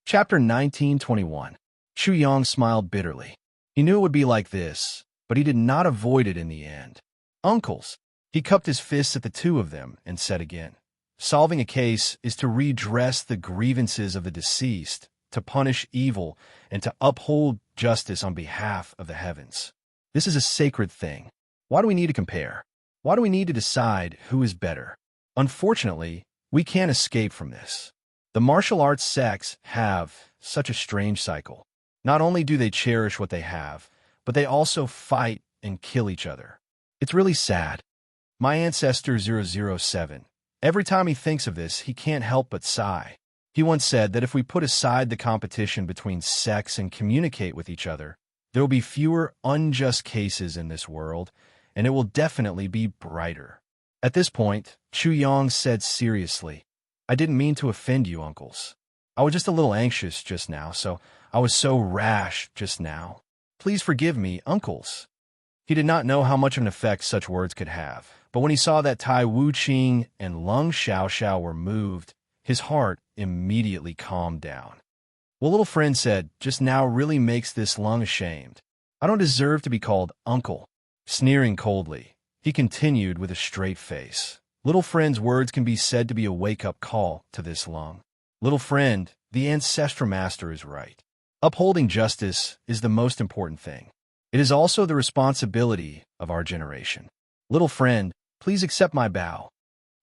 Chapter 1921. Chu Yang smiled bitterly. He knew it would be like this, but he did not avoid it in the end. Uncles. He cupped his fists at the two of them and said again, solving a case is to redress the grievances of the deceased, to punish evil, and to uphold justice on behalf of the heavens. This is a sacred thing. Why do we need to compare? Why do we need to decide who is better? Unfortunately, we can't escape from this. The martial arts sects have such a strange cycle. Not only do they cherish what they have, but they also fight and kill each other. It's really sad. My ancestor 007, every time he thinks of this, he can't help but sigh. He once said that if we put aside the competition between sects and communicate with each other, there will be fewer unjust cases in this world, and it will definitely be brighter. At this point, Chu Yang said seriously, I didn't mean to offend you, uncles. I was just a little anxious just now, so I was so rash just now. Please forgive me, uncles. He did not know how much of an effect such words could have, but when he saw that Tai Wu-Qing and Lung Xiao were moved, his heart immediately calmed down. What little friend said just now really makes this Lung ashamed. I don't deserve to be called uncle. Sneering coldly, he continued with a straight face. Little friend's words can be said to be a wake-up call to this Lung. Little friend, the ancestral master is right. Upholding justice is the most important thing. It is also the responsibility of our generation. Little friend, please accept my bow.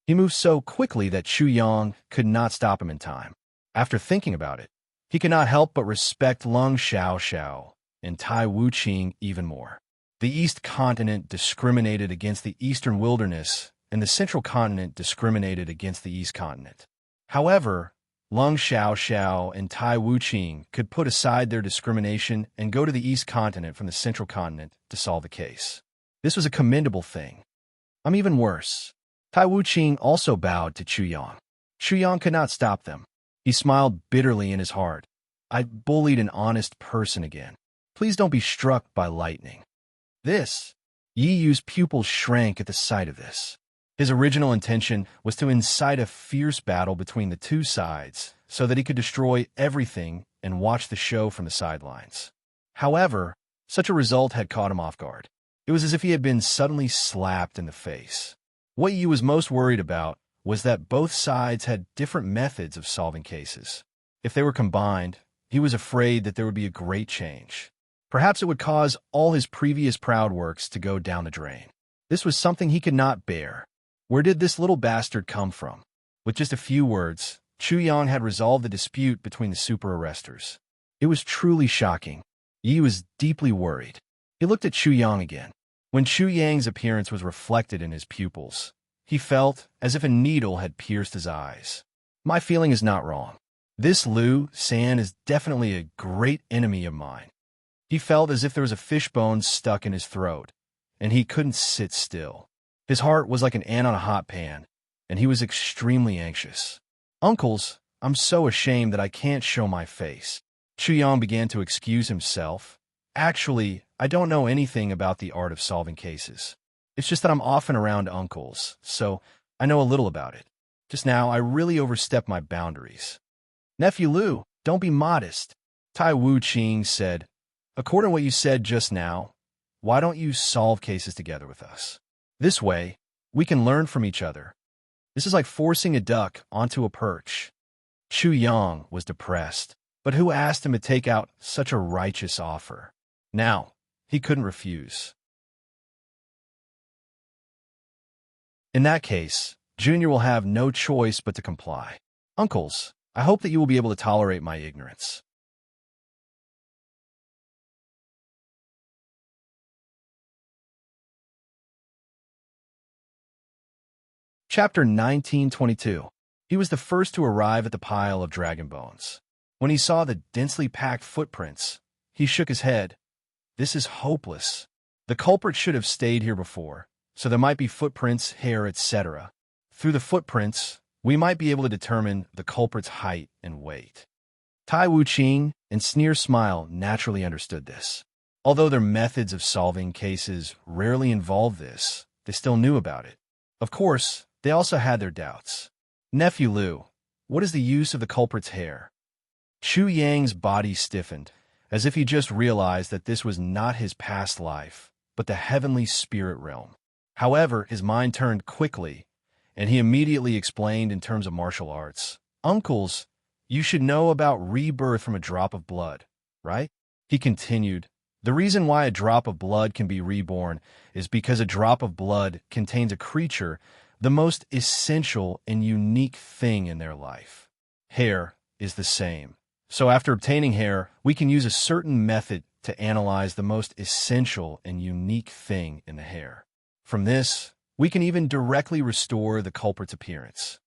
He moved so quickly that Chu Yang could not stop him in time. After thinking about it, he could not help but respect Lung Xiao and Tai Wu-Qing even more. The East Continent discriminated against the Eastern Wilderness, and the Central Continent discriminated against the East Continent. However, Lung Xiao and Tai Wu-Qing could put aside their discrimination and go to the East Continent from the Central Continent to solve the case. This was a commendable thing. I'm even worse. Tai Wu-Qing also bowed to Chu Yang. Chu Yang could not stop them. He smiled bitterly in his heart. I bullied an honest person again. Please don't be struck by lightning. This. Yi Yu's pupils shrank at the sight of this. His original intention was to incite a fierce battle between the two sides so that he could destroy everything and watch the show from the sidelines. However, such a result had caught him off guard. It was as if he had been suddenly slapped in the face. What Yi was most worried about was that both sides had different methods of solving cases. If they were combined, he was afraid that there would be a great change. Perhaps it would cause all his previous proud works to go down the drain. This was something he could not bear. Where did this little bastard come from? With just a few words, Chu Yang had resolved the dispute between the super arresters. It was truly shocking. Yi was deeply worried. He looked at Chu Yang again. When Chu Yang's appearance was reflected in his pupils, he felt as if a needle had pierced his eyes. My feeling is not wrong. This Liu San is definitely a great enemy of mine. He felt as if there was a fishbone stuck in his throat, and he couldn't sit still. His heart was like an ant on a hot pan, and he was extremely anxious. Uncles, I'm so ashamed that I can't show my face. Chu Yang began to excuse himself. Actually, I don't know anything about the art of solving cases. It's just that I'm often around uncles, so I know a little about it. Just now, I really overstepped my boundaries. Nephew Liu, don't be modest, Tai Wuqing said. According to what you said just now, why don't you solve cases together with us? This way, we can learn from each other. This is like forcing a duck onto a perch. Chu Yang was depressed, but who asked him to take out such a righteous offer? Now, he couldn't refuse. In that case, Junior will have no choice but to comply. Uncles, I hope that you will be able to tolerate my ignorance. Chapter 1922. He was the first to arrive at the pile of dragon bones. When he saw the densely packed footprints, he shook his head. This is hopeless. The culprit should have stayed here before, so there might be footprints, hair, etc. Through the footprints, we might be able to determine the culprit's height and weight. Tai Wuqing and Sneer Smile naturally understood this. Although their methods of solving cases rarely involved this, they still knew about it. Of course, they also had their doubts. Nephew Liu, what is the use of the culprit's hair? Chu Yang's body stiffened, as if he just realized that this was not his past life, but the heavenly spirit realm. However, his mind turned quickly, and he immediately explained in terms of martial arts. Uncles, you should know about rebirth from a drop of blood, right? He continued, the reason why a drop of blood can be reborn is because a drop of blood contains a creature, the most essential and unique thing in their life. Hair is the same. So after obtaining hair, we can use a certain method to analyze the most essential and unique thing in the hair. From this, we can even directly restore the culprit's appearance.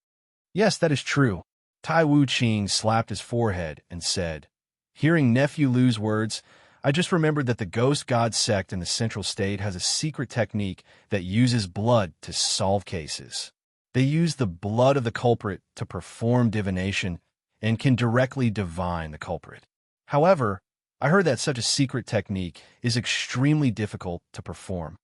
Yes, that is true. Tai Wuqing slapped his forehead and said, hearing Nephew Liu's words, I just remembered that the Ghost God sect in the Central State has a secret technique that uses blood to solve cases. They use the blood of the culprit to perform divination and can directly divine the culprit. However, I heard that such a secret technique is extremely difficult to perform.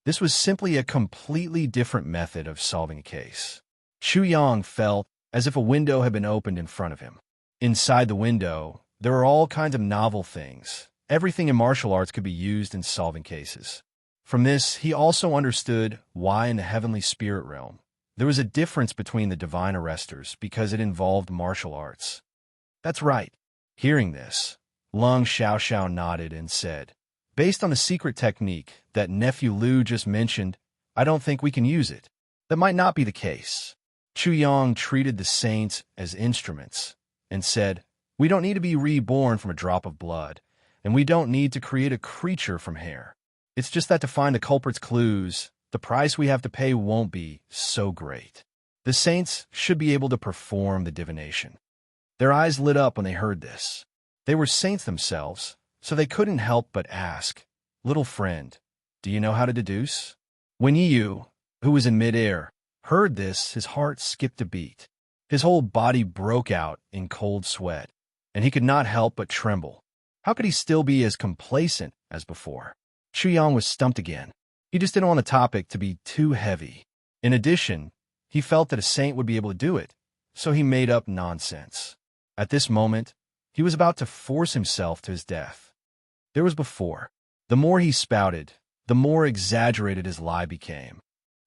This was simply a completely different method of solving a case. Chu Yang felt as if a window had been opened in front of him. Inside the window, there were all kinds of novel things. Everything in martial arts could be used in solving cases. From this, he also understood why in the heavenly spirit realm, there was a difference between the divine arresters because it involved martial arts. That's right. Hearing this, Lung Xiaoxiao nodded and said, based on the secret technique that Nephew Liu just mentioned, I don't think we can use it. That might not be the case. Chu Yang treated the saints as instruments and said, we don't need to be reborn from a drop of blood. And we don't need to create a creature from hair. It's just that to find the culprit's clues, the price we have to pay won't be so great. The saints should be able to perform the divination. Their eyes lit up when they heard this. They were saints themselves, so they couldn't help but ask, little friend, do you know how to deduce? When Yu, who was in midair, heard this, his heart skipped a beat. His whole body broke out in cold sweat, and he could not help but tremble. How could he still be as complacent as before? Chu Yang was stumped again. He just didn't want the topic to be too heavy. In addition, he felt that a saint would be able to do it, so he made up nonsense. At this moment, he was about to force himself to his death. there was before. The more he spouted, the more exaggerated his lie became.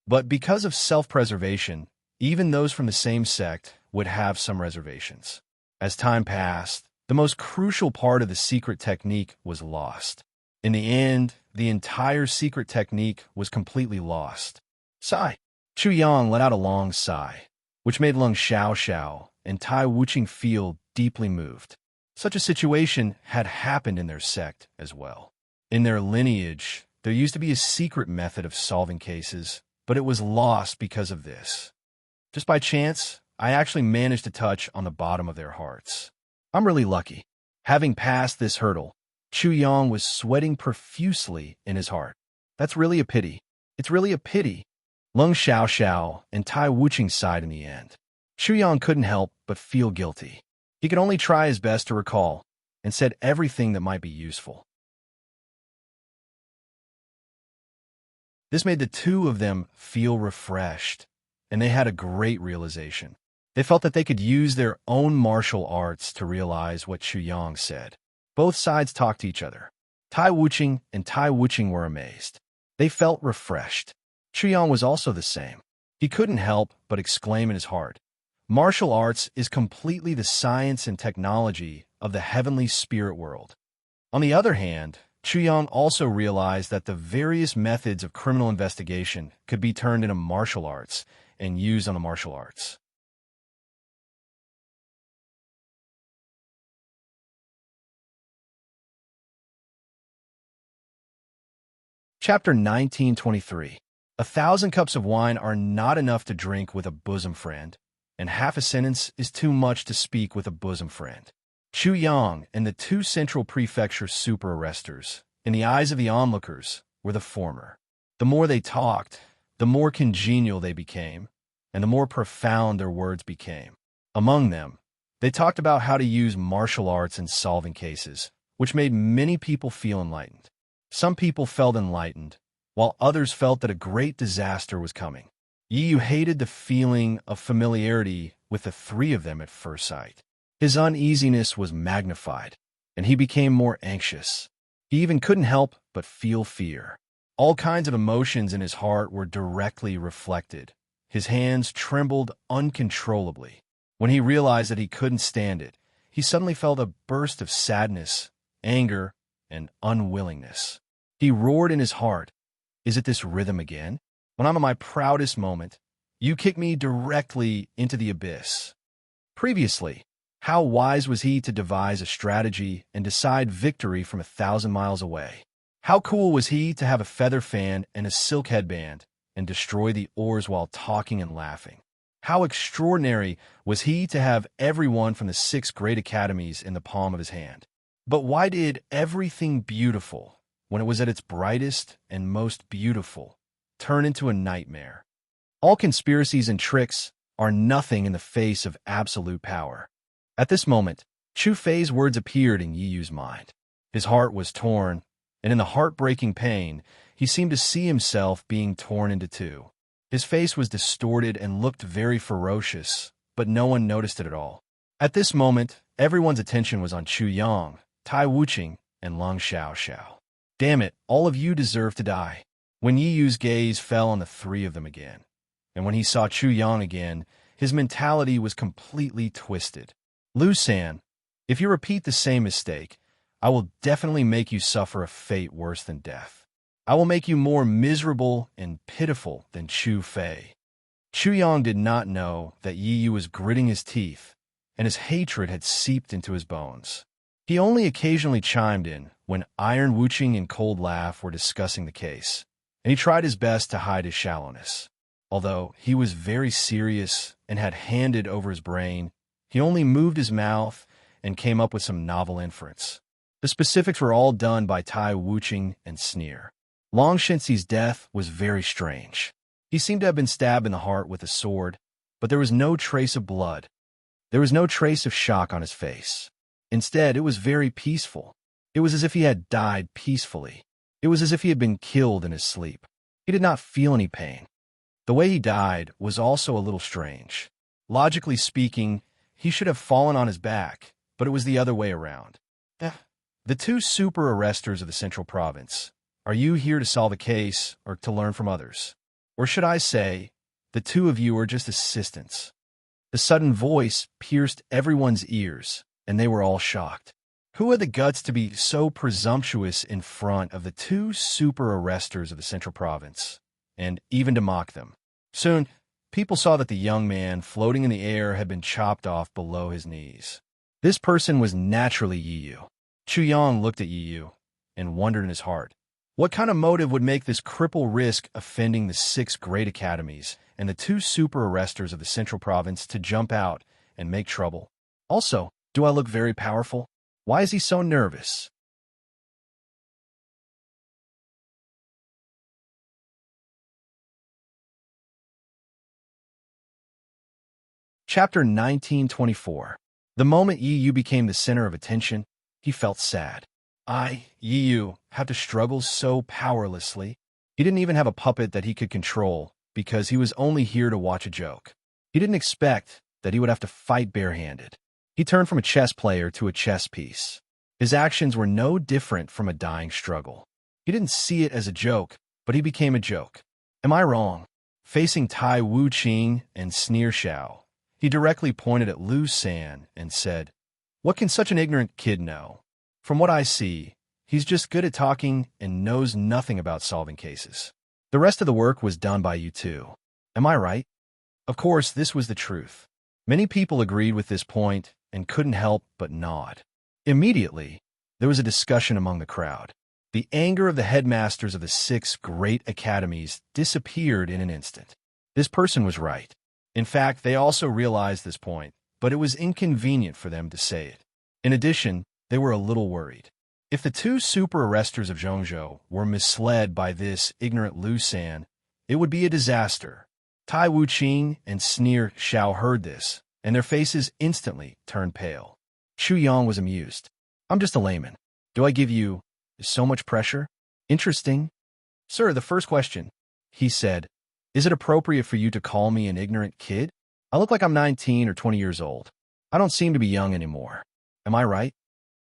But because of self-preservation, even those from the same sect would have some reservations. As time passed, the most crucial part of the secret technique was lost. In the end, the entire secret technique was completely lost. Sigh. Chu Yang let out a long sigh, which made Lung Xiao and Tai Wuching feel deeply moved. Such a situation had happened in their sect as well. In their lineage, there used to be a secret method of solving cases, but it was lost because of this. Just by chance, I actually managed to touch on the bottom of their hearts. I'm really lucky. Having passed this hurdle, Chu Yang was sweating profusely in his heart. That's really a pity. It's really a pity. Lung Xiao and Tai Wuching sighed in the end. Chu Yang couldn't help but feel guilty. He could only try his best to recall, and said everything that might be useful. This made the two of them feel refreshed, and they had a great realization. They felt that they could use their own martial arts to realize what Chu Yang said. Both sides talked to each other. Tai Wuching were amazed. They felt refreshed. Chu Yang was also the same. He couldn't help but exclaim in his heart, "Martial arts is completely the science and technology of the heavenly spirit world." On the other hand, Chu Yang also realized that the various methods of criminal investigation could be turned into martial arts and used on the martial arts. Chapter 1923. 1,000 cups of wine are not enough to drink with a bosom friend, and half a sentence is too much to speak with a bosom friend. Chu Yang and the two Central Prefecture super arresters, in the eyes of the onlookers, were the former. The more they talked, the more congenial they became, and the more profound their words became. Among them, they talked about how to use martial arts in solving cases, which made many people feel enlightened. Some people felt enlightened, while others felt that a great disaster was coming. Yi Yu hated the feeling of familiarity with the three of them at first sight. His uneasiness was magnified, and he became more anxious. He even couldn't help but feel fear. All kinds of emotions in his heart were directly reflected. His hands trembled uncontrollably. When he realized that he couldn't stand it, he suddenly felt a burst of sadness, anger, and unwillingness. He roared in his heart, "Is it this rhythm again? When I'm at my proudest moment, you kick me directly into the abyss." Previously, how wise was he to devise a strategy and decide victory from 1,000 miles away? How cool was he to have a feather fan and a silk headband and destroy the oars while talking and laughing? How extraordinary was he to have everyone from the 6 great academies in the palm of his hand? But why did everything beautiful, when it was at its brightest and most beautiful, turn into a nightmare? All conspiracies and tricks are nothing in the face of absolute power. At this moment, Chu Fei's words appeared in Yi Yu's mind. His heart was torn, and in the heartbreaking pain, he seemed to see himself being torn into two. His face was distorted and looked very ferocious, but no one noticed it at all. At this moment, everyone's attention was on Chu Yang, Tai Wuching, and Lung Xiao. Damn it, all of you deserve to die. When Yi Yu's gaze fell on the three of them again, and when he saw Chu Yang again, his mentality was completely twisted. "Lu San, if you repeat the same mistake, I will definitely make you suffer a fate worse than death. I will make you more miserable and pitiful than Chu Fei." Chu Yang did not know that Yi Yu was gritting his teeth, and his hatred had seeped into his bones. He only occasionally chimed in when Iron Wuching and Cold Laugh were discussing the case, and he tried his best to hide his shallowness. Although he was very serious and had handed over his brain, he only moved his mouth and came up with some novel inference. The specifics were all done by Tai Wuching and Sneer. Long Shenxi's death was very strange. He seemed to have been stabbed in the heart with a sword, but there was no trace of blood. There was no trace of shock on his face. Instead, it was very peaceful. It was as if he had died peacefully. It was as if he had been killed in his sleep. He did not feel any pain. The way he died was also a little strange. Logically speaking, he should have fallen on his back, but it was the other way around. The two super arresters of the central province. Are you here to solve a case or to learn from others? Or should I say, the two of you are just assistants? The sudden voice pierced everyone's ears, and they were all shocked. Who had the guts to be so presumptuous in front of the two super arresters of the central province, and even to mock them? Soon, people saw that the young man floating in the air had been chopped off below his knees. This person was naturally Yiyu. Chu Yang looked at Yiyu and wondered in his heart, what kind of motive would make this cripple risk offending the 6 great academies and the 2 super arresters of the central province to jump out and make trouble? Also, do I look very powerful? Why is he so nervous? Chapter 1924. The moment Yiyu became the center of attention, he felt sad. Yiyu, have to struggle so powerlessly. He didn't even have a puppet that he could control because he was only here to watch a joke. He didn't expect that he would have to fight barehanded. He turned from a chess player to a chess piece. His actions were no different from a dying struggle. He didn't see it as a joke, but he became a joke. Am I wrong? Facing Tai Wuqing and Sneer Xiao, he directly pointed at Lu San and said, "What can such an ignorant kid know? From what I see, he's just good at talking and knows nothing about solving cases. The rest of the work was done by you two. Am I right?" Of course, this was the truth. Many people agreed with this point and couldn't help but nod. Immediately, there was a discussion among the crowd. The anger of the headmasters of the 6 great academies disappeared in an instant. This person was right. In fact, they also realized this point, but it was inconvenient for them to say it. In addition, they were a little worried. If the 2 super arresters of Zhongzhou were misled by this ignorant Lu San, it would be a disaster. Tai Wuqing and Sneer Xiao heard this, and their faces instantly turned pale. Chu Yang was amused. "I'm just a layman. Do I give you so much pressure? Interesting." "Sir, the first question," he said, "is it appropriate for you to call me an ignorant kid? I look like I'm 19 or 20 years old. I don't seem to be young anymore. Am I right?"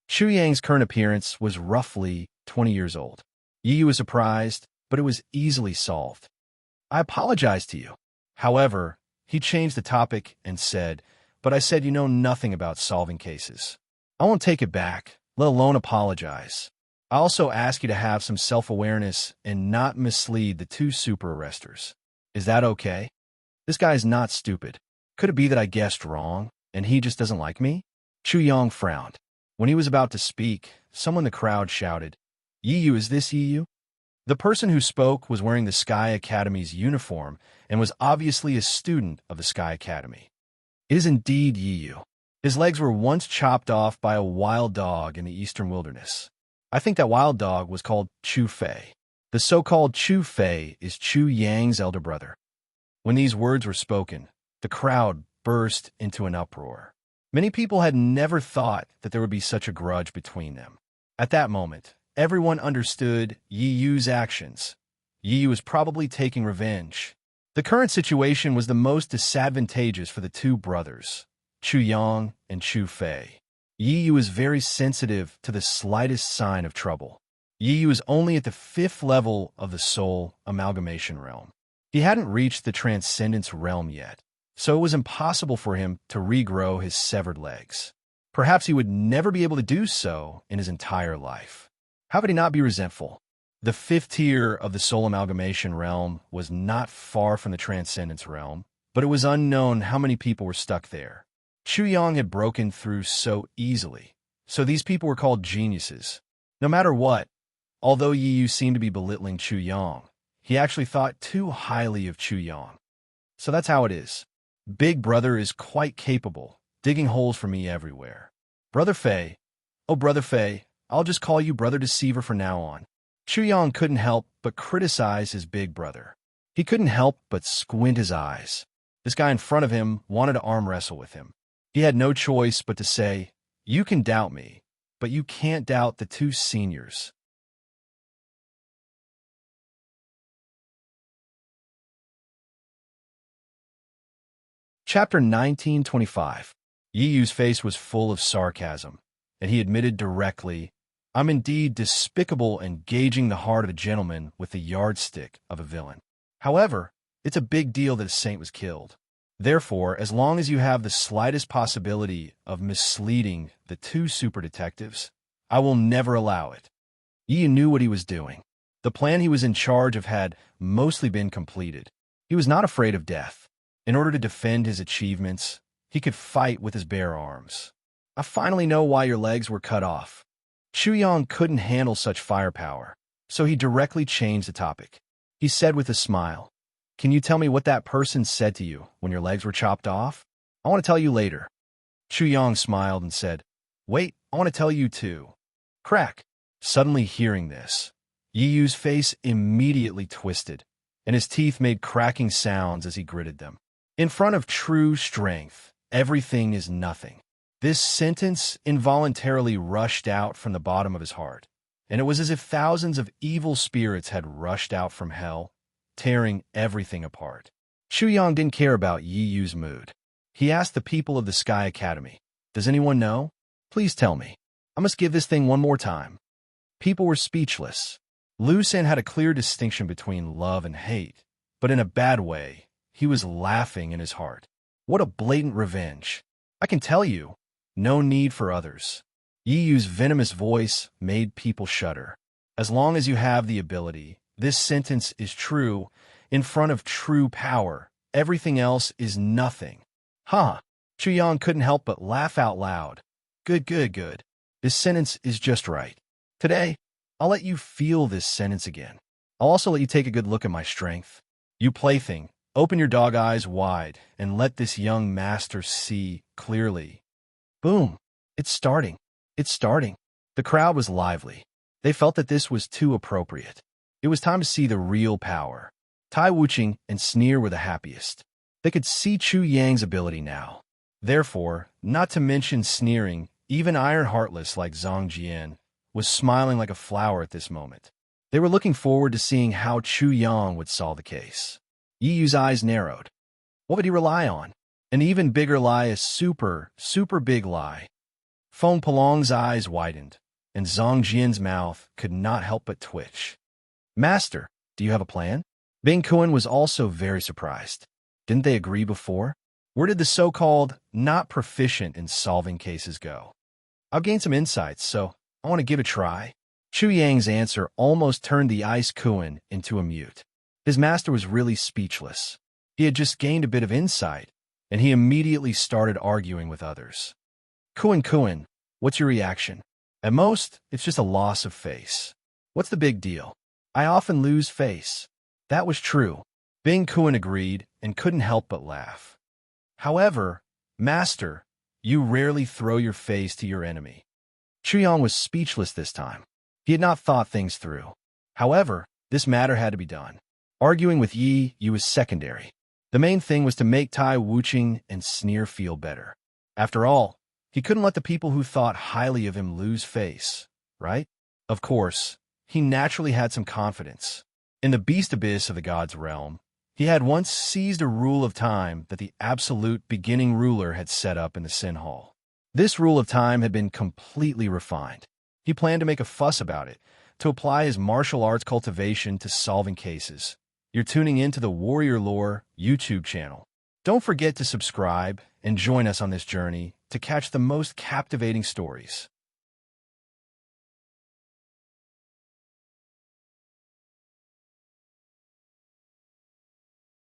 Chu Yang's current appearance was roughly 20 years old. Yiyu was surprised, but it was easily solved. "I apologize to you." However, he changed the topic and said, "But I said you know nothing about solving cases. I won't take it back, let alone apologize. I also ask you to have some self-awareness and not mislead the 2 super arresters. Is that okay? This guy's not stupid. Could it be that I guessed wrong, and he just doesn't like me?" Chu Yang frowned. When he was about to speak, someone in the crowd shouted, "Yiyu, is this Yiyu?" The person who spoke was wearing the Sky Academy's uniform and was obviously a student of the Sky Academy. It is indeed Yiyu. His legs were once chopped off by a wild dog in the eastern wilderness. I think that wild dog was called Chu Fei. The so-called Chu Fei is Chu Yang's elder brother. When these words were spoken, the crowd burst into an uproar. Many people had never thought that there would be such a grudge between them. At that moment, everyone understood Yiyu's actions. Yiyu was probably taking revenge. The current situation was the most disadvantageous for the 2 brothers, Chu Yang and Chu Fei. Yiyu is very sensitive to the slightest sign of trouble. Yiyu is only at the 5th level of the soul amalgamation realm. He hadn't reached the transcendence realm yet, so it was impossible for him to regrow his severed legs. Perhaps he would never be able to do so in his entire life. How could he not be resentful? The 5th tier of the soul amalgamation realm was not far from the transcendence realm, but it was unknown how many people were stuck there. Chu Yang had broken through so easily, so these people were called geniuses. No matter what, although Yiyu seemed to be belittling Chu Yang, he actually thought too highly of Chu Yang. So that's how it is. Big Brother is quite capable, digging holes for me everywhere. Brother Fei, oh Brother Fei, I'll just call you Brother Deceiver from now on. Chu Yang couldn't help but criticize his big brother. He couldn't help but squint his eyes. This guy in front of him wanted to arm wrestle with him. He had no choice but to say, "You can doubt me, but you can't doubt the 2 seniors." Chapter 1925. Yiyu's face was full of sarcasm, and he admitted directly, I'm indeed despicable and gauging the heart of a gentleman with the yardstick of a villain. However, it's a big deal that a saint was killed. Therefore, as long as you have the slightest possibility of misleading the two super detectives, I will never allow it. Yi knew what he was doing. The plan he was in charge of had mostly been completed. He was not afraid of death. In order to defend his achievements, he could fight with his bare arms. I finally know why your legs were cut off. Chu Yang couldn't handle such firepower, so he directly changed the topic. He said with a smile, "Can you tell me what that person said to you when your legs were chopped off? I want to tell you later." Chu Yang smiled and said, "Wait, I want to tell you too." Crack. Suddenly hearing this, Yi Yu's face immediately twisted, and his teeth made cracking sounds as he gritted them. In front of true strength, everything is nothing. This sentence involuntarily rushed out from the bottom of his heart, and it was as if thousands of evil spirits had rushed out from hell, tearing everything apart. Chu Yang didn't care about Yi Yu's mood. He asked the people of the Sky Academy, "Does anyone know? Please tell me. I must give this thing one more time." People were speechless. Lu Sen had a clear distinction between love and hate, but in a bad way. He was laughing in his heart. What a blatant revenge. I can tell you, no need for others. Yi Yu's venomous voice made people shudder. As long as you have the ability, this sentence is true. In front of true power, everything else is nothing. Huh. Chu Yang couldn't help but laugh out loud. Good, good, good. This sentence is just right. Today, I'll let you feel this sentence again. I'll also let you take a good look at my strength. You plaything, open your dog eyes wide and let this young master see clearly. Boom. It's starting. It's starting. The crowd was lively. They felt that this was too appropriate. It was time to see the real power. Tai Wuching and Sneer were the happiest. They could see Chu Yang's ability now. Therefore, not to mention sneering, even Iron Heartless like Zhang Jian was smiling like a flower at this moment. They were looking forward to seeing how Chu Yang would solve the case. Yi Yu's eyes narrowed. What would he rely on? An even bigger lie, a super big lie. Feng Pelong's eyes widened, and Zhang Jian's mouth could not help but twitch. Master, do you have a plan? Bing Kuan was also very surprised. Didn't they agree before? Where did the so-called not proficient in solving cases go? I've gained some insights, so I want to give it a try. Chu Yang's answer almost turned the Ice Kuan into a mute. His master was really speechless. He had just gained a bit of insight, and he immediately started arguing with others. Kuan, what's your reaction? At most, it's just a loss of face. What's the big deal? I often lose face. That was true. Bing Kuan agreed and couldn't help but laugh. However, Master, you rarely throw your face to your enemy. Chu Yang was speechless this time. He had not thought things through. However, this matter had to be done. Arguing with Yi Yu was secondary. The main thing was to make Tai Wuching and Sneer feel better. After all, he couldn't let the people who thought highly of him lose face, right? Of course, he naturally had some confidence. In the beast abyss of the god's realm, he had once seized a rule of time that the absolute beginning ruler had set up in the Sin Hall. This rule of time had been completely refined. He planned to make a fuss about it, to apply his martial arts cultivation to solving cases. You're tuning into the Warrior Lore YouTube channel. Don't forget to subscribe and join us on this journey to catch the most captivating stories.